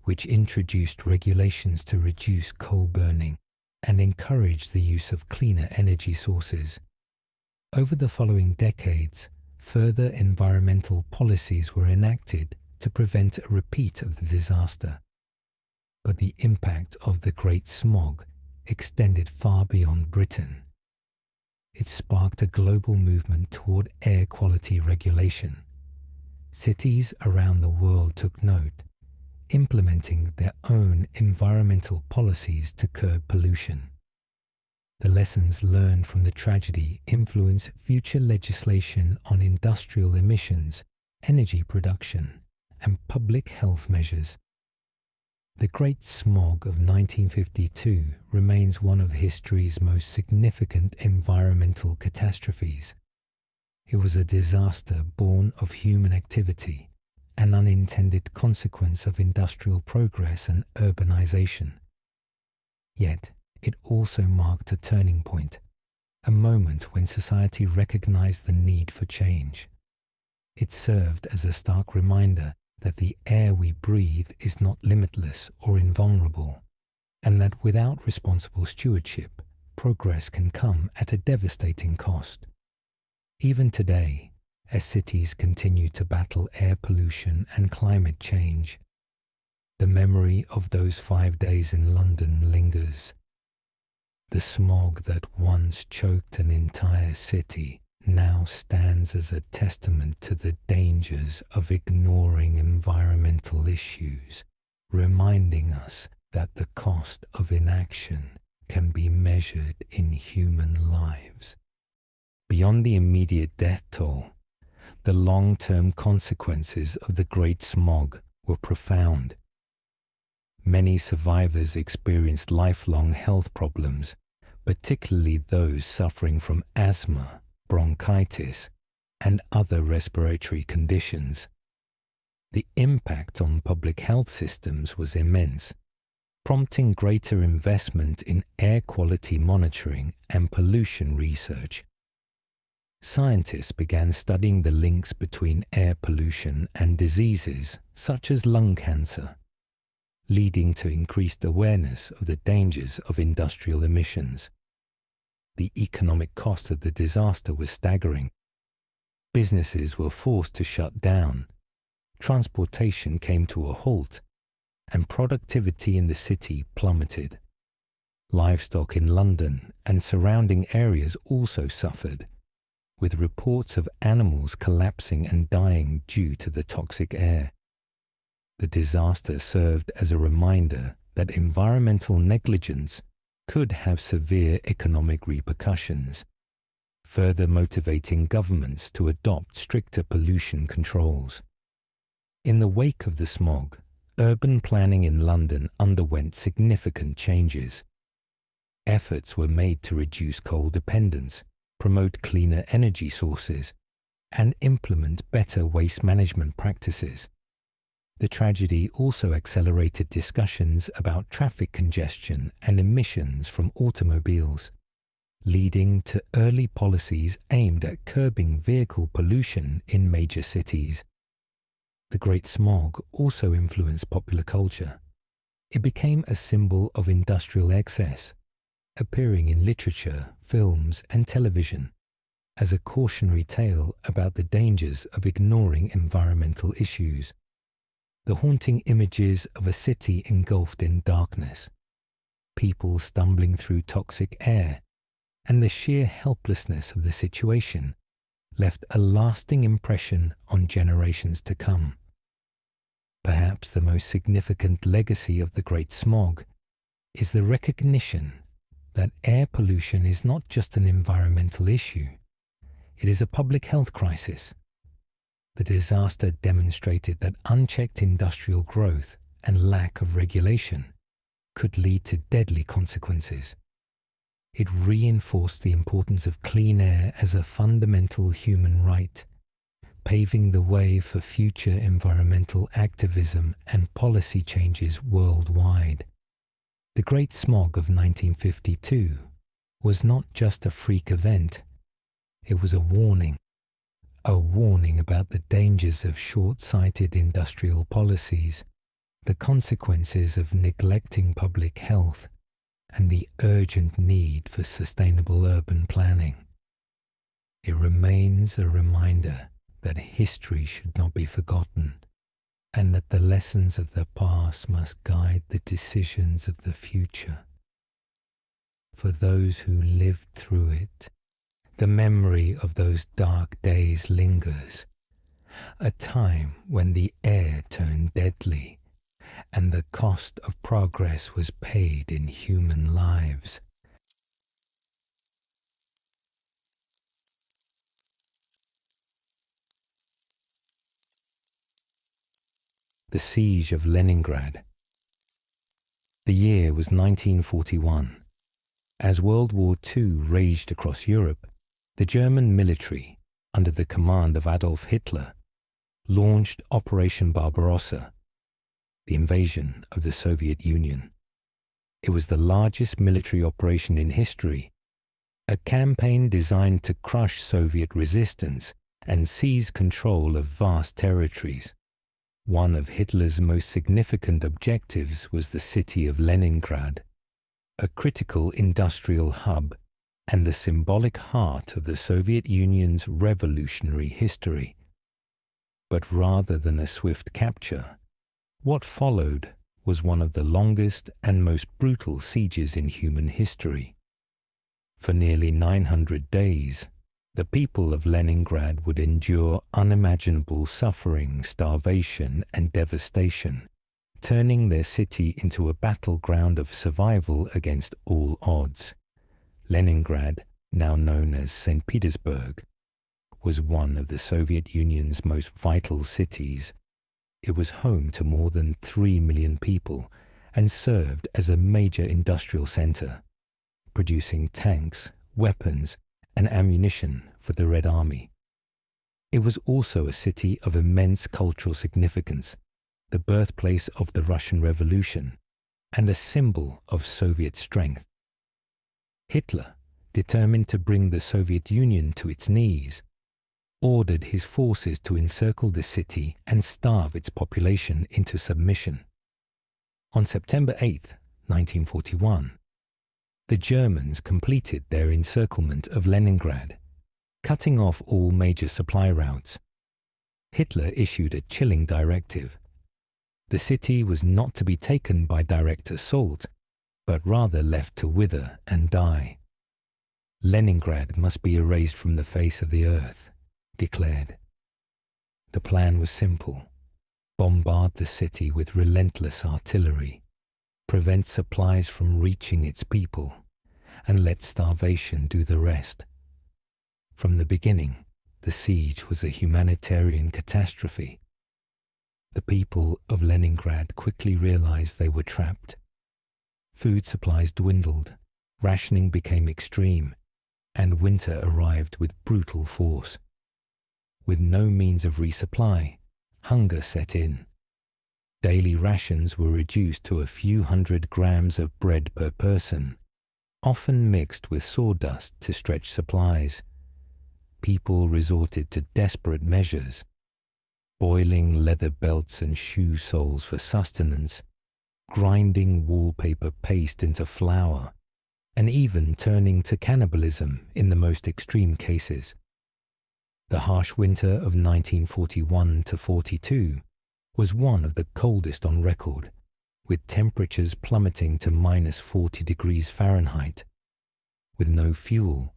which introduced regulations to reduce coal burning and encourage the use of cleaner energy sources. Over the following decades, further environmental policies were enacted to prevent a repeat of the disaster. But the impact of the Great Smog extended far beyond Britain. It sparked a global movement toward air quality regulation. Cities around the world took note, implementing their own environmental policies to curb pollution. The lessons learned from the tragedy influence future legislation on industrial emissions, energy production, and public health measures. The Great Smog of 1952 remains one of history's most significant environmental catastrophes. It was a disaster born of human activity, an unintended consequence of industrial progress and urbanization. Yet, it also marked a turning point, a moment when society recognized the need for change. It served as a stark reminder that the air we breathe is not limitless or invulnerable, and that without responsible stewardship, progress can come at a devastating cost. Even today, as cities continue to battle air pollution and climate change. The memory of those 5 days in London lingers. The smog that once choked an entire city now stands as a testament to the dangers of ignoring environmental issues, reminding us that the cost of inaction can be measured in human lives. Beyond the immediate death toll, the long-term consequences of the Great Smog were profound. Many survivors experienced lifelong health problems, particularly those suffering from asthma, bronchitis, and other respiratory conditions. The impact on public health systems was immense, prompting greater investment in air quality monitoring and pollution research. Scientists began studying the links between air pollution and diseases such as lung cancer, leading to increased awareness of the dangers of industrial emissions. The economic cost of the disaster was staggering. Businesses were forced to shut down, transportation came to a halt, and productivity in the city plummeted. Livestock in London and surrounding areas also suffered, with reports of animals collapsing and dying due to the toxic air. The disaster served as a reminder that environmental negligence could have severe economic repercussions, further motivating governments to adopt stricter pollution controls. In the wake of the smog, urban planning in London underwent significant changes. Efforts were made to reduce coal dependence, promote cleaner energy sources, and implement better waste management practices. The tragedy also accelerated discussions about traffic congestion and emissions from automobiles, leading to early policies aimed at curbing vehicle pollution in major cities. The Great Smog also influenced popular culture. It became a symbol of industrial excess, appearing in literature, films, and television as a cautionary tale about the dangers of ignoring environmental issues. The haunting images of a city engulfed in darkness, people stumbling through toxic air, and the sheer helplessness of the situation left a lasting impression on generations to come. Perhaps the most significant legacy of the Great Smog is the recognition that air pollution is not just an environmental issue, it is a public health crisis. The disaster demonstrated that unchecked industrial growth and lack of regulation could lead to deadly consequences. It reinforced the importance of clean air as a fundamental human right, paving the way for future environmental activism and policy changes worldwide. The Great Smog of 1952 was not just a freak event, it was a warning about the dangers of short-sighted industrial policies, the consequences of neglecting public health, and the urgent need for sustainable urban planning. It remains a reminder that history should not be forgotten, and that the lessons of the past must guide the decisions of the future. For those who lived through it, the memory of those dark days lingers, a time when the air turned deadly and the cost of progress was paid in human lives. The Siege of Leningrad. The year was 1941. As World War II raged across Europe, the German military, under the command of Adolf Hitler, launched Operation Barbarossa, the invasion of the Soviet Union. It was the largest military operation in history, a campaign designed to crush Soviet resistance and seize control of vast territories. One of Hitler's most significant objectives was the city of Leningrad, a critical industrial hub and the symbolic heart of the Soviet Union's revolutionary history. But rather than a swift capture, what followed was one of the longest and most brutal sieges in human history. For nearly 900 days, the people of Leningrad would endure unimaginable suffering, starvation, and devastation, turning their city into a battleground of survival against all odds. Leningrad, now known as St. Petersburg, was one of the Soviet Union's most vital cities. It was home to more than 3 million people and served as a major industrial center, producing tanks, weapons, and ammunition for the Red Army. It was also a city of immense cultural significance, the birthplace of the Russian Revolution, and a symbol of Soviet strength. Hitler, determined to bring the Soviet Union to its knees, ordered his forces to encircle the city and starve its population into submission. On September 8, 1941, the Germans completed their encirclement of Leningrad, cutting off all major supply routes. Hitler issued a chilling directive. The city was not to be taken by direct assault, but rather left to wither and die. Leningrad must be erased from the face of the earth, declared. The plan was simple: bombard the city with relentless artillery, prevent supplies from reaching its people, and let starvation do the rest. From the beginning, the siege was a humanitarian catastrophe. The people of Leningrad quickly realized they were trapped. Food supplies dwindled, rationing became extreme, and winter arrived with brutal force. With no means of resupply, hunger set in. Daily rations were reduced to a few hundred grams of bread per person, often mixed with sawdust to stretch supplies. People resorted to desperate measures, boiling leather belts and shoe soles for sustenance, grinding wallpaper paste into flour, and even turning to cannibalism in the most extreme cases. The harsh winter of 1941–42 was one of the coldest on record, with temperatures plummeting to -40 degrees Fahrenheit. With no fuel,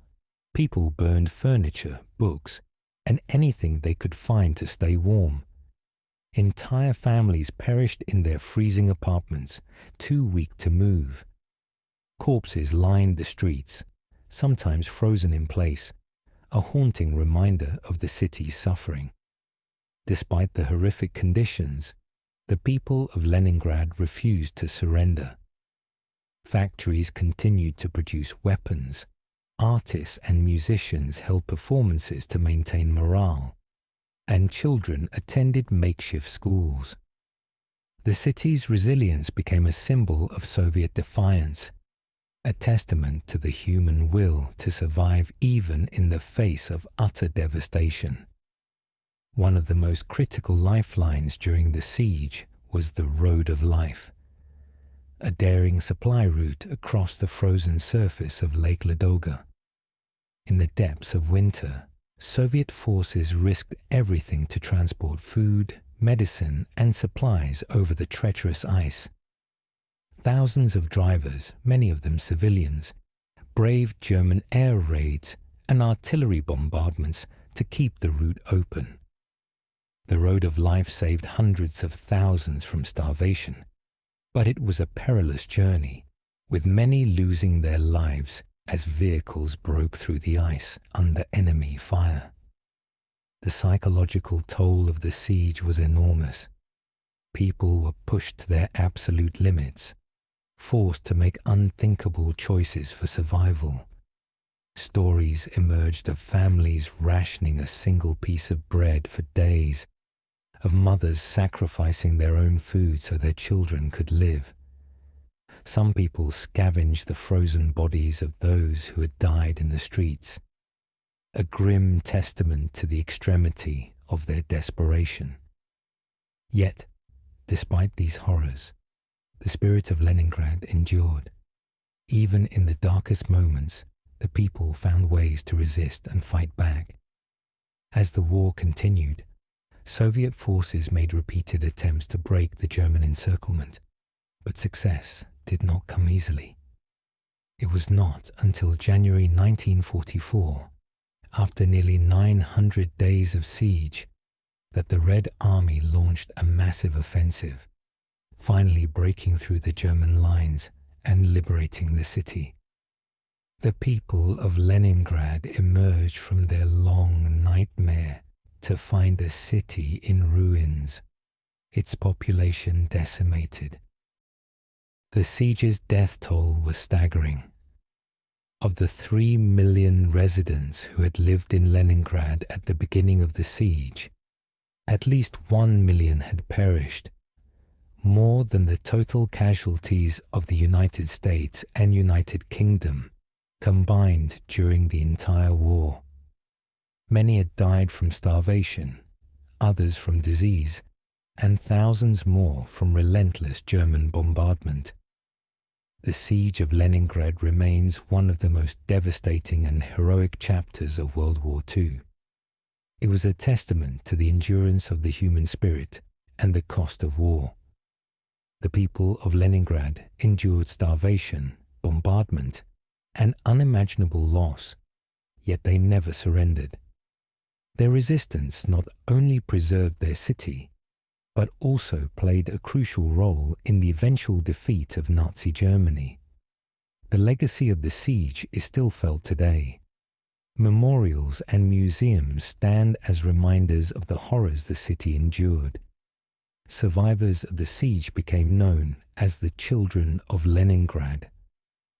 people burned furniture, books, and anything they could find to stay warm. Entire families perished in their freezing apartments, too weak to move. Corpses lined the streets, sometimes frozen in place, a haunting reminder of the city's suffering. Despite the horrific conditions, the people of Leningrad refused to surrender. Factories continued to produce weapons. Artists and musicians held performances to maintain morale, and children attended makeshift schools. The city's resilience became a symbol of Soviet defiance, a testament to the human will to survive even in the face of utter devastation. One of the most critical lifelines during the siege was the Road of Life, a daring supply route across the frozen surface of Lake Ladoga. In the depths of winter, Soviet forces risked everything to transport food, medicine, and supplies over the treacherous ice. Thousands of drivers, many of them civilians, braved German air raids and artillery bombardments to keep the route open. The Road of Life saved hundreds of thousands from starvation, but it was a perilous journey, with many losing their lives as vehicles broke through the ice under enemy fire. The psychological toll of the siege was enormous. People were pushed to their absolute limits, forced to make unthinkable choices for survival. Stories emerged of families rationing a single piece of bread for days, of mothers sacrificing their own food so their children could live. Some people scavenged the frozen bodies of those who had died in the streets, a grim testament to the extremity of their desperation. Yet, despite these horrors, the spirit of Leningrad endured. Even in the darkest moments, the people found ways to resist and fight back. As the war continued, Soviet forces made repeated attempts to break the German encirclement, but success did not come easily. It was not until January 1944, after nearly 900 days of siege, that the Red Army launched a massive offensive, finally breaking through the German lines and liberating the city. The people of Leningrad emerged from their long nightmare to find a city in ruins, its population decimated. The siege's death toll was staggering. Of the 3 million residents who had lived in Leningrad at the beginning of the siege, at least 1 million had perished, more than the total casualties of the United States and United Kingdom combined during the entire war. Many had died from starvation, others from disease, and thousands more from relentless German bombardment. The Siege of Leningrad remains one of the most devastating and heroic chapters of World War II. It was a testament to the endurance of the human spirit and the cost of war. The people of Leningrad endured starvation, bombardment, and unimaginable loss, yet they never surrendered. Their resistance not only preserved their city, but also played a crucial role in the eventual defeat of Nazi Germany. The legacy of the siege is still felt today. Memorials and museums stand as reminders of the horrors the city endured. Survivors of the siege became known as the Children of Leningrad,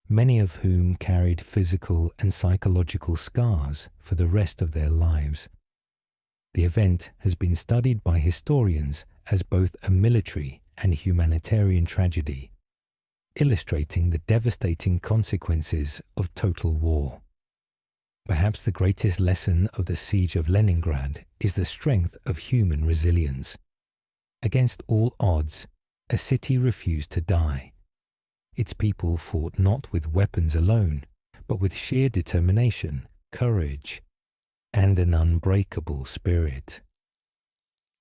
many of whom carried physical and psychological scars for the rest of their lives. The event has been studied by historians as both a military and humanitarian tragedy, illustrating the devastating consequences of total war. Perhaps the greatest lesson of the Siege of Leningrad is the strength of human resilience. Against all odds, a city refused to die. Its people fought not with weapons alone, but with sheer determination, courage, and an unbreakable spirit.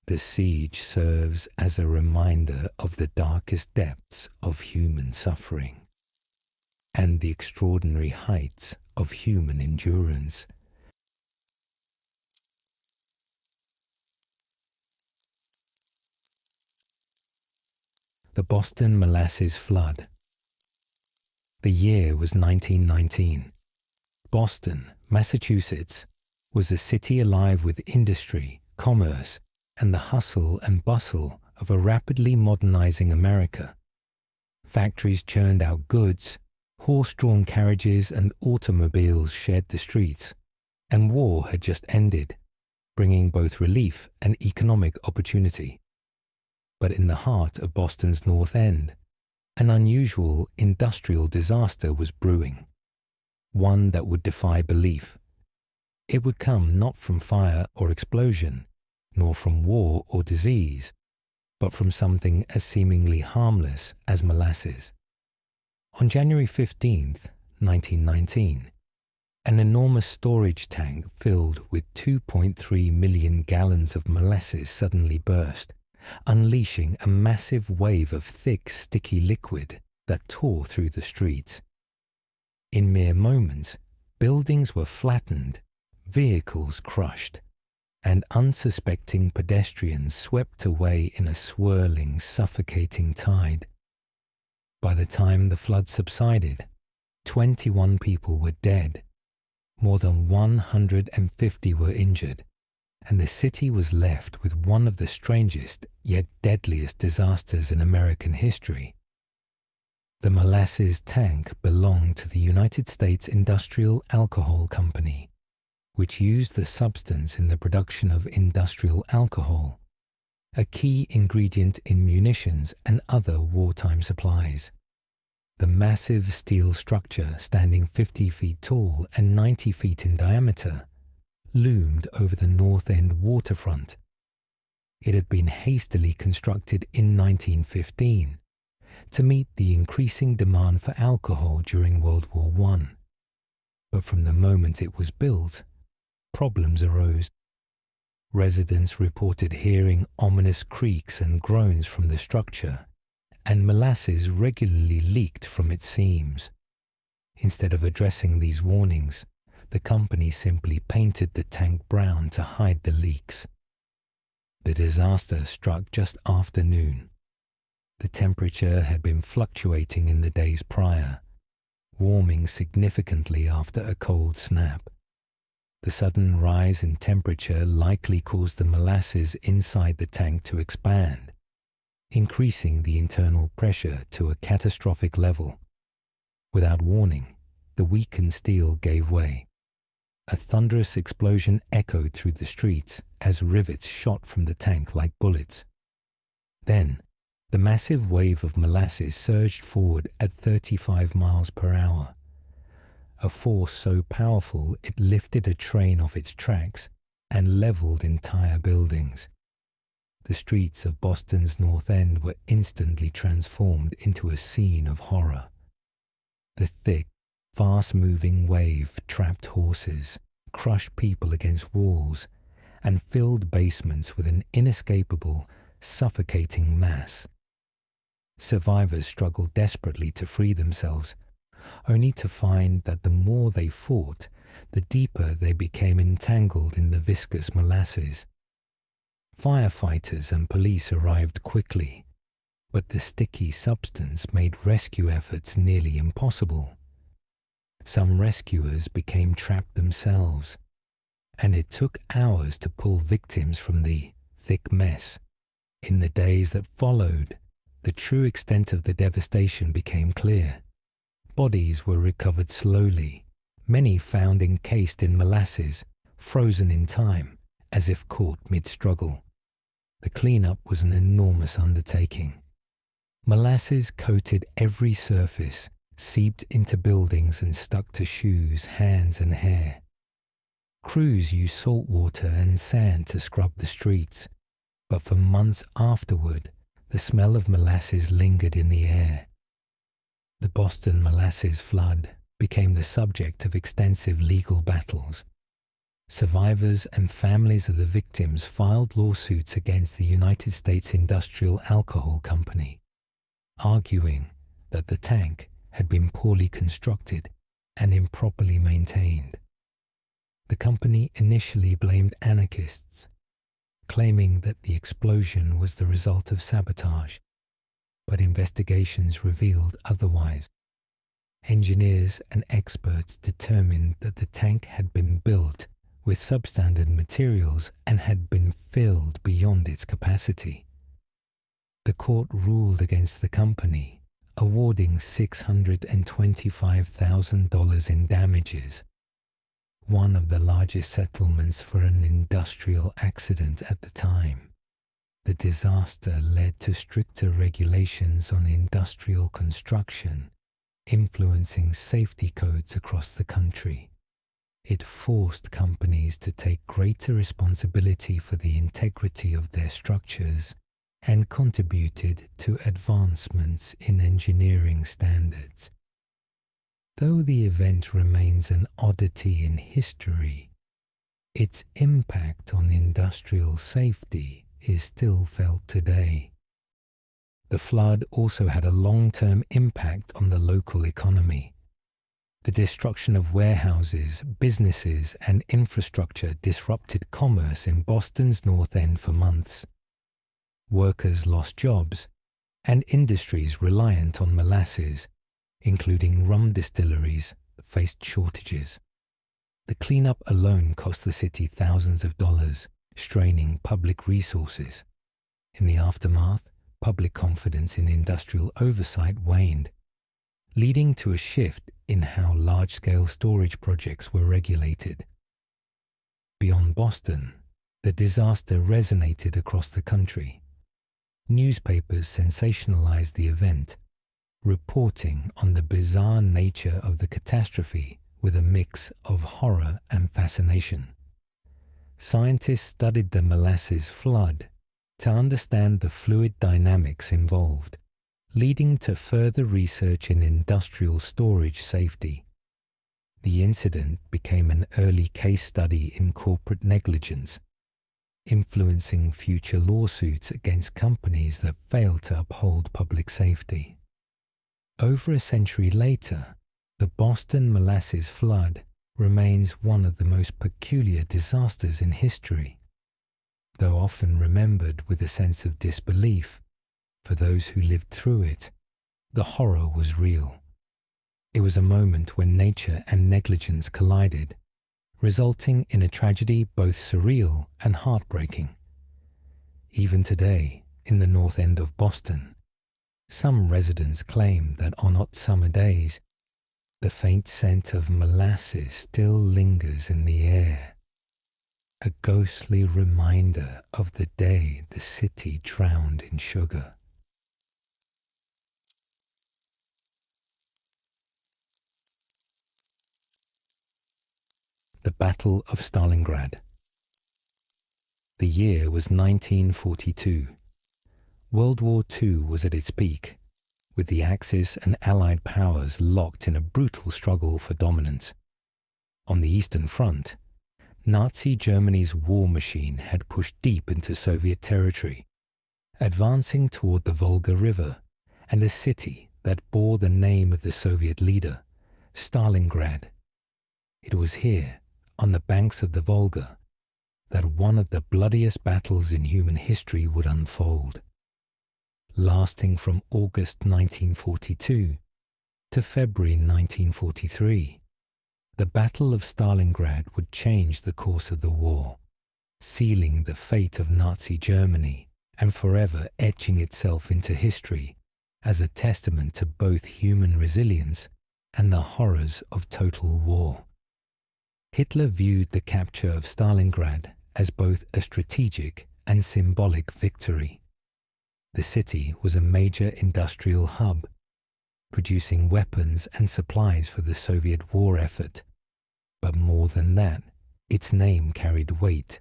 The siege serves as a reminder of the darkest depths of human suffering and the extraordinary heights of human endurance. The Boston Molasses Flood. The year was 1919. Boston, Massachusetts, was a city alive with industry, commerce, and the hustle and bustle of a rapidly modernizing America. Factories churned out goods, horse-drawn carriages and automobiles shared the streets, and war had just ended, bringing both relief and economic opportunity. But in the heart of Boston's North End, an unusual industrial disaster was brewing, one that would defy belief. It would come not from fire or explosion, nor from war or disease, but from something as seemingly harmless as molasses. On January 15th, 1919, an enormous storage tank filled with 2.3 million gallons of molasses suddenly burst, unleashing a massive wave of thick, sticky liquid that tore through the streets. In mere moments, buildings were flattened, vehicles crushed, and unsuspecting pedestrians swept away in a swirling, suffocating tide. By the time the flood subsided, 21 people were dead, more than 150 were injured, and the city was left with one of the strangest yet deadliest disasters in American history. The molasses tank belonged to the United States Industrial Alcohol Company, which used the substance in the production of industrial alcohol, a key ingredient in munitions and other wartime supplies. The massive steel structure, standing 50 feet tall and 90 feet in diameter, loomed over the North End waterfront. It had been hastily constructed in 1915 to meet the increasing demand for alcohol during World War I. But from the moment it was built, problems arose. Residents reported hearing ominous creaks and groans from the structure, and molasses regularly leaked from its seams. Instead of addressing these warnings, the company simply painted the tank brown to hide the leaks. The disaster struck just after noon. The temperature had been fluctuating in the days prior, warming significantly after a cold snap. The sudden rise in temperature likely caused the molasses inside the tank to expand, increasing the internal pressure to a catastrophic level. Without warning, the weakened steel gave way. A thunderous explosion echoed through the streets as rivets shot from the tank like bullets. Then, the massive wave of molasses surged forward at 35 miles per hour. A force so powerful it lifted a train off its tracks and leveled entire buildings. The streets of Boston's North End were instantly transformed into a scene of horror. The thick, fast-moving wave trapped horses, crushed people against walls, and filled basements with an inescapable, suffocating mass. Survivors struggled desperately to free themselves, only to find that the more they fought, the deeper they became entangled in the viscous molasses. Firefighters and police arrived quickly, but the sticky substance made rescue efforts nearly impossible. Some rescuers became trapped themselves, and it took hours to pull victims from the thick mess. In the days that followed, the true extent of the devastation became clear. Bodies were recovered slowly, many found encased in molasses, frozen in time, as if caught mid-struggle. The cleanup was an enormous undertaking. Molasses coated every surface, seeped into buildings and stuck to shoes, hands and hair. Crews used salt water and sand to scrub the streets, but for months afterward, the smell of molasses lingered in the air. The Boston molasses flood became the subject of extensive legal battles. Survivors and families of the victims filed lawsuits against the United States Industrial Alcohol Company, arguing that the tank had been poorly constructed and improperly maintained. The company initially blamed anarchists, claiming that the explosion was the result of sabotage, but investigations revealed otherwise. Engineers and experts determined that the tank had been built with substandard materials and had been filled beyond its capacity. The court ruled against the company, awarding $625,000 in damages, one of the largest settlements for an industrial accident at the time. The disaster led to stricter regulations on industrial construction, influencing safety codes across the country. It forced companies to take greater responsibility for the integrity of their structures and contributed to advancements in engineering standards. Though the event remains an oddity in history, its impact on industrial safety is still felt today. The flood also had a long-term impact on the local economy. The destruction of warehouses, businesses, and infrastructure disrupted commerce in Boston's North End for months. Workers lost jobs, and industries reliant on molasses, including rum distilleries, faced shortages. The cleanup alone cost the city thousands of dollars, straining public resources. In the aftermath, public confidence in industrial oversight waned, leading to a shift in how large-scale storage projects were regulated. Beyond Boston, the disaster resonated across the country. Newspapers sensationalized the event, reporting on the bizarre nature of the catastrophe with a mix of horror and fascination. Scientists studied the molasses flood to understand the fluid dynamics involved, leading to further research in industrial storage safety. The incident became an early case study in corporate negligence, influencing future lawsuits against companies that failed to uphold public safety. Over a century later, the Boston molasses flood remains one of the most peculiar disasters in history. Though often remembered with a sense of disbelief, for those who lived through it, the horror was real. It was a moment when nature and negligence collided, resulting in a tragedy both surreal and heartbreaking. Even today, in the north end of Boston, some residents claim that on hot summer days, the faint scent of molasses still lingers in the air, a ghostly reminder of the day the city drowned in sugar. The Battle of Stalingrad. The year was 1942. World War II was at its peak, with the Axis and Allied powers locked in a brutal struggle for dominance. On the Eastern Front, Nazi Germany's war machine had pushed deep into Soviet territory, advancing toward the Volga River and a city that bore the name of the Soviet leader, Stalingrad. It was here, on the banks of the Volga, that one of the bloodiest battles in human history would unfold. Lasting from August 1942 to February 1943, the Battle of Stalingrad would change the course of the war, sealing the fate of Nazi Germany and forever etching itself into history as a testament to both human resilience and the horrors of total war. Hitler viewed the capture of Stalingrad as both a strategic and symbolic victory. The city was a major industrial hub, producing weapons and supplies for the Soviet war effort. But more than that, its name carried weight.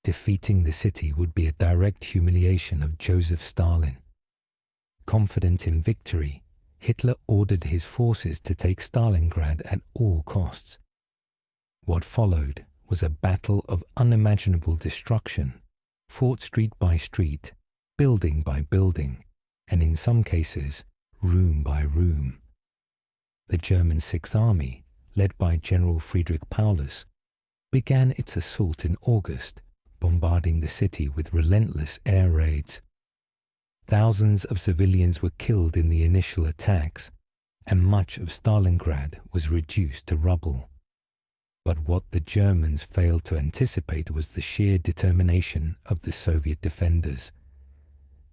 Defeating the city would be a direct humiliation of Joseph Stalin. Confident in victory, Hitler ordered his forces to take Stalingrad at all costs. What followed was a battle of unimaginable destruction, fought street by street, building by building, and in some cases, room by room. The German Sixth Army, led by General Friedrich Paulus, began its assault in August, bombarding the city with relentless air raids. Thousands of civilians were killed in the initial attacks, and much of Stalingrad was reduced to rubble. But what the Germans failed to anticipate was the sheer determination of the Soviet defenders.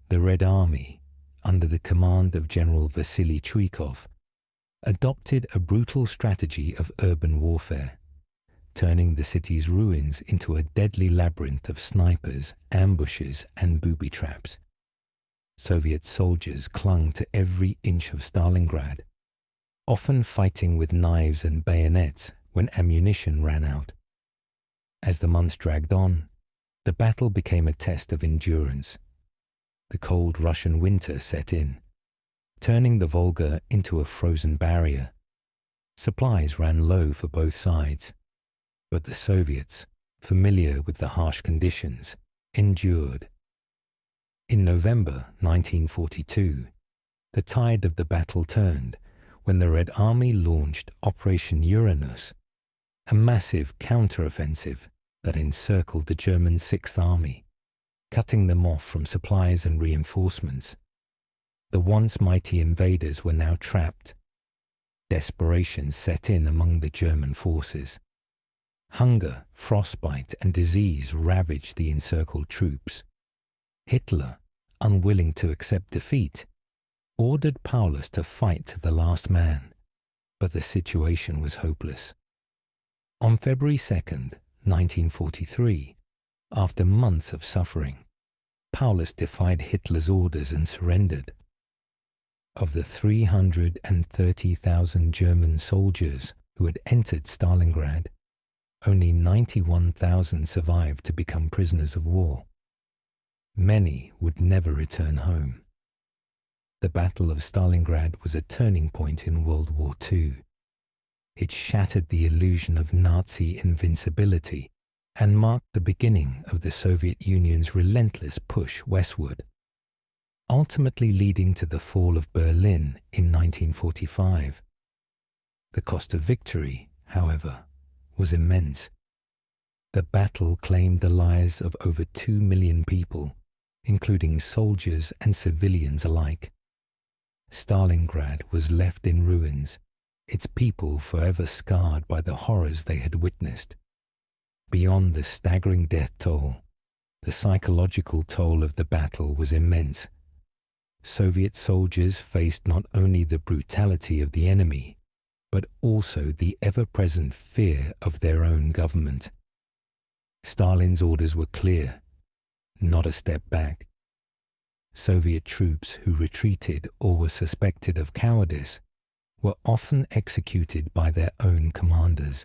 The Red Army, under the command of General Vasily Chuikov, adopted a brutal strategy of urban warfare, turning the city's ruins into a deadly labyrinth of snipers, ambushes, and booby traps. Soviet soldiers clung to every inch of Stalingrad, often fighting with knives and bayonets when ammunition ran out. As the months dragged on, the battle became a test of endurance. The cold Russian winter set in, turning the Volga into a frozen barrier. Supplies ran low for both sides, but the Soviets, familiar with the harsh conditions, endured. In November 1942, the tide of the battle turned when the Red Army launched Operation Uranus, a massive counter-offensive that encircled the German Sixth Army, cutting them off from supplies and reinforcements. The once mighty invaders were now trapped. Desperation set in among the German forces. Hunger, frostbite, and disease ravaged the encircled troops. Hitler, unwilling to accept defeat, ordered Paulus to fight to the last man, but the situation was hopeless. On February 2nd, 1943, after months of suffering, Paulus defied Hitler's orders and surrendered. Of the 330,000 German soldiers who had entered Stalingrad, only 91,000 survived to become prisoners of war. Many would never return home. The Battle of Stalingrad was a turning point in World War II. It shattered the illusion of Nazi invincibility and marked the beginning of the Soviet Union's relentless push westward, ultimately leading to the fall of Berlin in 1945. The cost of victory, however, was immense. The battle claimed the lives of over 2 million people, including soldiers and civilians alike. Stalingrad was left in ruins, its people forever scarred by the horrors they had witnessed. Beyond the staggering death toll, the psychological toll of the battle was immense. Soviet soldiers faced not only the brutality of the enemy, but also the ever-present fear of their own government. Stalin's orders were clear: not a step back. Soviet troops who retreated or were suspected of cowardice were often executed by their own commanders.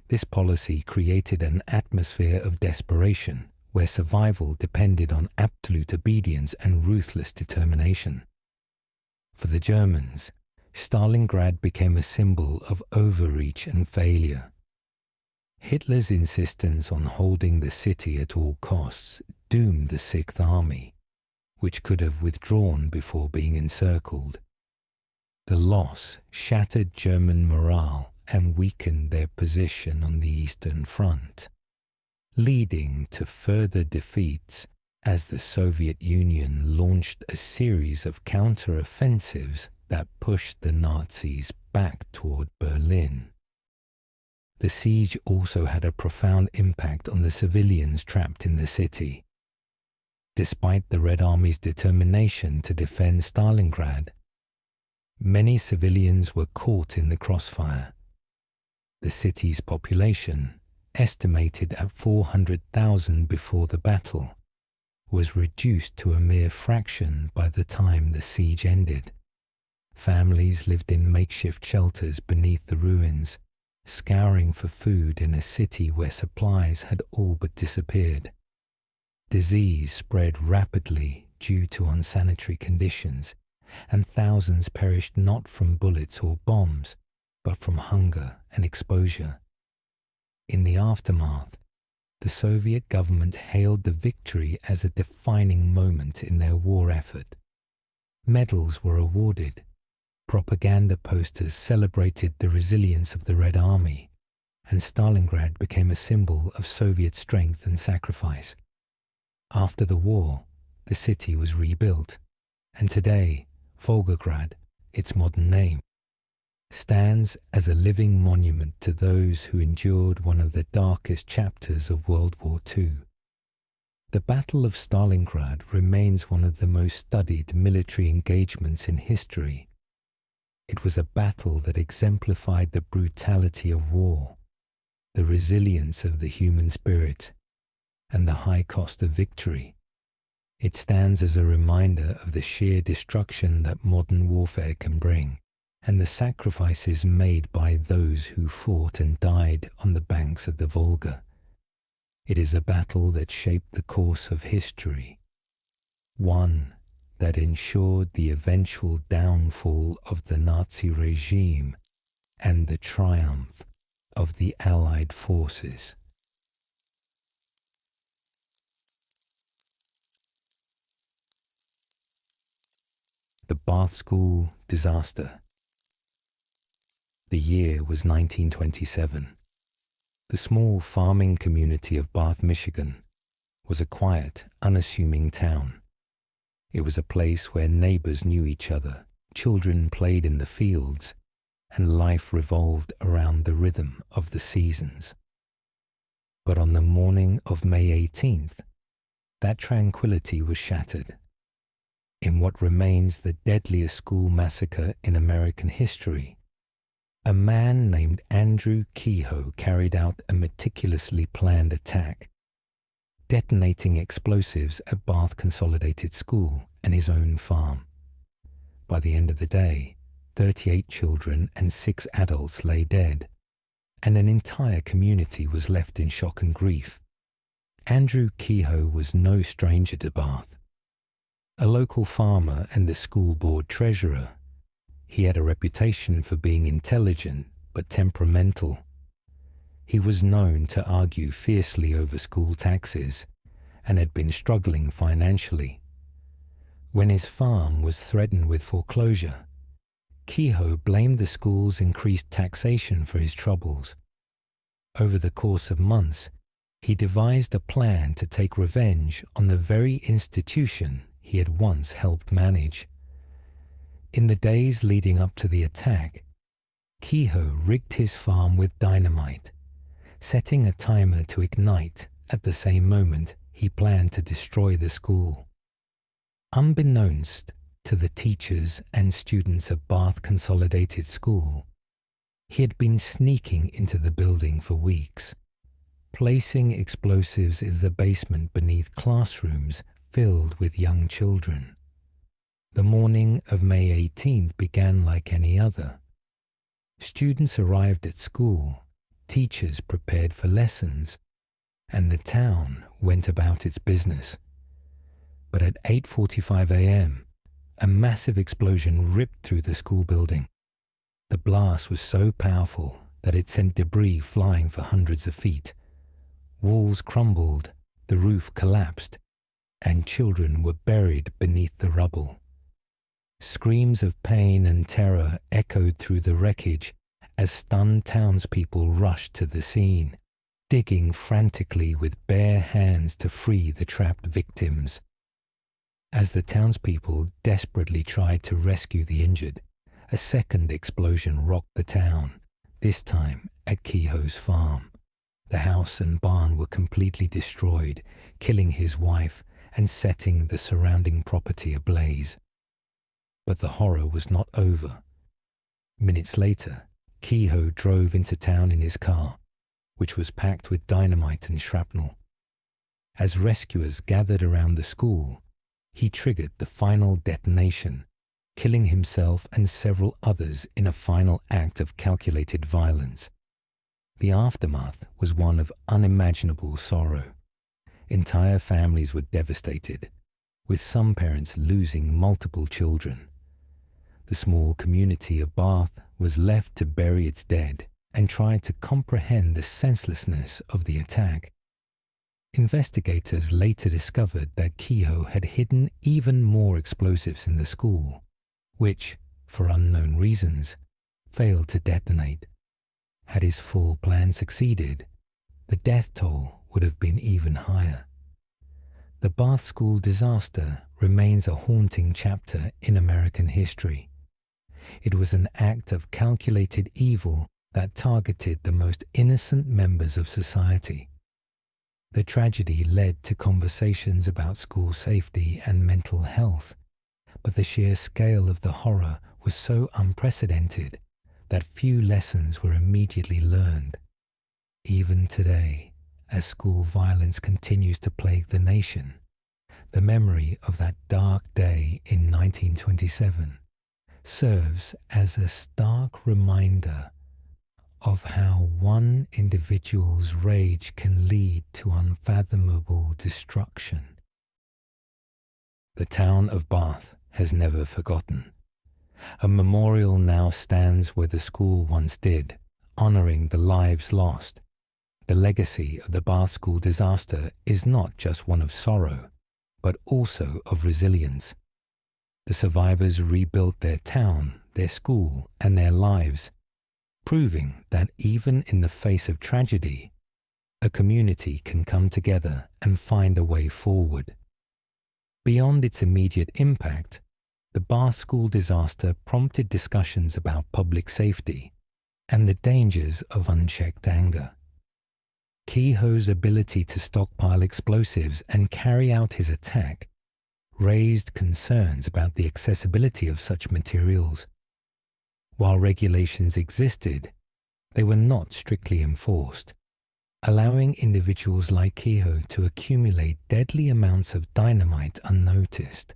This policy created an atmosphere of desperation where survival depended on absolute obedience and ruthless determination. For the Germans, Stalingrad became a symbol of overreach and failure. Hitler's insistence on holding the city at all costs doomed the Sixth Army, which could have withdrawn before being encircled. The loss shattered German morale and weakened their position on the Eastern Front, leading to further defeats as the Soviet Union launched a series of counter-offensives that pushed the Nazis back toward Berlin. The siege also had a profound impact on the civilians trapped in the city. Despite the Red Army's determination to defend Stalingrad, many civilians were caught in the crossfire. The city's population, estimated at 400,000 before the battle, was reduced to a mere fraction by the time the siege ended. Families lived in makeshift shelters beneath the ruins, scouring for food in a city where supplies had all but disappeared. Disease spread rapidly due to unsanitary conditions, and thousands perished not from bullets or bombs, but from hunger and exposure. In the aftermath, the Soviet government hailed the victory as a defining moment in their war effort. Medals were awarded. Propaganda posters celebrated the resilience of the Red Army, and Stalingrad became a symbol of Soviet strength and sacrifice. After the war, the city was rebuilt, and today, Volgograd, its modern name, stands as a living monument to those who endured one of the darkest chapters of World War II. The Battle of Stalingrad remains one of the most studied military engagements in history. It was a battle that exemplified the brutality of war, the resilience of the human spirit, and the high cost of victory. It stands as a reminder of the sheer destruction that modern warfare can bring, and the sacrifices made by those who fought and died on the banks of the Volga. It is a battle that shaped the course of history, one that ensured the eventual downfall of the Nazi regime and the triumph of the Allied forces. The Bath School Disaster. The year was 1927. The small farming community of Bath, Michigan, was a quiet, unassuming town. It was a place where neighbors knew each other, children played in the fields, and life revolved around the rhythm of the seasons. But on the morning of May 18th, that tranquility was shattered. In what remains the deadliest school massacre in American history, a man named Andrew Kehoe carried out a meticulously planned attack, detonating explosives at Bath Consolidated School and his own farm. By the end of the day, 38 children and 6 adults lay dead, and an entire community was left in shock and grief. Andrew Kehoe was no stranger to Bath. A local farmer and the school board treasurer, he had a reputation for being intelligent, but temperamental. He was known to argue fiercely over school taxes and had been struggling financially. When his farm was threatened with foreclosure, Kehoe blamed the school's increased taxation for his troubles. Over the course of months, he devised a plan to take revenge on the very institution he had once helped manage. In the days leading up to the attack, Kehoe rigged his farm with dynamite, setting a timer to ignite at the same moment he planned to destroy the school. Unbeknownst to the teachers and students of Bath Consolidated School, he had been sneaking into the building for weeks, placing explosives in the basement beneath classrooms filled with young children. The morning of May 18th began like any other. Students arrived at school, teachers prepared for lessons, and the town went about its business. But at 8:45 a.m., a massive explosion ripped through the school building. The blast was so powerful that it sent debris flying for hundreds of feet. Walls crumbled, the roof collapsed, and children were buried beneath the rubble. Screams of pain and terror echoed through the wreckage as stunned townspeople rushed to the scene, digging frantically with bare hands to free the trapped victims. As the townspeople desperately tried to rescue the injured, a second explosion rocked the town, this time at Kehoe's farm. The house and barn were completely destroyed, killing his wife and setting the surrounding property ablaze. But the horror was not over. Minutes later, Kehoe drove into town in his car, which was packed with dynamite and shrapnel. As rescuers gathered around the school, he triggered the final detonation, killing himself and several others in a final act of calculated violence. The aftermath was one of unimaginable sorrow. Entire families were devastated, with some parents losing multiple children. The small community of Bath was left to bury its dead and try to comprehend the senselessness of the attack. Investigators later discovered that Kehoe had hidden even more explosives in the school, which, for unknown reasons, failed to detonate. Had his full plan succeeded, the death toll would have been even higher. The Bath School disaster remains a haunting chapter in American history. It was an act of calculated evil that targeted the most innocent members of society. The tragedy led to conversations about school safety and mental health, but the sheer scale of the horror was so unprecedented that few lessons were immediately learned. Even today, as school violence continues to plague the nation, the memory of that dark day in 1927 serves as a stark reminder of how one individual's rage can lead to unfathomable destruction. The town of Bath has never forgotten. A memorial now stands where the school once did, honoring the lives lost. The legacy of the Bath School disaster is not just one of sorrow, but also of resilience. The survivors rebuilt their town, their school, and their lives, proving that even in the face of tragedy, a community can come together and find a way forward. Beyond its immediate impact, the Bath School disaster prompted discussions about public safety and the dangers of unchecked anger. Kehoe's ability to stockpile explosives and carry out his attack raised concerns about the accessibility of such materials. While regulations existed, they were not strictly enforced, allowing individuals like Kehoe to accumulate deadly amounts of dynamite unnoticed.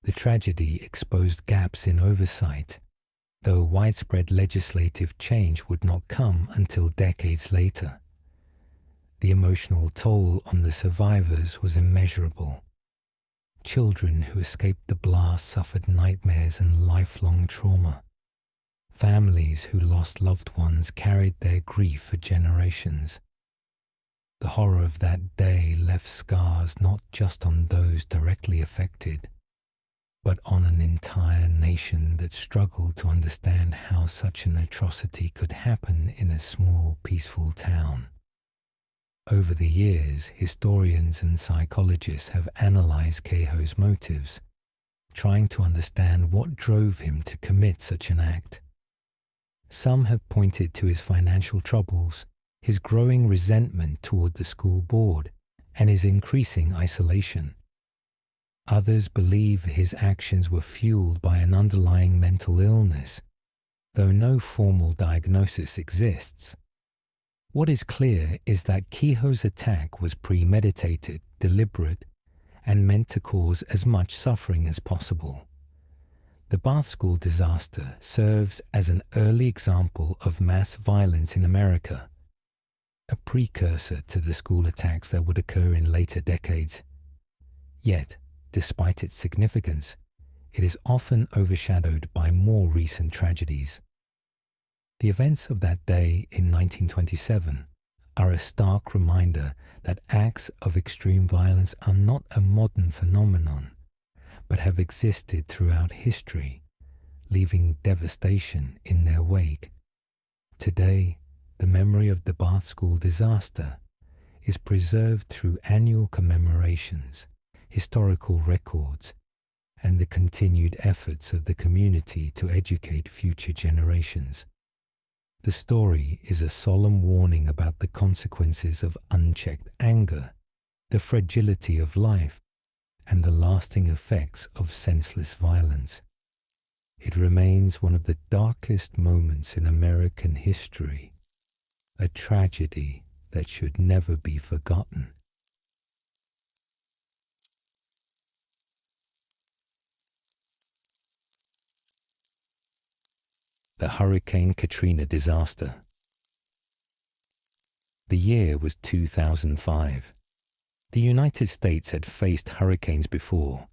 The tragedy exposed gaps in oversight, though widespread legislative change would not come until decades later. The emotional toll on the survivors was immeasurable. Children who escaped the blast suffered nightmares and lifelong trauma. Families who lost loved ones carried their grief for generations. The horror of that day left scars not just on those directly affected, but on an entire nation that struggled to understand how such an atrocity could happen in a small, peaceful town. Over the years, historians and psychologists have analyzed Keiho's motives, trying to understand what drove him to commit such an act. Some have pointed to his financial troubles, his growing resentment toward the school board, and his increasing isolation. Others believe his actions were fueled by an underlying mental illness, though no formal diagnosis exists. What is clear is that Keiho's attack was premeditated, deliberate, and meant to cause as much suffering as possible. The Bath School disaster serves as an early example of mass violence in America, a precursor to the school attacks that would occur in later decades. Yet, despite its significance, it is often overshadowed by more recent tragedies. The events of that day in 1927 are a stark reminder that acts of extreme violence are not a modern phenomenon, but have existed throughout history, leaving devastation in their wake. Today, the memory of the Bath School disaster is preserved through annual commemorations, historical records, and the continued efforts of the community to educate future generations. The story is a solemn warning about the consequences of unchecked anger, the fragility of life, and the lasting effects of senseless violence. It remains one of the darkest moments in American history, a tragedy that should never be forgotten. The Hurricane Katrina disaster. The year was 2005. The United States had faced hurricanes before,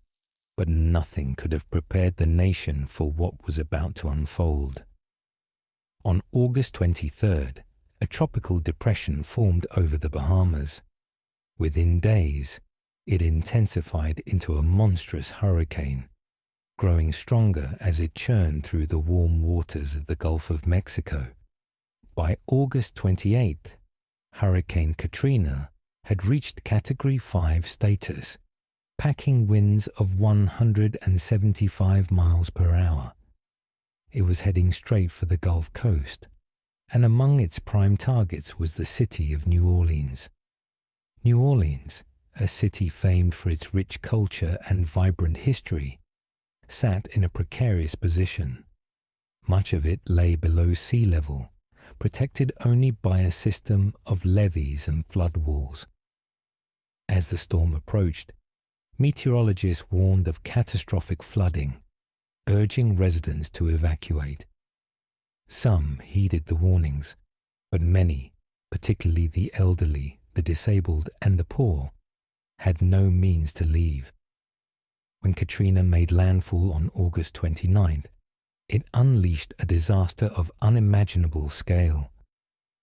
but nothing could have prepared the nation for what was about to unfold. On August 23rd, a tropical depression formed over the Bahamas. Within days, it intensified into a monstrous hurricane, growing stronger as it churned through the warm waters of the Gulf of Mexico. By August 28th, Hurricane Katrina had reached Category 5 status, packing winds of 175 miles per hour. It was heading straight for the Gulf Coast, and among its prime targets was the city of New Orleans. New Orleans, a city famed for its rich culture and vibrant history, sat in a precarious position. Much of it lay below sea level, protected only by a system of levees and flood walls. As the storm approached, meteorologists warned of catastrophic flooding, urging residents to evacuate. Some heeded the warnings, but many, particularly the elderly, the disabled, and the poor, had no means to leave. When Katrina made landfall on August 29th, it unleashed a disaster of unimaginable scale.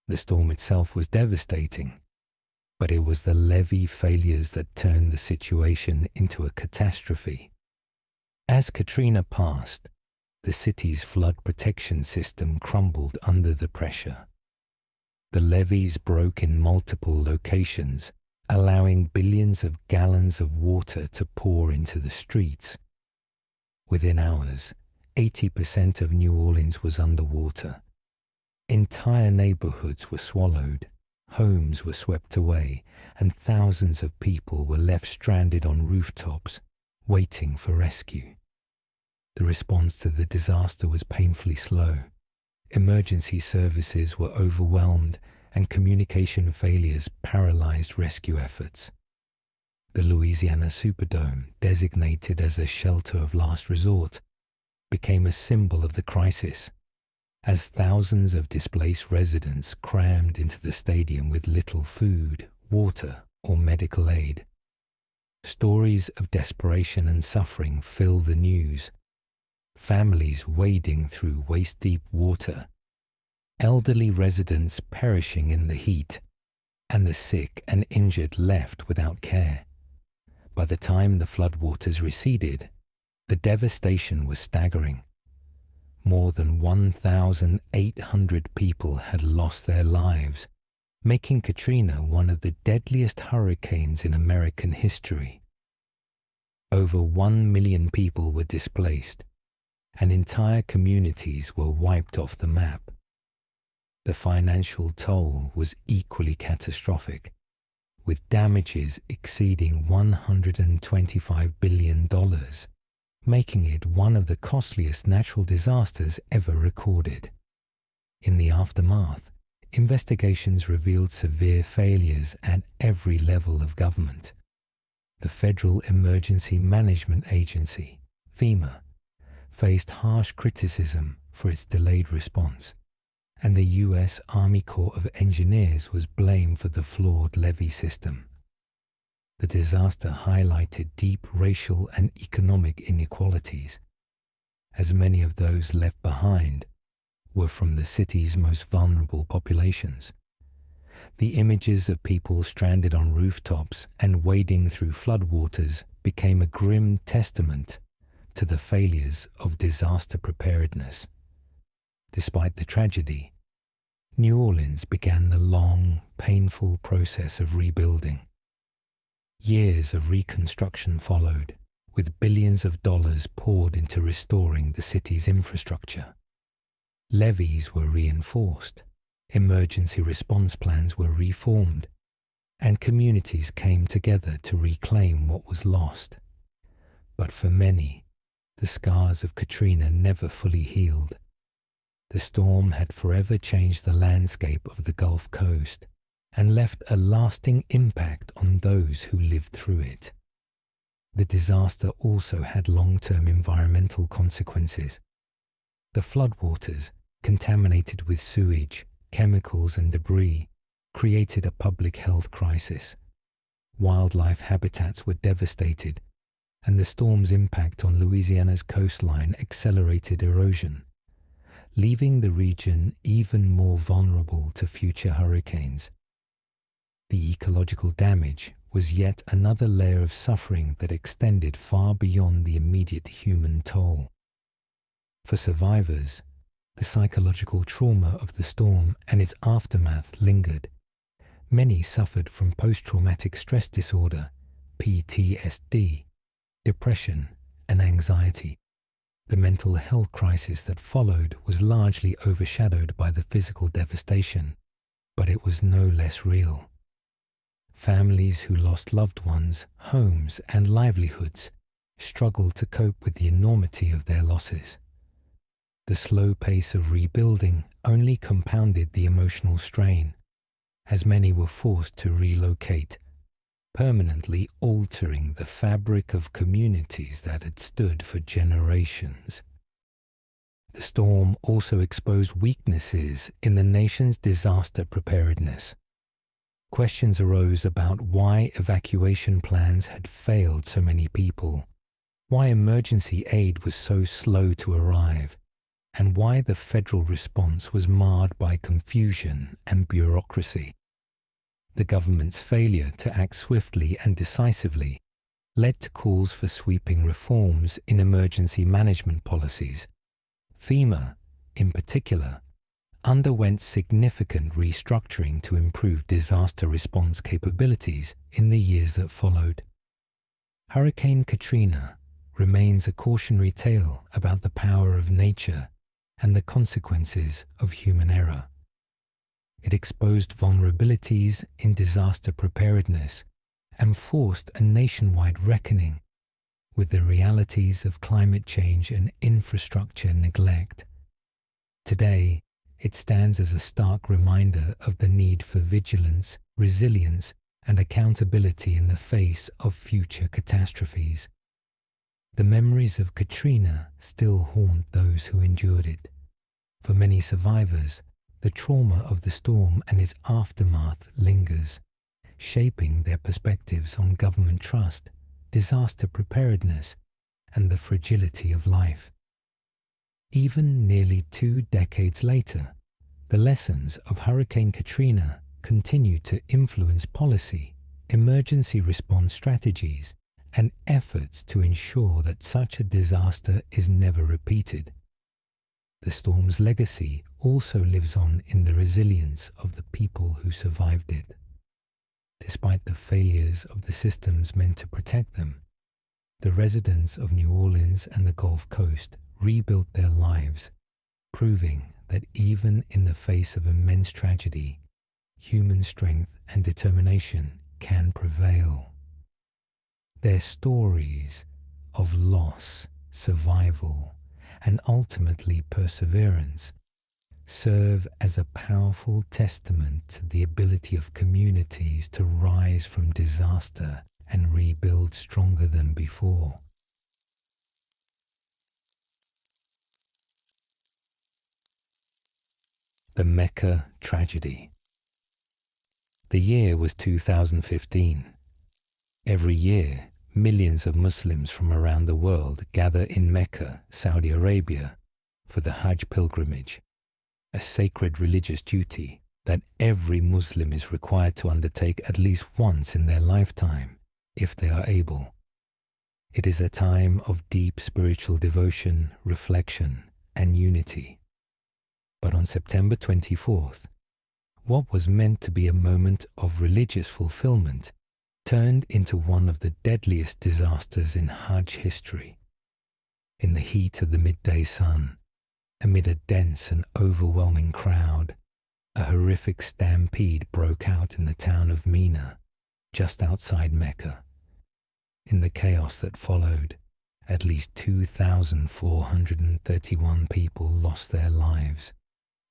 The storm itself was devastating, but it was the levee failures that turned the situation into a catastrophe. As Katrina passed, the city's flood protection system crumbled under the pressure. The levees broke in multiple locations, allowing billions of gallons of water to pour into the streets. Within hours, 80% of New Orleans was underwater. Entire neighborhoods were swallowed, homes were swept away, and thousands of people were left stranded on rooftops, waiting for rescue. The response to the disaster was painfully slow. Emergency services were overwhelmed, and communication failures paralyzed rescue efforts. The Louisiana Superdome, designated as a shelter of last resort, became a symbol of the crisis, as thousands of displaced residents crammed into the stadium with little food, water, or medical aid. Stories of desperation and suffering fill the news, families wading through waist-deep water, elderly residents perishing in the heat, and the sick and injured left without care. By the time the floodwaters receded, the devastation was staggering. More than 1,800 people had lost their lives, making Katrina one of the deadliest hurricanes in American history. Over 1 million people were displaced, and entire communities were wiped off the map. The financial toll was equally catastrophic, with damages exceeding $125 billion, making it one of the costliest natural disasters ever recorded. In the aftermath, investigations revealed severe failures at every level of government. The Federal Emergency Management Agency, FEMA, faced harsh criticism for its delayed response, and the U.S. Army Corps of Engineers was blamed for the flawed levee system. The disaster highlighted deep racial and economic inequalities, as many of those left behind were from the city's most vulnerable populations. The images of people stranded on rooftops and wading through floodwaters became a grim testament to the failures of disaster preparedness. Despite the tragedy, New Orleans began the long, painful process of rebuilding. Years of reconstruction followed, with billions of dollars poured into restoring the city's infrastructure. Levees were reinforced, emergency response plans were reformed, and communities came together to reclaim what was lost. But for many, the scars of Katrina never fully healed. The storm had forever changed the landscape of the Gulf Coast and left a lasting impact on those who lived through it. The disaster also had long-term environmental consequences. The floodwaters, contaminated with sewage, chemicals and debris, created a public health crisis. Wildlife habitats were devastated, and the storm's impact on Louisiana's coastline accelerated erosion, leaving the region even more vulnerable to future hurricanes. The ecological damage was yet another layer of suffering that extended far beyond the immediate human toll. For survivors, the psychological trauma of the storm and its aftermath lingered. Many suffered from post-traumatic stress disorder, PTSD, depression, and anxiety. The mental health crisis that followed was largely overshadowed by the physical devastation, but it was no less real. Families who lost loved ones, homes, and livelihoods struggled to cope with the enormity of their losses. The slow pace of rebuilding only compounded the emotional strain, as many were forced to relocate, permanently altering the fabric of communities that had stood for generations. The storm also exposed weaknesses in the nation's disaster preparedness. Questions arose about why evacuation plans had failed so many people, why emergency aid was so slow to arrive, and why the federal response was marred by confusion and bureaucracy. The government's failure to act swiftly and decisively led to calls for sweeping reforms in emergency management policies. FEMA, in particular, underwent significant restructuring to improve disaster response capabilities in the years that followed. Hurricane Katrina remains a cautionary tale about the power of nature and the consequences of human error. It exposed vulnerabilities in disaster preparedness and forced a nationwide reckoning with the realities of climate change and infrastructure neglect. Today, it stands as a stark reminder of the need for vigilance, resilience, and accountability in the face of future catastrophes. The memories of Katrina still haunt those who endured it. For many survivors, the trauma of the storm and its aftermath lingers, shaping their perspectives on government trust, disaster preparedness, and the fragility of life. Even nearly 2 decades later, the lessons of Hurricane Katrina continue to influence policy, emergency response strategies, and efforts to ensure that such a disaster is never repeated. The storm's legacy also lives on in the resilience of the people who survived it. Despite the failures of the systems meant to protect them, the residents of New Orleans and the Gulf Coast rebuilt their lives, proving that even in the face of immense tragedy, human strength and determination can prevail. Their stories of loss, survival, and ultimately perseverance serve as a powerful testament to the ability of communities to rise from disaster and rebuild stronger than before. The Mecca Tragedy. The year was 2015. Every year, millions of Muslims from around the world gather in Mecca, Saudi Arabia, for the Hajj pilgrimage, a sacred religious duty that every Muslim is required to undertake at least once in their lifetime, if they are able. It is a time of deep spiritual devotion, reflection, and unity. But on September 24th, what was meant to be a moment of religious fulfillment turned into one of the deadliest disasters in Hajj history. In the heat of the midday sun, amid a dense and overwhelming crowd, a horrific stampede broke out in the town of Mina, just outside Mecca. In the chaos that followed, at least 2,431 people lost their lives,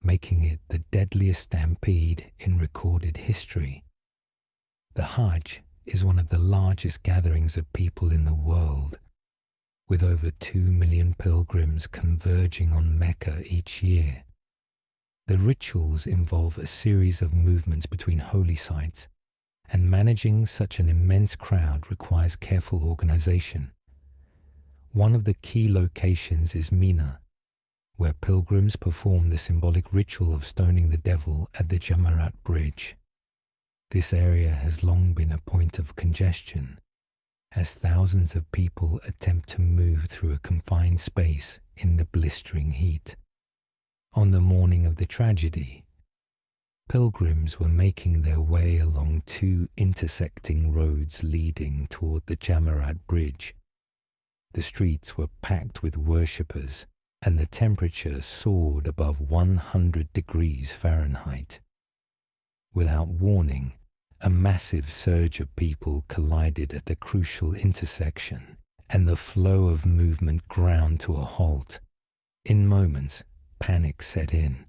making it the deadliest stampede in recorded history. The Hajj is one of the largest gatherings of people in the world, with over 2 million pilgrims converging on Mecca each year. The rituals involve a series of movements between holy sites, and managing such an immense crowd requires careful organization. One of the key locations is Mina, where pilgrims perform the symbolic ritual of stoning the devil at the Jamarat Bridge. This area has long been a point of congestion, as thousands of people attempt to move through a confined space in the blistering heat. On the morning of the tragedy, pilgrims were making their way along 2 intersecting roads leading toward the Jamarat Bridge. The streets were packed with worshippers, and the temperature soared above 100 degrees Fahrenheit. Without warning, a massive surge of people collided at a crucial intersection, and the flow of movement ground to a halt. In moments, panic set in.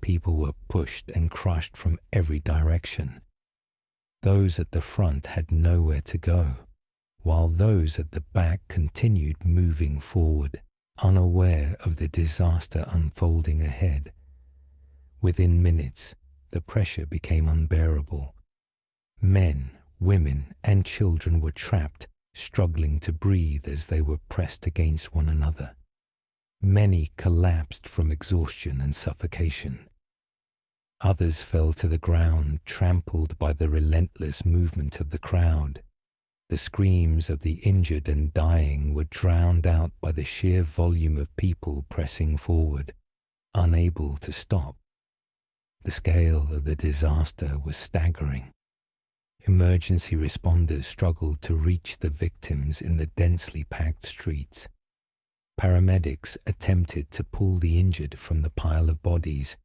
People were pushed and crushed from every direction. Those at the front had nowhere to go, while those at the back continued moving forward, unaware of the disaster unfolding ahead. Within minutes, the pressure became unbearable. Men, women, and children were trapped, struggling to breathe as they were pressed against one another. Many collapsed from exhaustion and suffocation. Others fell to the ground, trampled by the relentless movement of the crowd. The screams of the injured and dying were drowned out by the sheer volume of people pressing forward, unable to stop. The scale of the disaster was staggering. Emergency responders struggled to reach the victims in the densely packed streets. Paramedics attempted to pull the injured from the pile of bodies,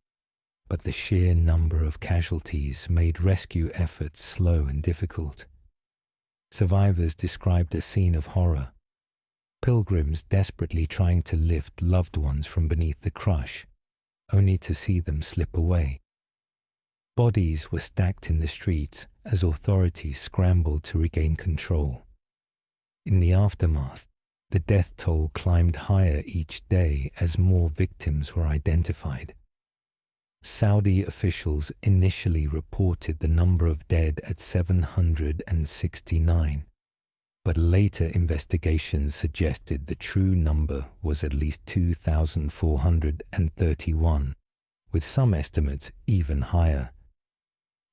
but the sheer number of casualties made rescue efforts slow and difficult. Survivors described a scene of horror. Pilgrims desperately trying to lift loved ones from beneath the crush, only to see them slip away. Bodies were stacked in the streets as authorities scrambled to regain control. In the aftermath, the death toll climbed higher each day as more victims were identified. Saudi officials initially reported the number of dead at 769, but later investigations suggested the true number was at least 2,431, with some estimates even higher.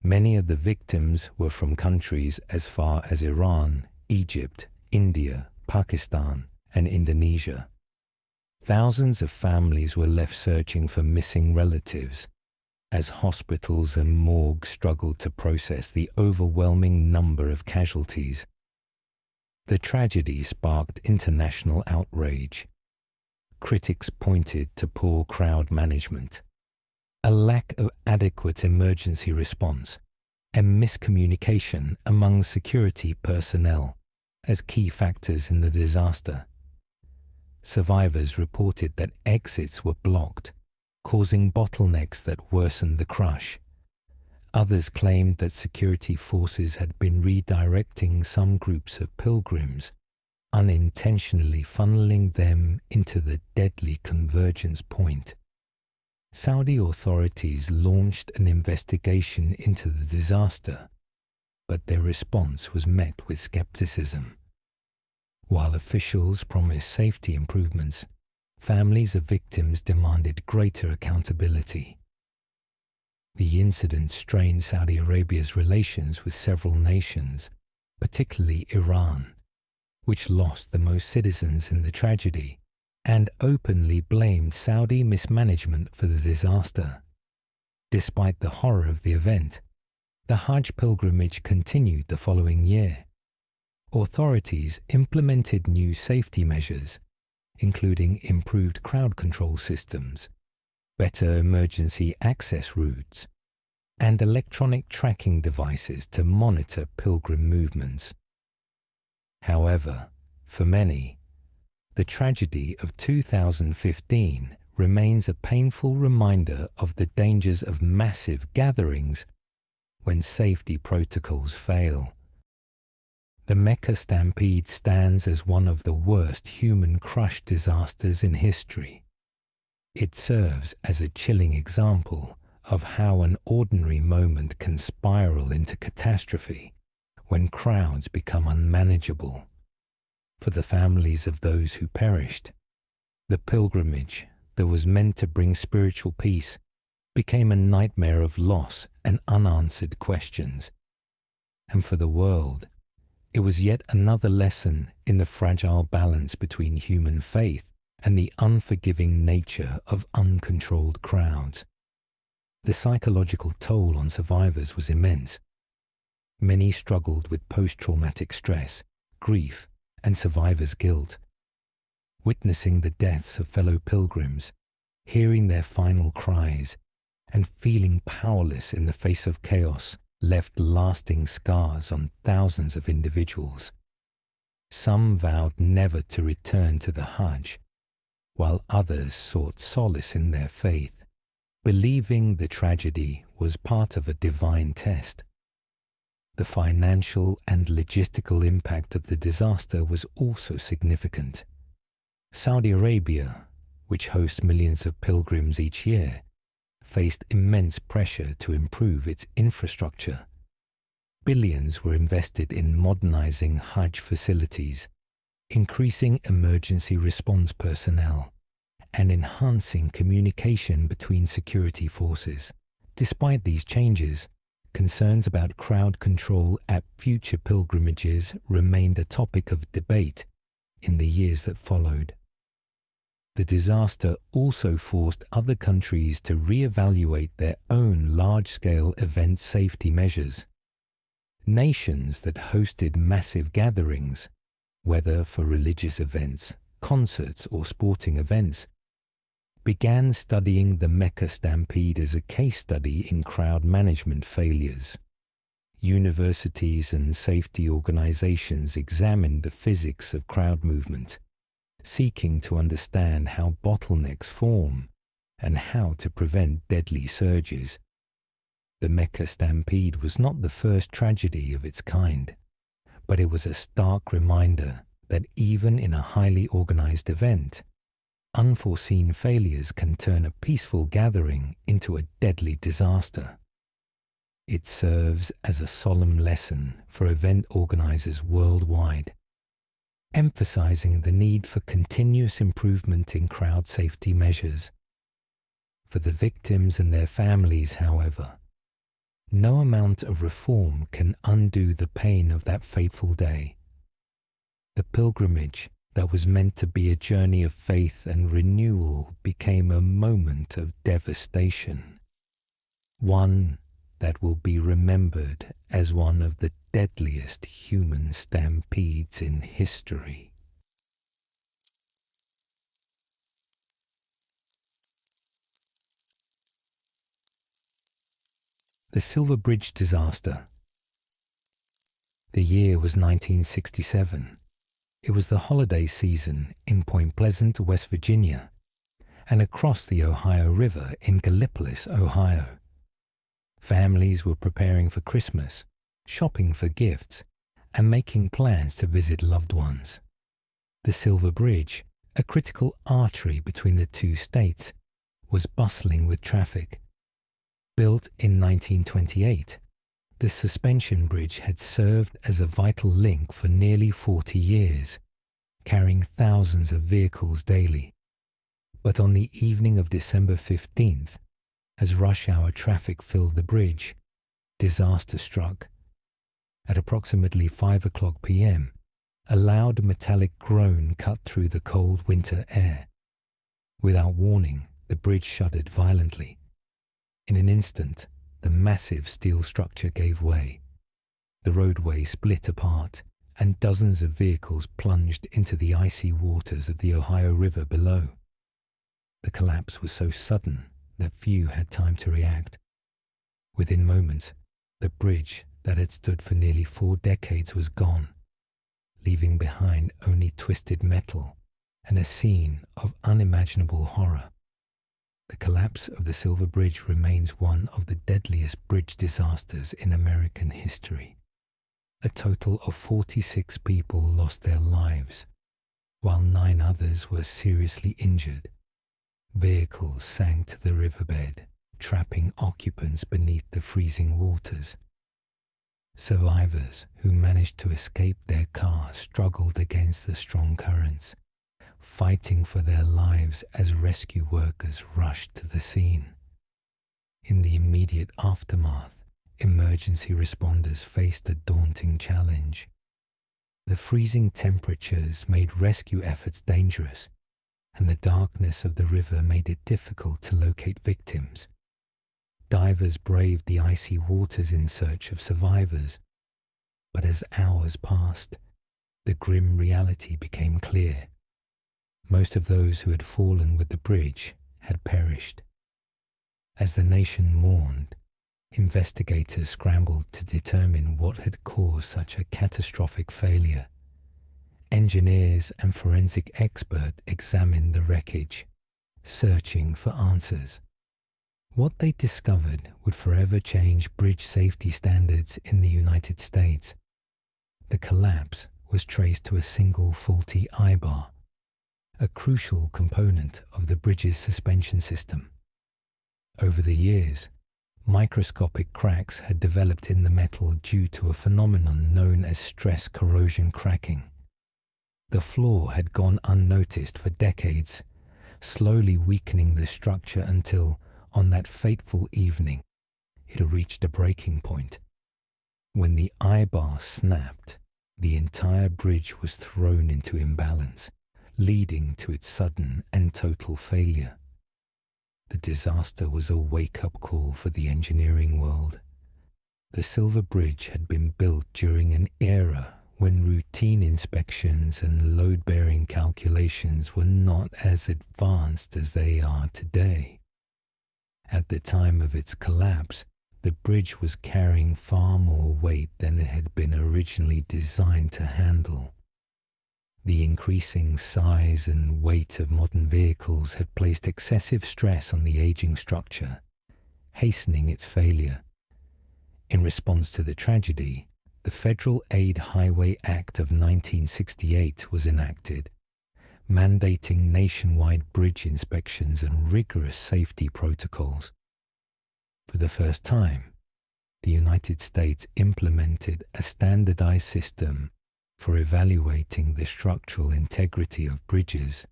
Many of the victims were from countries as far as Iran, Egypt, India, Pakistan, and Indonesia. Thousands of families were left searching for missing relatives, as hospitals and morgues struggled to process the overwhelming number of casualties. The tragedy sparked international outrage. Critics pointed to poor crowd management, a lack of adequate emergency response, and miscommunication among security personnel as key factors in the disaster. Survivors reported that exits were blocked, causing bottlenecks that worsened the crush. Others claimed that security forces had been redirecting some groups of pilgrims, unintentionally funneling them into the deadly convergence point. Saudi authorities launched an investigation into the disaster, but their response was met with skepticism. While officials promised safety improvements, families of victims demanded greater accountability. The incident strained Saudi Arabia's relations with several nations, particularly Iran, which lost the most citizens in the tragedy, and openly blamed Saudi mismanagement for the disaster. Despite the horror of the event, the Hajj pilgrimage continued the following year. Authorities implemented new safety measures, including improved crowd control systems, better emergency access routes, and electronic tracking devices to monitor pilgrim movements. However, for many, the tragedy of 2015 remains a painful reminder of the dangers of massive gatherings when safety protocols fail. The Mecca stampede stands as one of the worst human crush disasters in history. It serves as a chilling example of how an ordinary moment can spiral into catastrophe when crowds become unmanageable. For the families of those who perished, the pilgrimage that was meant to bring spiritual peace became a nightmare of loss and unanswered questions. And for the world, it was yet another lesson in the fragile balance between human faith and the unforgiving nature of uncontrolled crowds. The psychological toll on survivors was immense. Many struggled with post-traumatic stress, grief, and survivor's guilt. Witnessing the deaths of fellow pilgrims, hearing their final cries, and feeling powerless in the face of chaos left lasting scars on thousands of individuals. Some vowed never to return to the Hajj, while others sought solace in their faith, believing the tragedy was part of a divine test. The financial and logistical impact of the disaster was also significant. Saudi Arabia, which hosts millions of pilgrims each year, faced immense pressure to improve its infrastructure. Billions were invested in modernizing Hajj facilities, increasing emergency response personnel, and enhancing communication between security forces. Despite these changes, concerns about crowd control at future pilgrimages remained a topic of debate in the years that followed. The disaster also forced other countries to re-evaluate their own large-scale event safety measures. Nations that hosted massive gatherings, whether for religious events, concerts, or sporting events, began studying the Mecca stampede as a case study in crowd management failures. Universities and safety organizations examined the physics of crowd movement, seeking to understand how bottlenecks form and how to prevent deadly surges. The Mecca stampede was not the first tragedy of its kind, but it was a stark reminder that even in a highly organized event, unforeseen failures can turn a peaceful gathering into a deadly disaster. It serves as a solemn lesson for event organizers worldwide emphasizing the need for continuous improvement in crowd safety measures. For the victims and their families, however, no amount of reform can undo the pain of that fateful day. The pilgrimage that was meant to be a journey of faith and renewal became a moment of devastation, one that will be remembered as one of the deadliest human stampedes in history. The Silver Bridge Disaster. The year was 1967. It was the holiday season in Point Pleasant, West Virginia, and across the Ohio River in Gallipolis, Ohio. Families were preparing for Christmas, shopping for gifts, and making plans to visit loved ones. The Silver Bridge, a critical artery between the two states, was bustling with traffic. Built in 1928, the suspension bridge had served as a vital link for nearly 40 years, carrying thousands of vehicles daily. But on the evening of December 15th, as rush hour traffic filled the bridge, disaster struck. At approximately 5 o'clock p.m., a loud metallic groan cut through the cold winter air. Without warning, the bridge shuddered violently. In an instant, the massive steel structure gave way. The roadway split apart, and dozens of vehicles plunged into the icy waters of the Ohio River below. The collapse was so sudden that few had time to react. Within moments, the bridge that had stood for nearly 4 decades was gone, leaving behind only twisted metal and a scene of unimaginable horror. The collapse of the Silver Bridge remains one of the deadliest bridge disasters in American history. A total of 46 people lost their lives, while 9 others were seriously injured. Vehicles sank to the riverbed, trapping occupants beneath the freezing waters. Survivors who managed to escape their cars struggled against the strong currents, fighting for their lives as rescue workers rushed to the scene. In the immediate aftermath, emergency responders faced a daunting challenge. The freezing temperatures made rescue efforts dangerous, and the darkness of the river made it difficult to locate victims. Divers braved the icy waters in search of survivors, but as hours passed, the grim reality became clear. Most of those who had fallen with the bridge had perished. As the nation mourned, investigators scrambled to determine what had caused such a catastrophic failure. Engineers and forensic experts examined the wreckage, searching for answers. What they discovered would forever change bridge safety standards in the United States. The collapse was traced to a single faulty eye-bar, a crucial component of the bridge's suspension system. Over the years, microscopic cracks had developed in the metal due to a phenomenon known as stress corrosion cracking. The flaw had gone unnoticed for decades, slowly weakening the structure until, on that fateful evening, it reached a breaking point. When the eye-bar snapped, the entire bridge was thrown into imbalance, leading to its sudden and total failure. The disaster was a wake-up call for the engineering world. The Silver Bridge had been built during an era when routine inspections and load-bearing calculations were not as advanced as they are today. At the time of its collapse, the bridge was carrying far more weight than it had been originally designed to handle. The increasing size and weight of modern vehicles had placed excessive stress on the aging structure, hastening its failure. In response to the tragedy, the Federal Aid Highway Act of 1968 was enacted, mandating nationwide bridge inspections and rigorous safety protocols. For the first time, the United States implemented a standardized system for evaluating the structural integrity of bridges,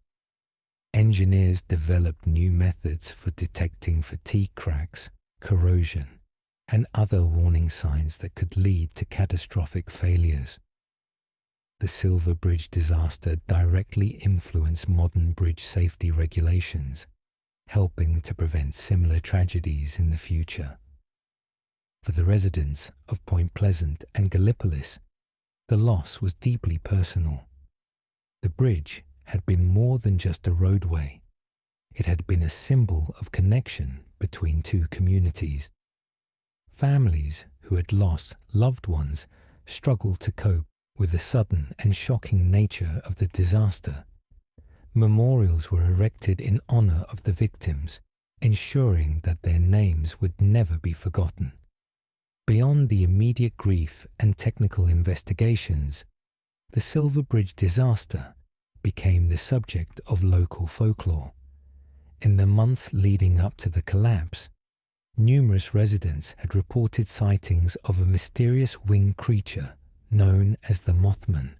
engineers developed new methods for detecting fatigue cracks, corrosion, and other warning signs that could lead to catastrophic failures. The Silver Bridge disaster directly influenced modern bridge safety regulations, helping to prevent similar tragedies in the future. For the residents of Point Pleasant and Gallipolis, the loss was deeply personal. The bridge had been more than just a roadway. It had been a symbol of connection between two communities. Families who had lost loved ones struggled to cope with the sudden and shocking nature of the disaster. Memorials were erected in honor of the victims, ensuring that their names would never be forgotten. Beyond the immediate grief and technical investigations, the Silver Bridge disaster became the subject of local folklore. In the months leading up to the collapse, numerous residents had reported sightings of a mysterious winged creature known as the Mothman.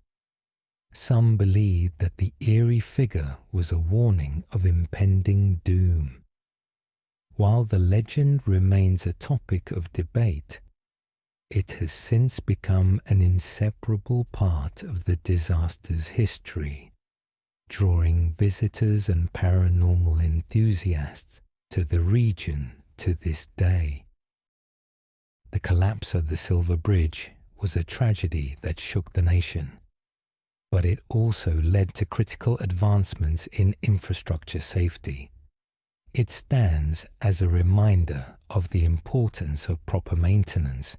Some believed that the eerie figure was a warning of impending doom. While the legend remains a topic of debate, it has since become an inseparable part of the disaster's history, drawing visitors and paranormal enthusiasts to the region to this day. The collapse of the Silver Bridge was a tragedy that shook the nation, but it also led to critical advancements in infrastructure safety. It stands as a reminder of the importance of proper maintenance,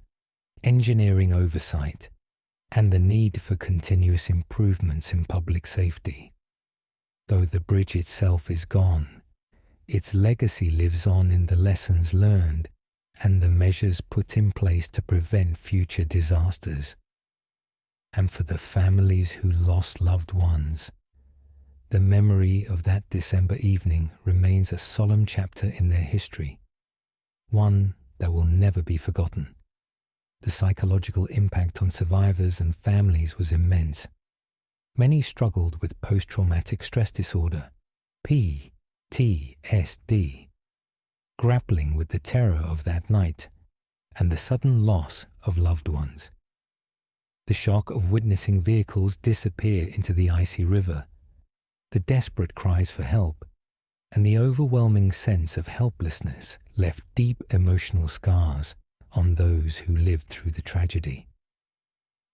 engineering oversight, and the need for continuous improvements in public safety. Though the bridge itself is gone, its legacy lives on in the lessons learned and the measures put in place to prevent future disasters. And for the families who lost loved ones, the memory of that December evening remains a solemn chapter in their history, one that will never be forgotten. The psychological impact on survivors and families was immense. Many struggled with post-traumatic stress disorder, PTSD, grappling with the terror of that night and the sudden loss of loved ones. The shock of witnessing vehicles disappear into the icy river, the desperate cries for help, and the overwhelming sense of helplessness left deep emotional scars on those who lived through the tragedy.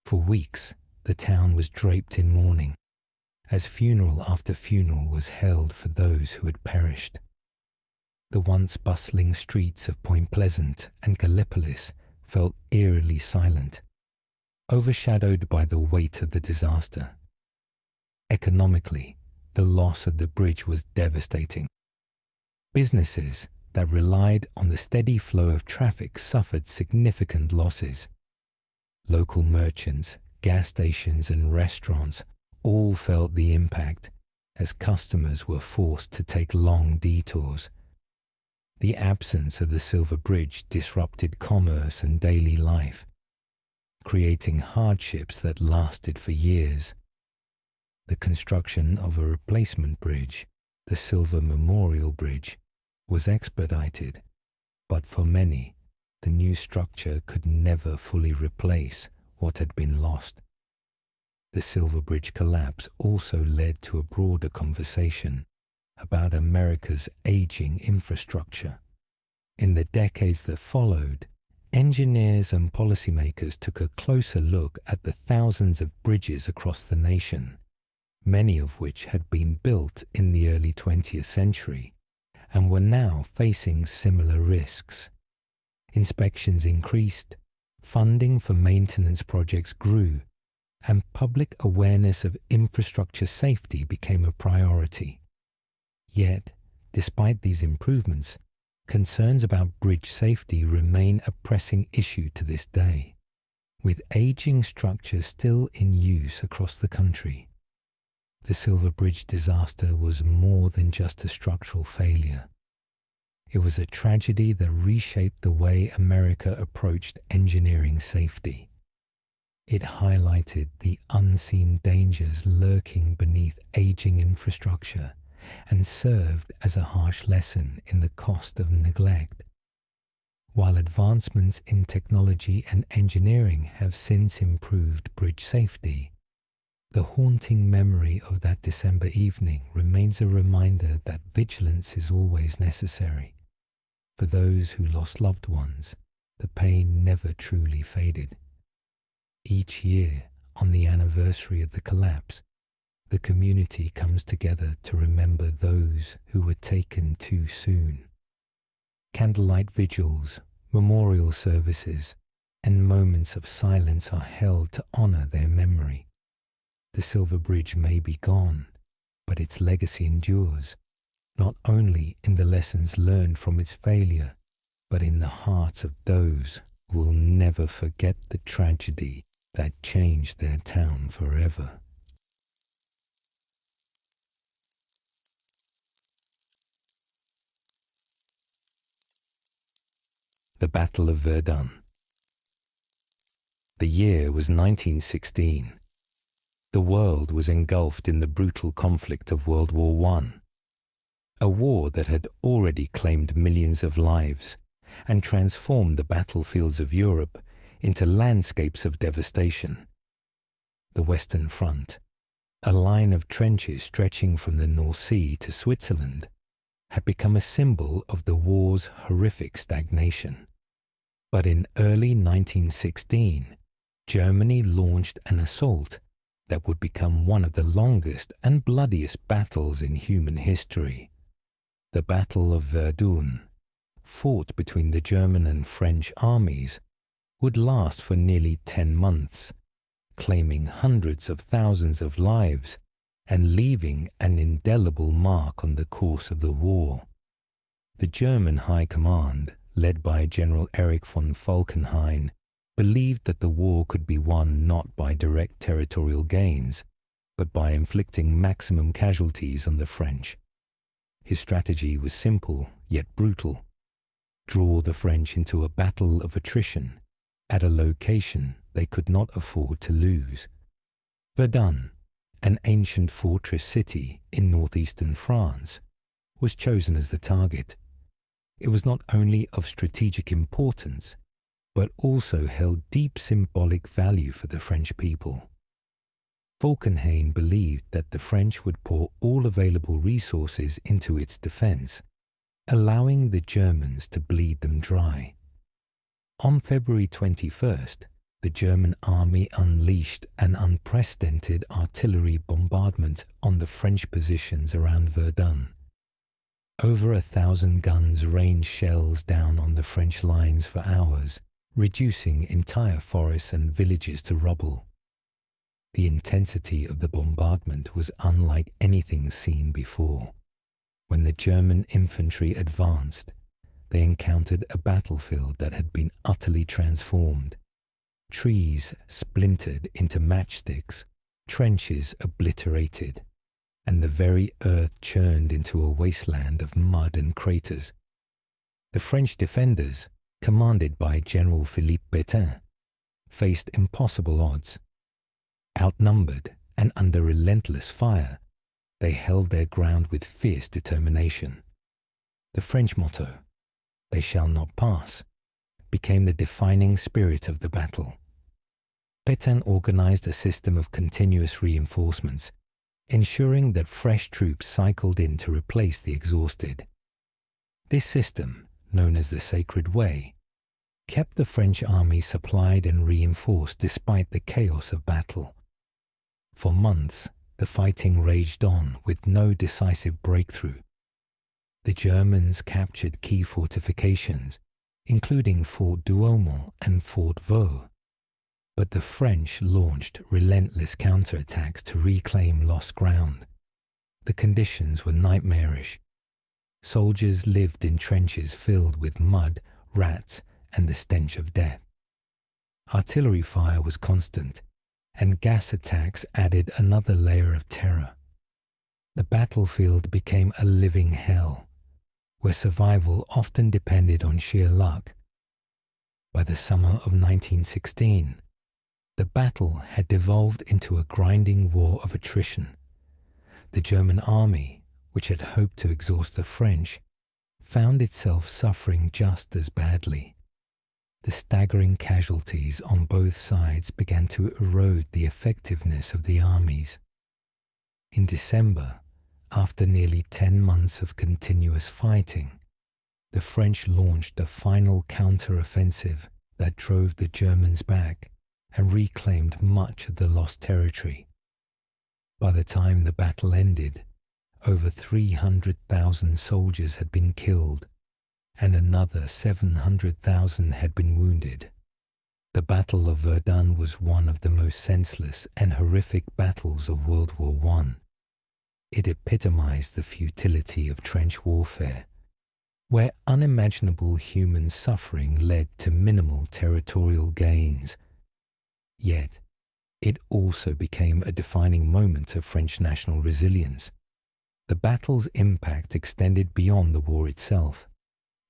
For weeks, the town was draped in mourning, as funeral after funeral was held for those who had perished. The once bustling streets of Point Pleasant and Gallipolis felt eerily silent, overshadowed by the weight of the disaster. Economically, the loss of the bridge was devastating. Businesses that relied on the steady flow of traffic suffered significant losses. Local merchants, gas stations, and restaurants all felt the impact as customers were forced to take long detours. The absence of the Silver Bridge disrupted commerce and daily life, creating hardships that lasted for years. The construction of a replacement bridge, the Silver Memorial Bridge, was expedited, but for many, the new structure could never fully replace what had been lost. The Silver Bridge collapse also led to a broader conversation about America's aging infrastructure. In the decades that followed, engineers and policymakers took a closer look at the thousands of bridges across the nation, many of which had been built in the early 20th century and were now facing similar risks. Inspections increased, funding for maintenance projects grew, and public awareness of infrastructure safety became a priority. Yet, despite these improvements, concerns about bridge safety remain a pressing issue to this day, with aging structures still in use across the country. The Silver Bridge disaster was more than just a structural failure. It was a tragedy that reshaped the way America approached engineering safety. It highlighted the unseen dangers lurking beneath aging infrastructure and served as a harsh lesson in the cost of neglect. While advancements in technology and engineering have since improved bridge safety, the haunting memory of that December evening remains a reminder that vigilance is always necessary. For those who lost loved ones, the pain never truly faded. Each year, on the anniversary of the collapse, the community comes together to remember those who were taken too soon. Candlelight vigils, memorial services, and moments of silence are held to honor their memory. The Silver Bridge may be gone, but its legacy endures, not only in the lessons learned from its failure, but in the hearts of those who will never forget the tragedy that changed their town forever. The Battle of Verdun. The year was 1916. The world was engulfed in the brutal conflict of World War I, a war that had already claimed millions of lives and transformed the battlefields of Europe into landscapes of devastation. The Western Front, a line of trenches stretching from the North Sea to Switzerland, had become a symbol of the war's horrific stagnation. But in early 1916, Germany launched an assault that would become one of the longest and bloodiest battles in human history. The Battle of Verdun, fought between the German and French armies, would last for nearly 10 months, claiming hundreds of thousands of lives and leaving an indelible mark on the course of the war. The German High Command, led by General Erich von Falkenhayn, believed that the war could be won not by direct territorial gains, but by inflicting maximum casualties on the French. His strategy was simple yet brutal. Draw the French into a battle of attrition at a location they could not afford to lose. Verdun, an ancient fortress city in northeastern France, was chosen as the target. It was not only of strategic importance, but also held deep symbolic value for the French people. Falkenhayn believed that the French would pour all available resources into its defense, allowing the Germans to bleed them dry. On February 21st, the German army unleashed an unprecedented artillery bombardment on the French positions around Verdun. Over 1,000 guns rained shells down on the French lines for hours, reducing entire forests and villages to rubble. The intensity of the bombardment was unlike anything seen before. When the German infantry advanced, they encountered a battlefield that had been utterly transformed. Trees splintered into matchsticks, trenches obliterated, and the very earth churned into a wasteland of mud and craters. The French defenders, commanded by General Philippe Pétain, faced impossible odds. Outnumbered and under relentless fire, they held their ground with fierce determination. The French motto, "They shall not pass," became the defining spirit of the battle. Pétain organized a system of continuous reinforcements, ensuring that fresh troops cycled in to replace the exhausted. This system, known as the Sacred Way, kept the French army supplied and reinforced despite the chaos of battle. For months, the fighting raged on with no decisive breakthrough. The Germans captured key fortifications, including Fort Douaumont and Fort Vaux, but the French launched relentless counterattacks to reclaim lost ground. The conditions were nightmarish. Soldiers lived in trenches filled with mud, rats, and the stench of death. Artillery fire was constant, and gas attacks added another layer of terror. The battlefield became a living hell, where survival often depended on sheer luck. By the summer of 1916, The battle had devolved into a grinding war of attrition. The German army, which had hoped to exhaust the French, found itself suffering just as badly. The staggering casualties on both sides began to erode the effectiveness of the armies. In December, after nearly 10 months of continuous fighting, the French launched a final counter-offensive that drove the Germans back and reclaimed much of the lost territory. By the time the battle ended, over 300,000 soldiers had been killed and another 700,000 had been wounded. The Battle of Verdun was one of the most senseless and horrific battles of World War I. It epitomized the futility of trench warfare, where unimaginable human suffering led to minimal territorial gains. Yet, it also became a defining moment of French national resilience. The battle's impact extended beyond the war itself,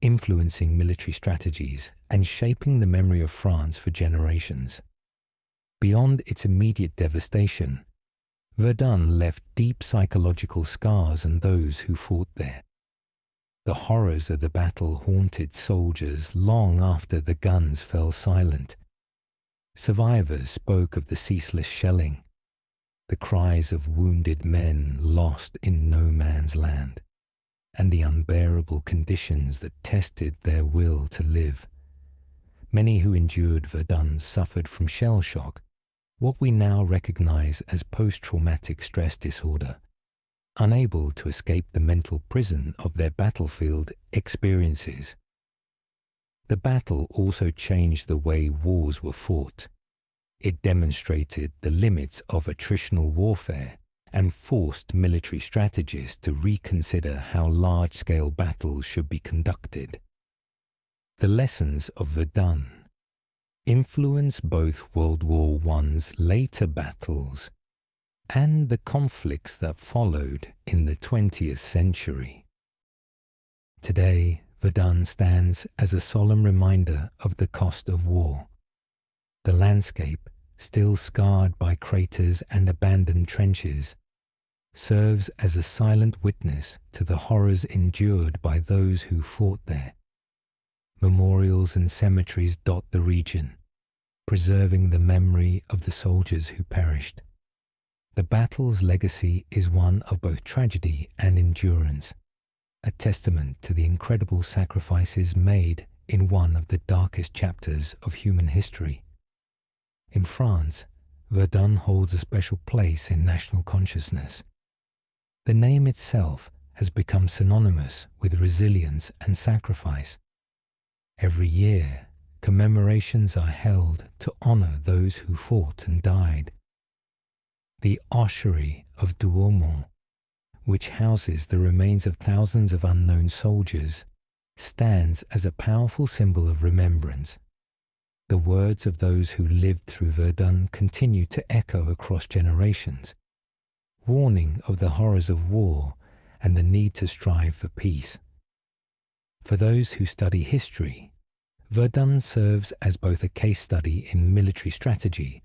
influencing military strategies and shaping the memory of France for generations. Beyond its immediate devastation, Verdun left deep psychological scars on those who fought there. The horrors of the battle haunted soldiers long after the guns fell silent. Survivors spoke of the ceaseless shelling, the cries of wounded men lost in no man's land, and the unbearable conditions that tested their will to live. Many who endured Verdun suffered from shell shock, what we now recognize as post-traumatic stress disorder, unable to escape the mental prison of their battlefield experiences. The battle also changed the way wars were fought. It demonstrated the limits of attritional warfare and forced military strategists to reconsider how large-scale battles should be conducted. The lessons of Verdun influenced both World War I's later battles and the conflicts that followed in the 20th century. Today, Verdun stands as a solemn reminder of the cost of war. The landscape, still scarred by craters and abandoned trenches, serves as a silent witness to the horrors endured by those who fought there. Memorials and cemeteries dot the region, preserving the memory of the soldiers who perished. The battle's legacy is one of both tragedy and endurance, a testament to the incredible sacrifices made in one of the darkest chapters of human history. In France, Verdun holds a special place in national consciousness. The name itself has become synonymous with resilience and sacrifice. Every year, commemorations are held to honor those who fought and died. The ossuary of Douaumont, which houses the remains of thousands of unknown soldiers, stands as a powerful symbol of remembrance. The words of those who lived through Verdun continue to echo across generations, warning of the horrors of war and the need to strive for peace. For those who study history, Verdun serves as both a case study in military strategy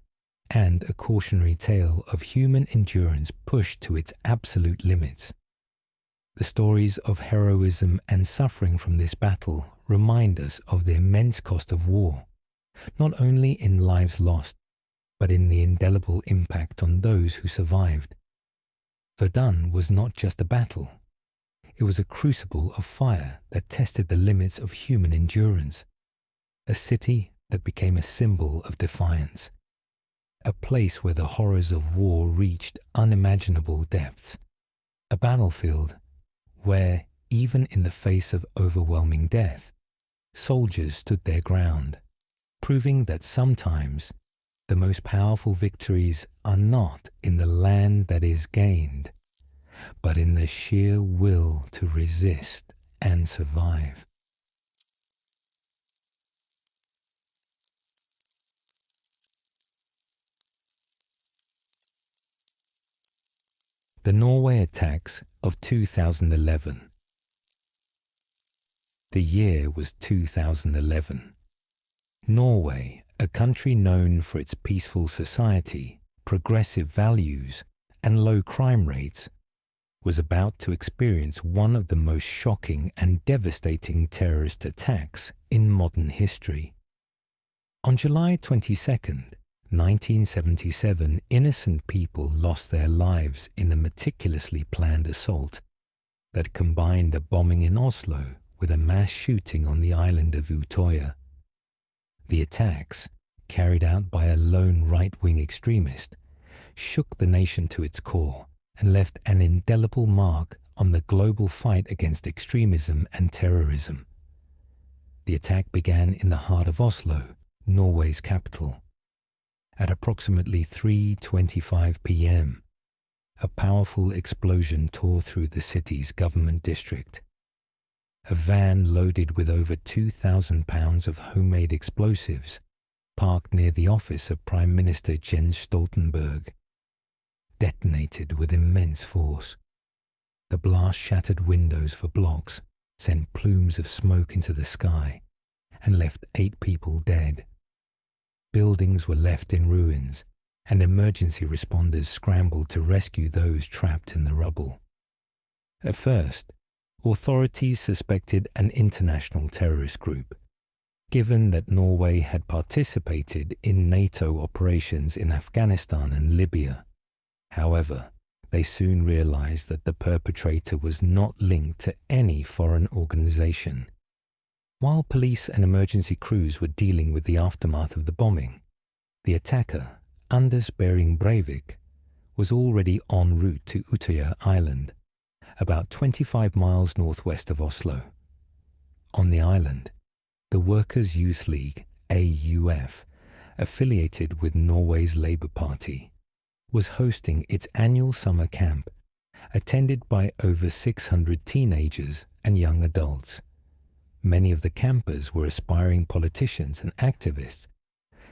and a cautionary tale of human endurance pushed to its absolute limits. The stories of heroism and suffering from this battle remind us of the immense cost of war, not only in lives lost, but in the indelible impact on those who survived. Verdun was not just a battle. It was a crucible of fire that tested the limits of human endurance, a city that became a symbol of defiance, a place where the horrors of war reached unimaginable depths, a battlefield where, even in the face of overwhelming death, soldiers stood their ground, proving that sometimes the most powerful victories are not in the land that is gained, but in the sheer will to resist and survive. The Norway Attacks of 2011. The year was 2011. Norway, a country known for its peaceful society, progressive values, and low crime rates, was about to experience one of the most shocking and devastating terrorist attacks in modern history. On July 22nd, 1977, innocent people lost their lives in a meticulously planned assault that combined a bombing in Oslo with a mass shooting on the island of Utøya. The attacks, carried out by a lone right-wing extremist, shook the nation to its core and left an indelible mark on the global fight against extremism and terrorism. The attack began in the heart of Oslo, Norway's capital. At approximately 3:25 p.m., a powerful explosion tore through the city's government district. A van loaded with over 2,000 pounds of homemade explosives parked near the office of Prime Minister Jens Stoltenberg detonated with immense force. The blast shattered windows for blocks, sent plumes of smoke into the sky, and left 8 people dead. Buildings were left in ruins, and emergency responders scrambled to rescue those trapped in the rubble. At first, authorities suspected an international terrorist group, given that Norway had participated in NATO operations in Afghanistan and Libya. However, they soon realized that the perpetrator was not linked to any foreign organization. While police and emergency crews were dealing with the aftermath of the bombing, the attacker, Anders Behring Breivik, was already en route to Utøya Island, about 25 miles northwest of Oslo. On the island, the Workers' Youth League, AUF, affiliated with Norway's Labour Party, was hosting its annual summer camp, attended by over 600 teenagers and young adults. Many of the campers were aspiring politicians and activists,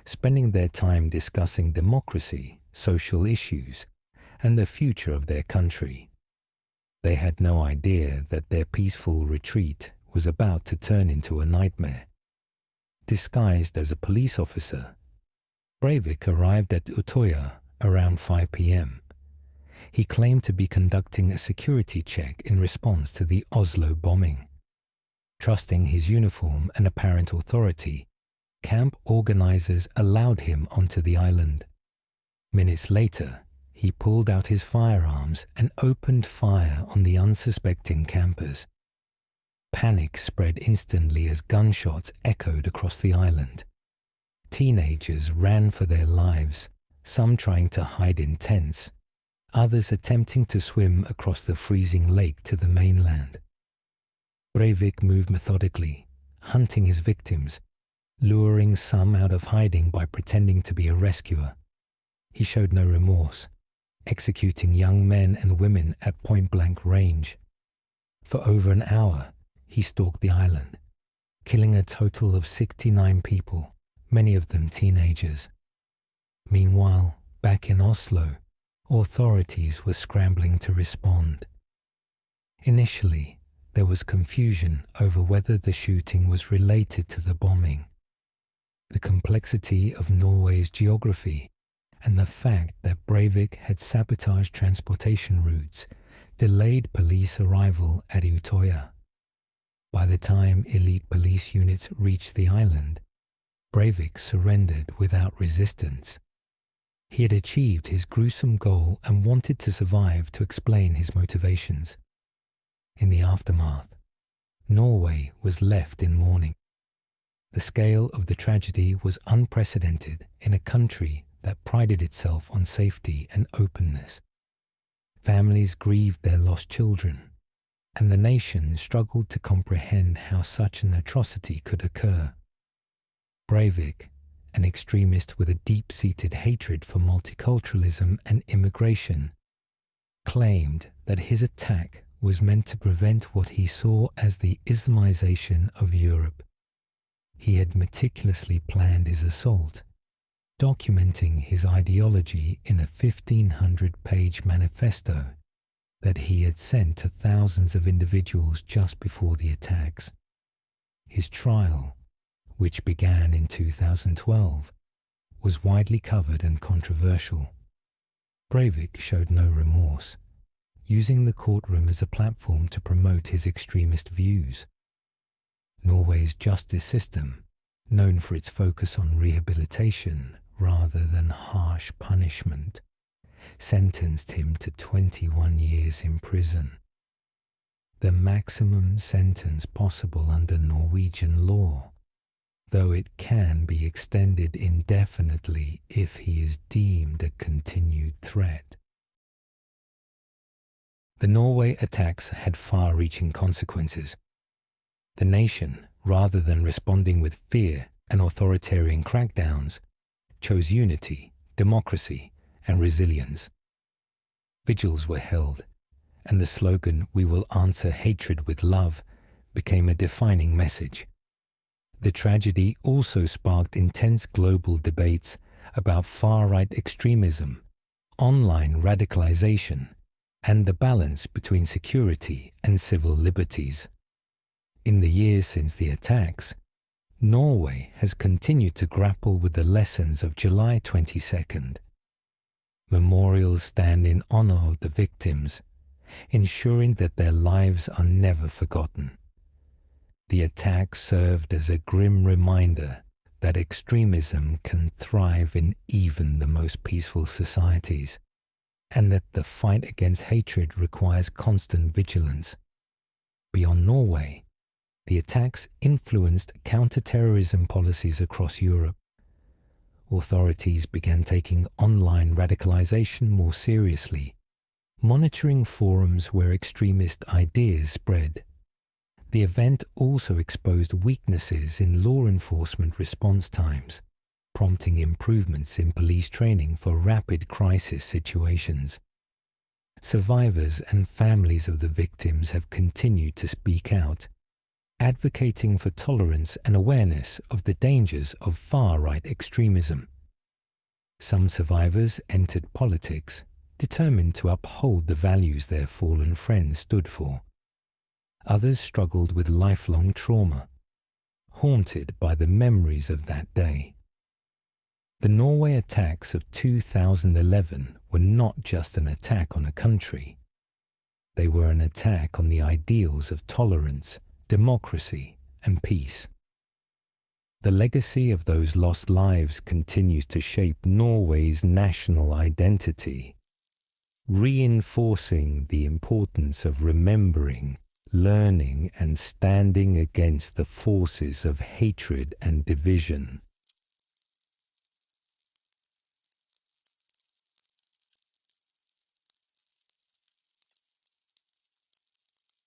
spending their time discussing democracy, social issues, and the future of their country. They had no idea that their peaceful retreat was about to turn into a nightmare. Disguised as a police officer, Breivik arrived at Utøya around 5 p.m. He claimed to be conducting a security check in response to the Oslo bombing. Trusting his uniform and apparent authority, camp organizers allowed him onto the island. Minutes later, he pulled out his firearms and opened fire on the unsuspecting campers. Panic spread instantly as gunshots echoed across the island. Teenagers ran for their lives, some trying to hide in tents, others attempting to swim across the freezing lake to the mainland. Breivik moved methodically, hunting his victims, luring some out of hiding by pretending to be a rescuer. He showed no remorse, executing young men and women at point-blank range. For over an hour, he stalked the island, killing a total of 69 people, many of them teenagers. Meanwhile, back in Oslo, authorities were scrambling to respond. Initially, there was confusion over whether the shooting was related to the bombing. The complexity of Norway's geography and the fact that Breivik had sabotaged transportation routes delayed police arrival at Utøya. By the time elite police units reached the island, Breivik surrendered without resistance. He had achieved his gruesome goal and wanted to survive to explain his motivations. In the aftermath, Norway was left in mourning. The scale of the tragedy was unprecedented in a country that prided itself on safety and openness. Families grieved their lost children, and the nation struggled to comprehend how such an atrocity could occur. Breivik, an extremist with a deep-seated hatred for multiculturalism and immigration, claimed that his attack was meant to prevent what he saw as the Islamization of Europe. He had meticulously planned his assault, documenting his ideology in a 1,500-page manifesto that he had sent to thousands of individuals just before the attacks. His trial, which began in 2012, was widely covered and controversial. Breivik showed no remorse, using the courtroom as a platform to promote his extremist views. Norway's justice system, known for its focus on rehabilitation rather than harsh punishment, sentenced him to 21 years in prison, the maximum sentence possible under Norwegian law, though it can be extended indefinitely if he is deemed a continued threat. The Norway attacks had far-reaching consequences. The nation, rather than responding with fear and authoritarian crackdowns, chose unity, democracy, and resilience. Vigils were held, and the slogan, "We will answer hatred with love," became a defining message. The tragedy also sparked intense global debates about far-right extremism, online radicalization, and the balance between security and civil liberties. In the years since the attacks, Norway has continued to grapple with the lessons of July 22nd. Memorials stand in honor of the victims, ensuring that their lives are never forgotten. The attack served as a grim reminder that extremism can thrive in even the most peaceful societies, and that the fight against hatred requires constant vigilance. Beyond Norway, the attacks influenced counter-terrorism policies across Europe. Authorities began taking online radicalization more seriously, monitoring forums where extremist ideas spread. The event also exposed weaknesses in law enforcement response times, prompting improvements in police training for rapid crisis situations. Survivors and families of the victims have continued to speak out, advocating for tolerance and awareness of the dangers of far-right extremism. Some survivors entered politics, determined to uphold the values their fallen friends stood for. Others struggled with lifelong trauma, haunted by the memories of that day. The Norway attacks of 2011 were not just an attack on a country. They were an attack on the ideals of tolerance, democracy, and peace. The legacy of those lost lives continues to shape Norway's national identity, reinforcing the importance of remembering, learning, and standing against the forces of hatred and division.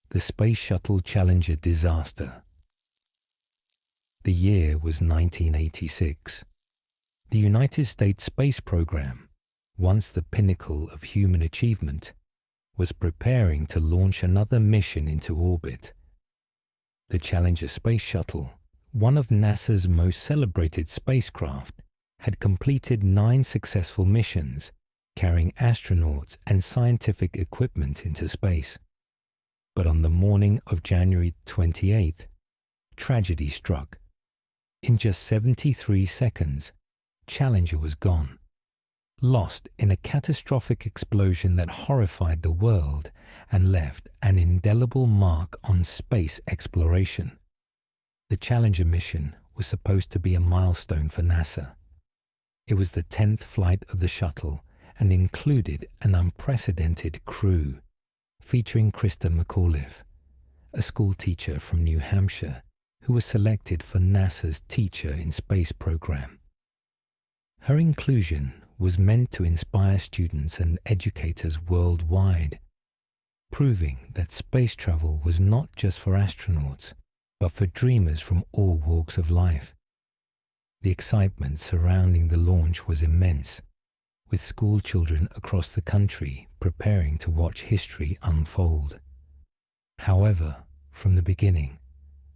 The Space Shuttle Challenger disaster. The year was 1986. The United States space program, once the pinnacle of human achievement, was preparing to launch another mission into orbit. The Challenger space shuttle, one of NASA's most celebrated spacecraft, had completed 9 successful missions, carrying astronauts and scientific equipment into space. But on the morning of January 28th, tragedy struck. In just 73 seconds, Challenger was gone, lost in a catastrophic explosion that horrified the world and left an indelible mark on space exploration. The Challenger mission was supposed to be a milestone for NASA. It was the 10th flight of the shuttle and included an unprecedented crew, featuring Krista McAuliffe, a school teacher from New Hampshire who was selected for NASA's Teacher in Space program. Her inclusion was meant to inspire students and educators worldwide, proving that space travel was not just for astronauts, but for dreamers from all walks of life. The excitement surrounding the launch was immense, with school children across the country preparing to watch history unfold. However, from the beginning,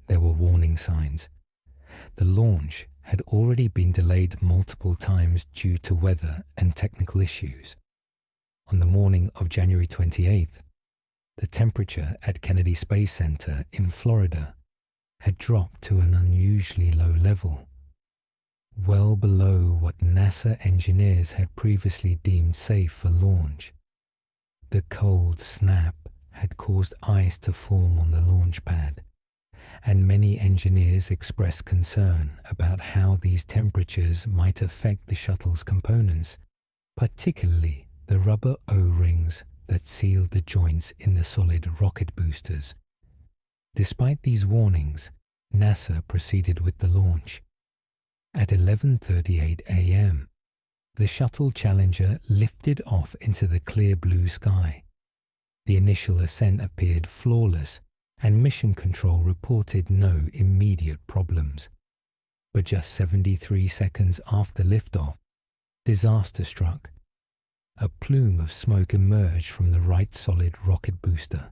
there were warning signs. The launch had already been delayed multiple times due to weather and technical issues. On the morning of January 28th, the temperature at Kennedy Space Center in Florida had dropped to an unusually low level. well below what NASA engineers had previously deemed safe for launch. The cold snap had caused ice to form on the launch pad, and many engineers expressed concern about how these temperatures might affect the shuttle's components, particularly the rubber O-rings that sealed the joints in the solid rocket boosters. Despite these warnings, NASA proceeded with the launch. At 11:38 a.m., the shuttle Challenger lifted off into the clear blue sky. The initial ascent appeared flawless, and Mission Control reported no immediate problems. But just 73 seconds after liftoff, disaster struck. A plume of smoke emerged from the right solid rocket booster,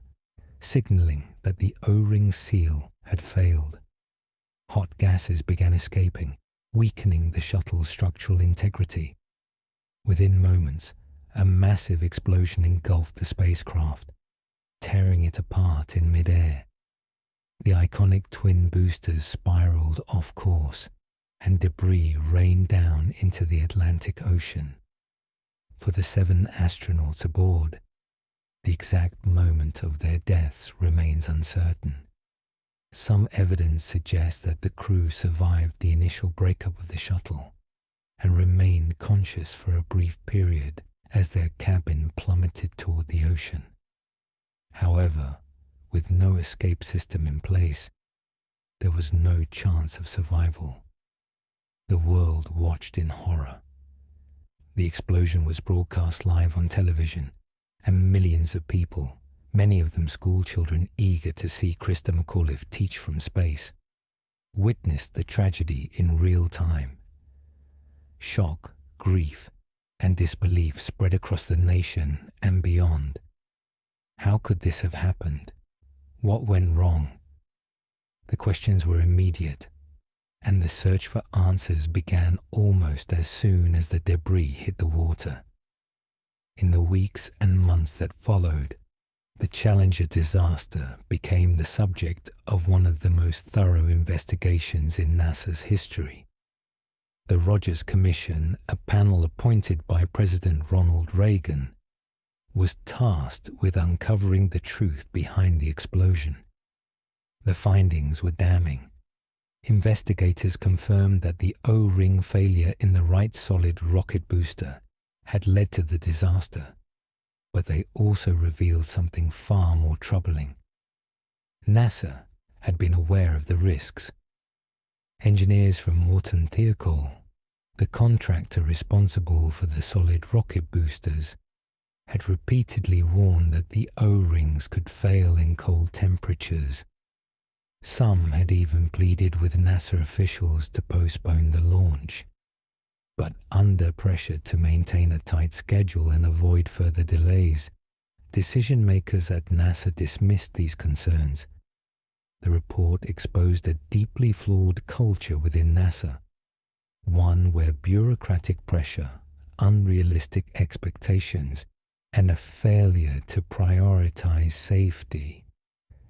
signaling that the O-ring seal had failed. Hot gases began escaping, weakening the shuttle's structural integrity. Within moments, a massive explosion engulfed the spacecraft, tearing it apart in mid-air. The iconic twin boosters spiraled off course, and debris rained down into the Atlantic Ocean. For the 7 astronauts aboard, the exact moment of their deaths remains uncertain. Some evidence suggests that the crew survived the initial breakup of the shuttle and remained conscious for a brief period as their cabin plummeted toward the ocean. However, with no escape system in place, there was no chance of survival. The world watched in horror. The explosion was broadcast live on television, and millions of people, many of them schoolchildren eager to see Krista McAuliffe teach from space, witnessed the tragedy in real time. Shock, grief, and disbelief spread across the nation and beyond. How could this have happened? What went wrong? The questions were immediate, and the search for answers began almost as soon as the debris hit the water. In the weeks and months that followed, the Challenger disaster became the subject of one of the most thorough investigations in NASA's history. The Rogers Commission, a panel appointed by President Ronald Reagan, was tasked with uncovering the truth behind the explosion. The findings were damning. Investigators confirmed that the O-ring failure in the right solid rocket booster had led to the disaster, but they also revealed something far more troubling. NASA had been aware of the risks. Engineers from Morton Thiokol, the contractor responsible for the solid rocket boosters, had repeatedly warned that the O-rings could fail in cold temperatures. Some had even pleaded with NASA officials to postpone the launch. But under pressure to maintain a tight schedule and avoid further delays, decision-makers at NASA dismissed these concerns. The report exposed a deeply flawed culture within NASA, one where bureaucratic pressure, unrealistic expectations, and a failure to prioritize safety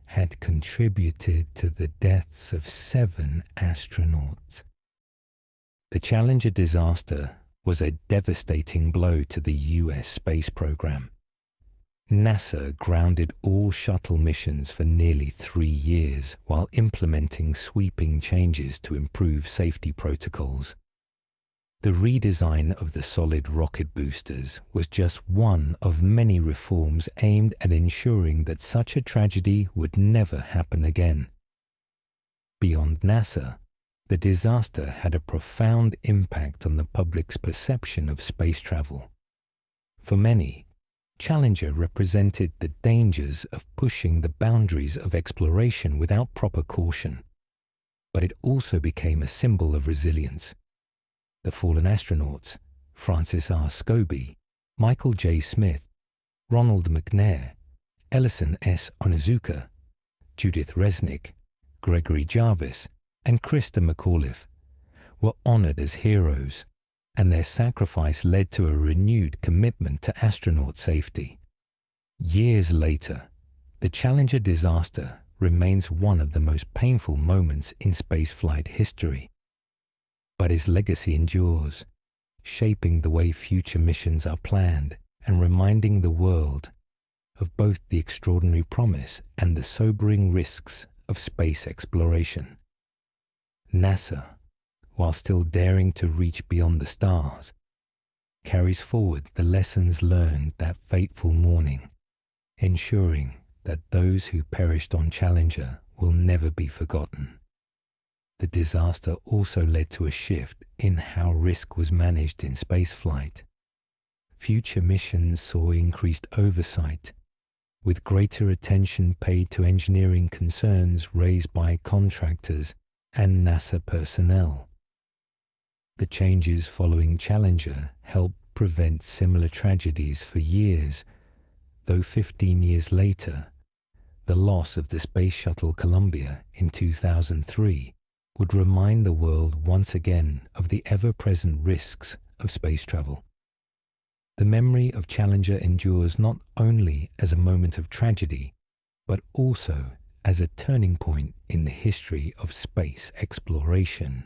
had contributed to the deaths of 7 astronauts. The Challenger disaster was a devastating blow to the US space program. NASA grounded all shuttle missions for nearly 3 years while implementing sweeping changes to improve safety protocols. The redesign of the solid rocket boosters was just one of many reforms aimed at ensuring that such a tragedy would never happen again. Beyond NASA, the disaster had a profound impact on the public's perception of space travel. For many, Challenger represented the dangers of pushing the boundaries of exploration without proper caution, but it also became a symbol of resilience. The fallen astronauts, Francis R. Scobie, Michael J. Smith, Ronald McNair, Ellison S. Onizuka, Judith Resnick, Gregory Jarvis, and Krista McAuliffe, were honored as heroes, and their sacrifice led to a renewed commitment to astronaut safety. Years later, the Challenger disaster remains one of the most painful moments in spaceflight history. but his legacy endures, shaping the way future missions are planned and reminding the world of both the extraordinary promise and the sobering risks of space exploration. NASA, while still daring to reach beyond the stars, carries forward the lessons learned that fateful morning, ensuring that those who perished on Challenger will never be forgotten. The disaster also led to a shift in how risk was managed in spaceflight. Future missions saw increased oversight, with greater attention paid to engineering concerns raised by contractors and NASA personnel. The changes following Challenger helped prevent similar tragedies for years, though 15 years later, the loss of the Space Shuttle Columbia in 2003 would remind the world once again of the ever-present risks of space travel. The memory of Challenger endures not only as a moment of tragedy, but also as a turning point in the history of space exploration.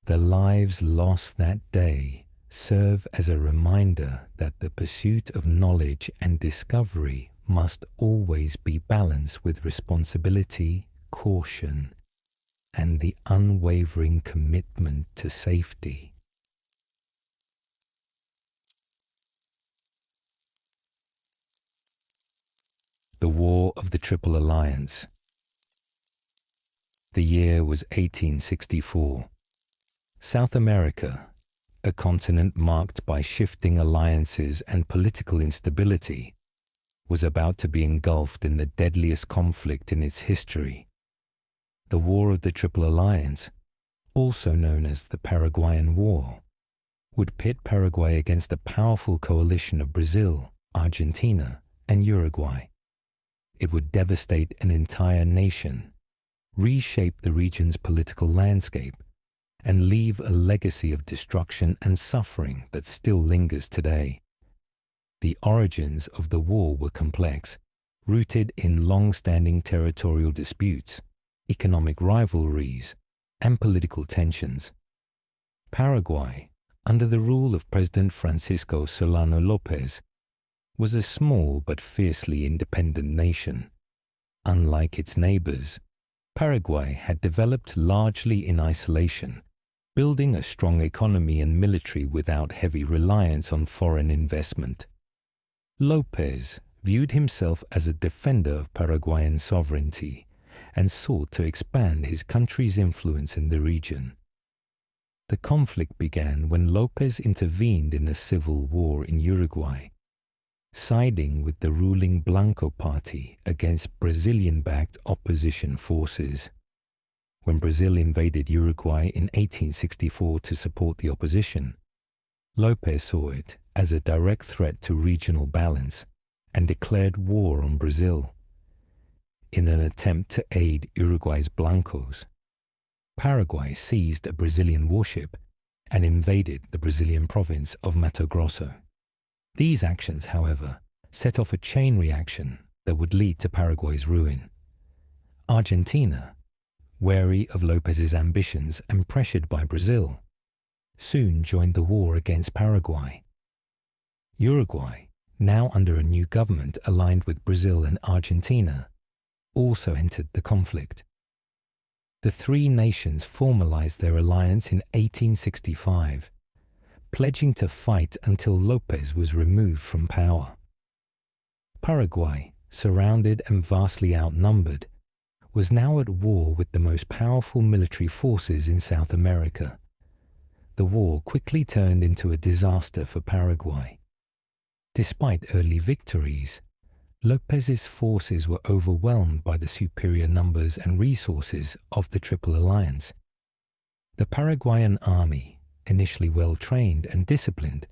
The lives lost that day serve as a reminder that the pursuit of knowledge and discovery must always be balanced with responsibility, caution, and the unwavering commitment to safety. The War of the Triple Alliance. The year was 1864. South America, a continent marked by shifting alliances and political instability, was about to be engulfed in the deadliest conflict in its history. The War of the Triple Alliance, also known as the Paraguayan War, would pit Paraguay against a powerful coalition of Brazil, Argentina, and Uruguay. It would devastate an entire nation, reshape the region's political landscape, and leave a legacy of destruction and suffering that still lingers today. The origins of the war were complex, rooted in long-standing territorial disputes, economic rivalries, and political tensions. Paraguay, under the rule of President Francisco Solano López, was a small but fiercely independent nation. Unlike its neighbors, Paraguay had developed largely in isolation, building a strong economy and military without heavy reliance on foreign investment. López viewed himself as a defender of Paraguayan sovereignty and sought to expand his country's influence in the region. The conflict began when López intervened in a civil war in Uruguay, siding with the ruling Blanco Party against Brazilian-backed opposition forces. When Brazil invaded Uruguay in 1864 to support the opposition, López saw it as a direct threat to regional balance and declared war on Brazil. In an attempt to aid Uruguay's Blancos, Paraguay seized a Brazilian warship and invaded the Brazilian province of Mato Grosso. These actions, however, set off a chain reaction that would lead to Paraguay's ruin. Argentina, wary of López's ambitions and pressured by Brazil, soon joined the war against Paraguay. Uruguay, now under a new government aligned with Brazil and Argentina, also entered the conflict. The three nations formalized their alliance in 1865, pledging to fight until López was removed from power. Paraguay, surrounded and vastly outnumbered, was now at war with the most powerful military forces in South America. The war quickly turned into a disaster for Paraguay. Despite early victories, López's forces were overwhelmed by the superior numbers and resources of the Triple Alliance. The Paraguayan army, initially well-trained and disciplined,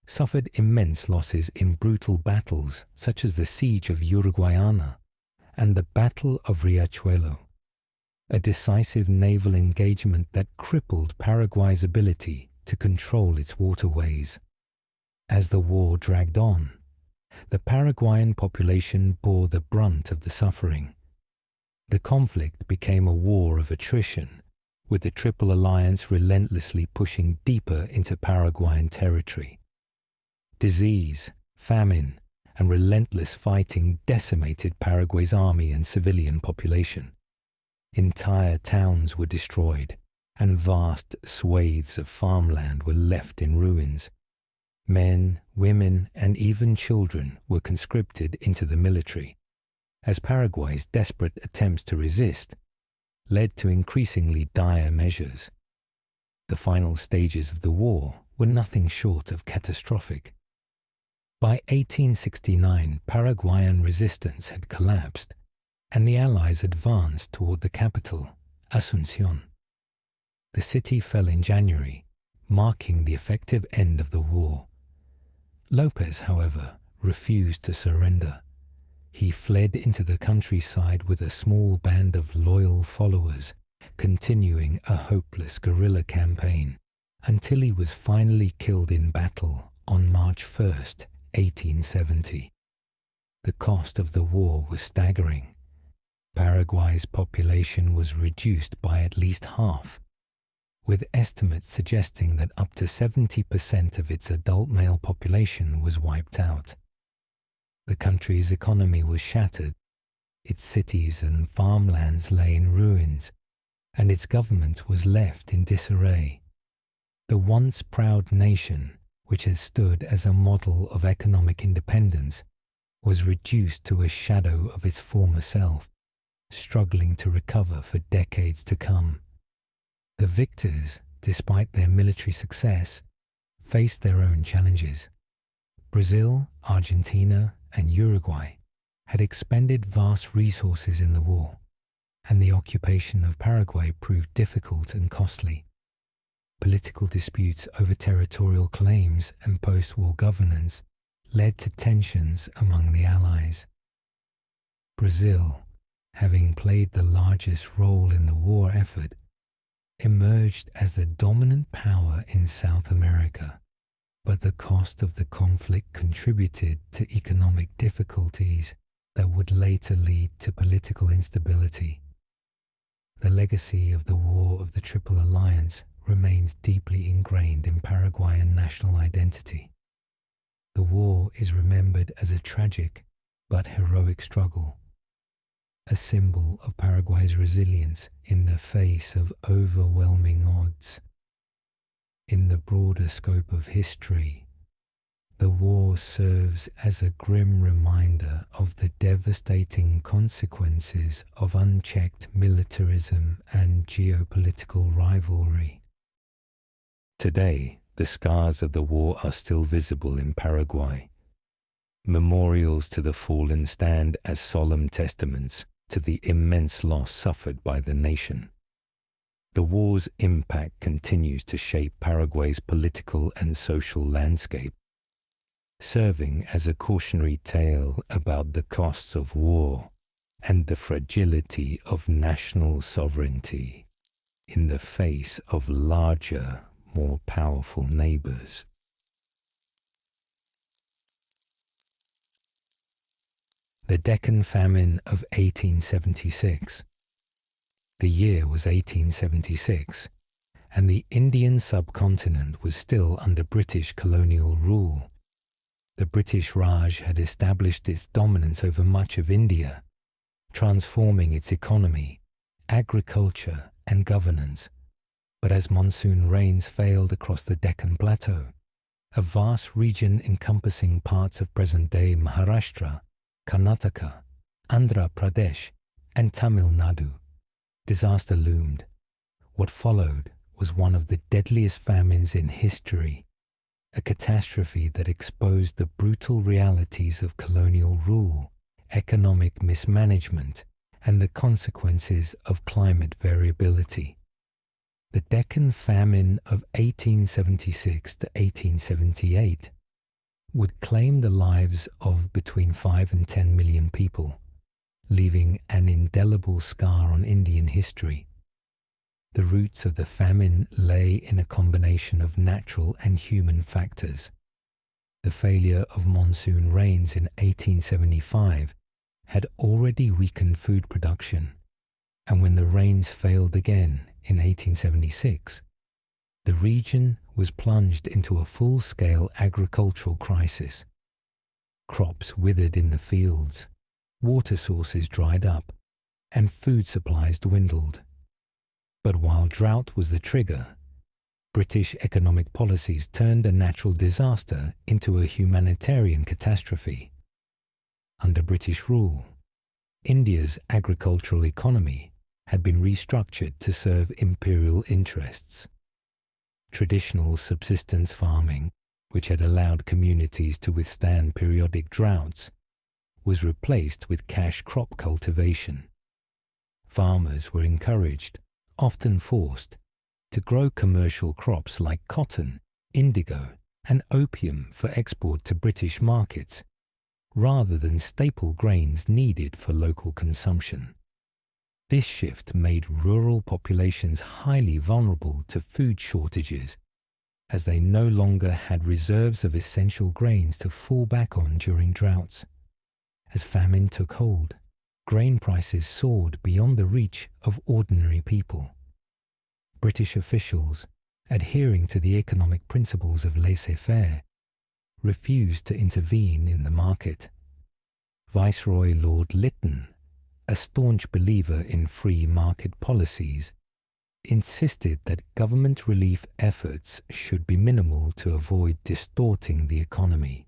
suffered immense losses in brutal battles such as the Siege of Uruguayana and the Battle of Riachuelo, a decisive naval engagement that crippled Paraguay's ability to control its waterways. As the war dragged on, the Paraguayan population bore the brunt of the suffering. The conflict became a war of attrition, with the Triple Alliance relentlessly pushing deeper into Paraguayan territory. Disease, famine, and relentless fighting decimated Paraguay's army and civilian population. Entire towns were destroyed, and vast swathes of farmland were left in ruins. Men, women, and even children were conscripted into the military, as Paraguay's desperate attempts to resist led to increasingly dire measures. The final stages of the war were nothing short of catastrophic. By 1869, Paraguayan resistance had collapsed, and the Allies advanced toward the capital, Asunción. The city fell in January, marking the effective end of the war. Lopez, however, refused to surrender. He fled into the countryside with a small band of loyal followers, continuing a hopeless guerrilla campaign, until he was finally killed in battle on March 1st, 1870. The cost of the war was staggering. Paraguay's population was reduced by at least half, with estimates suggesting that up to 70% of its adult male population was wiped out. The country's economy was shattered, its cities and farmlands lay in ruins, and its government was left in disarray. The once proud nation, which had stood as a model of economic independence, was reduced to a shadow of its former self, struggling to recover for decades to come. The victors, despite their military success, faced their own challenges. Brazil, Argentina, and Uruguay had expended vast resources in the war, and the occupation of Paraguay proved difficult and costly. Political disputes over territorial claims and post-war governance led to tensions among the Allies. Brazil, having played the largest role in the war effort, emerged as the dominant power in South America, but the cost of the conflict contributed to economic difficulties that would later lead to political instability. The legacy of the War of the Triple Alliance remains deeply ingrained in Paraguayan national identity. The war is remembered as a tragic but heroic struggle, a symbol of Paraguay's resilience in the face of overwhelming odds. In the broader scope of history, the war serves as a grim reminder of the devastating consequences of unchecked militarism and geopolitical rivalry. Today, the scars of the war are still visible in Paraguay. Memorials to the fallen stand as solemn testaments to the immense loss suffered by the nation. The war's impact continues to shape Paraguay's political and social landscape, serving as a cautionary tale about the costs of war and the fragility of national sovereignty in the face of larger, more powerful neighbors. The Deccan Famine of 1876. The year was 1876, and the Indian subcontinent was still under British colonial rule. The British Raj had established its dominance over much of India, transforming its economy, agriculture, and governance. But as monsoon rains failed across the Deccan Plateau, a vast region encompassing parts of present-day Maharashtra, Karnataka, Andhra Pradesh, and Tamil Nadu, disaster loomed. What followed was one of the deadliest famines in history, a catastrophe that exposed the brutal realities of colonial rule, economic mismanagement, and the consequences of climate variability. The Deccan Famine of 1876 to 1878 would claim the lives of between 5 and 10 million people, leaving an indelible scar on Indian history. The roots of the famine lay in a combination of natural and human factors. The failure of monsoon rains in 1875 had already weakened food production. and when the rains failed again in 1876, the region was plunged into a full-scale agricultural crisis. Crops withered in the fields, water sources dried up, and food supplies dwindled. But while drought was the trigger, British economic policies turned a natural disaster into a humanitarian catastrophe. Under British rule, India's agricultural economy had been restructured to serve imperial interests. Traditional subsistence farming, which had allowed communities to withstand periodic droughts, was replaced with cash crop cultivation. Farmers were encouraged, often forced, to grow commercial crops like cotton, indigo, and opium for export to British markets, rather than staple grains needed for local consumption. This shift made rural populations highly vulnerable to food shortages, as they no longer had reserves of essential grains to fall back on during droughts. As famine took hold, grain prices soared beyond the reach of ordinary people. British officials, adhering to the economic principles of laissez-faire, refused to intervene in the market. Viceroy Lord Lytton, a staunch believer in free market policies, insisted that government relief efforts should be minimal to avoid distorting the economy.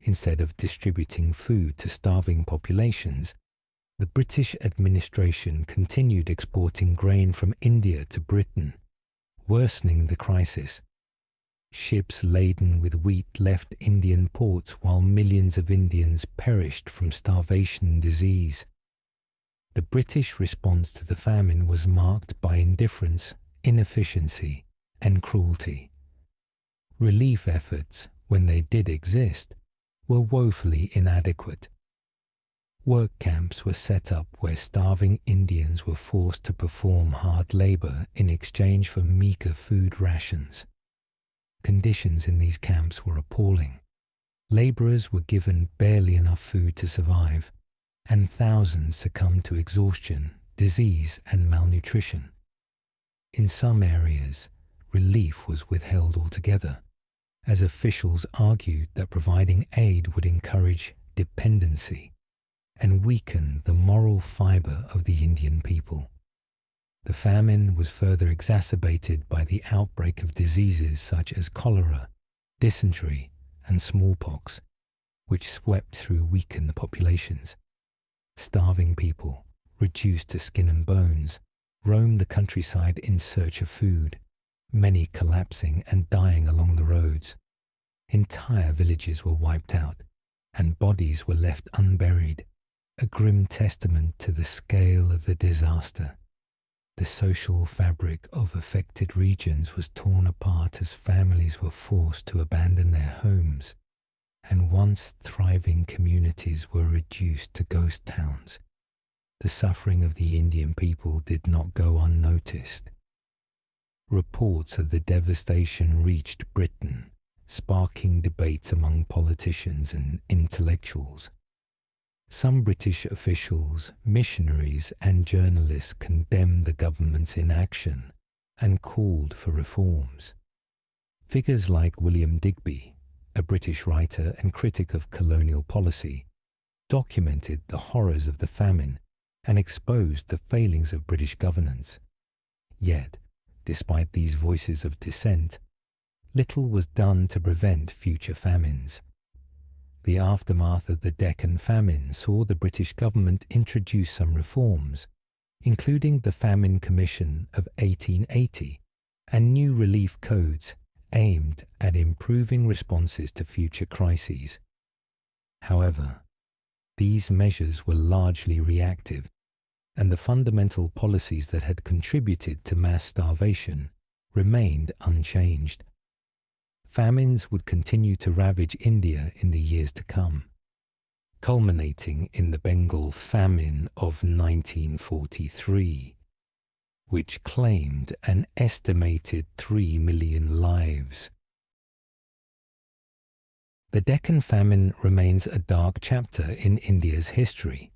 Instead of distributing food to starving populations, the British administration continued exporting grain from India to Britain, worsening the crisis. Ships laden with wheat left Indian ports while millions of Indians perished from starvation and disease. The British response to the famine was marked by indifference, inefficiency, and cruelty. Relief efforts, when they did exist, were woefully inadequate. Work camps were set up where starving Indians were forced to perform hard labor in exchange for meager food rations. Conditions in these camps were appalling. Laborers were given barely enough food to survive, and thousands succumbed to exhaustion, disease, and malnutrition. In some areas, relief was withheld altogether, as officials argued that providing aid would encourage dependency and weaken the moral fiber of the Indian people. The famine was further exacerbated by the outbreak of diseases such as cholera, dysentery, and smallpox, which swept through weakened populations. Starving people, reduced to skin and bones, roamed the countryside in search of food, many collapsing and dying along the roads. Entire villages were wiped out, and bodies were left unburied, a grim testament to the scale of the disaster. The social fabric of affected regions was torn apart as families were forced to abandon their homes, and once thriving communities were reduced to ghost towns. The suffering of the Indian people did not go unnoticed. Reports of the devastation reached Britain, sparking debates among politicians and intellectuals. Some British officials, missionaries, and journalists condemned the government's inaction and called for reforms. Figures like William Digby, a British writer and critic of colonial policy, documented the horrors of the famine and exposed the failings of British governance. Yet, despite these voices of dissent, little was done to prevent future famines. The aftermath of the Deccan Famine saw the British government introduce some reforms, including the Famine Commission of 1880 and new relief codes aimed at improving responses to future crises. However, these measures were largely reactive, and the fundamental policies that had contributed to mass starvation remained unchanged. Famines would continue to ravage India in the years to come, culminating in the Bengal famine of 1943, which claimed an estimated 3 million lives. The Deccan famine remains a dark chapter in India's history.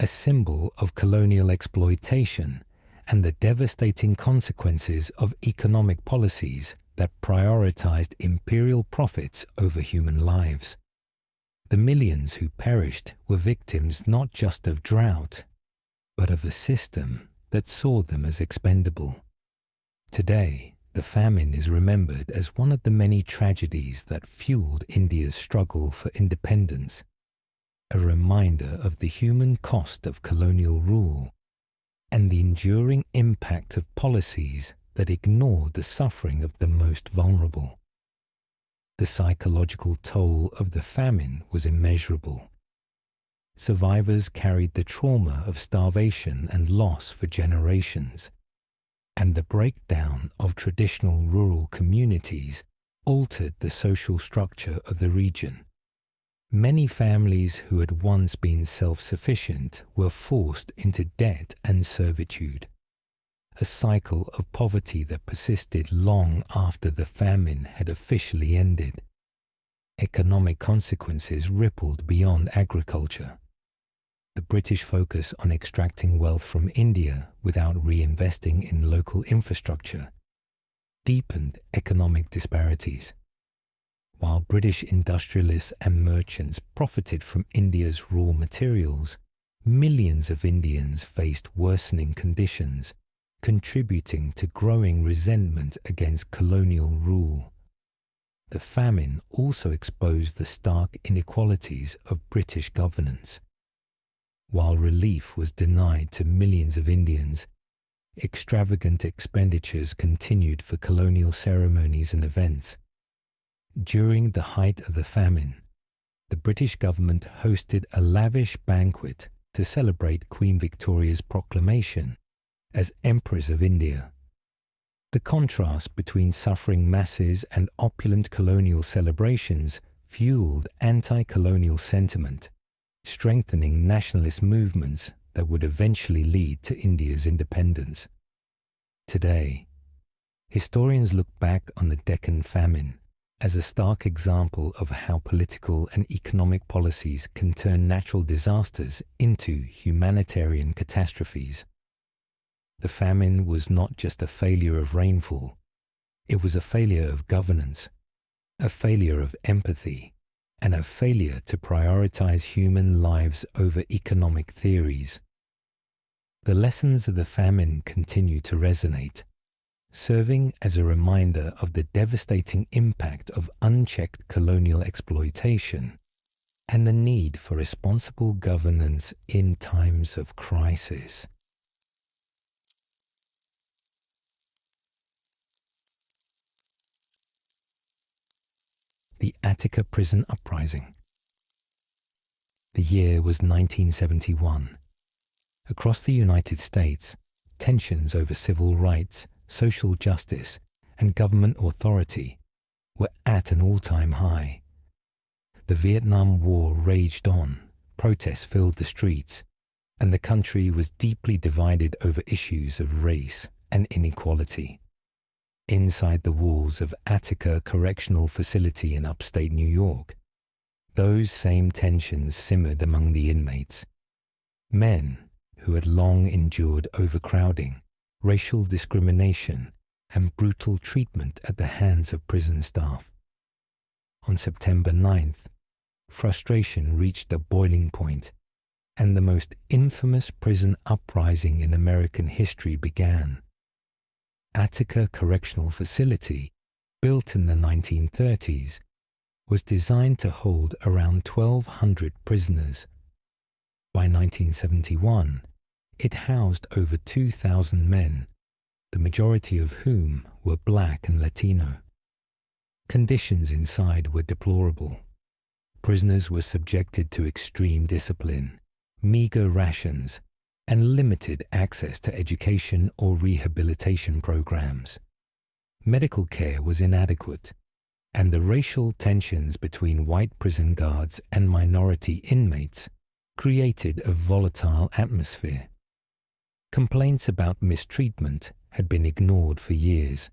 a symbol of colonial exploitation and the devastating consequences of economic policies that prioritized imperial profits over human lives. The millions who perished were victims not just of drought, but of a system that saw them as expendable. Today, the famine is remembered as one of the many tragedies that fueled India's struggle for independence, a reminder of the human cost of colonial rule and the enduring impact of policies that ignored the suffering of the most vulnerable. The psychological toll of the famine was immeasurable. Survivors carried the trauma of starvation and loss for generations, and the breakdown of traditional rural communities altered the social structure of the region. Many families who had once been self-sufficient were forced into debt and servitude, a cycle of poverty that persisted long after the famine had officially ended. Economic consequences rippled beyond agriculture. The British focus on extracting wealth from India without reinvesting in local infrastructure deepened economic disparities. While British industrialists and merchants profited from India's raw materials, millions of Indians faced worsening conditions, contributing to growing resentment against colonial rule. The famine also exposed the stark inequalities of British governance. While relief was denied to millions of Indians, extravagant expenditures continued for colonial ceremonies and events. During the height of the famine, the British government hosted a lavish banquet to celebrate Queen Victoria's proclamation as Empress of India. The contrast between suffering masses and opulent colonial celebrations fueled anti-colonial sentiment, strengthening nationalist movements that would eventually lead to India's independence. Today, historians look back on the Deccan Famine as a stark example of how political and economic policies can turn natural disasters into humanitarian catastrophes. The famine was not just a failure of rainfall, it was a failure of governance, a failure of empathy, and a failure to prioritize human lives over economic theories. The lessons of the famine continue to resonate, serving as a reminder of the devastating impact of unchecked colonial exploitation and the need for responsible governance in times of crisis. The Attica Prison Uprising. The year was 1971. Across the United States, tensions over civil rights, social justice, and government authority were at an all-time high. The Vietnam War raged on, protests filled the streets, and the country was deeply divided over issues of race and inequality. Inside the walls of Attica Correctional Facility in upstate New York, those same tensions simmered among the inmates. Men who had long endured overcrowding, racial discrimination, and brutal treatment at the hands of prison staff. On September 9th, frustration reached a boiling point, and the most infamous prison uprising in American history began. Attica Correctional Facility, built in the 1930s, was designed to hold around 1,200 prisoners. By 1971, it housed over 2,000 men, the majority of whom were Black and Latino. Conditions inside were deplorable. Prisoners were subjected to extreme discipline, meager rations, and limited access to education or rehabilitation programs. Medical care was inadequate, and the racial tensions between white prison guards and minority inmates created a volatile atmosphere. Complaints about mistreatment had been ignored for years,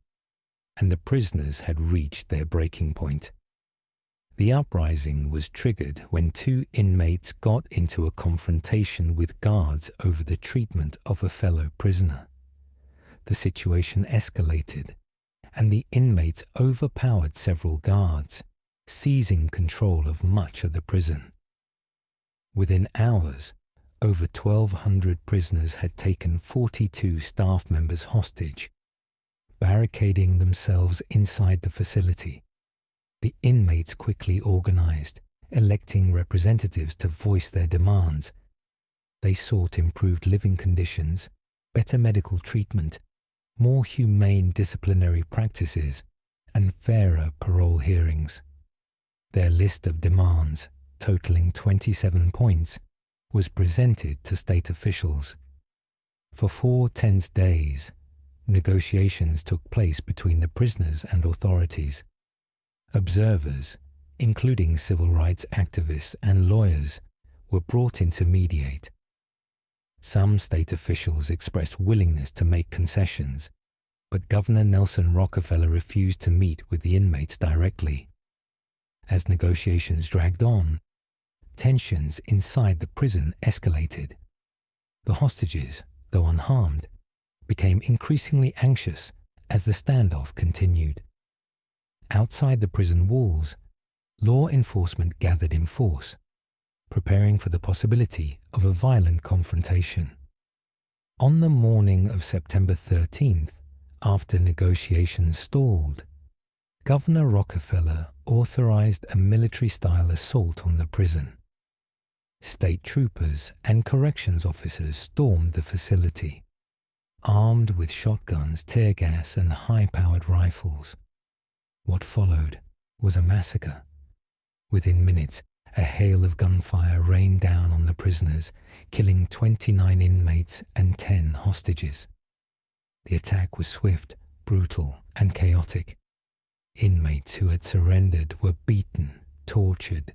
and the prisoners had reached their breaking point. The uprising was triggered when two inmates got into a confrontation with guards over the treatment of a fellow prisoner. The situation escalated, and the inmates overpowered several guards, seizing control of much of the prison. Within hours, over 1,200 prisoners had taken 42 staff members hostage, barricading themselves inside the facility. The inmates quickly organized, electing representatives to voice their demands. They sought improved living conditions, better medical treatment, more humane disciplinary practices, and fairer parole hearings. Their list of demands, totaling 27 points, was presented to state officials. For 4 tense days, negotiations took place between the prisoners and authorities. Observers, including civil rights activists and lawyers, were brought in to mediate. Some state officials expressed willingness to make concessions, but Governor Nelson Rockefeller refused to meet with the inmates directly. As negotiations dragged on, tensions inside the prison escalated. The hostages, though unharmed, became increasingly anxious as the standoff continued. Outside the prison walls, law enforcement gathered in force, preparing for the possibility of a violent confrontation. On the morning of September 13th, after negotiations stalled, Governor Rockefeller authorized a military-style assault on the prison. State troopers and corrections officers stormed the facility, armed with shotguns, tear gas, and high-powered rifles. What followed was a massacre. Within minutes, a hail of gunfire rained down on the prisoners, killing 29 inmates and 10 hostages. The attack was swift, brutal, and chaotic. Inmates who had surrendered were beaten, tortured,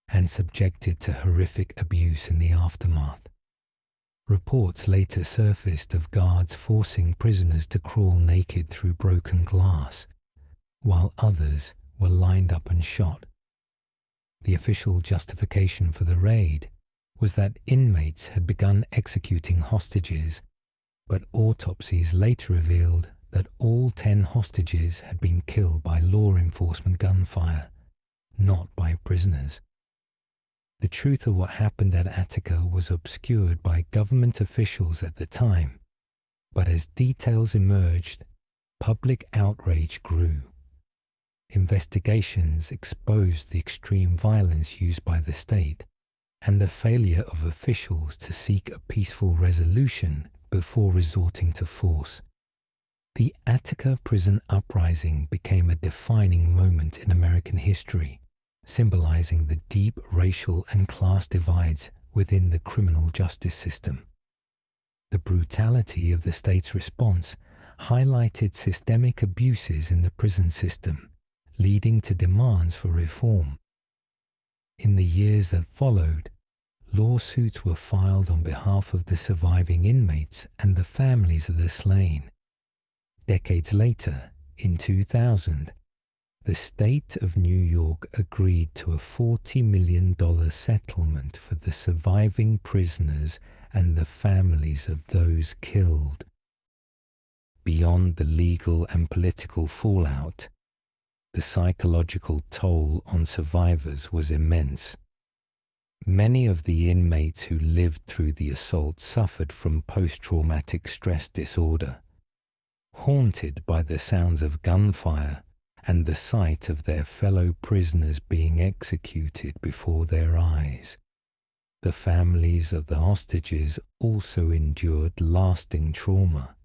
and subjected to horrific abuse in the aftermath. Reports later surfaced of guards forcing prisoners to crawl naked through broken glass, while others were lined up and shot. The official justification for the raid was that inmates had begun executing hostages, but autopsies later revealed that all 10 hostages had been killed by law enforcement gunfire, not by prisoners. The truth of what happened at Attica was obscured by government officials at the time, but as details emerged, public outrage grew. Investigations exposed the extreme violence used by the state and the failure of officials to seek a peaceful resolution before resorting to force. The Attica prison uprising became a defining moment in American history, symbolizing the deep racial and class divides within the criminal justice system. The brutality of the state's response highlighted systemic abuses in the prison system, leading to demands for reform. In the years that followed, lawsuits were filed on behalf of the surviving inmates and the families of the slain. Decades later, in 2000, the state of New York agreed to a $40 million settlement for the surviving prisoners and the families of those killed. Beyond the legal and political fallout, the psychological toll on survivors was immense. Many of the inmates who lived through the assault suffered from post-traumatic stress disorder, haunted by the sounds of gunfire and the sight of their fellow prisoners being executed before their eyes. The families of the hostages also endured lasting trauma,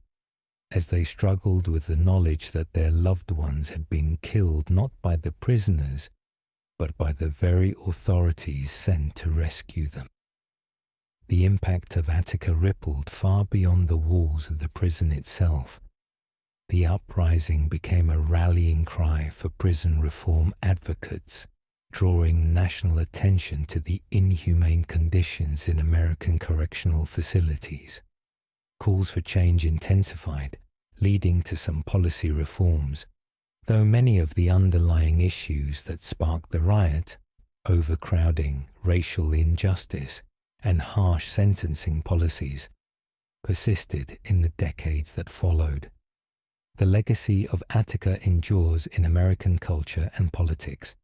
as they struggled with the knowledge that their loved ones had been killed not by the prisoners, but by the very authorities sent to rescue them. The impact of Attica rippled far beyond the walls of the prison itself. The uprising became a rallying cry for prison reform advocates, drawing national attention to the inhumane conditions in American correctional facilities. Calls for change intensified, leading to some policy reforms. Though many of the underlying issues that sparked the riot, overcrowding, racial injustice, and harsh sentencing policies, persisted in the decades that followed. The legacy of Attica endures in American culture and politics.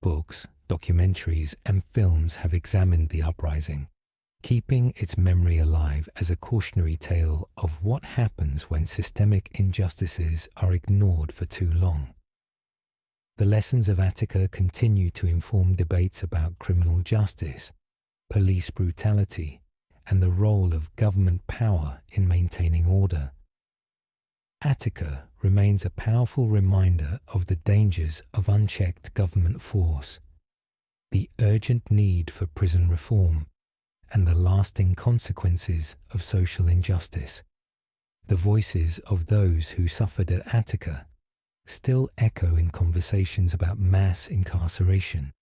Books, documentaries, and films have examined the uprising, keeping its memory alive as a cautionary tale of what happens when systemic injustices are ignored for too long. The lessons of Attica continue to inform debates about criminal justice, police brutality, and the role of government power in maintaining order. Attica remains a powerful reminder of the dangers of unchecked government force, the urgent need for prison reform, and the lasting consequences of social injustice. The voices of those who suffered at Attica still echo in conversations about mass incarceration,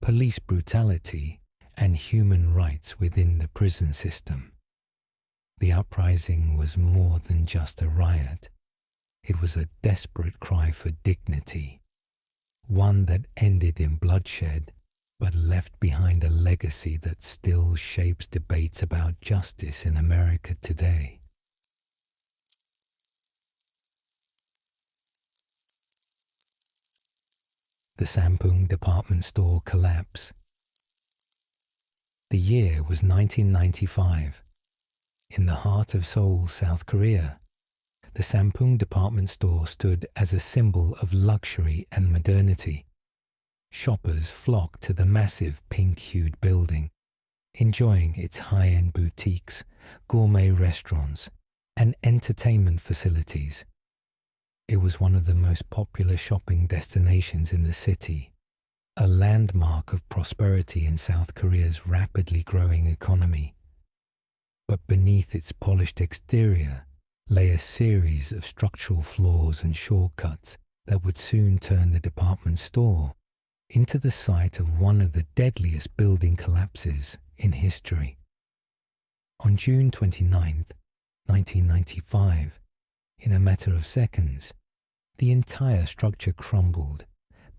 police brutality, and human rights within the prison system. The uprising was more than just a riot. It was a desperate cry for dignity, one that ended in bloodshed but left behind a legacy that still shapes debates about justice in America today. The Sampung department store collapse. The year was 1995. In the heart of Seoul, South Korea, the Sampung department store stood as a symbol of luxury and modernity. Shoppers flocked to the massive pink-hued building, enjoying its high-end boutiques, gourmet restaurants, and entertainment facilities. It was one of the most popular shopping destinations in the city, a landmark of prosperity in South Korea's rapidly growing economy. But beneath its polished exterior lay a series of structural flaws and shortcuts that would soon turn the department store into the site of one of the deadliest building collapses in history. On June 29, 1995, in a matter of seconds, the entire structure crumbled,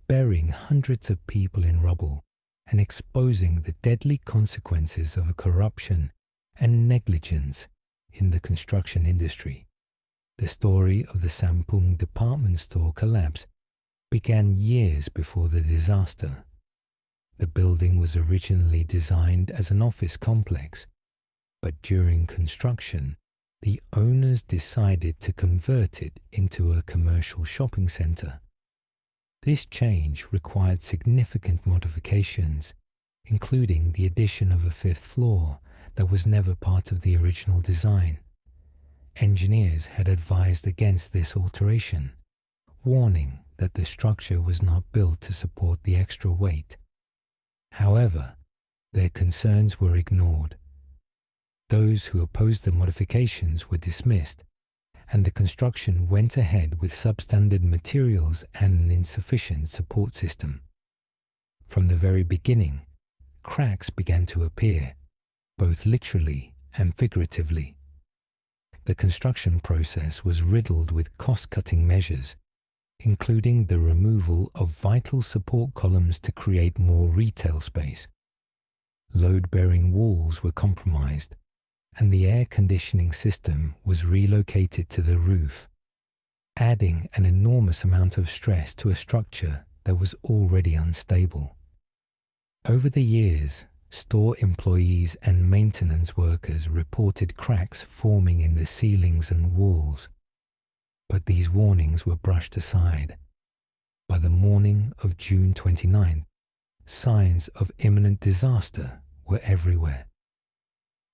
burying hundreds of people in rubble and exposing the deadly consequences of corruption and negligence in the construction industry. The story of the Sampung department store collapse began years before the disaster. The building was originally designed as an office complex, but during construction, the owners decided to convert it into a commercial shopping center. This change required significant modifications, including the addition of a fifth floor that was never part of the original design. Engineers had advised against this alteration, warning that the structure was not built to support the extra weight. However, their concerns were ignored. Those who opposed the modifications were dismissed, and the construction went ahead with substandard materials and an insufficient support system. From the very beginning, cracks began to appear, both literally and figuratively. The construction process was riddled with cost-cutting measures, including the removal of vital support columns to create more retail space. Load-bearing walls were compromised, and the air conditioning system was relocated to the roof, adding an enormous amount of stress to a structure that was already unstable. Over the years, store employees and maintenance workers reported cracks forming in the ceilings and walls, but these warnings were brushed aside. By the morning of June 29th, signs of imminent disaster were everywhere.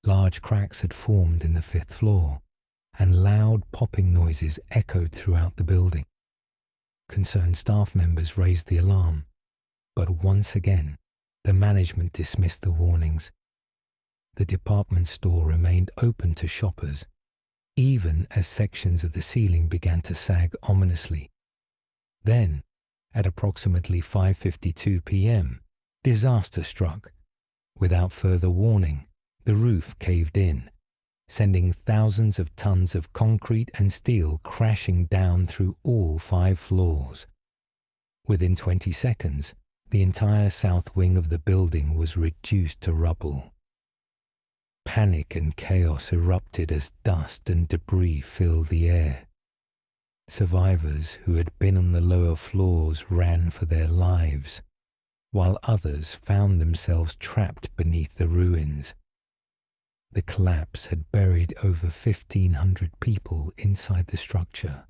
Large cracks had formed in the fifth floor, and loud popping noises echoed throughout the building. Concerned staff members raised the alarm, but once again, the management dismissed the warnings. The department store remained open to shoppers, even as sections of the ceiling began to sag ominously. Then, at approximately 5:52 p.m., disaster struck. Without further warning, the roof caved in, sending thousands of tons of concrete and steel crashing down through all 5 floors. Within 20 seconds, the entire south wing of the building was reduced to rubble. Panic and chaos erupted as dust and debris filled the air. Survivors who had been on the lower floors ran for their lives, while others found themselves trapped beneath the ruins. The collapse had buried over 1,500 people inside the structure,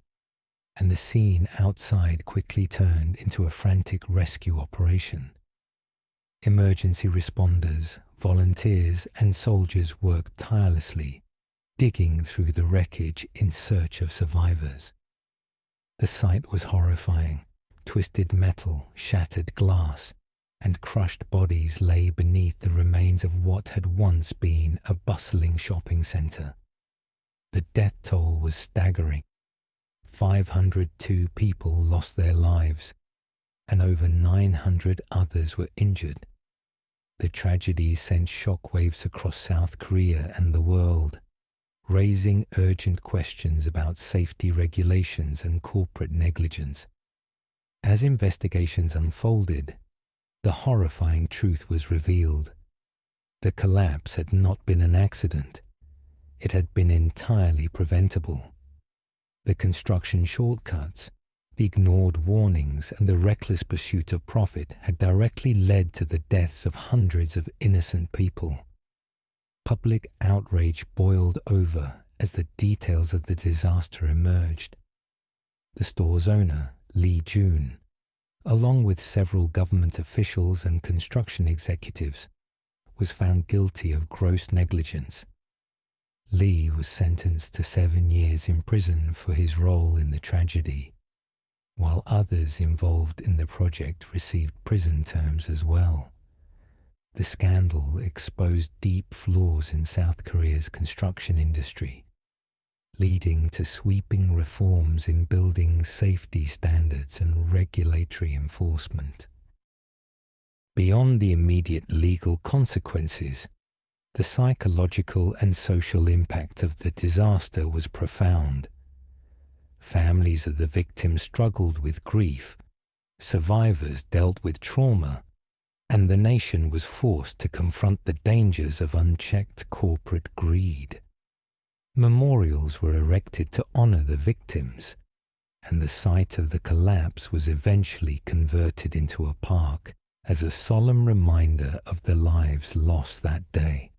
and the scene outside quickly turned into a frantic rescue operation. Emergency responders, volunteers, and soldiers worked tirelessly, digging through the wreckage in search of survivors. The sight was horrifying. Twisted metal, shattered glass, and crushed bodies lay beneath the remains of what had once been a bustling shopping centre. The death toll was staggering. 502 people lost their lives, and over 900 others were injured. The tragedy sent shockwaves across South Korea and the world, raising urgent questions about safety regulations and corporate negligence. As investigations unfolded, the horrifying truth was revealed. The collapse had not been an accident. It had been entirely preventable. The construction shortcuts, the ignored warnings, and the reckless pursuit of profit had directly led to the deaths of hundreds of innocent people. Public outrage boiled over as the details of the disaster emerged. The store's owner, Lee Jun, along with several government officials and construction executives, was found guilty of gross negligence. Lee was sentenced to 7 years in prison for his role in the tragedy, while others involved in the project received prison terms as well. The scandal exposed deep flaws in South Korea's construction industry, leading to sweeping reforms in building safety standards and regulatory enforcement. Beyond the immediate legal consequences, the psychological and social impact of the disaster was profound. Families of the victims struggled with grief, survivors dealt with trauma, and the nation was forced to confront the dangers of unchecked corporate greed. Memorials were erected to honor the victims, and the site of the collapse was eventually converted into a park as a solemn reminder of the lives lost that day.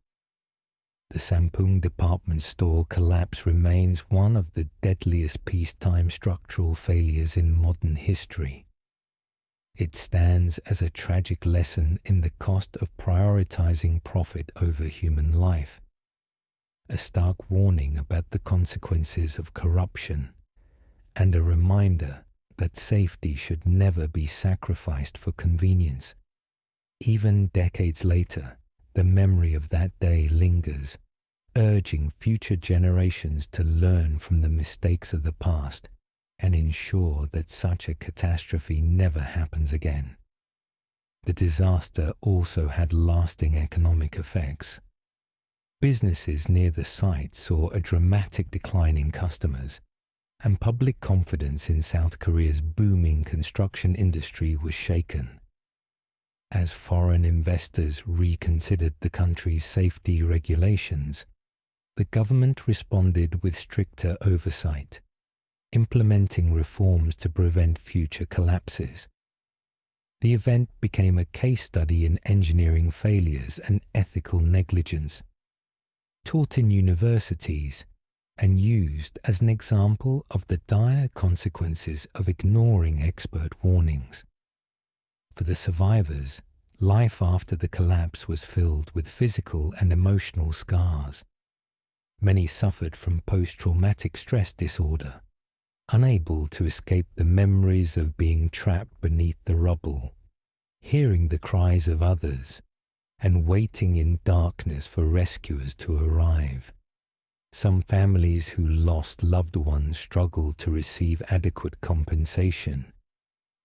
The Sampung department store collapse remains one of the deadliest peacetime structural failures in modern history. It stands as a tragic lesson in the cost of prioritizing profit over human life, a stark warning about the consequences of corruption, and a reminder that safety should never be sacrificed for convenience. Even decades later, the memory of that day lingers, urging future generations to learn from the mistakes of the past and ensure that such a catastrophe never happens again. The disaster also had lasting economic effects. Businesses near the site saw a dramatic decline in customers, and public confidence in South Korea's booming construction industry was shaken. As foreign investors reconsidered the country's safety regulations, the government responded with stricter oversight, implementing reforms to prevent future collapses. The event became a case study in engineering failures and ethical negligence, taught in universities, and used as an example of the dire consequences of ignoring expert warnings. For the survivors, life after the collapse was filled with physical and emotional scars. Many suffered from post-traumatic stress disorder, unable to escape the memories of being trapped beneath the rubble, hearing the cries of others, and waiting in darkness for rescuers to arrive. Some families who lost loved ones struggled to receive adequate compensation,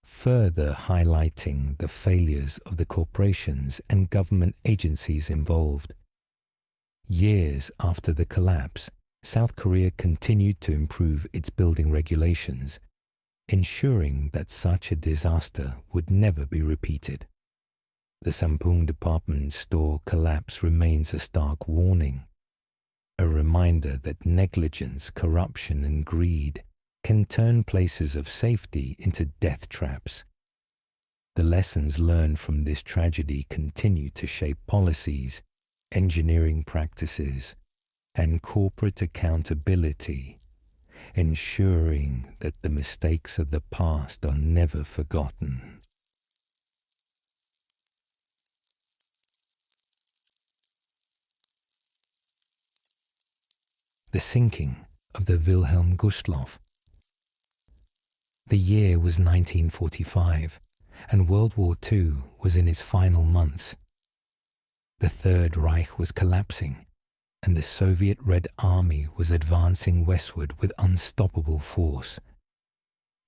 further highlighting the failures of the corporations and government agencies involved. Years after the collapse, South Korea continued to improve its building regulations, ensuring that such a disaster would never be repeated. The Sampung department store collapse remains a stark warning, a reminder that negligence, corruption, and greed can turn places of safety into death traps. The lessons learned from this tragedy continue to shape policies, engineering practices, and corporate accountability, ensuring that the mistakes of the past are never forgotten. The sinking of the Wilhelm Gustloff. The year was 1945, and World War II was in its final months. The Third Reich was collapsing, and the Soviet Red Army was advancing westward with unstoppable force.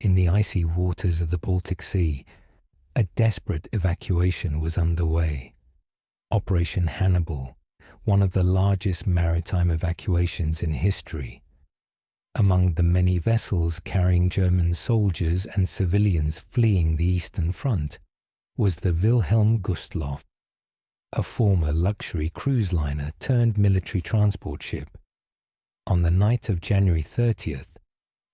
In the icy waters of the Baltic Sea, a desperate evacuation was underway. Operation Hannibal, one of the largest maritime evacuations in history. Among the many vessels carrying German soldiers and civilians fleeing the Eastern Front was the Wilhelm Gustloff, a former luxury cruise liner turned military transport ship. On the night of January 30th,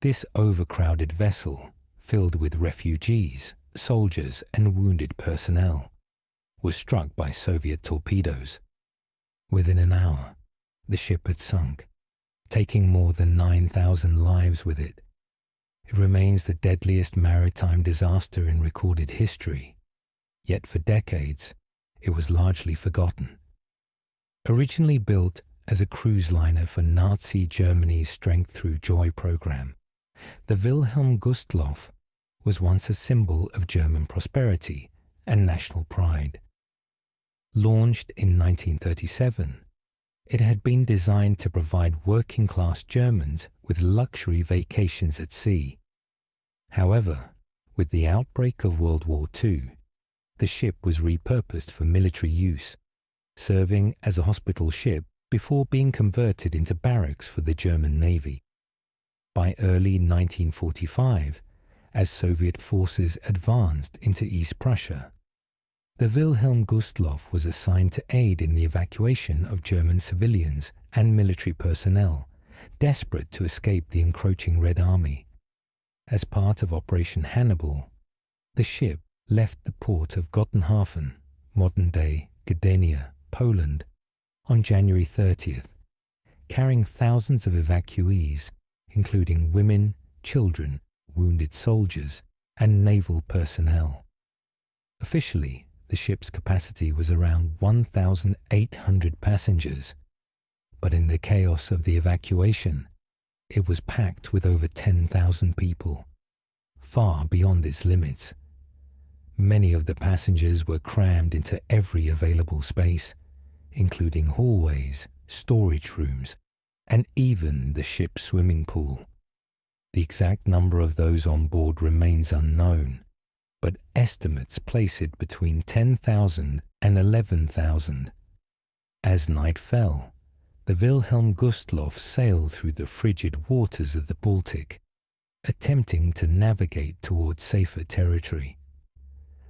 this overcrowded vessel, filled with refugees, soldiers, and wounded personnel, was struck by Soviet torpedoes. Within an hour, the ship had sunk, taking more than 9,000 lives with it. It remains the deadliest maritime disaster in recorded history, yet for decades, it was largely forgotten. Originally built as a cruise liner for Nazi Germany's Strength Through Joy program, the Wilhelm Gustloff was once a symbol of German prosperity and national pride. Launched in 1937, it had been designed to provide working-class Germans with luxury vacations at sea. However, with the outbreak of World War II, the ship was repurposed for military use, serving as a hospital ship before being converted into barracks for the German Navy. By early 1945, as Soviet forces advanced into East Prussia, the Wilhelm Gustloff was assigned to aid in the evacuation of German civilians and military personnel, desperate to escape the encroaching Red Army. As part of Operation Hannibal, the ship left the port of Gottenhafen, modern-day Gdynia, Poland, on January 30th, carrying thousands of evacuees, including women, children, wounded soldiers, and naval personnel. Officially, the ship's capacity was around 1,800 passengers, but in the chaos of the evacuation, it was packed with over 10,000 people, far beyond its limits. Many of the passengers were crammed into every available space, including hallways, storage rooms, and even the ship's swimming pool. The exact number of those on board remains unknown, but estimates place it between 10,000 and 11,000. As night fell, the Wilhelm Gustloff sailed through the frigid waters of the Baltic, attempting to navigate towards safer territory.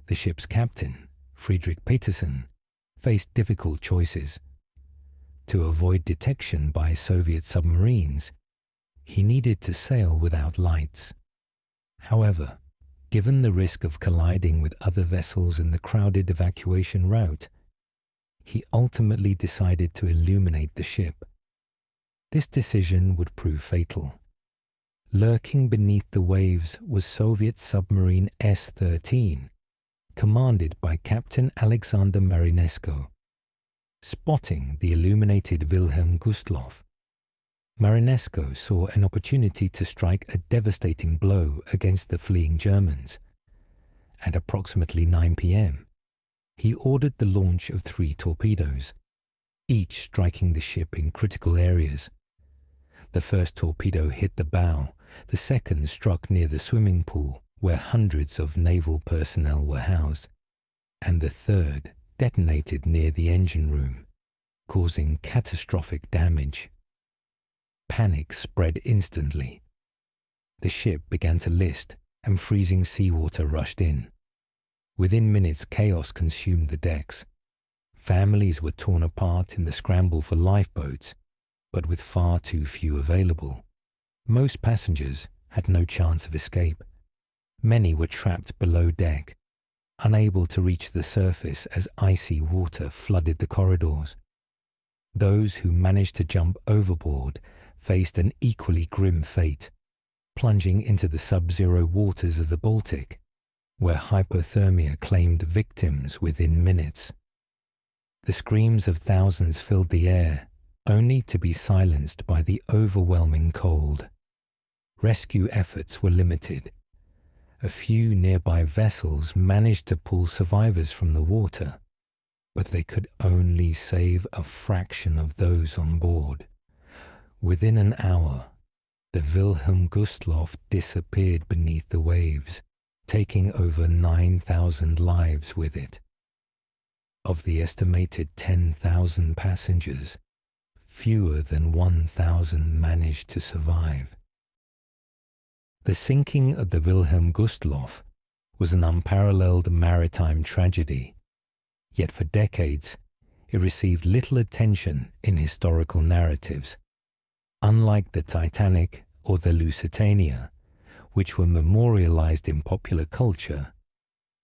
The ship's captain, Friedrich Petersen, faced difficult choices. To avoid detection by Soviet submarines, he needed to sail without lights. However, given the risk of colliding with other vessels in the crowded evacuation route, he ultimately decided to illuminate the ship. This decision would prove fatal. Lurking beneath the waves was Soviet submarine S-13, commanded by Captain Alexander Marinesko. Spotting the illuminated Wilhelm Gustloff, Marinesko saw an opportunity to strike a devastating blow against the fleeing Germans. At approximately 9 p.m., he ordered the launch of 3 torpedoes, each striking the ship in critical areas. The first torpedo hit the bow, the second struck near the swimming pool where hundreds of naval personnel were housed, and the third detonated near the engine room. causing catastrophic damage. Panic spread instantly. The ship began to list, and freezing seawater rushed in. Within minutes, chaos consumed the decks. Families were torn apart in the scramble for lifeboats, but with far too few available. Most passengers had no chance of escape. Many were trapped below deck, unable to reach the surface as icy water flooded the corridors. Those who managed to jump overboard faced an equally grim fate, plunging into the sub-zero waters of the Baltic, where hypothermia claimed victims within minutes. The screams of thousands filled the air, only to be silenced by the overwhelming cold. Rescue efforts were limited. A few nearby vessels managed to pull survivors from the water, but they could only save a fraction of those on board. Within an hour, the Wilhelm Gustloff disappeared beneath the waves, taking over 9,000 lives with it. Of the estimated 10,000 passengers, fewer than 1,000 managed to survive. The sinking of the Wilhelm Gustloff was an unparalleled maritime tragedy, yet for decades it received little attention in historical narratives. Unlike the Titanic or the Lusitania, which were memorialized in popular culture,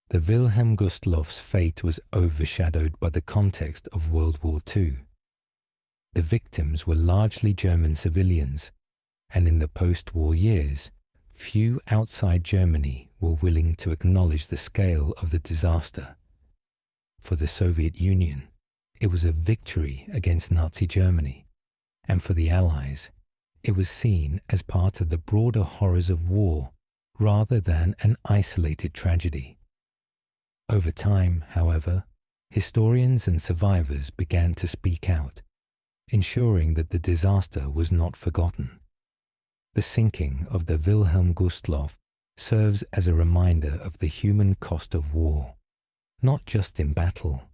the Wilhelm Gustloff's fate was overshadowed by the context of World War II. The victims were largely German civilians, and in the post-war years, few outside Germany were willing to acknowledge the scale of the disaster. For the Soviet Union, it was a victory against Nazi Germany, and for the Allies, it was seen as part of the broader horrors of war rather than an isolated tragedy. Over time, however, historians and survivors began to speak out, ensuring that the disaster was not forgotten. The sinking of the Wilhelm Gustloff serves as a reminder of the human cost of war, not just in battle,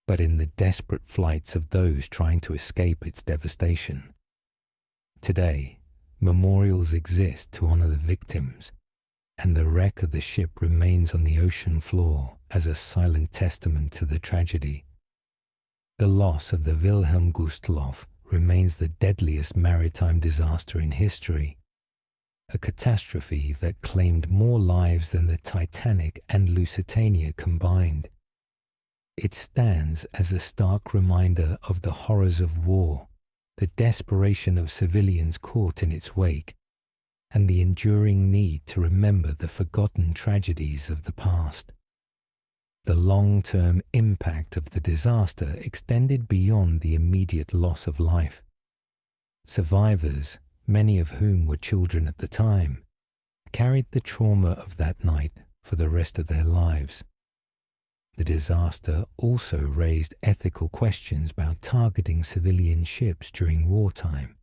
but in the desperate flights of those trying to escape its devastation. Today, memorials exist to honor the victims, and the wreck of the ship remains on the ocean floor as a silent testament to the tragedy. The loss of the Wilhelm Gustloff remains the deadliest maritime disaster in history, a catastrophe that claimed more lives than the Titanic and Lusitania combined. It stands as a stark reminder of the horrors of war, the desperation of civilians caught in its wake, and the enduring need to remember the forgotten tragedies of the past. The long-term impact of the disaster extended beyond the immediate loss of life. Survivors, many of whom were children at the time, carried the trauma of that night for the rest of their lives. The disaster also raised ethical questions about targeting civilian ships during wartime,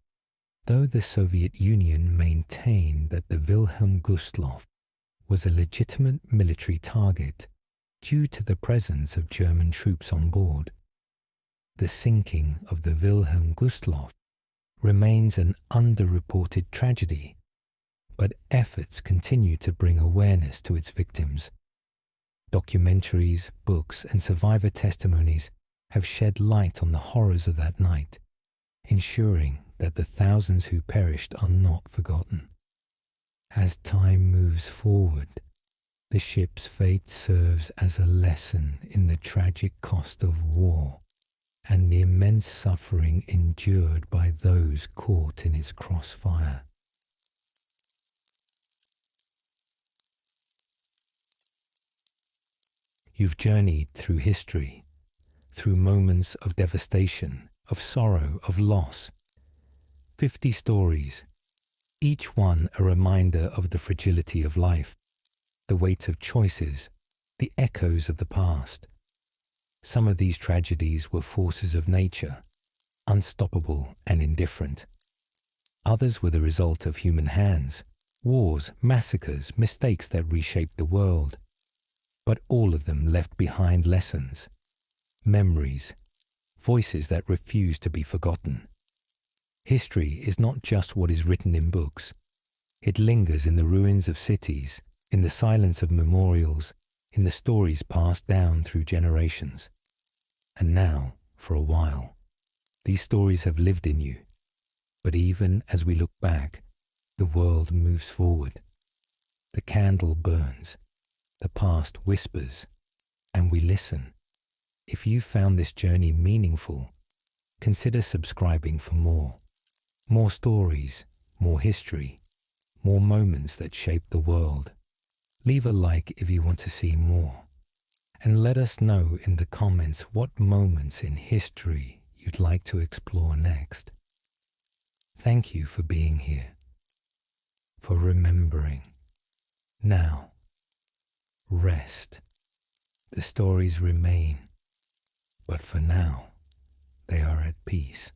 though the Soviet Union maintained that the Wilhelm Gustloff was a legitimate military target due to the presence of German troops on board. The sinking of the Wilhelm Gustloff remains an underreported tragedy, but efforts continue to bring awareness to its victims. Documentaries, books, and survivor testimonies have shed light on the horrors of that night, ensuring that the thousands who perished are not forgotten. As time moves forward, the ship's fate serves as a lesson in the tragic cost of war and the immense suffering endured by those caught in its crossfire. You've journeyed through history, through moments of devastation, of sorrow, of loss. 50 stories, each one a reminder of the fragility of life, the weight of choices, the echoes of the past. Some of these tragedies were forces of nature, unstoppable and indifferent. Others were the result of human hands, wars, massacres, mistakes that reshaped the world. But all of them left behind lessons, memories, voices that refuse to be forgotten. History is not just what is written in books. It lingers in the ruins of cities, in the silence of memorials, in the stories passed down through generations. And now, for a while, these stories have lived in you. But even as we look back, the world moves forward. The candle burns, the past whispers, and we listen. If you found this journey meaningful, consider subscribing for more. More stories, more history, more moments that shape the world. Leave a like if you want to see more. And let us know in the comments what moments in history you'd like to explore next. Thank you for being here, for remembering. Now, rest. The stories remain, but for now, they are at peace.